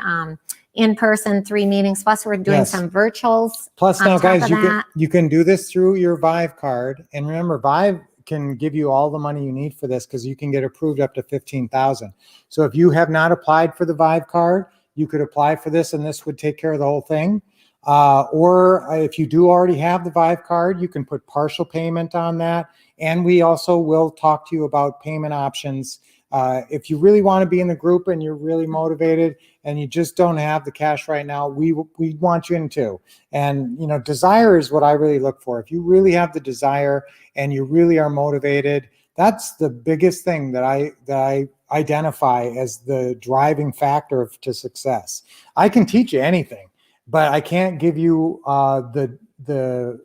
in-person 3 meetings. Plus we're doing Yes. some virtuals. Plus on now, top guys, of you can that. you can do this through your Vive card. And remember, Vive can give you all the money you need for this because you can get approved up to 15,000. So if you have not applied for the Vive card, you could apply for this and this would take care of the whole thing. Or if you do already have the Vive card, you can put partial payment on that. And we also will talk to you about payment options. If you really want to be in the group and you're really motivated and you just don't have the cash right now, we want you in too. And, you know, desire is what I really look for. If you really have the desire and you really are motivated, that's the biggest thing that I identify as the driving factor to success. I can teach you anything, but I can't give you the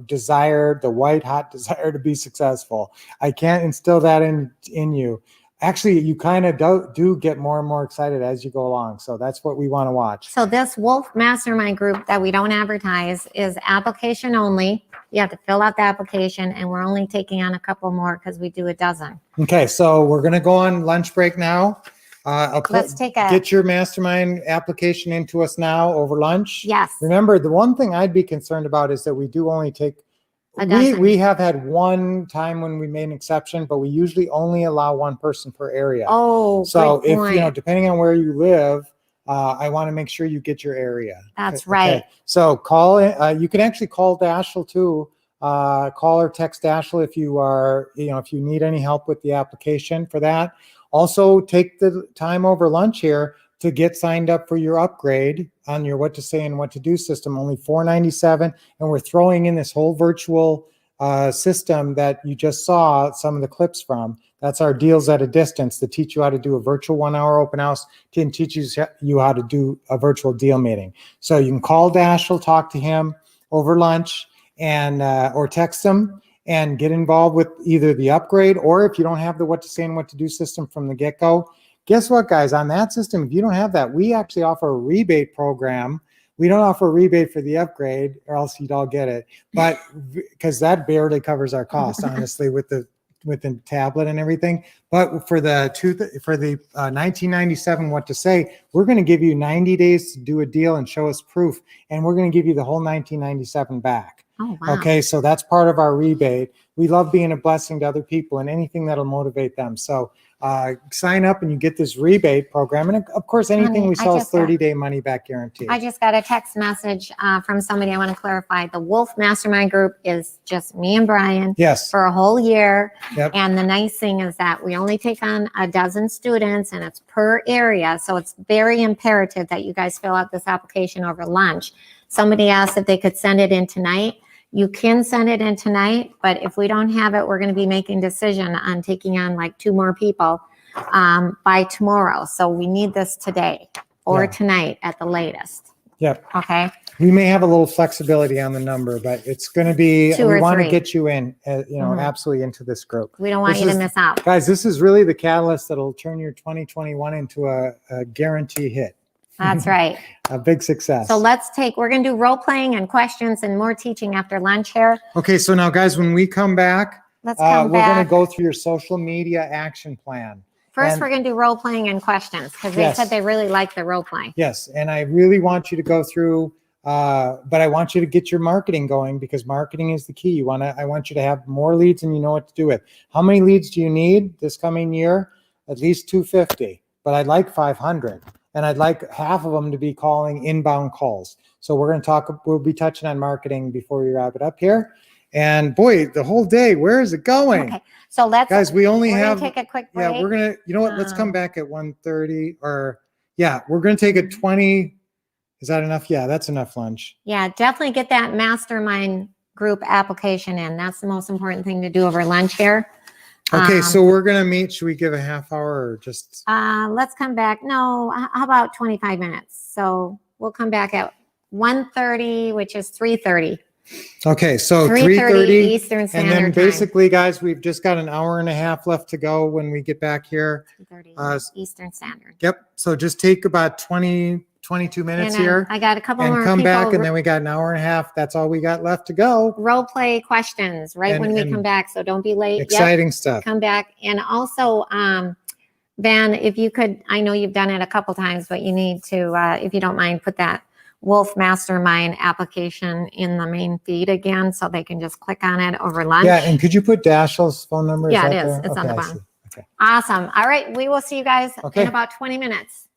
desire, the white hot desire to be successful. I can't instill that in you. Actually, you kind of do get more and more excited as you go along. So that's what we want to watch. So this Wolff Mastermind group that we don't advertise is application only. You have to fill out the application and we're only taking on a couple more because we do a dozen. Okay, so we're going to go on lunch break now. Let's take a, Get your mastermind application into us now over lunch. yes, Remember, the one thing I'd be concerned about is that we do only take, A dozen. we have had one time when we made an exception, but we usually only allow one person per area. oh, So good if, point. you know, depending on where you live, I want to make sure you get your area. That's Okay. right. So call, you can actually call Dashiell too. Call or text Dashiell if you are, you know, if you need any help with the application for that. Also take the time over lunch here to get signed up for your upgrade on your what to say and what to do system, only $497. And we're throwing in this whole virtual system that you just saw some of the clips from. That's our deals at a distance to teach you how to do a virtual 1 hour open house and teaches you how to do a virtual deal meeting. So you can call Dashiell, talk to him over lunch, and or text him and get involved with either the upgrade, or if you don't have the what to say and what to do system from the get-go, guess what, guys? On that system, if you don't have that, we actually offer a rebate program. We don't offer a rebate for the upgrade, or else you'd all get it. But because that barely covers our cost, honestly, with the tablet and everything. But for the 1997 what to say, we're going to give you 90 days to do a deal and show us proof, and we're going to give you the whole 1997 back. Oh, wow. Okay, so that's part of our rebate. We love being a blessing to other people and anything that'll motivate them. So sign up and you get this rebate program. And of course, anything Honey, we I sell is just got- 30-day money back guarantee. I just got a text message from somebody. I want to clarify. The Wolff Mastermind Group is just me and Brian Yes. for a whole year. Yep. And the nice thing is that we only take on a dozen students and it's per area. So it's very imperative that you guys fill out this application over lunch. Somebody asked if they could send it in tonight. You can send it in tonight, but if we don't have it, we're going to be making decision on taking on like 2 more people by tomorrow. So we need this today or Yeah. tonight at the latest. Yep. Okay. We may have a little flexibility on the number, but it's going to be, 2 we or want to 3. get you in, Mhm. absolutely into this group. We don't want This you to is- miss out. Guys, this is really the catalyst that'll turn your 2021 into a guarantee hit. That's right. A big success. So we're going to do role playing and questions and more teaching after lunch here. Okay, so now guys, when we come back, Let's come we're going to back. go through your social media action plan. First, and- we're going to do role playing and questions because they Yes. said they really like the role playing. Yes, and I really want you to go through, but I want you to get your marketing going because marketing is the key. I want you to have more leads and you know what to do with. How many leads do you need this coming year? At least 250, but I'd like 500. And I'd like half of them to be calling inbound calls. So we'll be touching on marketing before we wrap it up here. And boy, the whole day, where is it going? Okay. So Guys, we only we're have, going to take a quick break. yeah, we're going to, you know what, let's come Um, back at 1:30 or, yeah, we're going to take a 20, is that enough? Yeah, that's enough lunch. Yeah, definitely get that mastermind group application in. That's the most important thing to do over lunch here. Okay, so we're going to meet, should we give a half hour or just? Let's come back. No, how about 25 minutes? So we'll come back at 1:30, which is 3:30. Okay, so 3:30 3:30. Eastern And Standard then Time. basically, guys, we've just got an hour and a half left to go when we get back here. 3:30 Eastern Standard. Yep. So just take about 22 minutes And here I got a couple and more come people. back. And then we got an hour and a half. That's all we got left to go. Role play questions right when we And come back. So don't be late. Yep. Exciting stuff. Come back. And also, Van, if you could, I know you've done it a couple times, but you need to, if you don't mind, put that Wolff Mastermind application in the main feed again so they can just click on it over lunch. Yeah. And could you put Dashiell's phone number? Yeah, that it is. there? It's on Okay, the I bottom. see. Okay. Awesome. All right. We will see you guys Okay. in about 20 minutes.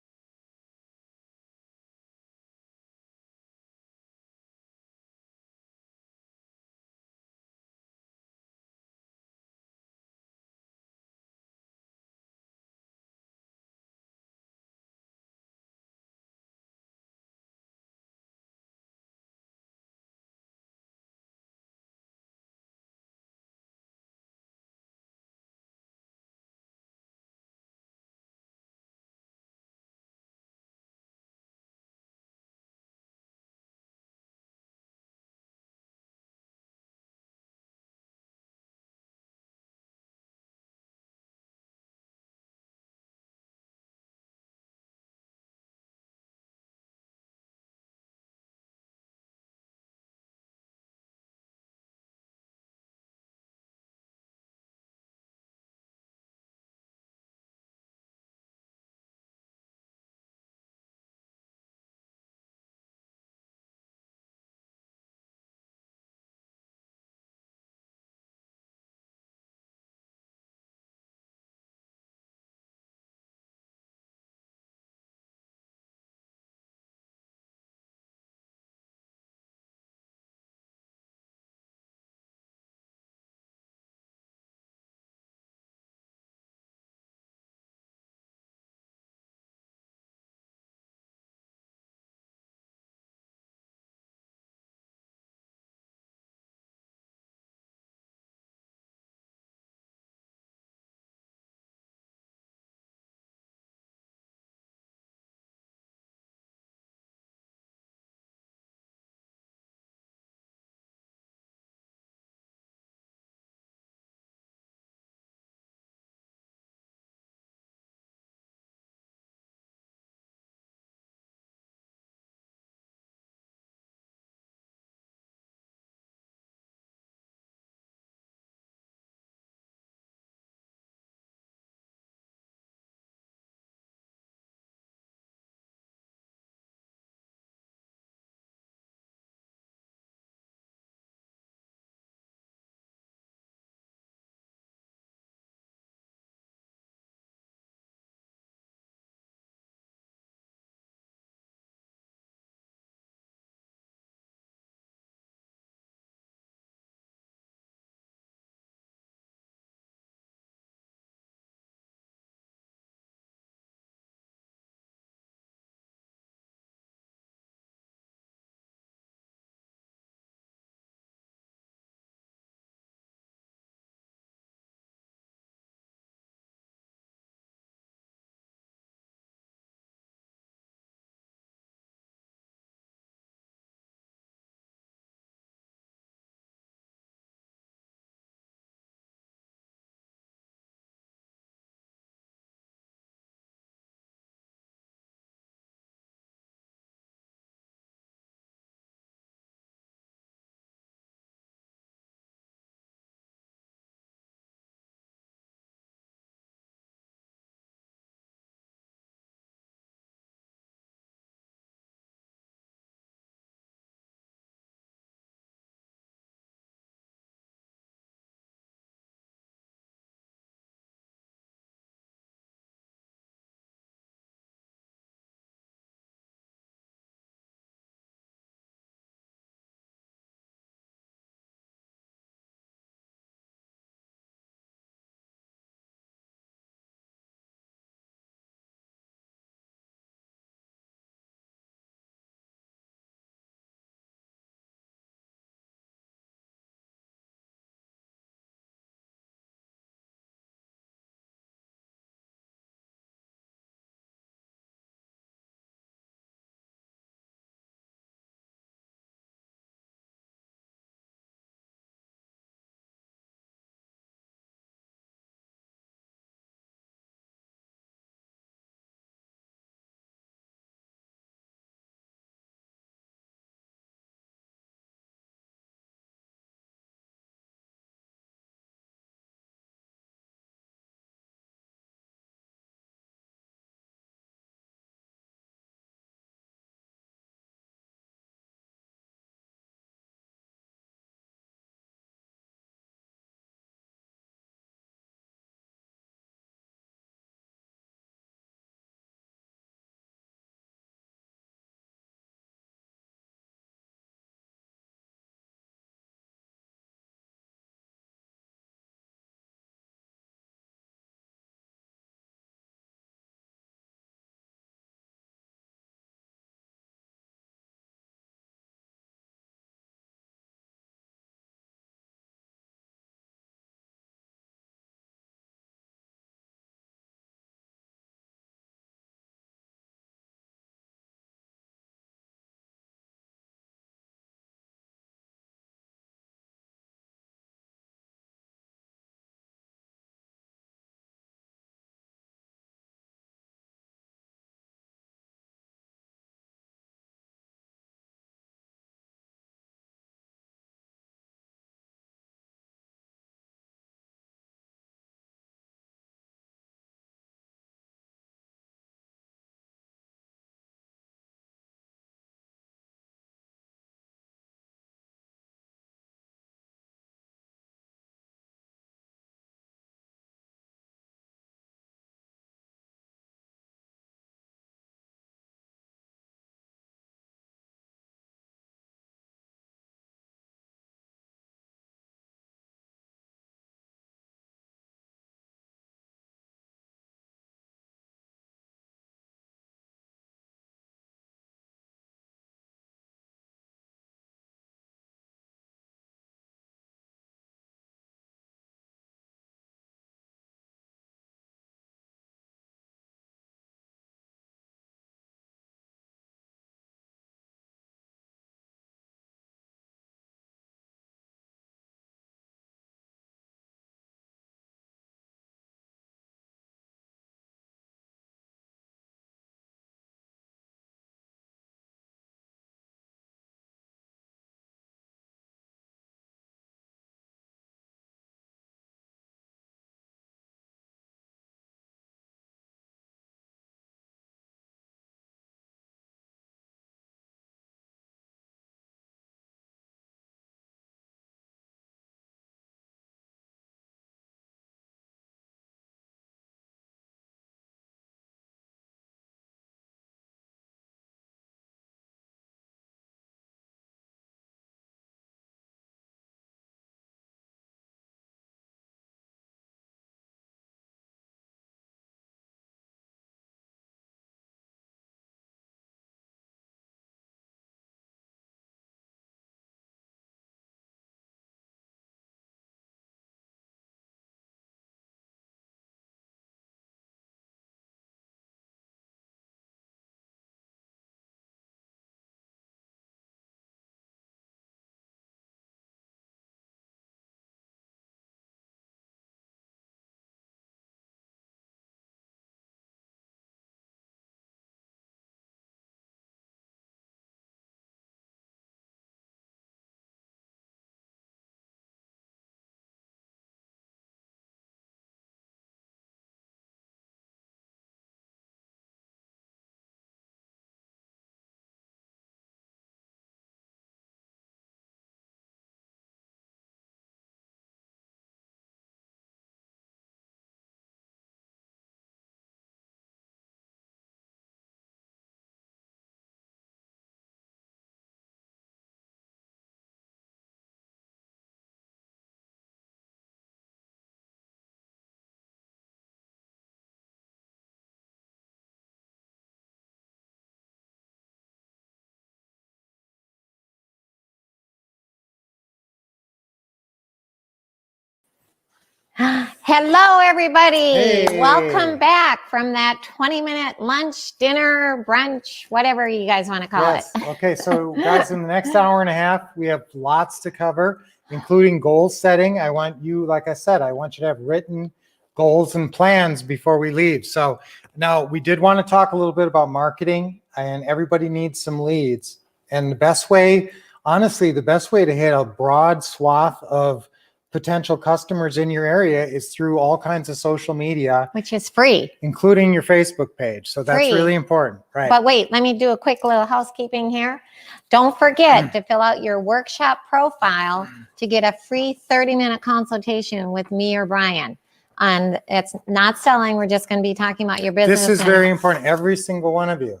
Hello, everybody. Hey. Welcome back from that 20-minute lunch, dinner, brunch, whatever you guys want to call Yes. it. Okay. So guys, in the next hour and a half, we have lots to cover, including goal setting. I want you, like I said, I want you to have written goals and plans before we leave. So now we did want to talk a little bit about marketing, and everybody needs some leads. And the best way, honestly, the best way to hit a broad swath of potential customers in your area is through all kinds of social media, Which is free. including your Facebook page. So that's Free. really important, right? But wait, let me do a quick little housekeeping here. Don't forget to fill out your workshop profile to get a free 30-minute consultation with me or Brian. And it's not selling. We're just going to be talking about your business. This is and very important. Every single one of you.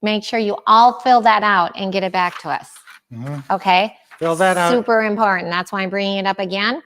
Make sure you all fill that out and get it back to us. Mhm. Okay? Fill that out. Super important. That's why I'm bringing it up again.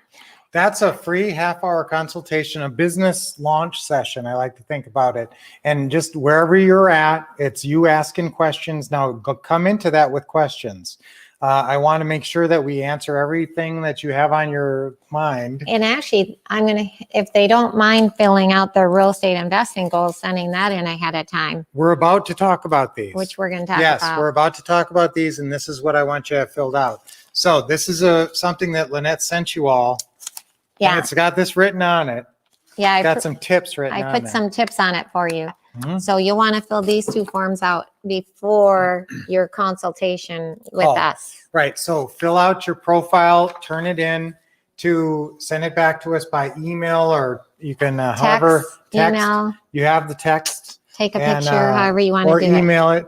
That's a free half-hour consultation, a business launch session. I like to think about it. And just wherever you're at, it's you asking questions. Now come into that with questions. I want to make sure that we answer everything that you have on your mind. And actually, I'm going to, if they don't mind filling out their real estate investing goals, sending that in ahead of time, We're about to talk about these. which we're going to talk Yes, about. we're about to talk about these, and this is what I want you to have filled out. So this is something that Lynette sent you all. And Yeah. it's got this written on it. Yeah. I Got put- some tips written on I put there. some tips on it for you. Mhm. So you'll want to fill these two forms out before your consultation with Oh, us. Right, so fill out your profile, turn it in to send it back to us by email, or you can however Text, email, you have the text, take a and, picture, however you want or to do it. email it.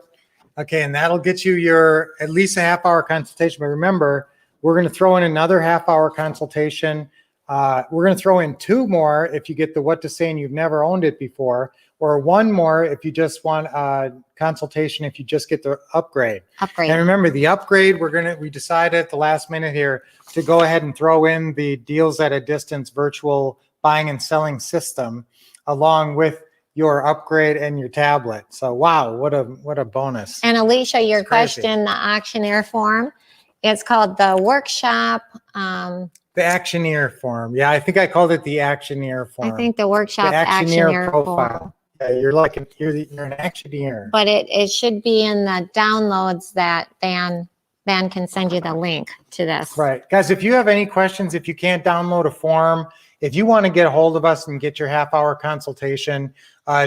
Okay, and that'll get you your at least a half-hour consultation. But remember, we're going to throw in another half-hour consultation. We're going to throw in 2 more if you get the what to say and you've never owned it before, or 1 more if you just want a consultation if you just get the upgrade. Upgrade. And remember, the upgrade, we decided at the last minute here to go ahead and throw in the deals at a distance virtual buying and selling system along with your upgrade and your tablet. So wow, what a bonus. And Alicia, your It's crazy. question, the auctioneer form, it's called the workshop. The actioneer form. Yeah, I think I called it the actioneer I form. think the workshop The actioneer actioneer profile. form. Yeah, you're an actioneer. But it should be in the downloads that Van can send you the link to this. Right. Guys, if you have any questions, if you can't download a form, if you want to get a hold of us and get your half-hour consultation,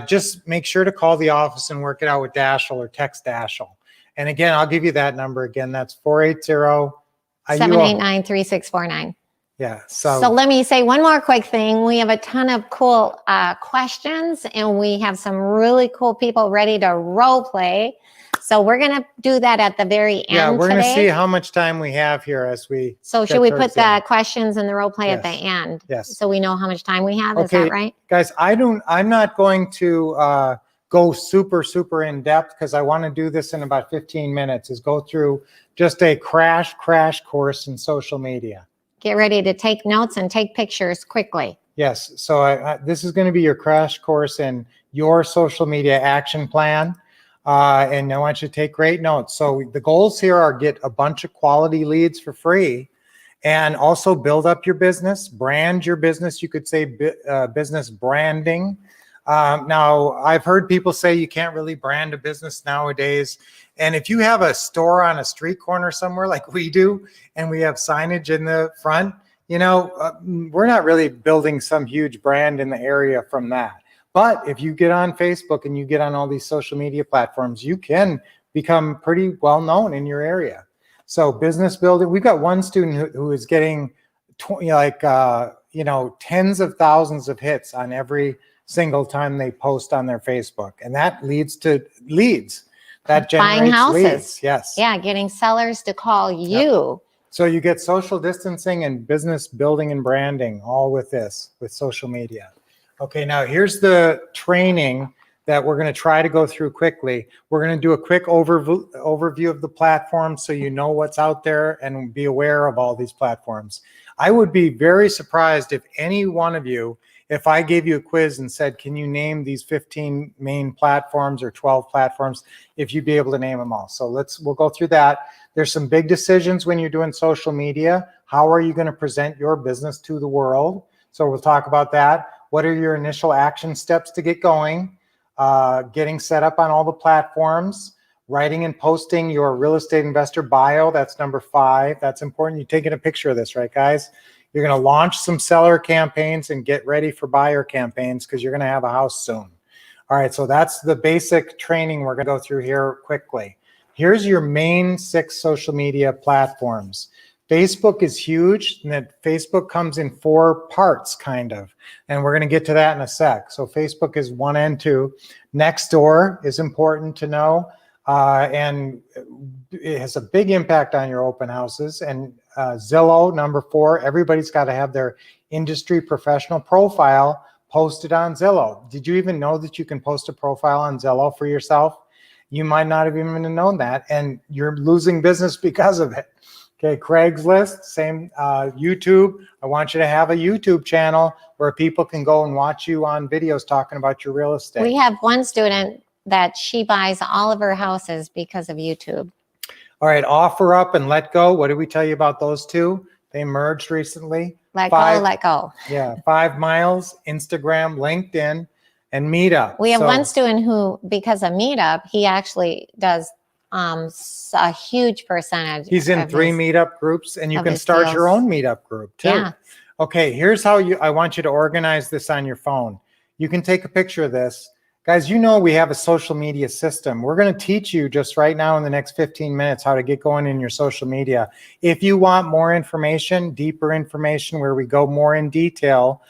just make sure to call the office and work it out with Dashel or text Dashel. And again, I'll give you that number again. That's 480 789-3649. Yeah. So So let me say one more quick thing. We have a ton of cool questions, and we have some really cool people ready to role play. So we're going to do that at the very end yeah, we're going to see today. how much time we have here as we. So get should we towards put the end. the questions and the role play at the Yes. end? Yes. So we know how much time we have. Is Okay. that right? Guys, I'm not going to go super in depth because I want to do this in about 15 minutes, is go through just a crash course in social media. Get ready to take notes and take pictures quickly. Yes, so this is going to be your crash course in your social media action plan. And I want you to take great notes. So the goals here are get a bunch of quality leads for free, and also build up your business, brand your business. You could say business branding. Now, I've heard people say you can't really brand a business nowadays. And if you have a store on a street corner somewhere like we do, and we have signage in the front, we're not really building some huge brand in the area from that. But if you get on Facebook and you get on all these social media platforms, you can become pretty well known in your area. So business building, we've got one student who is getting tens of thousands of hits on every single time they post on their Facebook. And that leads to leads. That generates Buying houses. leads. Yes. Yeah, getting sellers to call you. So you get social distancing and business building and branding all with social media. Okay, now here's the training that we're going to try to go through quickly. We're going to do a quick overview of the platform so you know what's out there and be aware of all these platforms. I would be very surprised if any one of you if I gave you a quiz and said, can you name these 15 main platforms or 12 platforms, if you'd be able to name them all. So we'll go through that. There's some big decisions when you're doing social media. How are you going to present your business to the world? So we'll talk about that. What are your initial action steps to get going? Getting set up on all the platforms, writing and posting your real estate investor bio. That's number 5. That's important. You're taking a picture of this, right, guys? You're going to launch some seller campaigns and get ready for buyer campaigns because you're going to have a house soon. All right, so that's the basic training we're going to go through here quickly. Here's your main 6 social media platforms. Facebook is huge, and that Facebook comes in 4 parts, kind of, and we're going to get to that in a sec. So Facebook is 1 and 2. Nextdoor is important to know, and it has a big impact on your open houses. And Zillow, number 4, everybody's got to have their industry professional profile posted on Zillow. Did you even know that you can post a profile on Zillow for yourself? You might not have even known that, and you're losing business because of it. Okay, Craigslist, same. YouTube, I want you to have a YouTube channel where people can go and watch you on videos talking about your real estate. We have one student that she buys all of her houses because of YouTube. All right, OfferUp and Let Go. What did we tell you about those 2? They merged recently. Let go. Yeah, 5 Miles, Instagram, LinkedIn, and Meetup. We have one student who, because of Meetup, he actually does a huge percentage. He's in 3 meetup groups, and you can start your own meetup group too. Yeah. Okay, here's how I want you to organize this on your phone. You can take a picture of this. Guys, you know we have a social media system. We're going to teach you just right now in the next 15 minutes how to get going in your social media. If you want more information, deeper information where we go more in detail,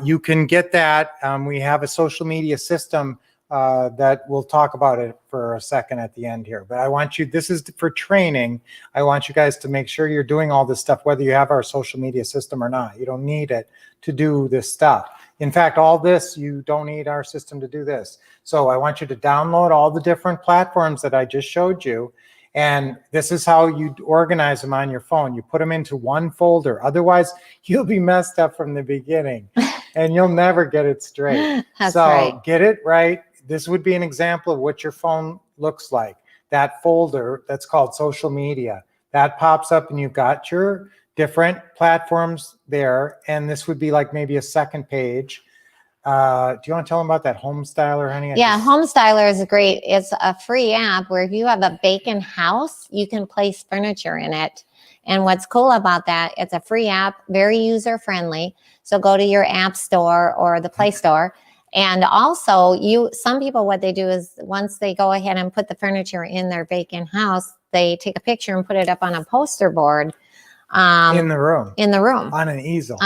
you can get that. We have a social media system that we'll talk about it for a second at the end here. But I want you, this is for training. I want you guys to make sure you're doing all this stuff, whether you have our social media system or not. You don't need it to do this stuff. In fact, all this, you don't need our system to do this. So I want you to download all the different platforms that I just showed you. And this is how you organize them on your phone. You put them into one folder. Otherwise, you'll be messed up from the beginning and you'll never get it straight. That's so right. Get it right. This would be an example of what your phone looks like. That folder that's called social media, that pops up and you've got your different platforms there. And this would be like maybe a second page. Do you want to tell them about that Home Styler, honey? Yeah, Home Styler is great. It's a free app where if you have a vacant house, you can place furniture in it. And what's cool about that, it's a free app, very user friendly. So go to your app store or the Play Store. And also, some people, what they do is once they go ahead and put the furniture in their vacant house, they take a picture and put it up on a poster board. In the room. On an easel.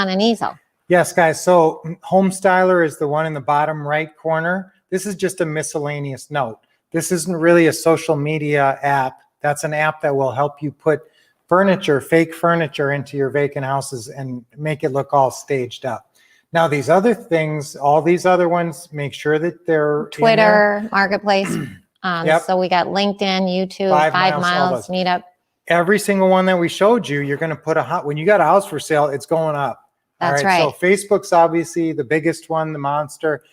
Yes, guys. So Home Styler is the one in the bottom right corner. This is just a miscellaneous note. This isn't really a social media app. That's an app that will help you put furniture, fake furniture into your vacant houses and make it look all staged up. Now, these other things, all these other ones, make sure that they're Twitter, Marketplace. Yep. So we got LinkedIn, YouTube, 5 Miles, Meetup. Every single one that we showed you, you're going to put when you got a house for sale, it's going up. That's right. So Facebook's obviously the biggest one, the monster.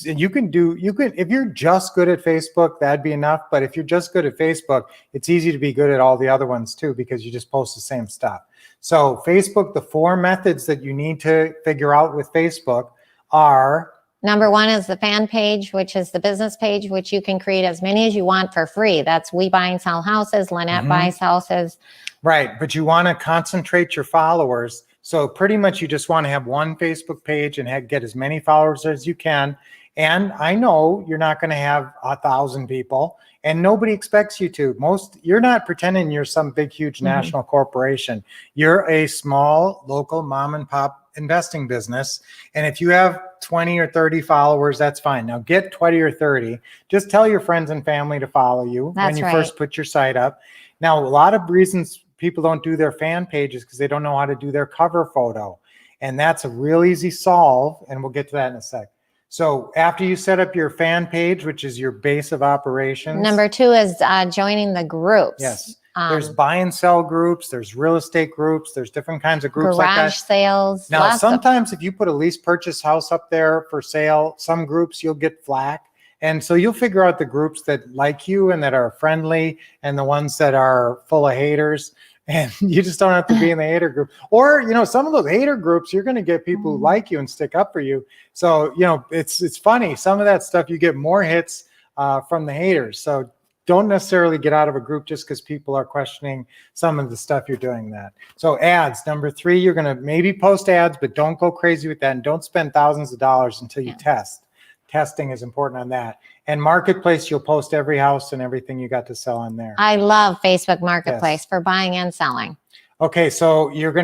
You can, if you're just good at Facebook, that'd be enough. But if you're just good at Facebook, it's easy to be good at all the other ones too, because you just post the same stuff. So Facebook, the 4 methods that you need to figure out with Facebook are: Number 1 is the fan page, which is the business page, which you can create as many as you want for free. That's We Buy and Sell Houses, Lynette Buys Houses. Right, but you want to concentrate your followers. So pretty much you just want to have one Facebook page and get as many followers as you can. And I know you're not going to have 1,000 people, and nobody expects you to. You're not pretending you're some big, huge national corporation. You're a small, local mom and pop investing business. And if you have 20 or 30 followers, that's fine. Now get 20 or 30. Just tell your friends and family to follow you when you first put your site up. Now, a lot of reasons people don't do their fan pages because they don't know how to do their cover photo. And that's a real easy solve. And we'll get to that in a sec. So after you set up your fan page, which is your base of operations. Number 2 is joining the groups. Yes. There's buy and sell groups, there's real estate groups, there's different kinds of groups like garage that. sales. Now, lots of- sometimes if you put a lease purchase house up there for sale, some groups you'll get flack. And so you'll figure out the groups that like you and that are friendly and the ones that are full of haters. And you just don't have to be in the hater group. Or, you know, some of those hater groups, you're going to get people who like you and stick up for you. So, you know, it's funny. Some of that stuff, you get more hits from the haters. So don't necessarily get out of a group just because people are questioning some of the stuff you're doing that. So ads, number 3, you're going to maybe post ads, but don't go crazy with that. And don't spend thousands of dollars until you test. Testing is important on that. And marketplace, you'll post every house and everything you got to sell on there. I love Facebook Marketplace for buying and selling. Okay, so your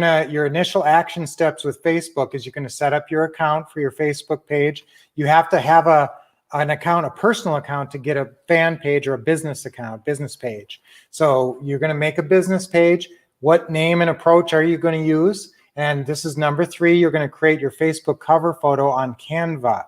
initial action steps with Facebook is you're gonna set up your account for your Facebook page. You have to have an account, a personal account, to get a fan page or a business account, business page. So you're gonna make a business page. What name and approach are you gonna use? And this is number 3, you're gonna create your Facebook cover photo on Canva.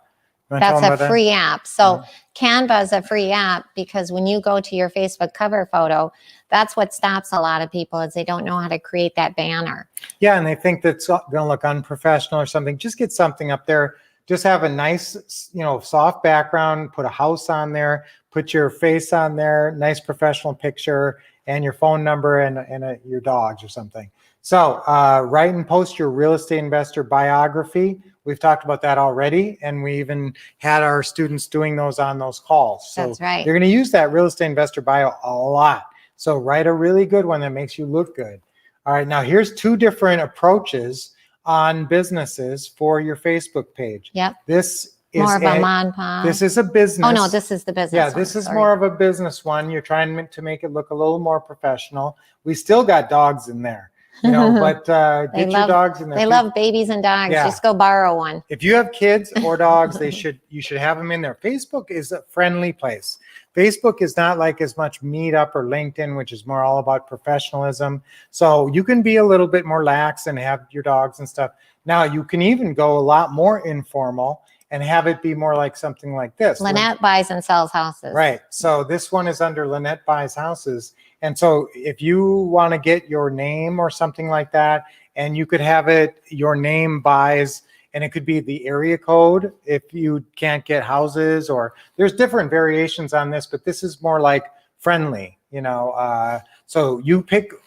That's a free app. So Canva is a free app because when you go to your Facebook cover photo, that's what stops a lot of people is they don't know how to create that banner. Yeah, and they think that's going to look unprofessional or something. Just get something up there. Just have a nice, you know, soft background, put a house on there, put your face on there, nice professional picture, and your phone number and your dogs or something. So write and post your real estate investor biography. We've talked about that already, and we even had our students doing those on those calls. So That's right. you're going to use that real estate investor bio a lot. So write a really good one that makes you look good. All right, now here's 2 different approaches on businesses for your Facebook page. Yep. This is More of a mod pod. This is a business. Oh, no, this is the business Yeah, one, this is sorry. more of a business one. You're trying to make it look a little more professional. We still got dogs in there, you know, but get your dogs in there. They love babies and dogs. Yeah. Just go borrow one. If you have kids or dogs, you should have them in there. Facebook is a friendly place. Facebook is not like as much Meetup or LinkedIn, which is more all about professionalism. So you can be a little bit more lax and have your dogs and stuff. Now you can even go a lot more informal and have it be more like something like this. Lynette buys and sells houses. Right. So this one is under Lynette Buys Houses. And so if you want to get your name or something like that, and you could have it, your name buys, and it could be the area code if you can't get houses, or there's different variations on this, but this is more like friendly, you know. So you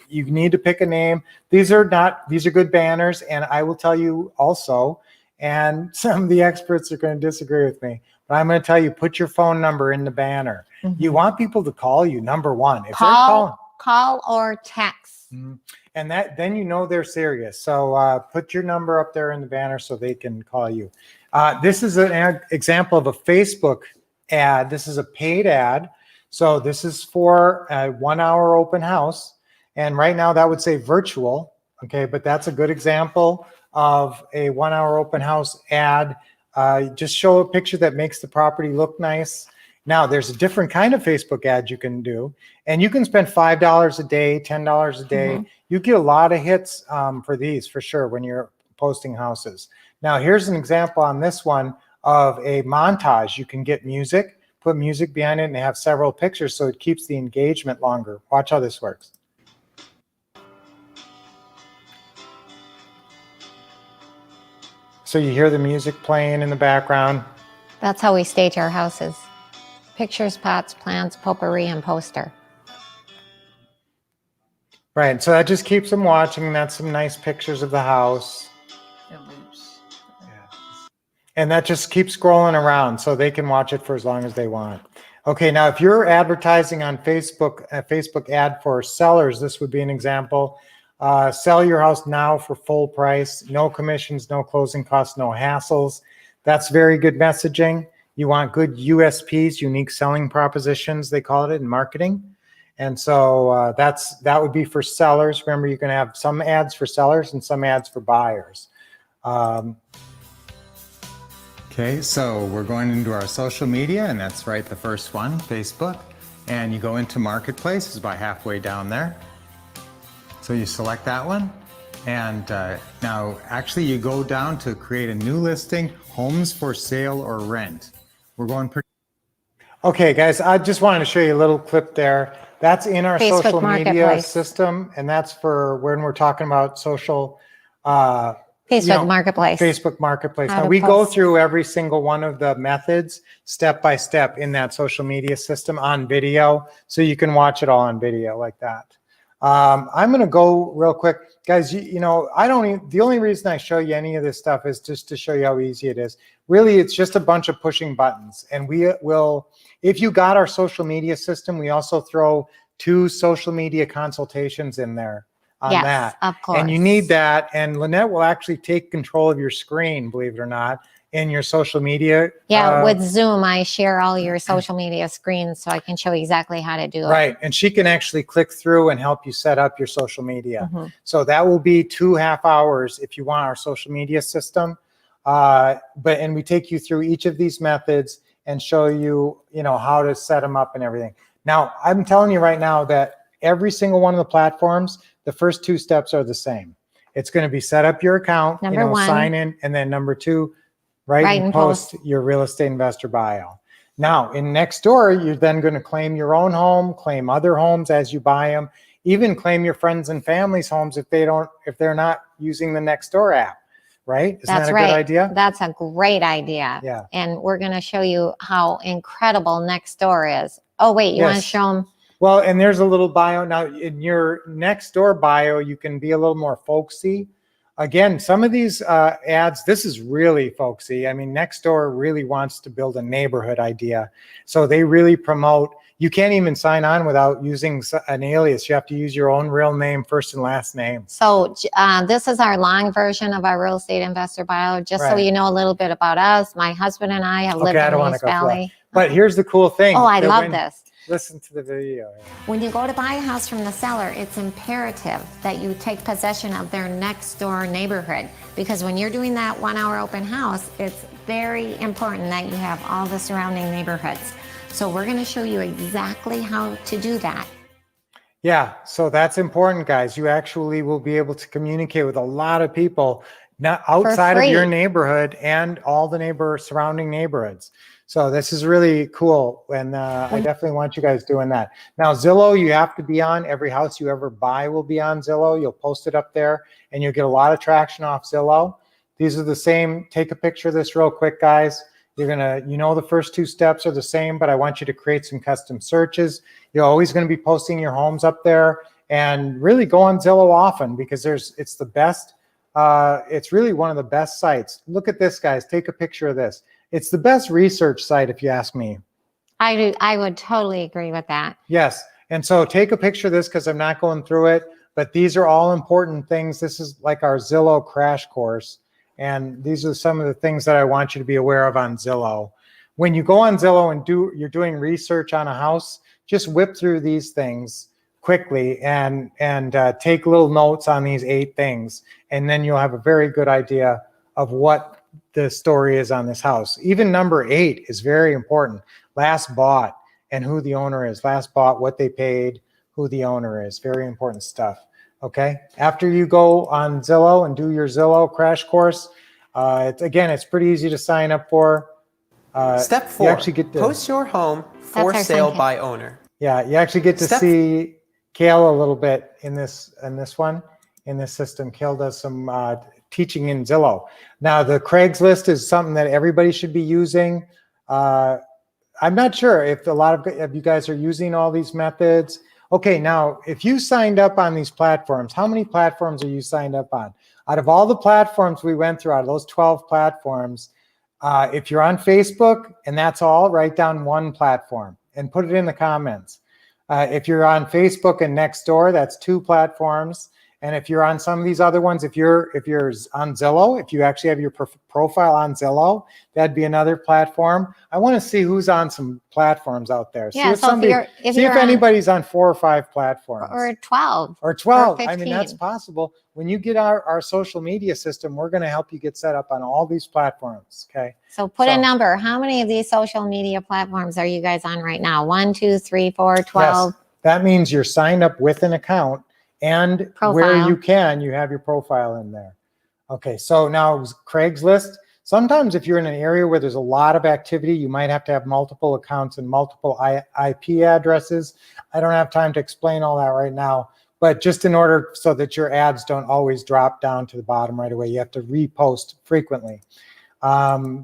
need to pick a name. These are good banners. And I will tell you also, and some of the experts are going to disagree with me, but I'm going to tell you, put your phone number in the banner. Mm-hmm. You want people to call you, number 1. If Call or text. and then you know they're serious. So put your number up there in the banner so they can call you. This is an example of a Facebook ad. This is a paid ad. So this is for a 1-hour open house. And right now that would say virtual. Okay, but that's a good example of a 1-hour open house ad. Just show a picture that makes the property look nice. Now there's a different kind of Facebook ad you can do, and you can spend $5 a day, $10 a day. Mm-hmm. You get a lot of hits for these for sure when you're posting houses. Now here's an example on this one of a montage. You can get music, put music behind it, and have several pictures so it keeps the engagement longer. Watch how this works. So you hear the music playing in the background. That's how we stage our houses. Pictures, pots, plants, potpourri, and poster. Right, so that just keeps them watching. That's some nice pictures of the house. Yeah. And that just keeps scrolling around so they can watch it for as long as they want. Okay, now if you're advertising on Facebook, a Facebook ad for sellers, this would be an example. Sell your house now for full price, no commissions, no closing costs, no hassles. That's very good messaging. You want good USPs, unique selling propositions, they call it in marketing. And so that would be for sellers. Remember, you can have some ads for sellers and some ads for buyers. Okay, so we're going into our social media, and that's right, the first one, Facebook. And you go into Marketplace, it's about halfway down there. So you select that one. And now actually you go down to create a new listing, homes for sale or rent. We're going pretty. Okay, guys, I just wanted to show you a little clip there That's in our Facebook social media Marketplace. system, and that's for when we're talking about social, Facebook Marketplace. Facebook Marketplace. How Now, to we go post. through every single one of the methods step by step in that social media system on video, so you can watch it all on video like that. I'm going to go real quick. Guys, you know, the only reason I show you any of this stuff is just to show you how easy it is. Really, it's just a bunch of pushing buttons. And we will, if you got our social media system, we also throw 2 social media consultations in there on Yes, that. of course. And you need that. And Lynette will actually take control of your screen, believe it or not, in your social media. Yeah, with Zoom, I share all your social media screens so I can show you exactly how to do it. Right. And she can actually click through and help you set up your social media. Mhm. So that will be 2.5 hours if you want our social media system. And we take you through each of these methods and show you, you know, how to set them up and everything. Now, I'm telling you right now that every single one of the platforms, the first 2 steps are the same. It's going to be set up your account, Number 1. sign in, and then number 2, write and post your real estate investor bio. Now, in Nextdoor, you're then going to claim your own home, claim other homes as you buy them, even claim your friends and family's homes if they're not using the Nextdoor app, right? Isn't That's that a right. good idea? That's a great idea. Yeah. And we're going to show you how incredible Nextdoor is. Oh, wait, you want to Yes. show them? Well, and there's a little bio. Now, in your Nextdoor bio, you can be a little more folksy. Again, some of these ads, this is really folksy. I mean, Nextdoor really wants to build a neighborhood idea. So they really promote, you can't even sign on without using an alias. You have to use your own real name, first and last name. So this is our long version of our real estate investor bio, just so Right. you know a little bit about us. My husband and I have lived I don't in want to East go through that. Valley. But here's the cool thing. Oh, I that love when- this. Listen to the video. When you go to buy a house from the seller, it's imperative that you take possession of their next door neighborhood, because when you're doing that 1 hour open house, it's very important that you have all the surrounding neighborhoods. So we're going to show you exactly how to do that. Yeah, so that's important, guys. You actually will be able to communicate with a lot of people not outside of your free. neighborhood and all the surrounding neighborhoods. So this is really cool, and I definitely want you guys doing that. Now, Zillow, you have to be on. Every house you ever buy will be on Zillow. You'll post it up there, and you'll get a lot of traction off Zillow. These are the same. Take a picture of this real quick, guys. You're gonna, the first 2 steps are the same, but I want you to create some custom searches. You're always gonna be posting your homes up there, and really go on Zillow often, because it's the best. It's really one of the best sites. Look at this, guys. Take a picture of this. It's the best research site, if you ask me. I would totally agree with that. Yes. And so take a picture of this, because I'm not going through it, but these are all important things. This is like our Zillow crash course. And these are some of the things that I want you to be aware of on Zillow. When you go on Zillow and you're doing research on a house, just whip through these things quickly and take little notes on these 8 things. And then you'll have a very good idea of what the story is on this house. Even number 8 is very important. Last bought and who the owner is. Last bought, what they paid, who the owner is. Very important stuff. Okay. After you go on Zillow and do your Zillow crash course, it's pretty easy to sign up for. Step 4, you actually get to post your home for That's our sale second. by owner. Yeah, you actually get to Step- see Kale a little bit in this system. Kale does some teaching in Zillow. Now, the Craigslist is something that everybody should be using. I'm not sure if a lot of you guys are using all these methods. Okay, now, if you signed up on these platforms, how many platforms are you signed up on? Out of all the platforms we went through, out of those 12 platforms, if you're on Facebook and that's all, write down 1 platform and put it in the comments. If you're on Facebook and Nextdoor, that's 2 platforms. And if you're on some of these other ones, if you're on Zillow, if you actually have your profile on Zillow, that'd be another platform. I want to see who's on some platforms out there. Yeah, See so if see you're if on- anybody's on 4 or 5 platforms. Or 12. Or 12. or I mean, that's 15. possible. When you get our social media system, we're going to help you get set up on all these platforms. Okay. So put a So- number. How many of these social media platforms are you guys on right now? 1, 2, 3, 4, 12. Yes. That means you're signed up with an account, and where Profile. you have your profile in there. Okay, so now Craigslist. Sometimes if you're in an area where there's a lot of activity, you might have to have multiple accounts and multiple IP addresses. I don't have time to explain all that right now, but just in order so that your ads don't always drop down to the bottom right away, you have to repost frequently.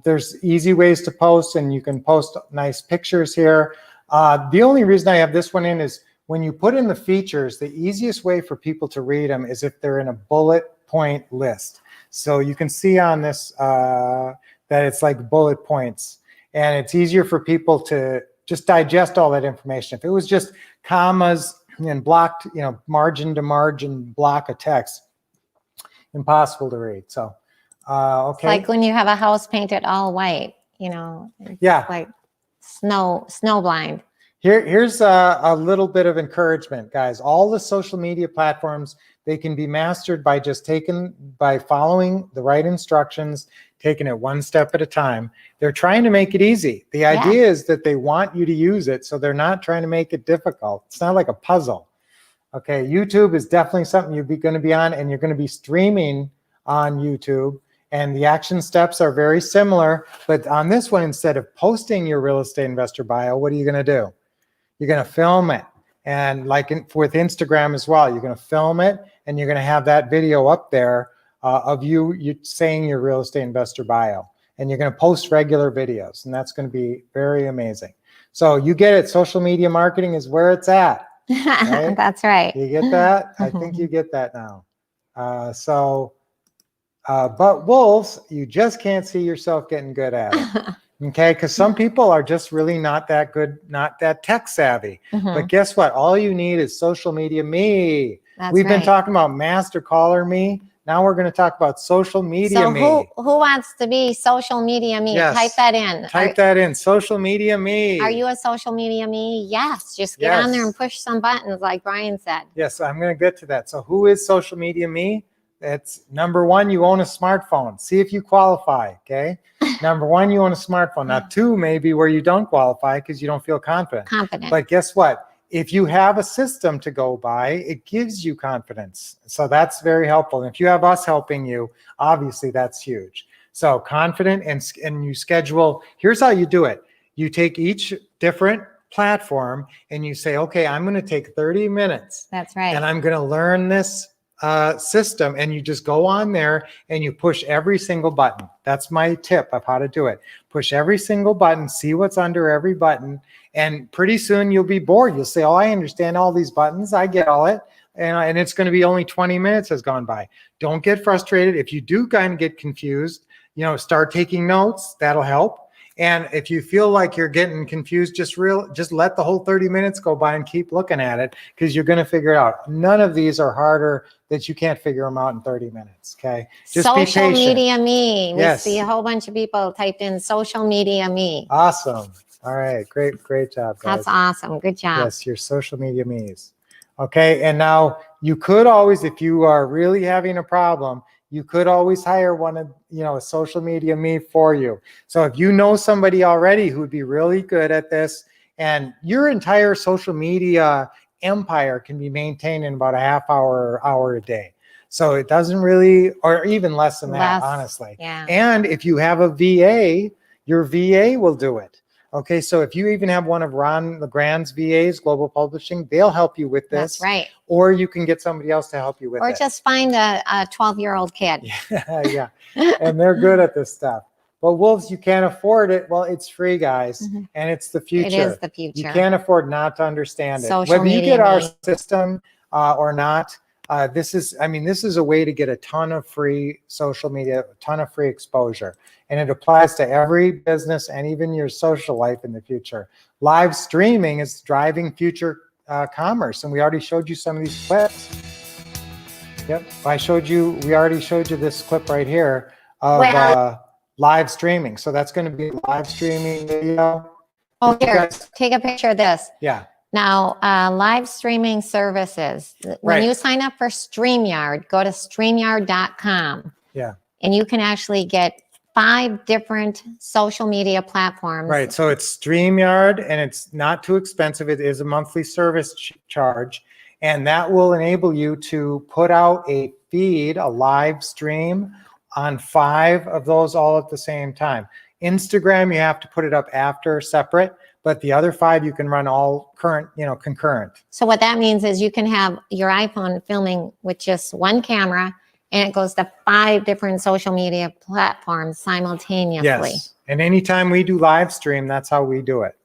There's easy ways to post, and you can post nice pictures here. The only reason I have this one in is when you put in the features, the easiest way for people to read them is if they're in a bullet point list. So you can see on this that it's like bullet points, and it's easier for people to just digest all that information. If it was just commas and blocked, margin to margin block of text, impossible to read. So, okay. It's like when you have a house painted all white, Yeah. like snow blind. Here's a little bit of encouragement, guys. All the social media platforms, they can be mastered by by following the right instructions, taking it one step at a time. They're trying to make it easy. The idea is that they want you to use it, so they're not trying to make it difficult. It's not like a puzzle. Okay, YouTube is definitely something you're going to be on, and you're going to be streaming on YouTube. And the action steps are very similar, but on this one, instead of posting your real estate investor bio, what are you going to do? You're going to film it. And like with Instagram as well, you're going to film it, and you're going to have that video up there of you saying your real estate investor bio. And you're going to post regular videos, and that's going to be very amazing. So you get it. Social media marketing is where it's at. Right? That's right. You get that? I think you get that now. But Wolves, you just can't see yourself getting good at it. Okay, because some people are just really not that good, not that tech savvy. But guess what? All you need is social media me. We've been talking about master caller me. Now we're going to talk about social media me. So who wants to be social media me? Yes. Type that in. Type that in, social media me. Are you a social media me? Yes. Just get on there and push some buttons like Brian said. Yes, I'm going to get to that. So who is social media me? It's number one, you own a smartphone. See if you qualify, okay? Number one, you own a smartphone. Now, two may be where you don't qualify because you don't feel confident. But guess what? If you have a system to go by, it gives you confidence. So that's very helpful. And if you have us helping you, obviously that's huge. So confident, and you schedule. Here's how you do it. You take each different platform and you say, okay, I'm going to take 30 minutes. That's right. And I'm going to learn this system, and you just go on there and you push every single button. That's my tip of how to do it. Push every single button, see what's under every button, and pretty soon you'll be bored. You'll say, oh, I understand all these buttons. I get all it. And it's going to be only 20 minutes has gone by. Don't get frustrated. If you do kind of get confused, start taking notes. That'll help. And if you feel like you're getting confused, just let the whole 30 minutes go by and keep looking at it, because you're going to figure it out. None of these are harder that you can't figure them out in 30 minutes. Okay. Just be social patient. Media me. Yes. We see a whole bunch of people typed in social media me. Awesome. All right. Great job, guys. That's awesome. Good job. Yes, your social media me's. Okay. And now you could always, if you are really having a problem, you could always hire one of, a social media me for you. So if you know somebody already who would be really good at this, and your entire social media empire can be maintained in about a half hour or hour a day. So it doesn't really, or even less than that, honestly. Yeah. And if you have a VA, your VA will do it. Okay, so if you even have one of Ron LeGrand's VAs, Global Publishing, they'll help you with this. That's right. Or you can get somebody else to help you with it. Or just find a 12-year-old kid. Yeah, and they're good at this stuff. But Wolves, you can't afford it. Well, it's free, guys, and it's the future. It is the future. You can't afford not to understand it. Social Whether you media get our me. system or not, this is a way to get a ton of free social media, a ton of free exposure. And it applies to every business and even your social life in the future. Live streaming is driving future commerce. And we already showed you some of these clips. Yep, we already showed you this clip right here of live streaming. So that's going to be live streaming video. Oh, here, take a picture of this. Yeah. Now, live streaming services. When you sign up for StreamYard, go to StreamYard.com. Yeah. And you can actually get 5 different social media platforms. Right. So it's StreamYard, and it's not too expensive. It is a monthly service charge. And that will enable you to put out a feed, a live stream on 5 of those all at the same time. Instagram, you have to put it up after separate, but the other 5 you can run all concurrent. So what that means is you can have your iPhone filming with just one camera, and it goes to 5 different social media platforms simultaneously. Yes. And anytime we do live stream, that's how we do it.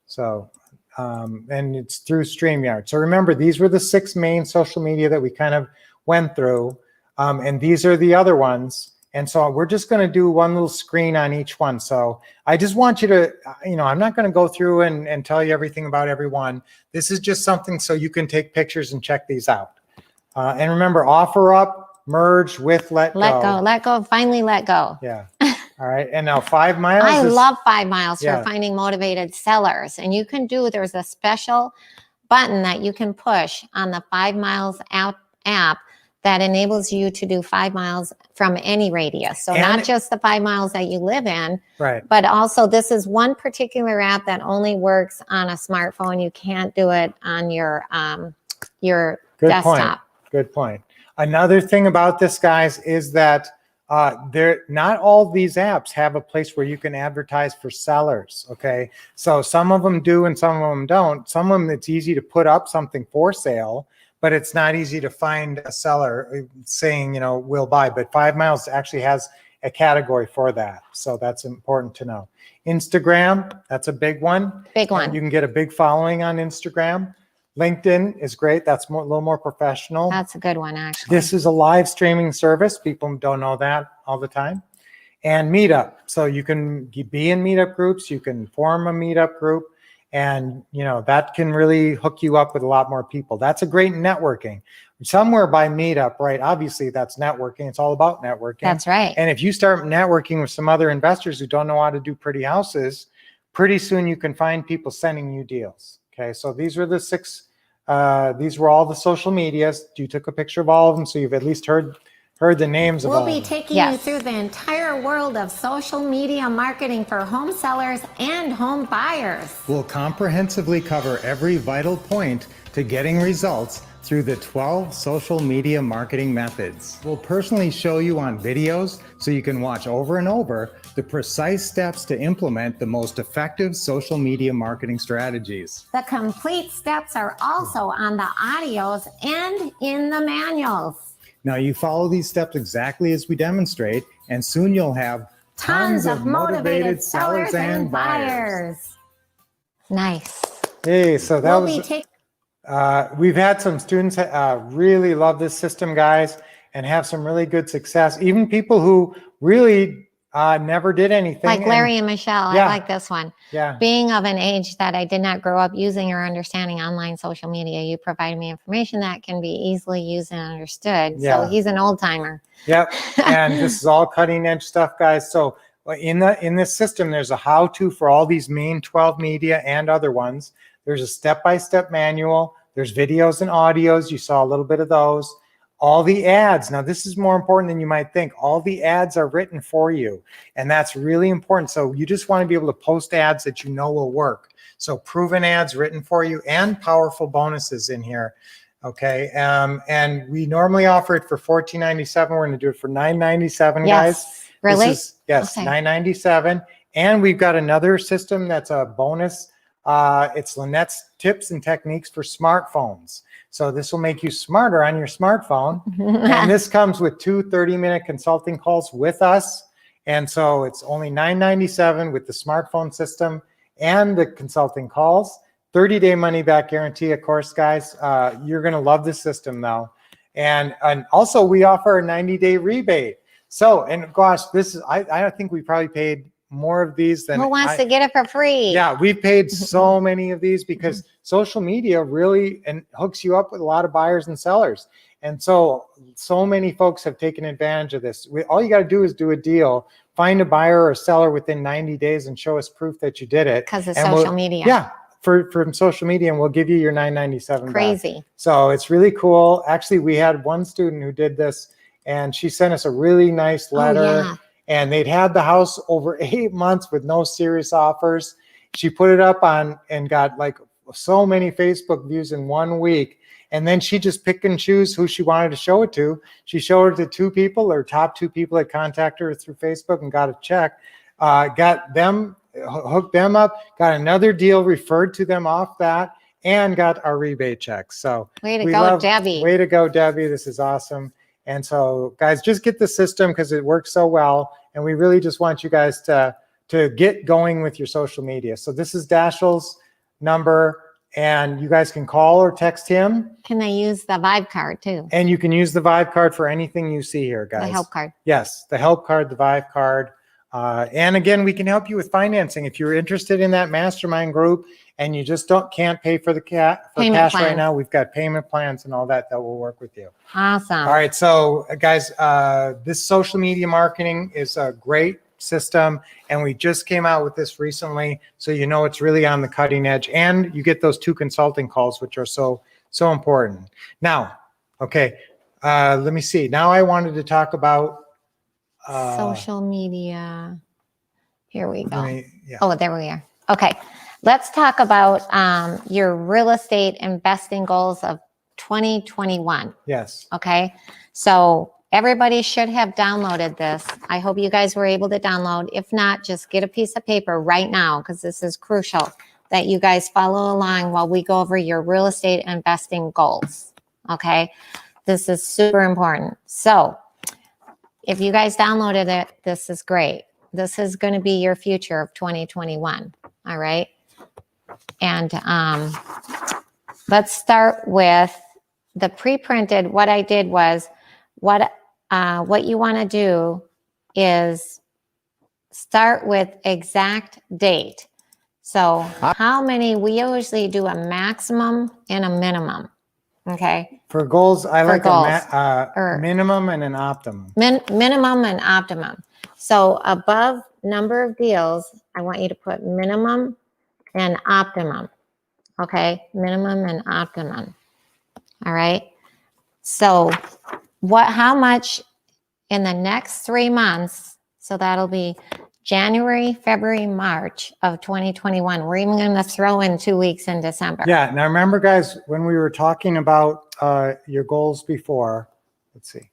So, and it's through StreamYard. So remember, these were the 6 main social media that we kind of went through. And these are the other ones. And so we're just going to do one little screen on each one. So I just want you to, I'm not going to go through and tell you everything about every one. This is just something so you can take pictures and check these out. And remember, offer up, merge with, let go. Finally let go. Yeah. All right. And now 5 miles. I love 5 miles Yeah. for finding motivated sellers. And you can there's a special button that you can push on the 5 miles app that enables you to do 5 miles from any radius. So not just the 5 miles that you live in, right, but also this is one particular app that only works on a smartphone. You can't do it on your Good desktop. Good point. Another thing about this, guys, is that not all these apps have a place where you can advertise for sellers. Okay. So some of them do and some of them don't. Some of them, it's easy to put up something for sale, but it's not easy to find a seller saying, we'll buy. But 5 miles actually has a category for that. So that's important to know. Instagram, that's a big one. Big one. You can get a big following on Instagram. LinkedIn is great. That's a little more professional. That's a good one, actually. This is a live streaming service. People don't know that all the time. And Meetup. So you can be in Meetup groups. You can form a Meetup group. And, that can really hook you up with a lot more people. That's a great networking. Somewhere by Meetup, right? Obviously, that's networking. It's all about networking. That's right. And if you start networking with some other investors who don't know how to do pretty houses, pretty soon you can find people sending you deals. Okay, so these were the 6. These were all the social medias. You took a picture of all of them, so you've at least heard the names of all We'll be of them. taking you through the entire world of social media marketing for home sellers and home buyers. We'll comprehensively cover every vital point to getting results through the 12 social media marketing methods. We'll personally show you on videos so you can watch over and over the precise steps to implement the most effective social media marketing strategies. The complete steps are also on the audios and in the manuals. Now you follow these steps exactly as we demonstrate, and soon you'll have Tons of motivated sellers and buyers. Nice. Hey, so that we've had some students really love this system, guys, and have some really good success. Even people who really never did anything. Like Larry and Michelle, Yeah. I like this one. Yeah. Being of an age that I did not grow up using or understanding online social media, you provided me information that can be easily used and understood. Yeah. So he's an old timer. Yep. And this is all cutting edge stuff, guys. So in this system, there's a how-to for all these main 12 media and other ones. There's a step-by-step manual. There's videos and audios. You saw a little bit of those. All the ads. Now, this is more important than you might think. All the ads are written for you, and that's really important. So you just want to be able to post ads that you know will work. So proven ads written for you and powerful bonuses in here. Okay. And we normally offer it for $14.97. We're going to do it for $9.97, guys. Really? Yes, Okay. $9.97. And we've got another system that's a bonus. It's Lynette's tips and techniques for smartphones. So this will make you smarter on your smartphone. And this comes with 2 30-minute consulting calls with us. And so it's only $9.97 with the smartphone system and the consulting calls. 30-day money-back guarantee, of course, guys. You're going to love this system, though. And also, we offer a 90-day rebate. So, and gosh, this is, I think we probably paid more of these than Who wants to get it for free? Yeah, we've paid so many of these because social media really hooks you up with a lot of buyers and sellers. And so many folks have taken advantage of this. All you got to do is do a deal, find a buyer or a seller within 90 days and show us proof that you did it. Because of And social media. Yeah, from social media, and we'll give you your $9.97 back. Crazy. So it's really cool. Actually, we had one student who did this, and she sent us a really nice letter. Oh, yeah. And they'd had the house over 8 months with no serious offers. She put it up on and got like so many Facebook views in 1 week. And then she just pick and choose who she wanted to show it to. She showed it to 2 people, or top 2 people that contacted her through Facebook and got a check, got them, hooked them up, got another deal referred to them off that, and got our rebate check. So Way to we go, love- Debbie. Way to go, Debbie. This is awesome. And so guys, just get the system because it works so well. And we really just want you guys to get going with your social media. So this is Dashiell's number, and you guys can call or text him, Can they use the Vibe card too? and you can use the Vibe card for anything you see here, guys. The help card. Yes, the help card, the Vibe card. And again, we can help you with financing. If you're interested in that mastermind group and you just can't pay for the Payment cash plans. right now, we've got payment plans and all that will work with you. Awesome. All right, so guys, this social media marketing is a great system, and we just came out with this recently, so you know it's really on the cutting edge, and you get those 2 consulting calls, which are so important. Now, okay, let me see. Now I wanted to talk about Social media. Here we go. yeah. Oh, there we are. Okay. Let's talk about your real estate investing goals of 2021. Yes. Okay. So everybody should have downloaded this. I hope you guys were able to download. If not, just get a piece of paper right now, because this is crucial that you guys follow along while we go over your real estate investing goals. Okay. This is super important. So if you guys downloaded it, this is great. This is going to be your future of 2021. All right. And let's start with the pre-printed. What I did was what you want to do is start with exact date. So how many, we usually do a maximum and a minimum. Okay. For goals, I like goals, a minimum and an optimum. Minimum and optimum. So above number of deals, I want you to put minimum and optimum. Okay. Minimum and optimum. All right. So how much in the next 3 months? So that'll be January, February, March of 2021. We're even going to throw in 2 weeks in December. Yeah. Now remember, guys, when we were talking about your goals before, let's see.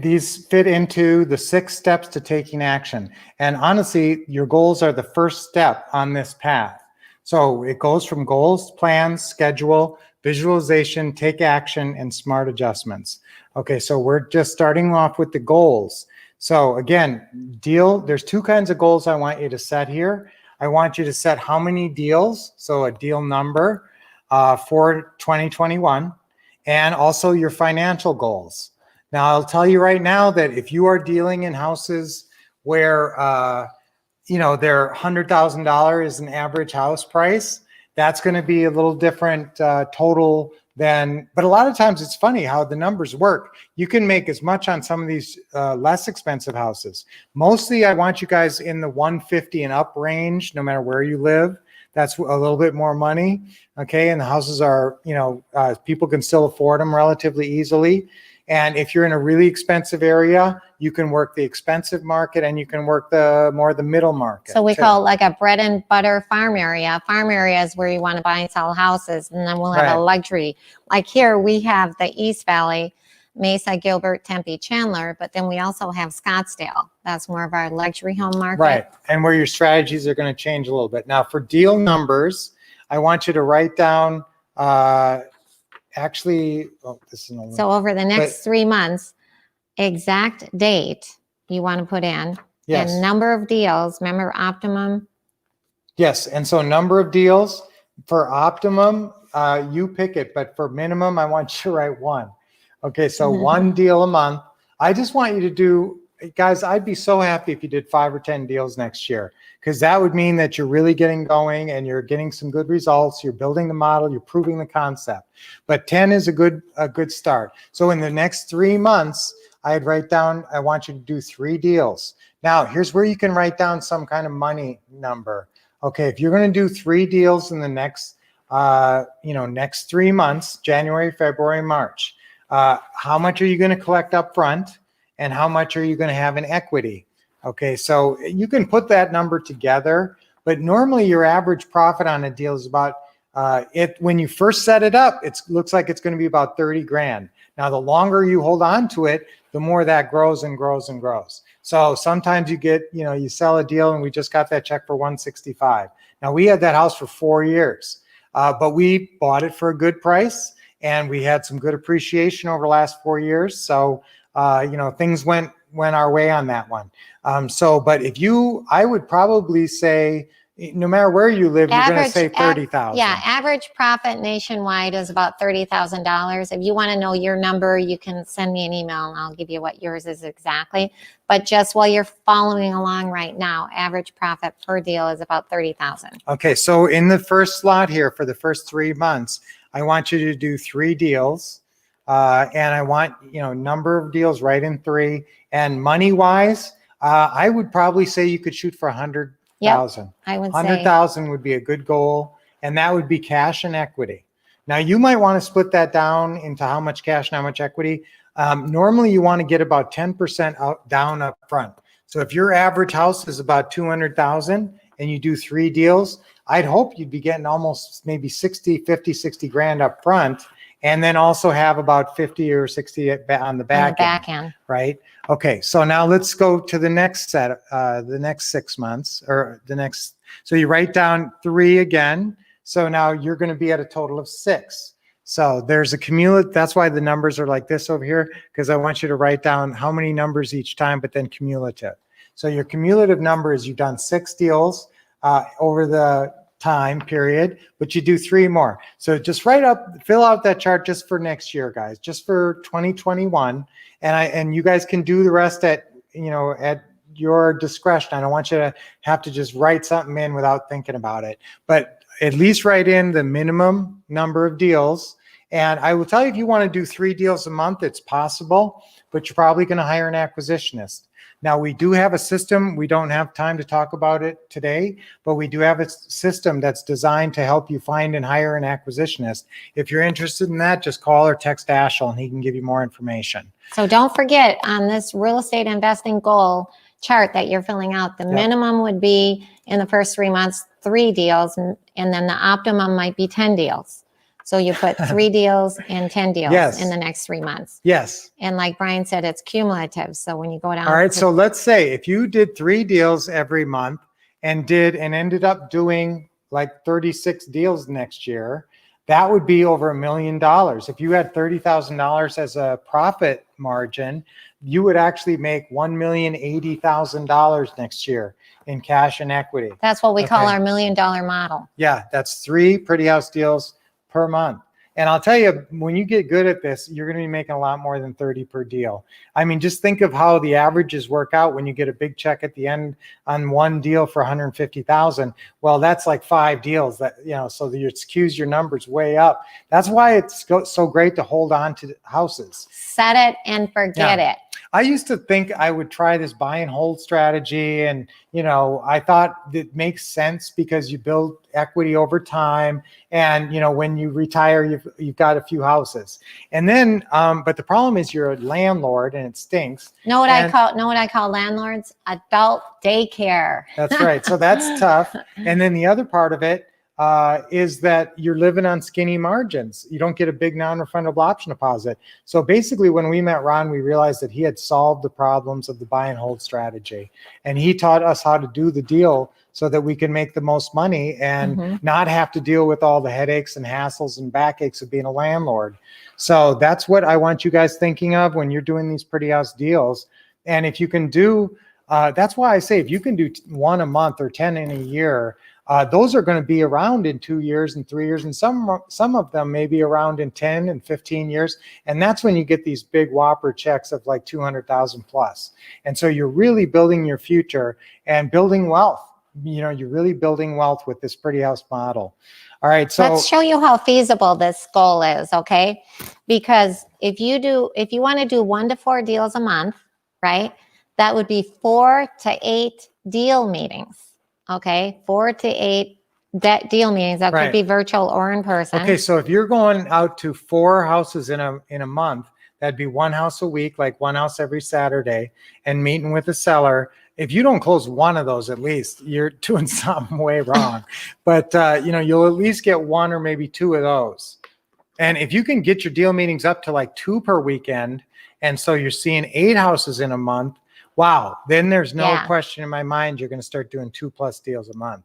These fit into the 6 steps to taking action. And honestly, your goals are the first step on this path. So it goes from goals, plans, schedule, visualization, take action, and smart adjustments. Okay, so we're just starting off with the goals. So again, there's 2 kinds of goals I want you to set here. I want you to set how many deals, so a deal number for 2021, and also your financial goals. Now, I'll tell you right now that if you are dealing in houses where, they're $100,000 is an average house price, that's going to be a little different total than, but a lot of times it's funny how the numbers work. You can make as much on some of these less expensive houses. Mostly I want you guys in the 150 and up range, no matter where you live. That's a little bit more money. Okay. And the houses are, people can still afford them relatively easily. And if you're in a really expensive area, you can work the expensive market and you can work the middle market. So we call it like a bread and butter farm area. Farm area is where you want to buy and sell houses. And then we'll have a luxury. Like here we have the East Valley, Mesa, Gilbert, Tempe, Chandler, but then we also have Scottsdale. That's more of our luxury home market. Right. And where your strategies are going to change a little bit. Now for deal numbers, I want you to write down, so over the next 3 months, exact date you want to put in, and number of deals. Remember optimum? Yes. And so number of deals for optimum, you pick it, but for minimum, I want you to write 1. Okay. So 1 deal a month. I just want you to do, guys, I'd be so happy if you did 5 or 10 deals next year, because that would mean that you're really getting going and you're getting some good results. You're building the model, you're proving the concept. But 10 is a good start. So in the next 3 months, I'd write down, I want you to do 3 deals. Now, here's where you can write down some kind of money number. Okay, if you're going to do 3 deals in the next, next 3 months, January, February, March, how much are you going to collect up front? And how much are you going to have in equity? Okay, so you can put that number together, but normally your average profit on a deal is about When you first set it up, it looks like it's going to be about 30 grand. Now, the longer you hold on to it, the more that grows and grows and grows. So sometimes you get, you sell a deal, and we just got that check for 165. Now, we had that house for 4 years, but we bought it for a good price, and we had some good appreciation over the last 4 years. So, things went our way on that one. But I would probably say, no matter where you live, you're going to say 30,000. Yeah, average profit nationwide is about $30,000. If you want to know your number, you can send me an email and I'll give you what yours is exactly. But just while you're following along right now, average profit per deal is about 30,000. Okay, so in the first slot here for the first 3 months, I want you to do 3 deals. And I want, number of deals right in 3. And money-wise, I would probably say you could shoot for 100,000. I would say 100,000 would be a good goal, and that would be cash and equity. Now, you might want to split that down into how much cash and how much equity. Normally, you want to get about 10% down up front. So if your average house is about 200,000 and you do 3 deals, I'd hope you'd be getting almost maybe 50, 60 grand up front, and then also have about 50 or 60 on the back end. Right? Okay, so now let's go to the next set, the next 6 months, so you write down 3 again. So now you're going to be at a total of 6. So there's a cumulative, that's why the numbers are like this over here, because I want you to write down how many numbers each time, but then cumulative. So your cumulative number is you've done 6 deals over the time period, but you do 3 more. So just fill out that chart just for next year, guys, just for 2021. And you guys can do the rest at your discretion. I don't want you to have to just write something in without thinking about it, but at least write in the minimum number of deals. And I will tell you, if you want to do 3 deals a month, it's possible, but you're probably going to hire an acquisitionist. Now, we do have a system. We don't have time to talk about it today, but we do have a system that's designed to help you find and hire an acquisitionist. If you're interested in that, just call or text Ashel and he can give you more information. So don't forget, on this real estate investing goal chart that you're filling out, the minimum would be in the first 3 months, 3 deals, and then the optimum might be 10 deals. So you put 3 deals and 10 deals in the next 3 months. Yes. And like Brian said, it's cumulative. So when you go down. All right. So let's say if you did 3 deals every month and ended up doing like 36 deals next year, that would be over $1 million. If you had $30,000 as a profit margin, you would actually make $1,080,000 next year in cash and equity. That's what we call our $1 million model. Yeah. That's 3 pretty house deals per month. And I'll tell you, when you get good at this, you're going to be making a lot more than 30 per deal. I mean, just think of how the averages work out when you get a big check at the end on one deal for 150,000. Well, that's like 5 deals that, so that it skews your numbers way up. That's why it's so great to hold on to houses. Set it and forget it. I used to think I would try this buy and hold strategy. And, I thought it makes sense because you build equity over time. And, when you retire, you've got a few houses. And then, but the problem is you're a landlord and it stinks. Know what I call landlords? Adult daycare. That's right. So that's tough. And then the other part of it is that you're living on skinny margins. You don't get a big non-refundable option deposit. So basically, when we met Ron, we realized that he had solved the problems of the buy and hold strategy. And he taught us how to do the deal so that we can make the most money and not have to deal with all the headaches and hassles and backaches of being a landlord. So that's what I want you guys thinking of when you're doing these pretty house deals. And if you can do, that's why I say if you can do 1 a month or 10 in a year, those are going to be around in 2 years and 3 years, and some of them may be around in 10 and 15 years. And that's when you get these big whopper checks of like 200,000 plus. And so you're really building your future and building wealth. You're really building wealth with this pretty house model. All right. So let's show you how feasible this goal is. Okay. Because if you want to do 1 to 4 deals a month, right? That would be 4 to 8 deal meetings. Okay, 4 to 8 deal meetings. That could be virtual or in person. Okay, so if you're going out to 4 houses in a month, That'd be one house a week, like one house every Saturday, and meeting with the seller. If you don't close one of those, at least you're doing something way wrong. But you'll at least get one or maybe two of those. And if you can get your deal meetings up to like 2 per weekend, and so you're seeing 8 houses in a month, wow, then there's no Yeah. question in my mind you're going to start doing 2+ deals a month.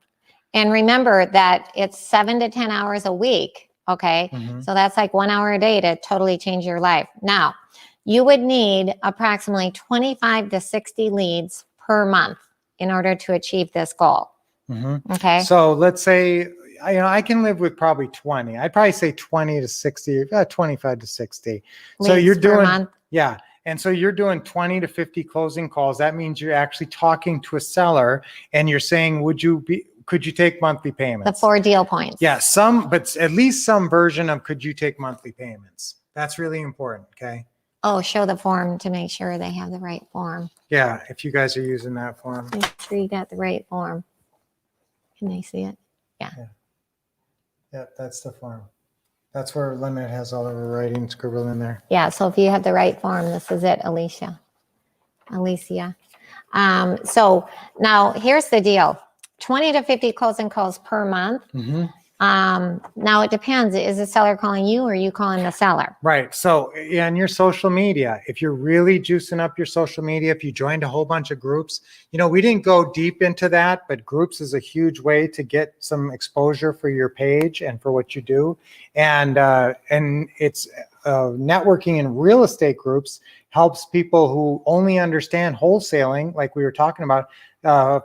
And remember that it's 7 to 10 hours a week. Okay. Mhm. So that's like 1 hour a day to totally change your life. Now, you would need approximately 25 to 60 leads per month in order to achieve this goal. Mhm. Okay. So let's say, I can live with probably 20. I'd probably say 20 to 60, 25 to 60. So Leads you're per doing, month. yeah. And so you're doing 20 to 50 closing calls. That means you're actually talking to a seller and you're saying, could you take monthly The payments? 4 deal points. Yeah, but at least some version of could you take monthly payments? That's really important. Okay. Oh, show the form to make sure they have the right form. Yeah. If you guys are using that form. Make sure you got the right form. Can they see it? Yeah, that's the form. That's where Lynette has all of her writing scribbled in there. Yeah. So if you have the right form, this is it, Alicia. So now here's the deal. 20 to 50 closing calls per month. Mhm. Now it depends. Is the seller calling you or are you calling the seller? Right. So on your social media, if you're really juicing up your social media, if you joined a whole bunch of groups, we didn't go deep into that, but groups is a huge way to get some exposure for your page and for what you do. And it's networking in real estate groups helps people who only understand wholesaling, like we were talking about,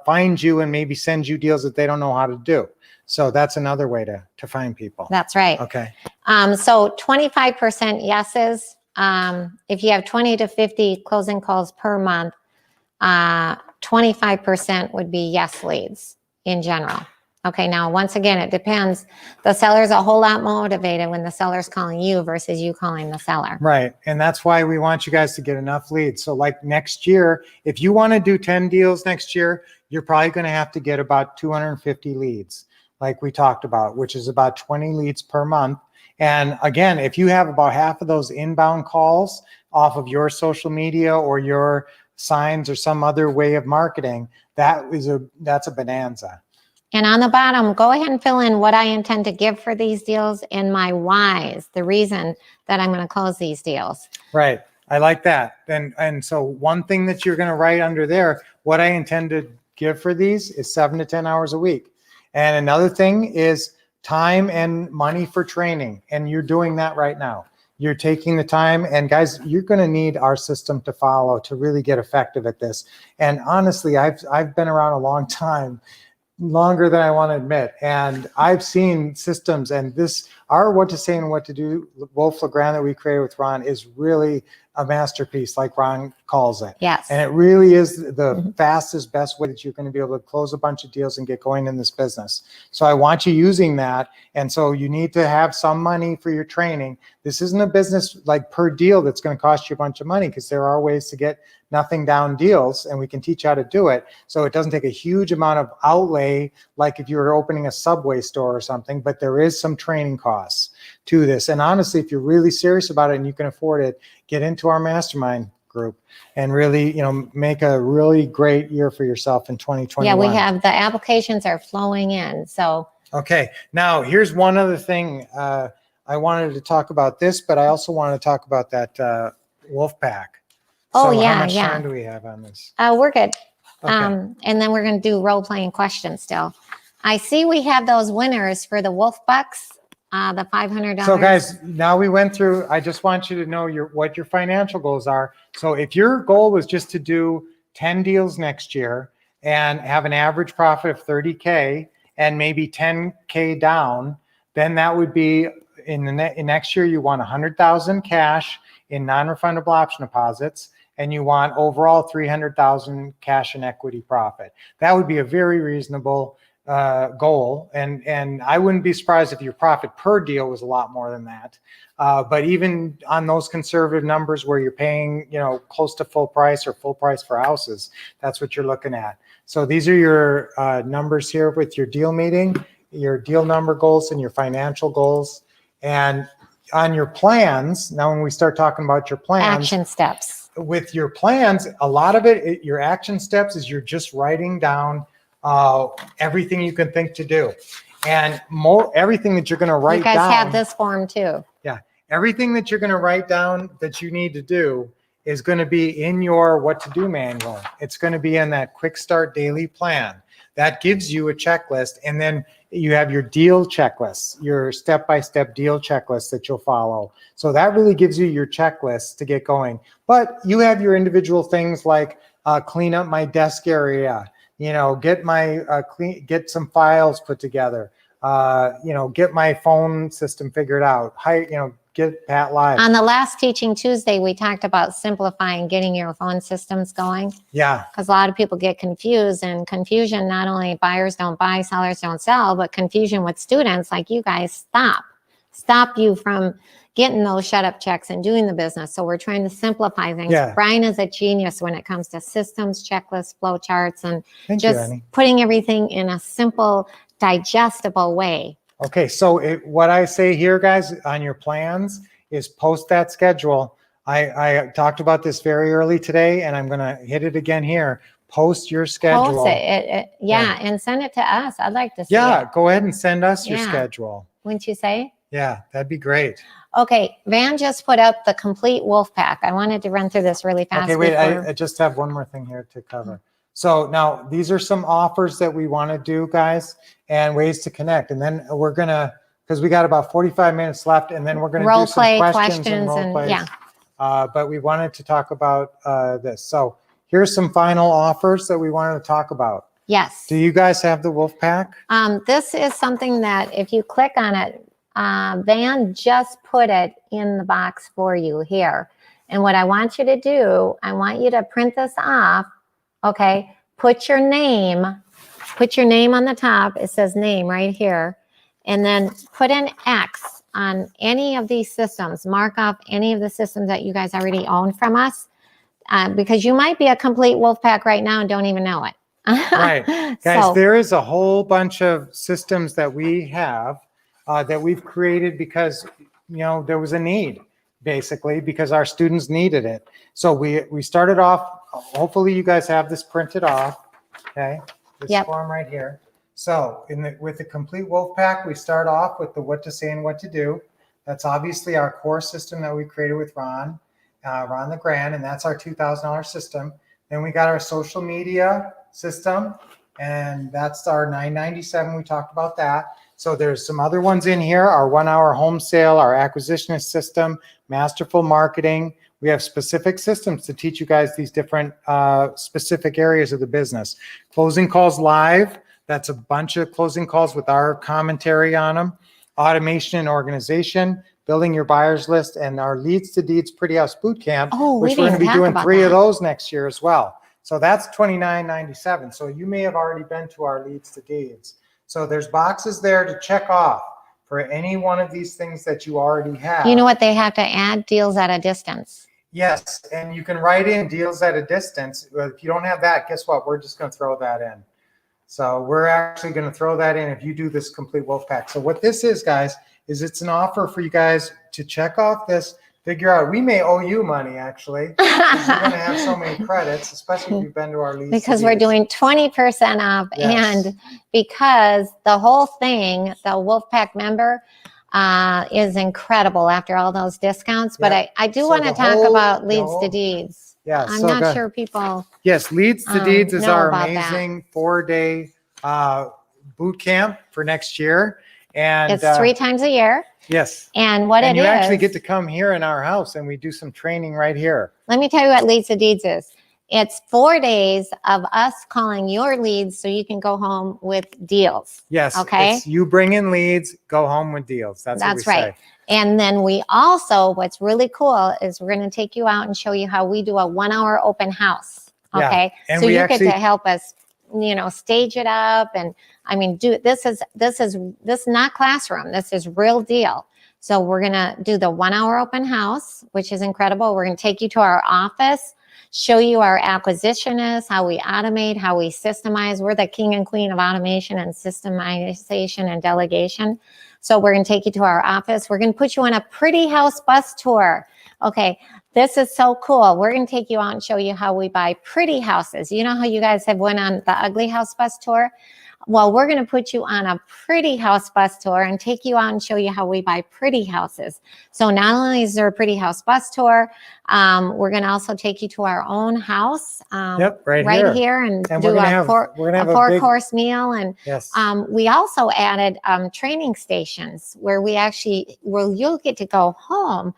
find you and maybe send you deals that they don't know how to do. So that's another way to find people. That's right. Okay. So 25% yeses. If you have 20 to 50 closing calls per month, 25% would be yes leads in general. Okay, now once again, it depends. The seller's a whole lot motivated when the seller's calling you versus you calling the seller. Right. And that's why we want you guys to get enough leads. So like next year, if you want to do 10 deals next year, you're probably going to have to get about 250 leads, like we talked about, which is about 20 leads per month. And again, if you have about half of those inbound calls off of your social media or your signs or some other way of marketing, that's a bonanza. And on the bottom, go ahead and fill in what I intend to give for these deals and my whys, the reason that I'm going to close these deals. Right. I like that. And so one thing that you're going to write under there, what I intend to give for these is 7 to 10 hours a week. And another thing is time and money for training. And you're doing that right now. You're taking the time, and guys, you're going to need our system to follow to really get effective at this. And honestly, I've been around a long time, longer than I want to admit. And I've seen systems, and our what to say and what to do, Wolff LeGrand that we created with Ron is really a masterpiece, like Ron calls it. Yes. And it really is the fastest, best way that you're going to be able to close a bunch of deals and get going in this business. So I want you using that. And so you need to have some money for your training. This isn't a business like per deal that's going to cost you a bunch of money, because there are ways to get nothing down deals, and we can teach you how to do it. So it doesn't take a huge amount of outlay, like if you were opening a Subway store or something, but there is some training costs to this. And honestly, if you're really serious about it and you can afford it, get into our mastermind group and really, make a really great year for yourself in 2021. Yeah, we have the applications are flowing in. So okay, now here's one other thing. I wanted to talk about this, but I also wanted to talk about that Wolff pack. Oh, So yeah, how much yeah. time do we have on this? we're good. Okay. And then we're going to do role-playing questions still. I see we have those winners for the Wolff Bucks, the $500. So guys, now we went through, I just want you to know what your financial goals are. So if your goal was just to do 10 deals next year and have an average profit of 30K and maybe 10K down, then that would be in next year, you want 100,000 cash in non-refundable option deposits, and you want overall 300,000 cash and equity profit. That would be a very reasonable goal. And I wouldn't be surprised if your profit per deal was a lot more than that. But even on those conservative numbers where you're paying, close to full price or full price for houses, that's what you're looking at. So these are your numbers here with your deal meeting, your deal number goals and your financial goals. And on your plans, now when we start talking about your plans, Action steps. with your plans, a lot of your action steps is you're just writing down everything you can think to do. And everything that you're going to write You guys down. have this form too. Yeah. Everything that you're going to write down that you need to do is going to be in your what to do manual. It's going to be in that quick start daily plan. That gives you a checklist. And then you have your deal checklist, your step-by-step deal checklist that you'll follow. So that really gives you your checklist to get going. But you have your individual things like clean up my desk area, get my get some files put together, get my phone system figured out, get Pat Live. On the last Teaching Tuesday, we talked about simplifying getting your phone systems going. Yeah. Because a lot of people get confused, and confusion, not only buyers don't buy, sellers don't sell, but confusion with students like you guys stop you from getting those shut up checks and doing the business. So we're trying to simplify things. Yeah. Brian is a genius when it comes to systems, checklists, flow charts, and Thank you, just Annie. putting everything in a simple, digestible way. Okay, so what I say here, guys, on your plans is post that schedule. I talked about this very early today, and I'm going to hit it again here. Post your schedule. Post it. Yeah, and send it to us. I'd like to see Yeah, it. go ahead and send us your Yeah. schedule. Wouldn't you say? Yeah, that'd be great. Okay, Van just put up the complete Wolff pack. I wanted to run through this really fast. Okay, wait, before- I just have one more thing here to cover. So now these are some offers that we want to do, guys, and ways to connect. And then we're going to, because we got about 45 minutes left, and then we're going to Role do some play, questions and role and plays. yeah. But we wanted to talk about this. So here's some final offers that we wanted to talk about. Yes. Do you guys have the Wolff pack? This is something that if you click on it, Van just put it in the box for you here. And what I want you to do, I want you to print this off. Okay, put your name on the top. It says name right here. And then put an X on any of these systems. Mark off any of the systems that you guys already own from us. Because you might be a complete Wolff pack right now and don't even know it. Right. Guys, So- there is a whole bunch of systems that we have that we've created because, there was a need, basically, because our students needed it. So we started off, hopefully you guys have this printed off, okay? This Yep. form right here. So with the complete Wolff pack, we start off with the what to say and what to do. That's obviously our core system that we created with Ron LeGrand, and that's our $2,000 system. Then we got our social media system, and that's our $997. We talked about that. So there's some other ones in here, our 1 hour home sale, our acquisitionist system, masterful marketing. We have specific systems to teach you guys these different specific areas of the business. Closing calls live. That's a bunch of closing calls with our commentary on them. Automation and organization, building your buyers list, and our Leads to Deeds Pretty House Bootcamp, Oh, we which we're going to didn't be talk doing about 3 of that. those next year as well. So that's $29.97. So you may have already been to our Leads to Deeds. So there's boxes there to check off for any one of these things that you already have. You know what they have to add? Deals at a distance. Yes, and you can write in deals at a distance. If you don't have that, guess what? We're just going to throw that in. So we're actually going to throw that in if you do this complete Wolff pack. So what this is, guys, is it's an offer for you guys to check off this, figure out, we may owe you money, actually, because you're going to have so many credits, especially if you've been to our Leads to Because we're Deeds. doing 20% off, Yes. and because the whole thing, the Wolff pack member, is incredible after all those discounts. But Yeah. I do So want to the talk whole- about the Leads whole- to Deeds. Yeah, I'm so not go- sure people. Yes, Leads to Deeds is know our about that. amazing 4-day boot camp for next year. And It's 3 times a year, yes. and what And it you is. actually get to come here in our house and we do some training right here. Let me tell you what Leads to Deeds is. It's 4 days of us calling your leads so you can go home with deals. Yes. Okay. It's you bring in leads, go home with deals. That's what we right. say. And then we also, what's really cool is we're going to take you out and show you how we do a 1 hour open house. Yeah, Okay. and So we you actually- get to help us, stage it up. And I mean, this is not classroom. This is real deal. So we're going to do the 1 hour open house, which is incredible. We're going to take you to our office, show you our acquisitionists, how we automate, how we systemize. We're the king and queen of automation and systemization and delegation. So we're going to take you to our office. We're going to put you on a pretty house bus tour. Okay, this is so cool. We're going to take you out and show you how we buy pretty houses. You know how you guys have went on the ugly house bus tour? Well, we're going to put you on a pretty house bus tour and take you out and show you how we buy pretty houses. So not only is there a pretty house bus tour, we're going to also take you to our own house. Yep, right here and And do we're gonna a have, four, we're gonna have a a big, four-course meal. And yes. we also added training stations where you'll get to go home,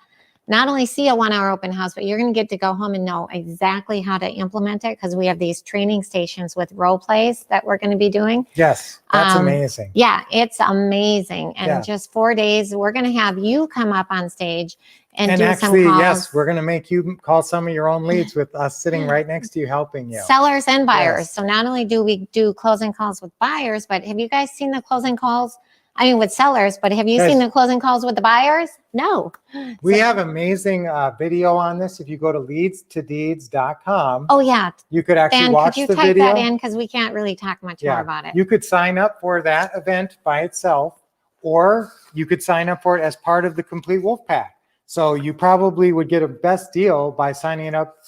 not only see a 1 hour open house, but you're going to get to go home and know exactly how to implement it, because we have these training stations with role plays that we're going to be doing. Yes, that's amazing. Yeah, it's amazing. And Yeah. just 4 days, we're going to have you come up on stage and do actually, some calls. yes, we're going to make you call some of your own leads with us sitting right next to you, helping you. Sellers and buyers. Yes. So not only do we do closing calls with buyers, but have you guys seen the closing calls? I mean, with sellers, but have you Guys, seen the closing calls with the buyers? No. We have amazing video on this. If you go to leadstodeeds.com, Oh, yeah. you could actually Dan, watch could you the type video. that in? Because we can't really talk much more about it. You could sign up for that event by itself, or you could sign up for it as part of the complete Wolf Pack. So you probably would get a best deal by signing up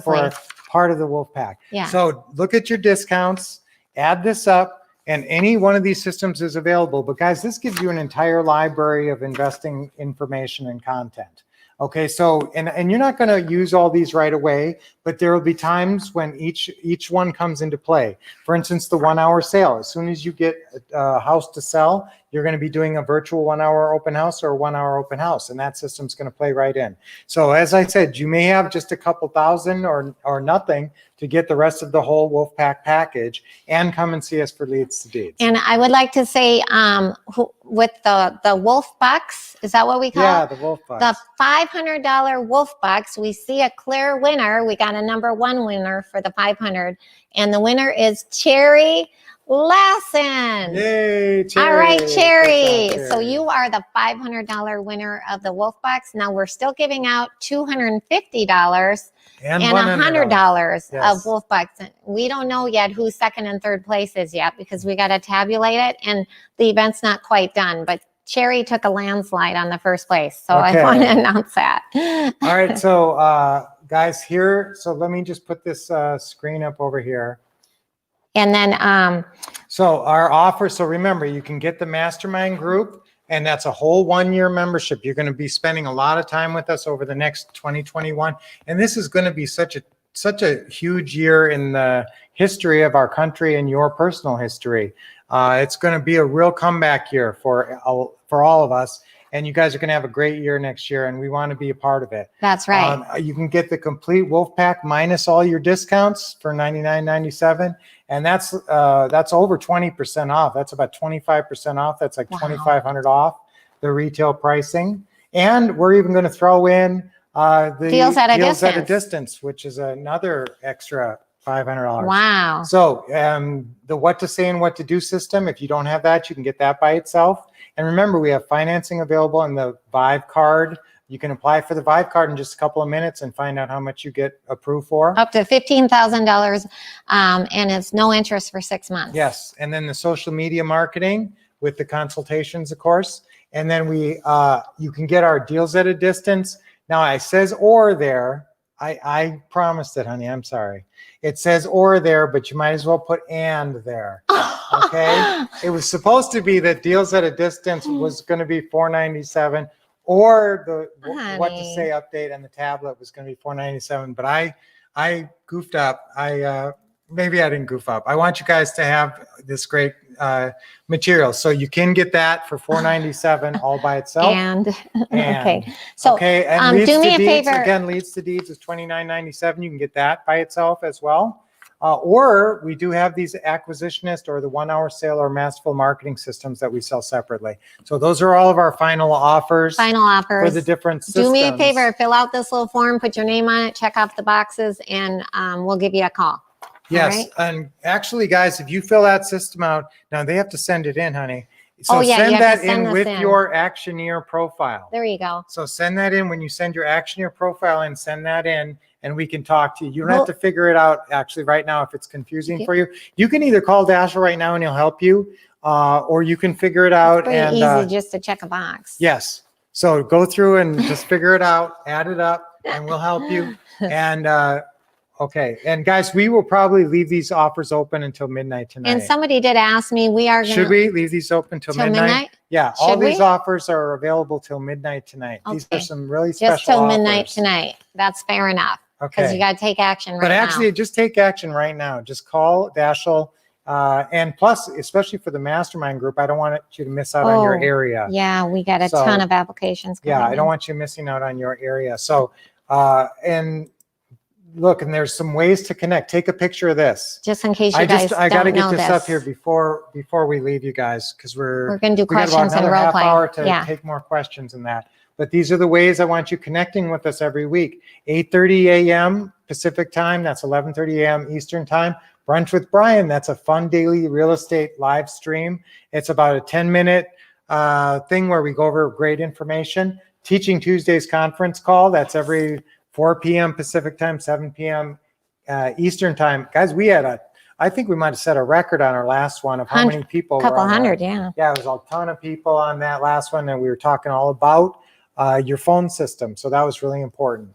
for part of the Wolf Pack. Yeah. So look at your discounts, add this up, and any one of these systems is available. But guys, this gives you an entire library of investing information and content. Okay, so, and you're not going to use all these right away, but there will be times when each one comes into play. For instance, the 1 hour sale. As soon as you get a house to sell, you're going to be doing a virtual 1 hour open house or a 1 hour open house, and that system's going to play right in. So as I said, you may have just a couple thousand or nothing to get the rest of the whole Wolf Pack package and come and see us for Leads to Deeds. And I would like to say, with the Wolf Bucks, is that what we call it? Yeah, the Wolf Bucks. The $500 Wolf Bucks, we see a clear winner. We got a #1 winner for the 500, and the winner is Cherry Lassen. Yay, Cherry. All right, Cherry. Good job, So you are the $500 winner of the Wolf Bucks. Now we're still giving out $250 and $100 Yes. of Wolf Bucks. We don't know yet who second and third place is yet, because we got to tabulate it, and the event's not quite done. But Cherry took a landslide on the first place, so Okay. I want to announce that. All right, so guys, here, so let me just put this screen up over here. And then, So our offer, so remember, you can get the mastermind group, and that's a whole 1 year membership. You're going to be spending a lot of time with us over the next 2021. And this is going to be such a huge year in the history of our country and your personal history. It's going to be a real comeback year for all of us. And you guys are going to have a great year next year, and we want to be a part of it. that's right. You can get the complete Wolf Pack minus all your discounts for $99.97, and that's over 20% off. That's about 25% off. That's like Wow. $2,500 off the retail pricing, and we're even going to throw in the Deals at a distance. distance, which is another extra $500. Wow. So the what to say and what to do system, if you don't have that, you can get that by itself. And remember, we have financing available in the Vive card. You can apply for the Vive card in just a couple of minutes and find out how much you get approved for. Up to $15,000, and it's no interest for 6 months. Yes, and then the social media marketing with the consultations, of course. And then you can get our deals at a distance. Now it says or there. I promised it, honey. I'm sorry. It says or there, but you might as well put and there. Okay. It was supposed to be that deals at a distance was going to be $497, or the what to Honey. say update on the tablet was going to be $497. But I goofed up. Maybe I didn't goof up. I want you guys to have this great material. So you can get that for $497 all by itself. And okay. So okay, and Leads do me to a Deeds, favor. again, Leads to Deeds is $29.97. You can get that by itself as well. Or we do have these acquisitionist or the 1 hour sale or masterful marketing systems that we sell separately. So those are all of our final offers Final offers. for the different systems. Do me a favor, fill out this little form, put your name on it, check off the boxes, and we'll give you a call. Yes, right. and actually, guys, if you fill that system out, now they have to send it in, honey. So Oh, yeah, send you have that to send in this with in. your Actioneer profile. There you go. So send that in when you send your Actioneer profile in, send that in, and we can talk to you. You don't have to figure it out actually right now if it's confusing for you. You can either call Dasher right now and he'll help you, or you can figure it out. Pretty And easy just to check a box. yes, so go through and just figure it out, add it up, and we'll help you. And okay, and guys, we will probably leave these offers open until midnight tonight. And somebody did ask me, we are going Should to. we leave these open till midnight? Yeah, all Should these we? offers are available till midnight tonight. These are Okay. some really special Just till midnight offers. tonight. That's fair enough. Because you Okay, got to take action right but now. actually, just take action right now. Just call Dashiell. And plus, especially for the mastermind group, I don't want you to miss out on your Oh, area. Yeah, we got a So, ton of applications. Yeah, coming I don't in. want you missing out on your area. So, and look, and there's some ways to connect. Take a picture of this. Just in case you I guys got to don't know get this up here this. before we leave you guys, because We're going to do we got about questions and another role half hour play. to Yeah. take more questions in that. But these are the ways I want you connecting with us every week. 8:30 a.m. Pacific time. That's 11:30 a.m. Eastern time. Brunch with Brian. That's a fun daily real estate live stream. It's about a 10-minute thing where we go over great information. Teaching Tuesdays conference call. That's every 4 p.m. Pacific time, 7 p.m. Eastern time. Guys, I think we might have set a record on our last one of how many people. Couple were on that. hundred, yeah. Yeah, it was a ton of people on that last one, and we were talking all about your phone system. So that was really important.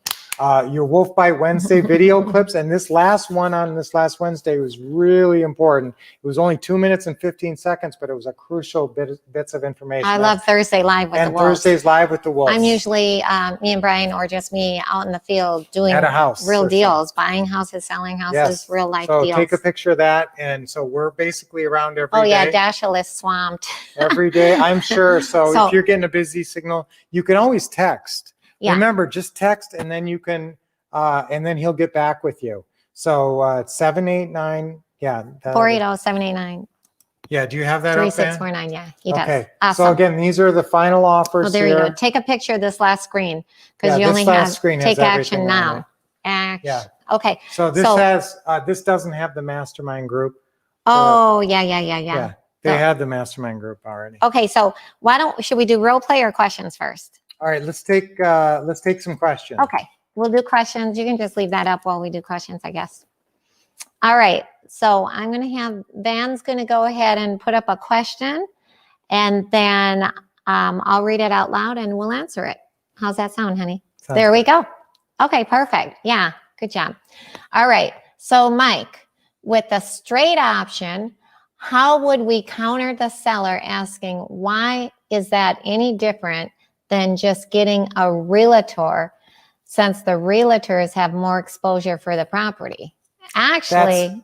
Your Wolff by Wednesday video clips, and this last one on this last Wednesday was really important. It was only 2 minutes and 15 seconds, but it was a crucial bits of information. I love Thursday Live with the and Wolves. Thursdays Live with the Wolves. I'm usually me and Brian, or just me, out in the field doing At a house real or deals, buying houses, selling houses, Yes. real life So deals. take a picture of that, and so we're basically around every day. Oh yeah, Dashiell is swamped. Every day, I'm sure. So So- if you're getting a busy signal, you can always text. Yeah. Remember, just text, and then you can, and then he'll get back with you. So 789, yeah. 480-789-3649. Yeah, do you have that up, Ann? Yeah, he does. Okay. Awesome. So again, these are the final offers Oh, there you here. go. Take a picture of this last screen, because Yeah, you this only last have screen has take action everything on now. Action. Yeah. Okay. So this So- has, this doesn't have the mastermind group. Oh, yeah. Yeah, they So- had the mastermind group already. Okay, so should we do role play or questions first? All right, let's take some questions. Okay, we'll do questions. You can just leave that up while we do questions, I guess. All right, so I'm going to have Van's going to go ahead and put up a question, and then I'll read it out loud and we'll answer it. How's that sound, honey? Sounds There we go. Okay, perfect. Yeah, good job. All right, so Mike, with the straight option, how would we counter the seller asking, why is that any different than just getting a realtor, since the realtors have more exposure for the property? Actually,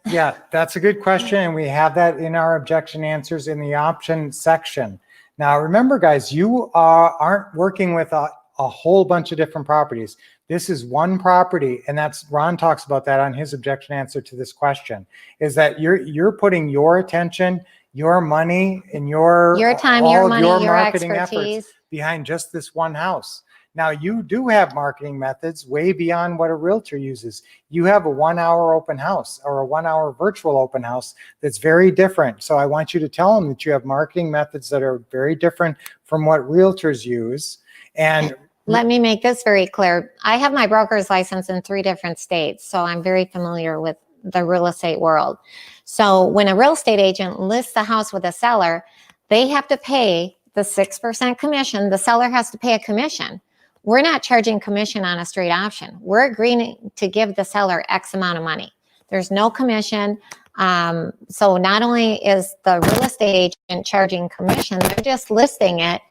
That's a good question, and we have that in our objection answers in the option section. Now, remember, guys, you aren't working with a whole bunch of different properties. This is one property, and Ron talks about that on his objection answer to this question, is that you're putting your attention, your money, and your time, all your of money, your marketing expertise. efforts behind just this one house. Now, you do have marketing methods way beyond what a realtor uses. You have a 1 hour open house or a 1 hour virtual open house that's very different. So I want you to tell them that you have marketing methods that are very different from what realtors use. And Let me make this very clear. I have my broker's license in 3 different states, so I'm very familiar with the real estate world. So when a real estate agent lists a house with a seller, they have to pay the 6% commission. The seller has to pay a commission. We're not charging commission on a straight option. We're agreeing to give the seller X amount of money. There's no commission. So not only is the real estate agent charging commission, they're just listing it,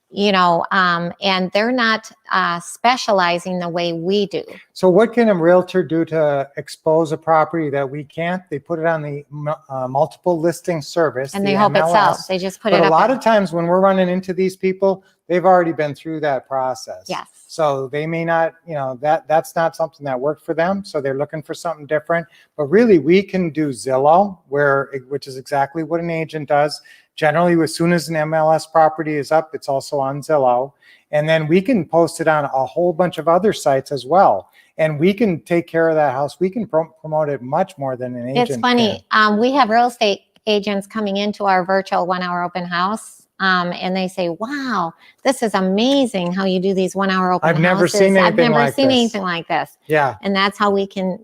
and they're not specializing the way we do. so what can a realtor do to expose a property that we can't? They put it on the multiple listing service. And the they hope it MLS. sells. They just put But it a up lot there. of times when we're running into these people, they've already been through that process. Yes. So they may not, that's not something that worked for them. So they're looking for something different. But really, we can do Zillow, which is exactly what an agent does. Generally, as soon as an MLS property is up, it's also on Zillow. And then we can post it on a whole bunch of other sites as well. And we can take care of that house. We can promote it much more than an agent It's funny. can. We have real estate agents coming into our virtual 1 hour open house, and they say, wow, this is amazing how you do these 1 hour open I've never houses. seen I've anything never like seen this." anything like this. Yeah. And that's how we can,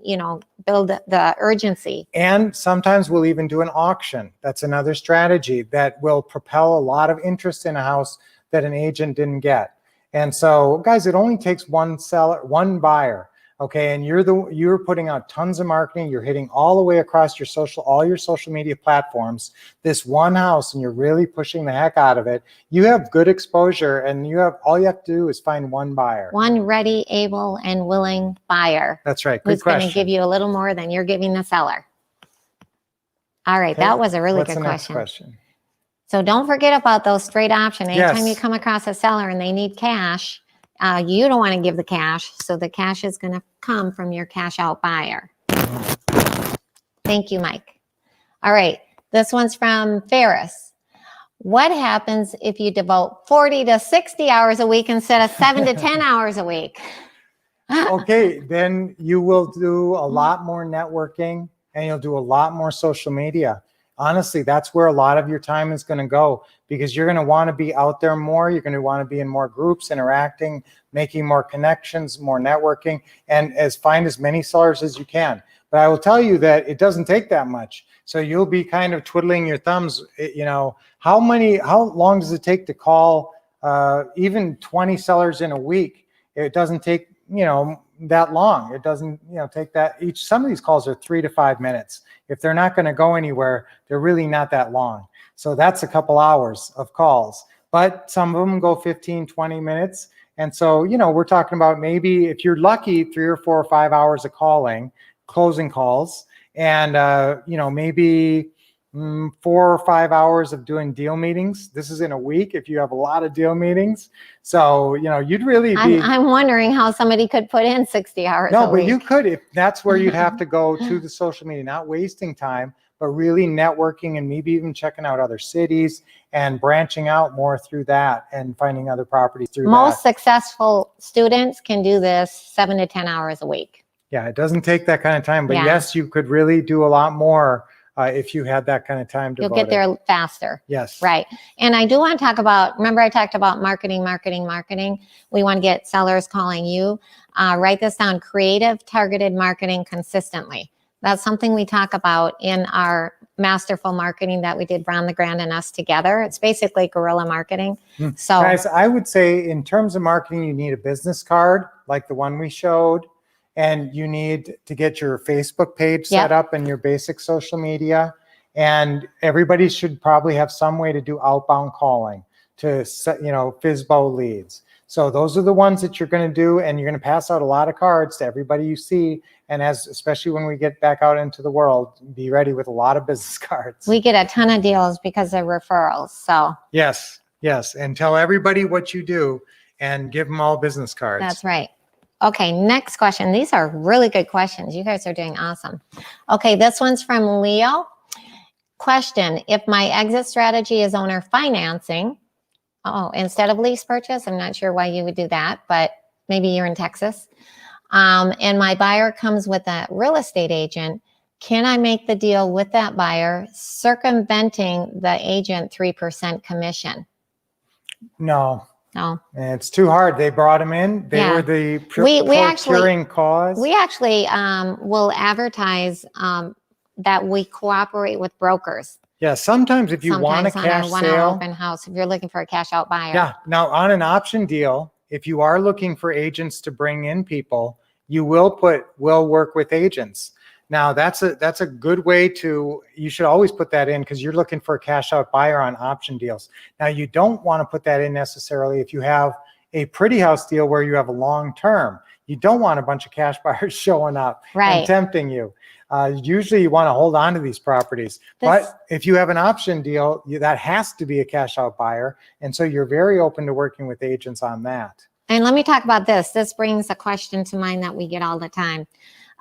build the urgency. And sometimes we'll even do an auction. That's another strategy that will propel a lot of interest in a house that an agent didn't get. And so, guys, it only takes one seller, one buyer. Okay, and you're putting out tons of marketing. You're hitting all the way across all your social media platforms. This one house, and you're really pushing the heck out of it. You have good exposure, and all you have to do is find one buyer. One ready, able, and willing buyer. That's right. Good who's going question. to give you a little more than you're giving the seller. All right, Okay, that was a really what's good the next question. question? So don't forget about those straight option. Anytime Yes. you come across a seller and they need cash, you don't want to give the cash. So the cash is going to come from your cash out buyer. Thank you, Mike. All right, this one's from Ferris. What happens if you devote 40 to 60 hours a week instead of 7 to 10 hours a week? Okay, then you will do a lot more networking and you'll do a lot more social media. Honestly, that's where a lot of your time is going to go, because you're going to want to be out there more. You're going to want to be in more groups, interacting, making more connections, more networking, and find as many sellers as you can. But I will tell you that it doesn't take that much. So you'll be kind of twiddling your thumbs. How long does it take to call even 20 sellers in a week? It doesn't take, that long. It doesn't, take that. Some of these calls are 3 to 5 minutes. If they're not going to go anywhere, they're really not that long. So that's a couple hours of calls, but some of them go 15, 20 minutes. And so, we're talking about maybe, if you're lucky, 3 or 4 or 5 hours of closing calls, and, maybe 4 or 5 hours of doing deal meetings. This is in a week if you have a lot of deal meetings. So, you'd really be. I'm wondering how somebody could put in 60 hours No, a but week. you could, if that's where you'd have to go to the social media, not wasting time, but really networking and maybe even checking out other cities and branching out more through that and finding other properties through Most that. successful students can do this 7 to 10 hours a week. Yeah, it doesn't take that kind of time, but Yeah. yes, you could really do a lot more if you had that kind of time You'll devoted. get there faster. Yes. Right. And I do want to talk about, remember I talked about marketing. We want to get sellers calling you. Write this down: creative targeted marketing consistently. That's something we talk about in our masterful marketing that we did, Ron LeGrand and us together. It's basically guerrilla marketing. So Guys, I would say in terms of marketing, you need a business card like the one we showed, and you need to get your Facebook page set up and your basic social media. And everybody should probably have some way to do outbound calling to set, FSBO leads. So those are the ones that you're going to do, and you're going to pass out a lot of cards to everybody you see. And especially when we get back out into the world, be ready with a lot of business cards. we get a ton of deals because of referrals. So Yes. And tell everybody what you do and give them all business cards. that's right. Okay, next question. These are really good questions. You guys are doing awesome. Okay, this one's from Leo. Question: if my exit strategy is owner financing, instead of lease purchase, I'm not sure why you would do that, but maybe you're in Texas, and my buyer comes with a real estate agent, can I make the deal with that buyer, circumventing the agent 3% commission? No. No. It's too hard. They brought him in. They were the procuring cause. We actually will advertise that we cooperate with brokers. Yeah, sometimes if you want a cash on our sale. open house, if you're looking for a cash out buyer. Yeah, now on an option deal, if you are looking for agents to bring in people, you will work with agents. Now that's a good way you should always put that in, because you're looking for a cash out buyer on option deals. Now you don't want to put that in necessarily if you have a pretty house deal where you have a long term. You don't want a bunch of cash buyers showing up and tempting you. Usually you want to hold on to these properties. But if you have an option deal, that has to be a cash out buyer. And so you're very open to working with agents on that. And let me talk about this. This brings a question to mind that we get all the time.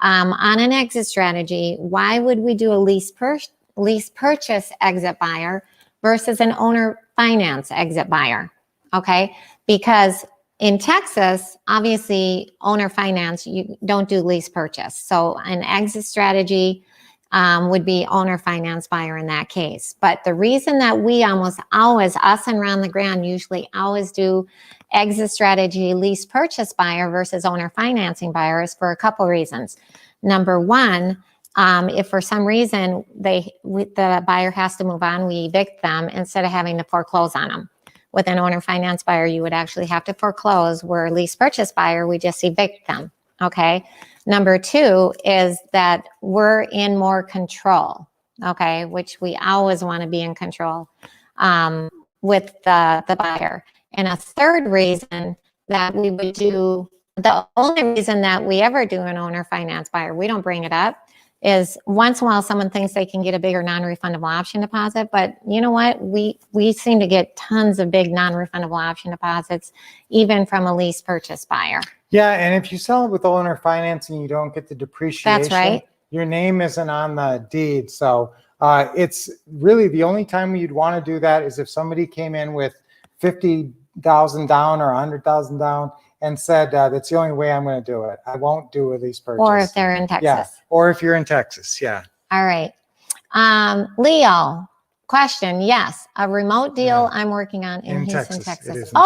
On an exit strategy, why would we do a lease purchase exit buyer versus an owner finance exit buyer? Okay, because in Texas, obviously owner finance, you don't do lease purchase. So an exit strategy, would be owner finance buyer in that case. But the reason that we almost always, us and Ron LeGrand usually always do exit strategy lease purchase buyer versus owner financing buyer is for a couple reasons. Number one, if for some reason the buyer has to move on, we evict them instead of having to foreclose on them. With an owner finance buyer, you would actually have to foreclose, where a lease purchase buyer, we just evict them. Okay. Number two is that we're in more control. Okay. Which we always want to be in control with the buyer. And a third reason that we would do, the only reason that we ever do an owner finance buyer, we don't bring it up, is once in a while someone thinks they can get a bigger non-refundable option deposit, but you know what? We seem to get tons of big non-refundable option deposits, even from a lease purchase buyer. Yeah, and if you sell it with owner financing, you don't get the depreciation. That's right. Your name isn't on the deed. So it's really the only time you'd want to do that is if somebody came in with 50,000 down or 100,000 down and said, that's the only way I'm going to do it. I won't do a lease purchase. Or if they're in Texas. Yeah, or if you're in Texas, yeah. All right. Leo, question. Yes, a remote deal I'm working on in Houston, Texas. Texas. It is in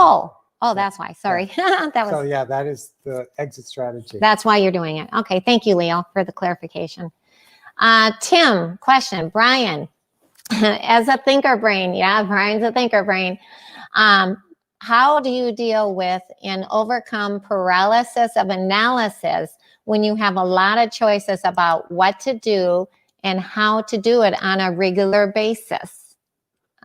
Oh, that's why. Sorry. So yeah, that is the exit strategy. That's why you're doing it. Okay. Thank you, Leo, for the clarification. Tim, question. Brian, as a thinker brain. Yeah, Brian's a thinker brain. How do you deal with and overcome paralysis of analysis when you have a lot of choices about what to do and how to do it on a regular basis?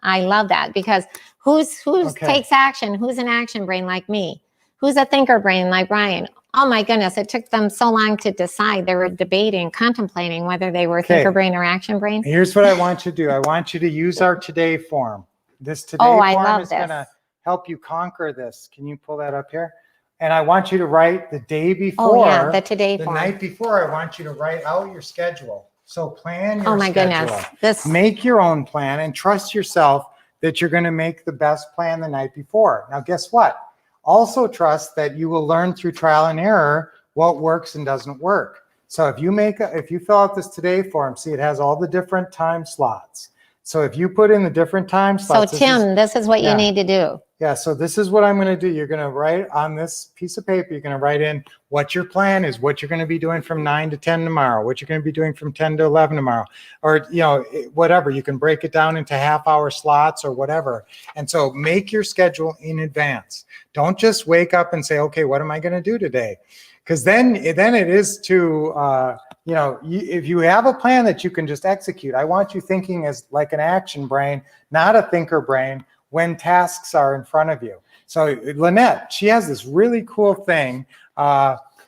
I love that, because who's takes action? Who's an action brain like me? Who's a thinker brain like Brian? Oh my goodness, it took them so long to decide. They were debating, contemplating whether they were thinker brain or action brain. Here's what I want you to do. I want you to use our today form. This today form is going to help you conquer this. Can you pull that up here? And I want you to write the day before. Oh yeah, the today the form. night before, I want you to write out your schedule. So plan your Oh my schedule. goodness. Make your own plan and trust yourself that you're going to make the best plan the night before. Now, guess what? Also trust that you will learn through trial and error what works and doesn't work. So if you fill out this today form, see, it has all the different time slots. So if you put in the different time slots. So Tim, this is what you need to do. Yeah, so this is what I'm going to do. You're going to write on this piece of paper, you're going to write in what your plan is, what you're going to be doing from 9 to 10 tomorrow, what you're going to be doing from 10 to 11 tomorrow, or, you know, whatever. You can break it down into half-hour slots or whatever. And so make your schedule in advance. Don't just wake up and say, okay, what am I going to do today? Because then it is to, you know, if you have a plan that you can just execute, I want you thinking as like an action brain, not a thinker brain, when tasks are in front of you. So Lynette, she has this really cool thing.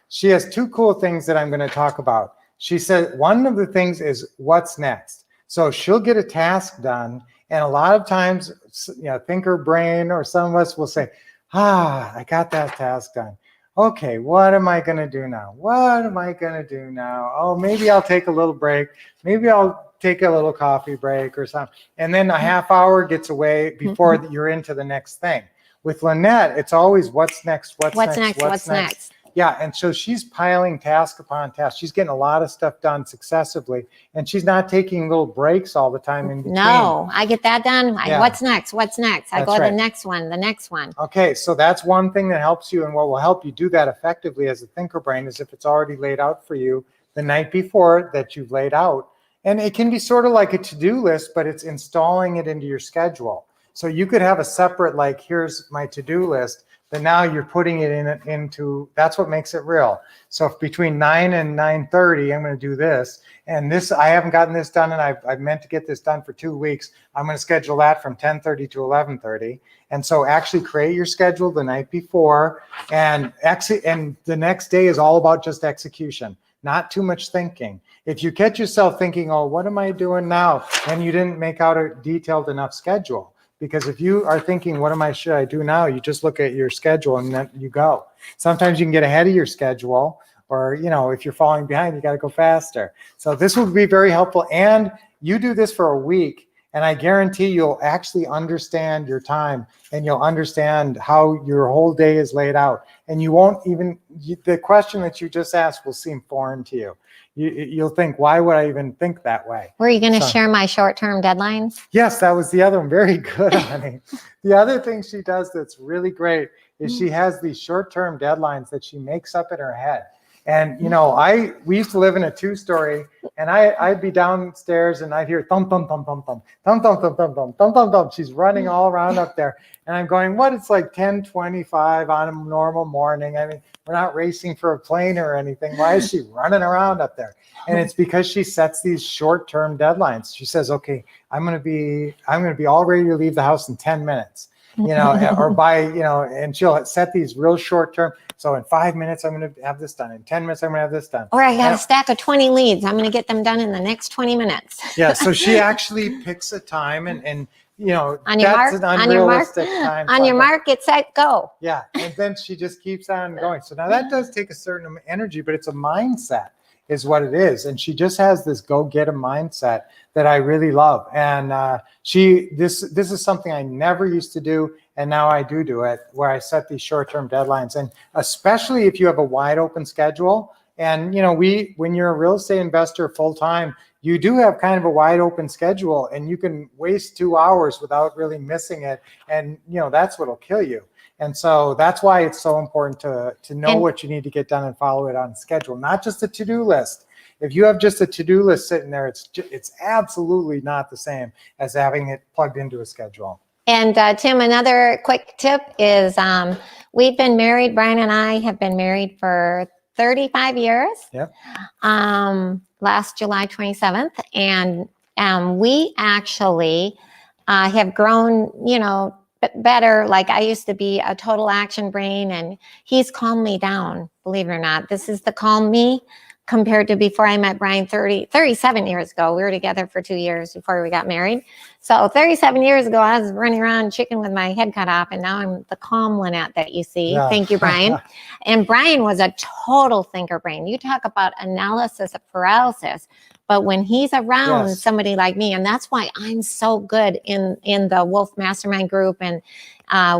She has two cool things that I'm going to talk about. She said one of the things is what's next. So she'll get a task done, and a lot of times, you know, thinker brain or some of us will say, I got that task done. Okay, what am I going to do now? What am I going to do now? Oh, maybe I'll take a little break. Maybe I'll take a little coffee break or something. And then a half hour gets away before you're into the next thing. With Lynette, it's always what's next, what's next. Yeah, and so she's piling task upon task. She's getting a lot of stuff done successively, and she's not taking little breaks all the time in between. No, I get that done. Yeah. What's next? What's next? I That's go to right. the next one, the next one. Okay, so that's one thing that helps you, and what will help you do that effectively as a thinker brain is if it's already laid out for you the night before that you've laid out. And it can be sort of like a to-do list, but it's installing it into your schedule. So you could have a separate, like, here's my to-do list, but now you're putting it into, that's what makes it real. So if between 9 and 9:30, I'm going to do this, and this, I haven't gotten this done, and I've meant to get this done for 2 weeks. I'm going to schedule that from 10:30 to 11:30. And so actually create your schedule the night before, and the next day is all about just execution, not too much thinking. If you catch yourself thinking, oh, what am I doing now? And you didn't make out a detailed enough schedule. Because if you are thinking, should I do now? You just look at your schedule and then you go. Sometimes you can get ahead of your schedule, or, you know, if you're falling behind, you got to go faster. So this will be very helpful. And you do this for a week, And I guarantee you'll actually understand your time, and you'll understand how your whole day is laid out. And you won't even, the question that you just asked will seem foreign to you. You'll think, why would I even think that way? Were you going to So- share my short-term deadlines? Yes, that was the other one. Very good, honey. The other thing she does that's really great is she has these short-term deadlines that she makes up in her head. And, you know, we used to live in a 2-story, and I'd be downstairs and I'd hear thump, thump, thump, thump, thump, thump, thump, thump, thump, thump, thump, thump, thump. She's running all around up there. And I'm going, what? It's like 10:25 on a normal morning. I mean, we're not racing for a plane or anything. Why is she running around up there? And it's because she sets these short-term deadlines. She says, okay, I'm going to be all ready to leave the house in 10 minutes, you know, or by, you know, and she'll set these real short-term. So in 5 minutes, I'm going to have this done. In 10 minutes, I'm going to have this done. Or I got Yeah. a stack of 20 leads. I'm going to get them done in the next 20 minutes. Yeah, so she actually picks a time, and you know, On your that's mark, an on your mark, unrealistic time. on your slot. mark, get set, go. Yeah, and then she just keeps on going. So now that does take a certain energy, but it's a mindset is what it is. And she just has this go-get-em mindset that I really love. And this is something I never used to do, and now I do it, where I set these short-term deadlines. And especially if you have a wide open schedule, and you know, when you're a real estate investor full-time, you do have kind of a wide open schedule, and you can waste 2 hours without really missing it. And you know, that's what'll kill you. And so that's why it's so important to know what you need to get done and follow it on schedule, not just a to-do list. If you have just a to-do list sitting there, it's absolutely not the same as having it plugged into a schedule. And Tim, another quick tip is we've been married, Brian and I have been married for 35 years. Yep. Last July 27th. And we actually have grown, you know, better. Like I used to be a total action brain, and he's calmed me down, believe it or not. This is the calm me compared to before I met Brian 37 years ago. We were together for 2 years before we got married. So 37 years ago, I was running around chicken with my head cut off, and now I'm the calm Lynette that you see. Yeah. Thank you, Brian. And Brian was a total thinker brain. You talk about analysis of paralysis. But when he's around Yes. somebody like me, and that's why I'm so good in the Wolff Mastermind group and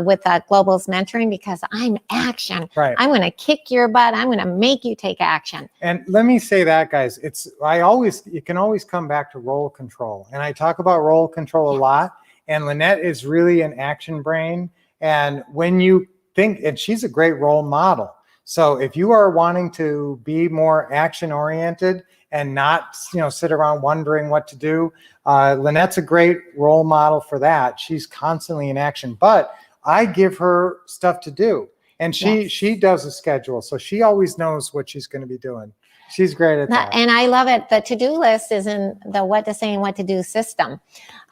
with Global's mentoring, because I'm action. Right. I'm going to kick your butt. I'm going to make you take action. And let me say that, guys, you can always come back to role control. And I talk about role control a lot. And Lynette is really an action brain. And when you think, and she's a great role model. So if you are wanting to be more action oriented and not, you know, sit around wondering what to do, Lynette's a great role model for that. She's constantly in action, but I give her stuff to do, and she does a schedule, so she always knows what she's going to be doing. She's great at that. And I love it. The to-do list is in the what to say and what to do system.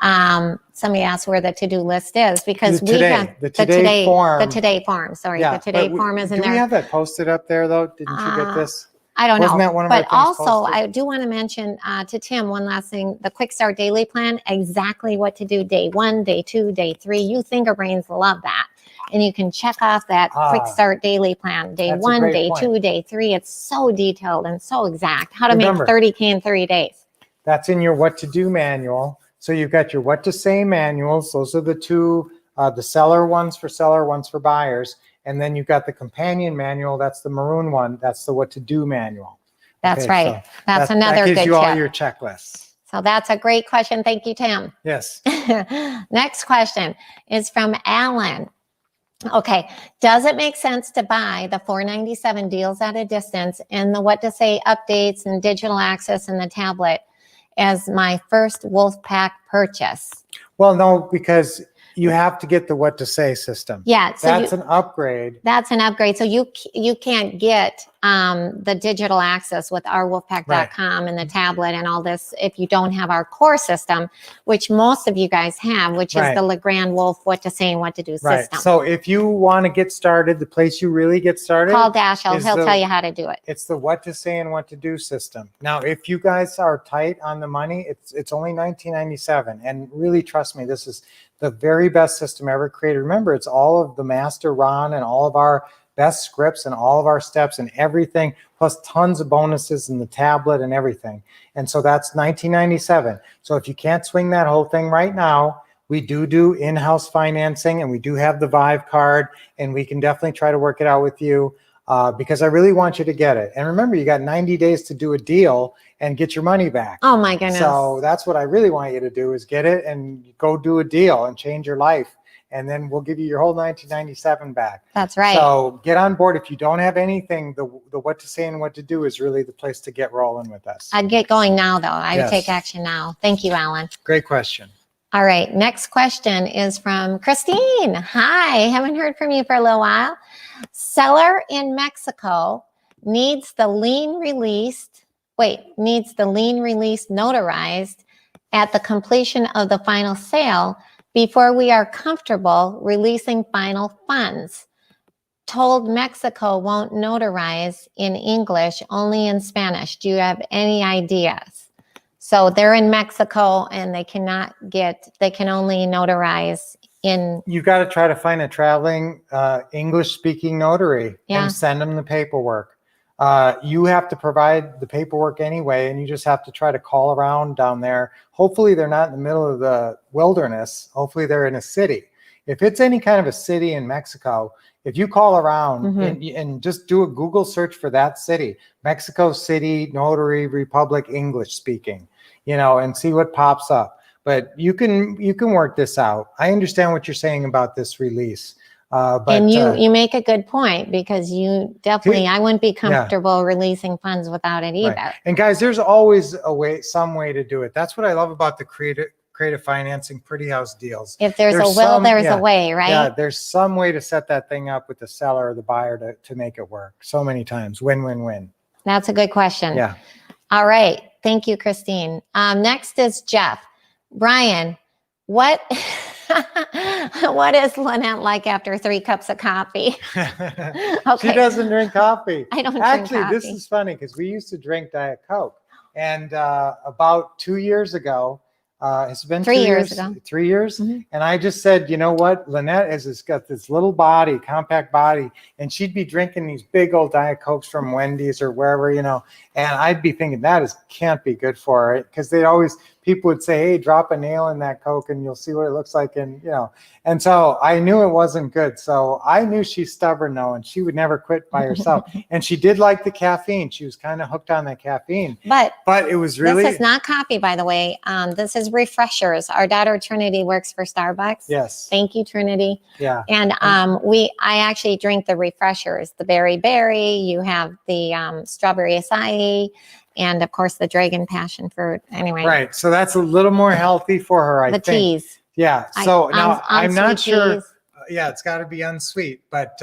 Somebody asked where the to-do list is, because The we today- have the today form. The today form. Sorry, Yeah, the today but form is in do there. we have that posted up there though? Didn't you get this? I don't Wasn't know. that one of our But things also, posted? I do want to mention to Tim one last thing: the Quick Start Daily Plan. Exactly what to do day 1, day 2, day 3. You thinker brains love that, and you can check off that Quick Start Daily Plan. Day That's a 1, great day point. 2, day 3. It's so detailed and so exact. How to Remember, make 30K in 30 days. That's in your what to do manual. So you've got your what to say manuals. Those are the two, the seller ones for seller, ones for buyers. And then you've got the companion manual. That's the maroon one. That's the what to do manual. That's Okay, right. so That's that another gives good you all tip. your checklists. So that's a great question. Thank you, Tim. Yes. Next question is from Alan. Okay, does it make sense to buy the 497 deals at a distance and the what to say updates and digital access in the tablet as my first Wolfpack purchase? Well, no, because you have to get the what to say system. Yeah, so That's an upgrade. that's an upgrade. So you can't get the digital access with our wolfpack.com and the tablet and all this if you don't have our core system, which most of you guys have, which is Right. the LeGrand Wolff what to say and what to do Right. system. So if you want to get started, the place you really get started, Call Dashiell. is He'll the- tell you how to do it. it's the what to say and what to do system. Now, if you guys are tight on the money, it's only $19.97. And really, trust me, this is the very best system ever created. Remember, it's all of the master Ron and all of our best scripts in all of our steps and everything, plus tons of bonuses in the tablet and everything. And so that's $19.97. So if you can't swing that whole thing right now, we do in-house financing, and we do have the Vive card, and we can definitely try to work it out with you because I really want you to get it. And remember, you got 90 days to do a deal and get your money back. Oh my goodness. So that's what I really want you to do, is get it and go do a deal and change your life. And then we'll give you your whole $19.97 back. That's right. So get on board. If you don't have anything, the what to say and what to do is really the place to get rolling with us. I'd get going now, though. I would Yes. take action now. Thank you, Alan. Great question. All right. Next question is from Christine. Hi. Haven't heard from you for a little while. Seller in Mexico needs the lien released notarized at the completion of the final sale before we are comfortable releasing final funds. Told Mexico won't notarize in English, only in Spanish. Do you have any ideas? So they're in Mexico and they can only notarize in. You've got to try to find a traveling English speaking notary Yeah. and send them the paperwork. You have to provide the paperwork anyway, and you just have to try to call around down there. Hopefully they're not in the middle of the wilderness. Hopefully they're in a city. If it's any kind of a city in Mexico, if you call around and just do a Google search for that city, Mexico City Notary Republic English speaking, and see what pops up. But you can work this out. I understand what you're saying about this release. And you make a good point, because you definitely, I wouldn't be comfortable releasing funds without it either. Right. And guys, there's always some way to do it. That's what I love about the creative financing pretty house deals. If there's a will, there's a way, right? Yeah, there's some way to set that thing up with the seller or the buyer to make it work. So many times, win-win-win. That's a good question. Yeah. All right. Thank you, Christine. Next is Jeff. Brian, what is Lynette like after 3 cups of coffee? Okay. She doesn't drink coffee. I don't Actually, drink coffee. this is funny because we used to drink Diet Coke. And about 2 years ago, it's been 3 years ago. 3 years. Mhm. And I just said, you know what? Lynette has got this little body, compact body, and she'd be drinking these big old Diet Cokes from Wendy's or wherever, and I'd be thinking that can't be good for her, because people would say, hey, drop a nail in that Coke and you'll see what it looks like. And so I knew it wasn't good. So I knew she's stubborn though, and she would never quit by herself. And she did like the caffeine. She was kind of hooked on that caffeine. But it was really. This is not coffee, by the way. This is refreshers. Our daughter Trinity works for Starbucks. Yes. Thank you, Trinity. Yeah. And I actually drink the refreshers, the berry. You have the strawberry acai, and of course the dragon passion fruit. Anyway. Right. So that's a little more healthy for her, I think. The teas. Yeah. So now I'm not unsweet sure. teas. Yeah, it's got to be unsweet. But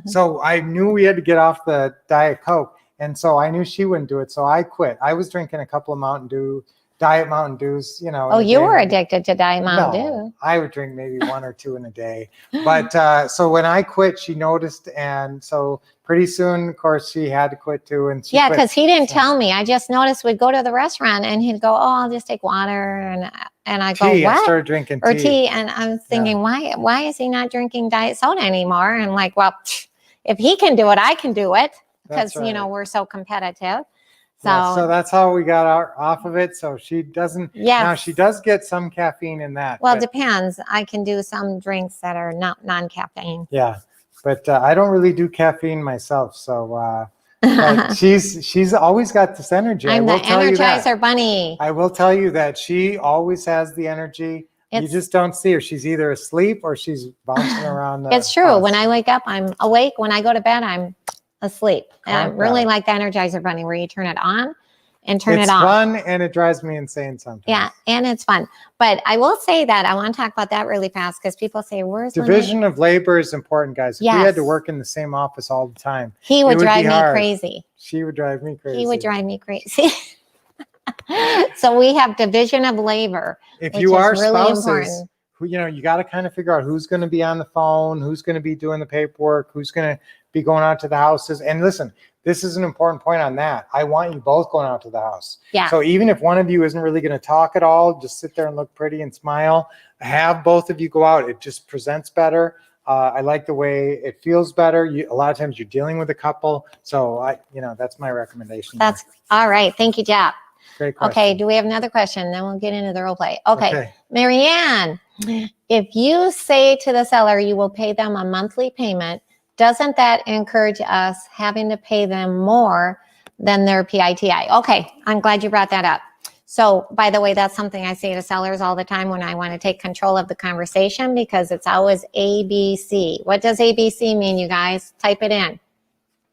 so I knew we had to get off the Diet Coke. And so I knew she wouldn't do it. So I quit. I was drinking a couple of Diet Mountain Dews, Oh, you were addicted to Diet Mountain Dew. I would drink maybe 1 or 2 in a day. But so when I quit, she noticed. And so pretty soon, of course, she had to quit too. And she quit. Because he didn't tell me. I just noticed we'd go to the restaurant and he'd go, oh, I'll just take water. And I go, tea. what? I started drinking Or tea. tea. And I was thinking, why is he not drinking diet soda anymore? And like, well, if he can do it, I can do it. Because, That's right. we're so competitive. So that's how we got off of it. So she doesn't. Yes. Now she does get some caffeine in that. Well, it but, depends. I can do some drinks that are not non-caffeine. yeah, but I don't really do caffeine myself. So but she's always got this energy. I'm I will the tell you that. Energizer Bunny. I will tell you that she always has the energy. You It's- just don't see her. She's either asleep or she's bouncing around. It's true. When I wake up, I'm awake. When I go to bed, I'm asleep. And I Correct. really like the Energizer Bunny, where you turn it on and turn it's it off. fun and it drives me insane sometimes. Yeah, and it's fun. But I will say that I want to talk about that really fast, because people say, where's Lynette? Division of labor is important, guys. If we had to Yes. work in the same office all the time, He it would would drive be me hard. crazy. She would drive me crazy. He would drive me crazy. So we have division of labor. If which you is are really spouses, important. who, you got to kind of figure out who's going to be on the phone, who's going to be doing the paperwork, who's going to be going out to the houses. And listen, this is an important point on that. I want you both going out to the house. Yeah. So even if one of you isn't really going to talk at all, just sit there and look pretty and smile. Have both of you go out. It just presents better. I like the way it feels better. A lot of times you're dealing with a couple. So that's my recommendation. That's all right. Thank you, Jap. Great question. Okay, do we have another question? Then we'll get into the role play. Okay. Marianne, if you say to the seller you will pay them a monthly payment, doesn't that encourage us having to pay them more than their PITI? Okay, I'm glad you brought that up. So, by the way, that's something I say to sellers all the time when I want to take control of the conversation, because it's always ABC. What does ABC mean, you guys? Type it in.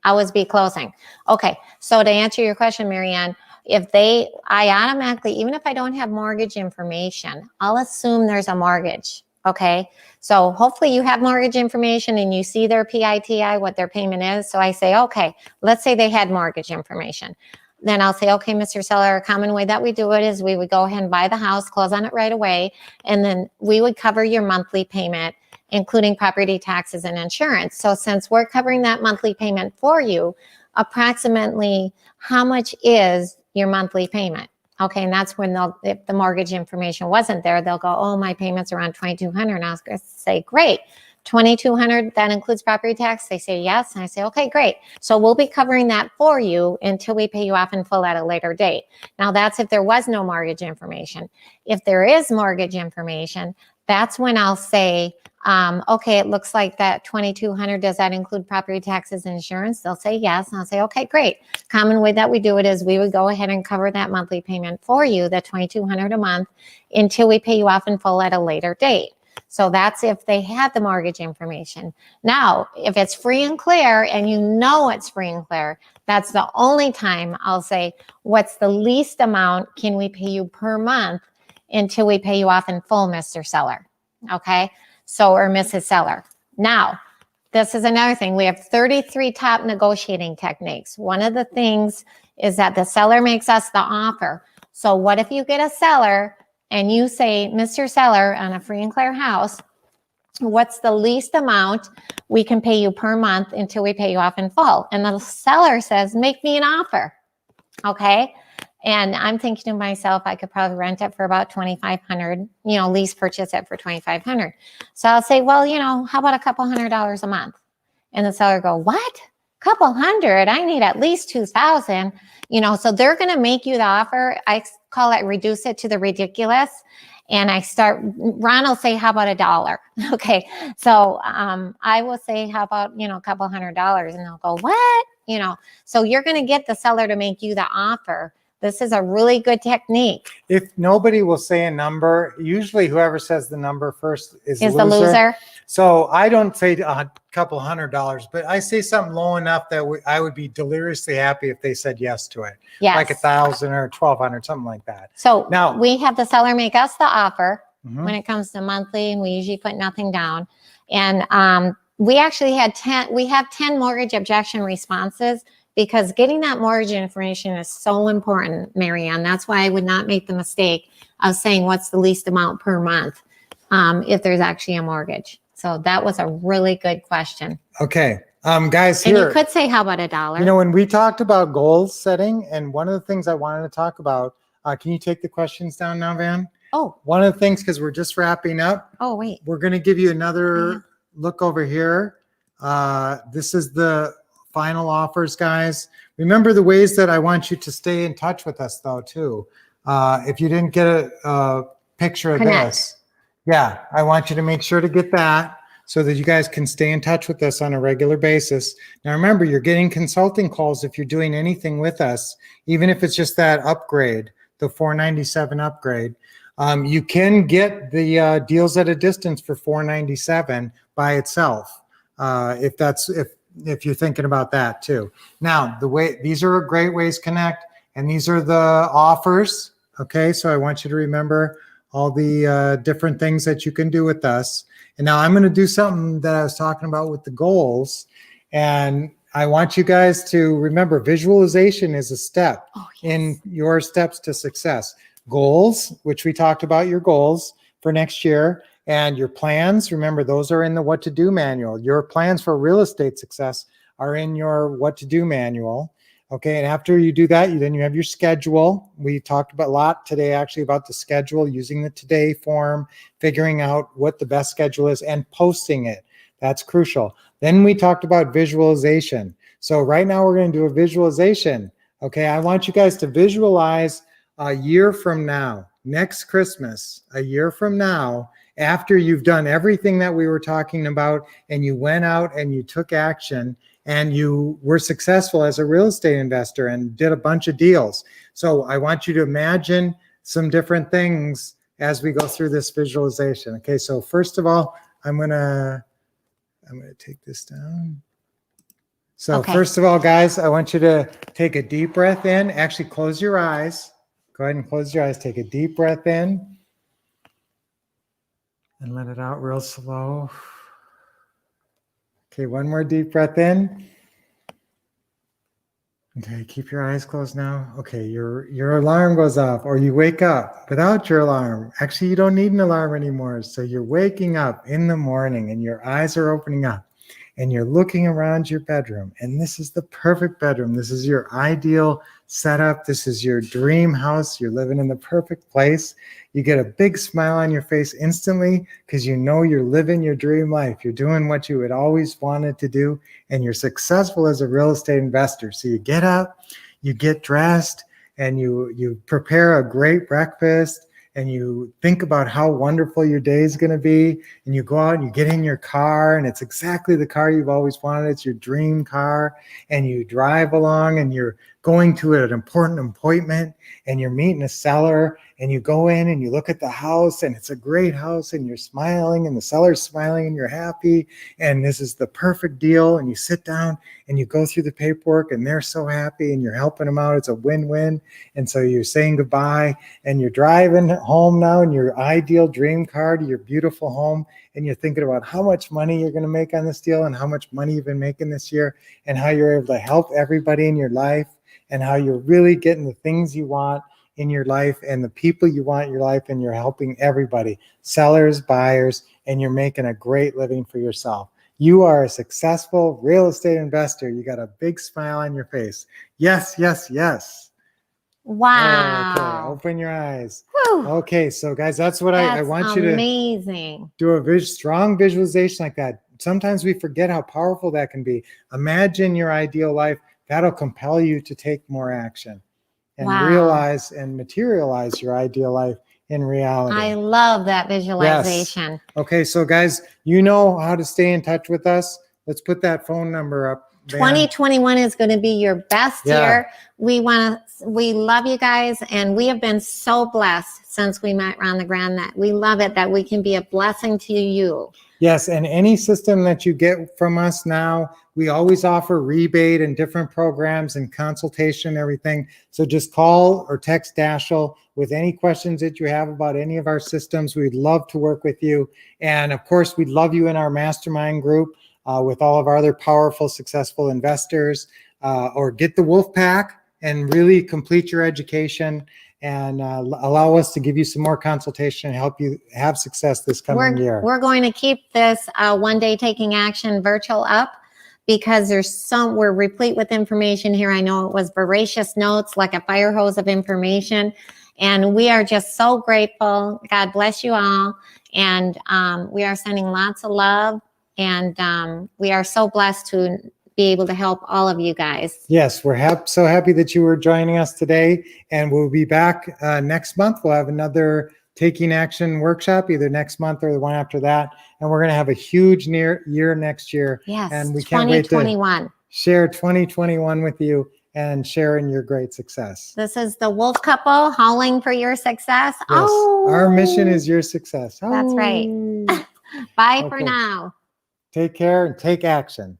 Always be closing. Okay, so to answer your question, Marianne, I automatically, even if I don't have mortgage information, I'll assume there's a mortgage. Okay, so hopefully you have mortgage information and you see their PITI, what their payment is. So I say, okay, let's say they had mortgage information. Then I'll say, okay, Mr. Seller, a common way that we do it is we would go ahead and buy the house, close on it right away, and then we would cover your monthly payment, including property taxes and insurance. So since we're covering that monthly payment for you, approximately how much is your monthly payment? Okay, and that's when if the mortgage information wasn't there, they'll go, oh, my payment's around $2,200. And I'll say, great, $2,200, that includes property tax? They say yes, and I say, okay, great. So we'll be covering that for you until we pay you off in full at a later date. Now that's if there was no mortgage information. If there is mortgage information, that's when I'll say, okay, it looks like that $2,200, does that include property taxes and insurance? They'll say yes. And I'll say, okay, great. Common way that we do it is we would go ahead and cover that monthly payment for you, the $2,200 a month, until we pay you off in full at a later date. So that's if they had the mortgage information. Now, if it's free and clear and you know it's free and clear, that's the only time I'll say, what's the least amount can we pay you per month until we pay you off in full, Mr. Seller? Okay. So, or Mrs. Seller. Now, this is another thing. We have 33 top negotiating techniques. One of the things is that the seller makes us the offer. So what if you get a seller and you say, Mr. Seller, on a free and clear house, what's the least amount we can pay you per month until we pay you off in full? And the seller says, make me an offer. Okay. And I'm thinking to myself, I could probably rent it for about $2,500, lease purchase it for $2,500. So I'll say, well, how about a couple $100 a month? And the seller go, what? Couple hundred? I need at least 2,000. So they're going to make you the offer. I call it reduce it to the ridiculous. And Ron will say, how about $1? Okay. So I will say, how about, a couple $100? And they'll go, what? So you're going to get the seller to make you the offer. This is a really good technique. If nobody will say a number, usually whoever says the number first is the loser. So I don't say a couple $100, but I say something low enough that I would be deliriously happy if they said yes to it. Yes. Like 1,000 or 1,200, something like that. So now we have the seller make us the offer when it comes to monthly, and we usually put nothing down. And we actually have 10 mortgage objection responses, because getting that mortgage information is so important, Marianne. That's why I would not make the mistake of saying what's the least amount per month if there's actually a mortgage. So that was a really good question. Okay. Guys, and here. you could say, how about $1? When we talked about goals setting, and one of the things I wanted to talk about, can you take the questions down now, Van? Oh. One of the things, because we're just wrapping up. Oh, wait. We're going to give you another look over here. This is the final offers, guys. Remember the ways that I want you to stay in touch with us, though, too. If you didn't get a picture of this, I want you to make sure to get that so that you guys can stay in touch with us on a regular basis. Now, remember, you're getting consulting calls if you're doing anything with us, even if it's just that upgrade, the $497 upgrade. You can get the deals at a distance for $497 by itself, if you're thinking about that too. Now, these are great ways to connect, and these are the offers. Okay, so I want you to remember all the different things that you can do with us. And now I'm going to do something that I was talking about with the goals, and I want you guys to remember visualization is a step in your steps to success. Goals, which we talked about, your goals for next year. And your plans, remember, those are in the what to do manual. Your plans for real estate success are in your what to do manual. Okay, and after you do that, then you have your schedule. We talked about a lot today actually about the schedule, using the today form, figuring out what the best schedule is and posting it. That's crucial. Then we talked about visualization. So right now we're going to do a visualization. Okay, I want you guys to visualize a year from now, next Christmas, a year from now, after you've done everything that we were talking about and you went out and you took action and you were successful as a real estate investor and did a bunch of deals. So I want you to imagine some different things as we go through this visualization. Okay, so first of all, I'm gonna take this down. So Okay. first of all, guys, I want you to take a deep breath in. Actually, close your eyes. Go ahead and close your eyes. Take a deep breath in and let it out real slow. Okay, one more deep breath in. Okay, keep your eyes closed now. Okay, your alarm goes off or you wake up without your alarm. Actually, you don't need an alarm anymore. So you're waking up in the morning and your eyes are opening up and you're looking around your bedroom. And this is the perfect bedroom. This is your ideal setup. This is your dream house. You're living in the perfect place. You get a big smile on your face instantly because you know you're living your dream life. You're doing what you had always wanted to do, and you're successful as a real estate investor. So you get up, you get dressed, and you prepare a great breakfast, and you think about how wonderful your day is going to be, and you go out and you get in your car, and it's exactly the car you've always wanted. It's your dream car, and you drive along, and you're going to an important appointment, and you're meeting a seller, and you go in and you look at the house, and it's a great house, and you're smiling, and the seller's smiling, and you're happy, and this is the perfect deal, and you sit down and you go through the paperwork, and they're so happy, and you're helping them out. It's a win-win. And so you're saying goodbye, and you're driving home now in your ideal dream car to your beautiful home, and you're thinking about how much money you're going to make on this deal and how much money you've been making this year and how you're able to help everybody in your life and how you're really getting the things you want in your life and the people you want in your life, and you're helping everybody, sellers, buyers, and you're making a great living for yourself. You are a successful real estate investor. You got a big smile on your face. Yes, yes, yes. Wow. Okay, open your eyes. Whew. Okay, so guys, that's what I That's want you to amazing. do a strong visualization like that. Sometimes we forget how powerful that can be. Imagine your ideal life. That'll compel you to take more action and Wow. realize and materialize your ideal life in reality. I love that visualization. Yes. Okay, so guys, you know how to stay in touch with us. Let's put that phone number up. Van. 2021 is going to be your best Yeah. year. We love you guys, and we have been so blessed since we met Ron the Grand that we love it that we can be a blessing to you. Yes, and any system that you get from us now, we always offer rebate and different programs and consultation and everything. So just call or text Dashiell with any questions that you have about any of our systems. We'd love to work with you. And of course, we'd love you in our mastermind group with all of our other powerful, successful investors, or get the Wolff Pack and really complete your education and allow us to give you some more consultation and help you have success this coming year. We're going to keep this One Day Taking Action virtual up because we're replete with information here. I know it was voracious notes, like a fire hose of information. And we are just so grateful. God bless you all. And we are sending lots of love. And we are so blessed to be able to help all of you guys. Yes, we're so happy that you were joining us today, and we'll be back next month. We'll have another Taking Action workshop, either next month or the one after that, and we're going to have a huge year next year. Yes, and we can't wait to share 2021 with you and share in your great success. This is the Wolff couple hauling for your success. Yes, Oh, our mission is your success. That's right. Bye for now. Take care and take action.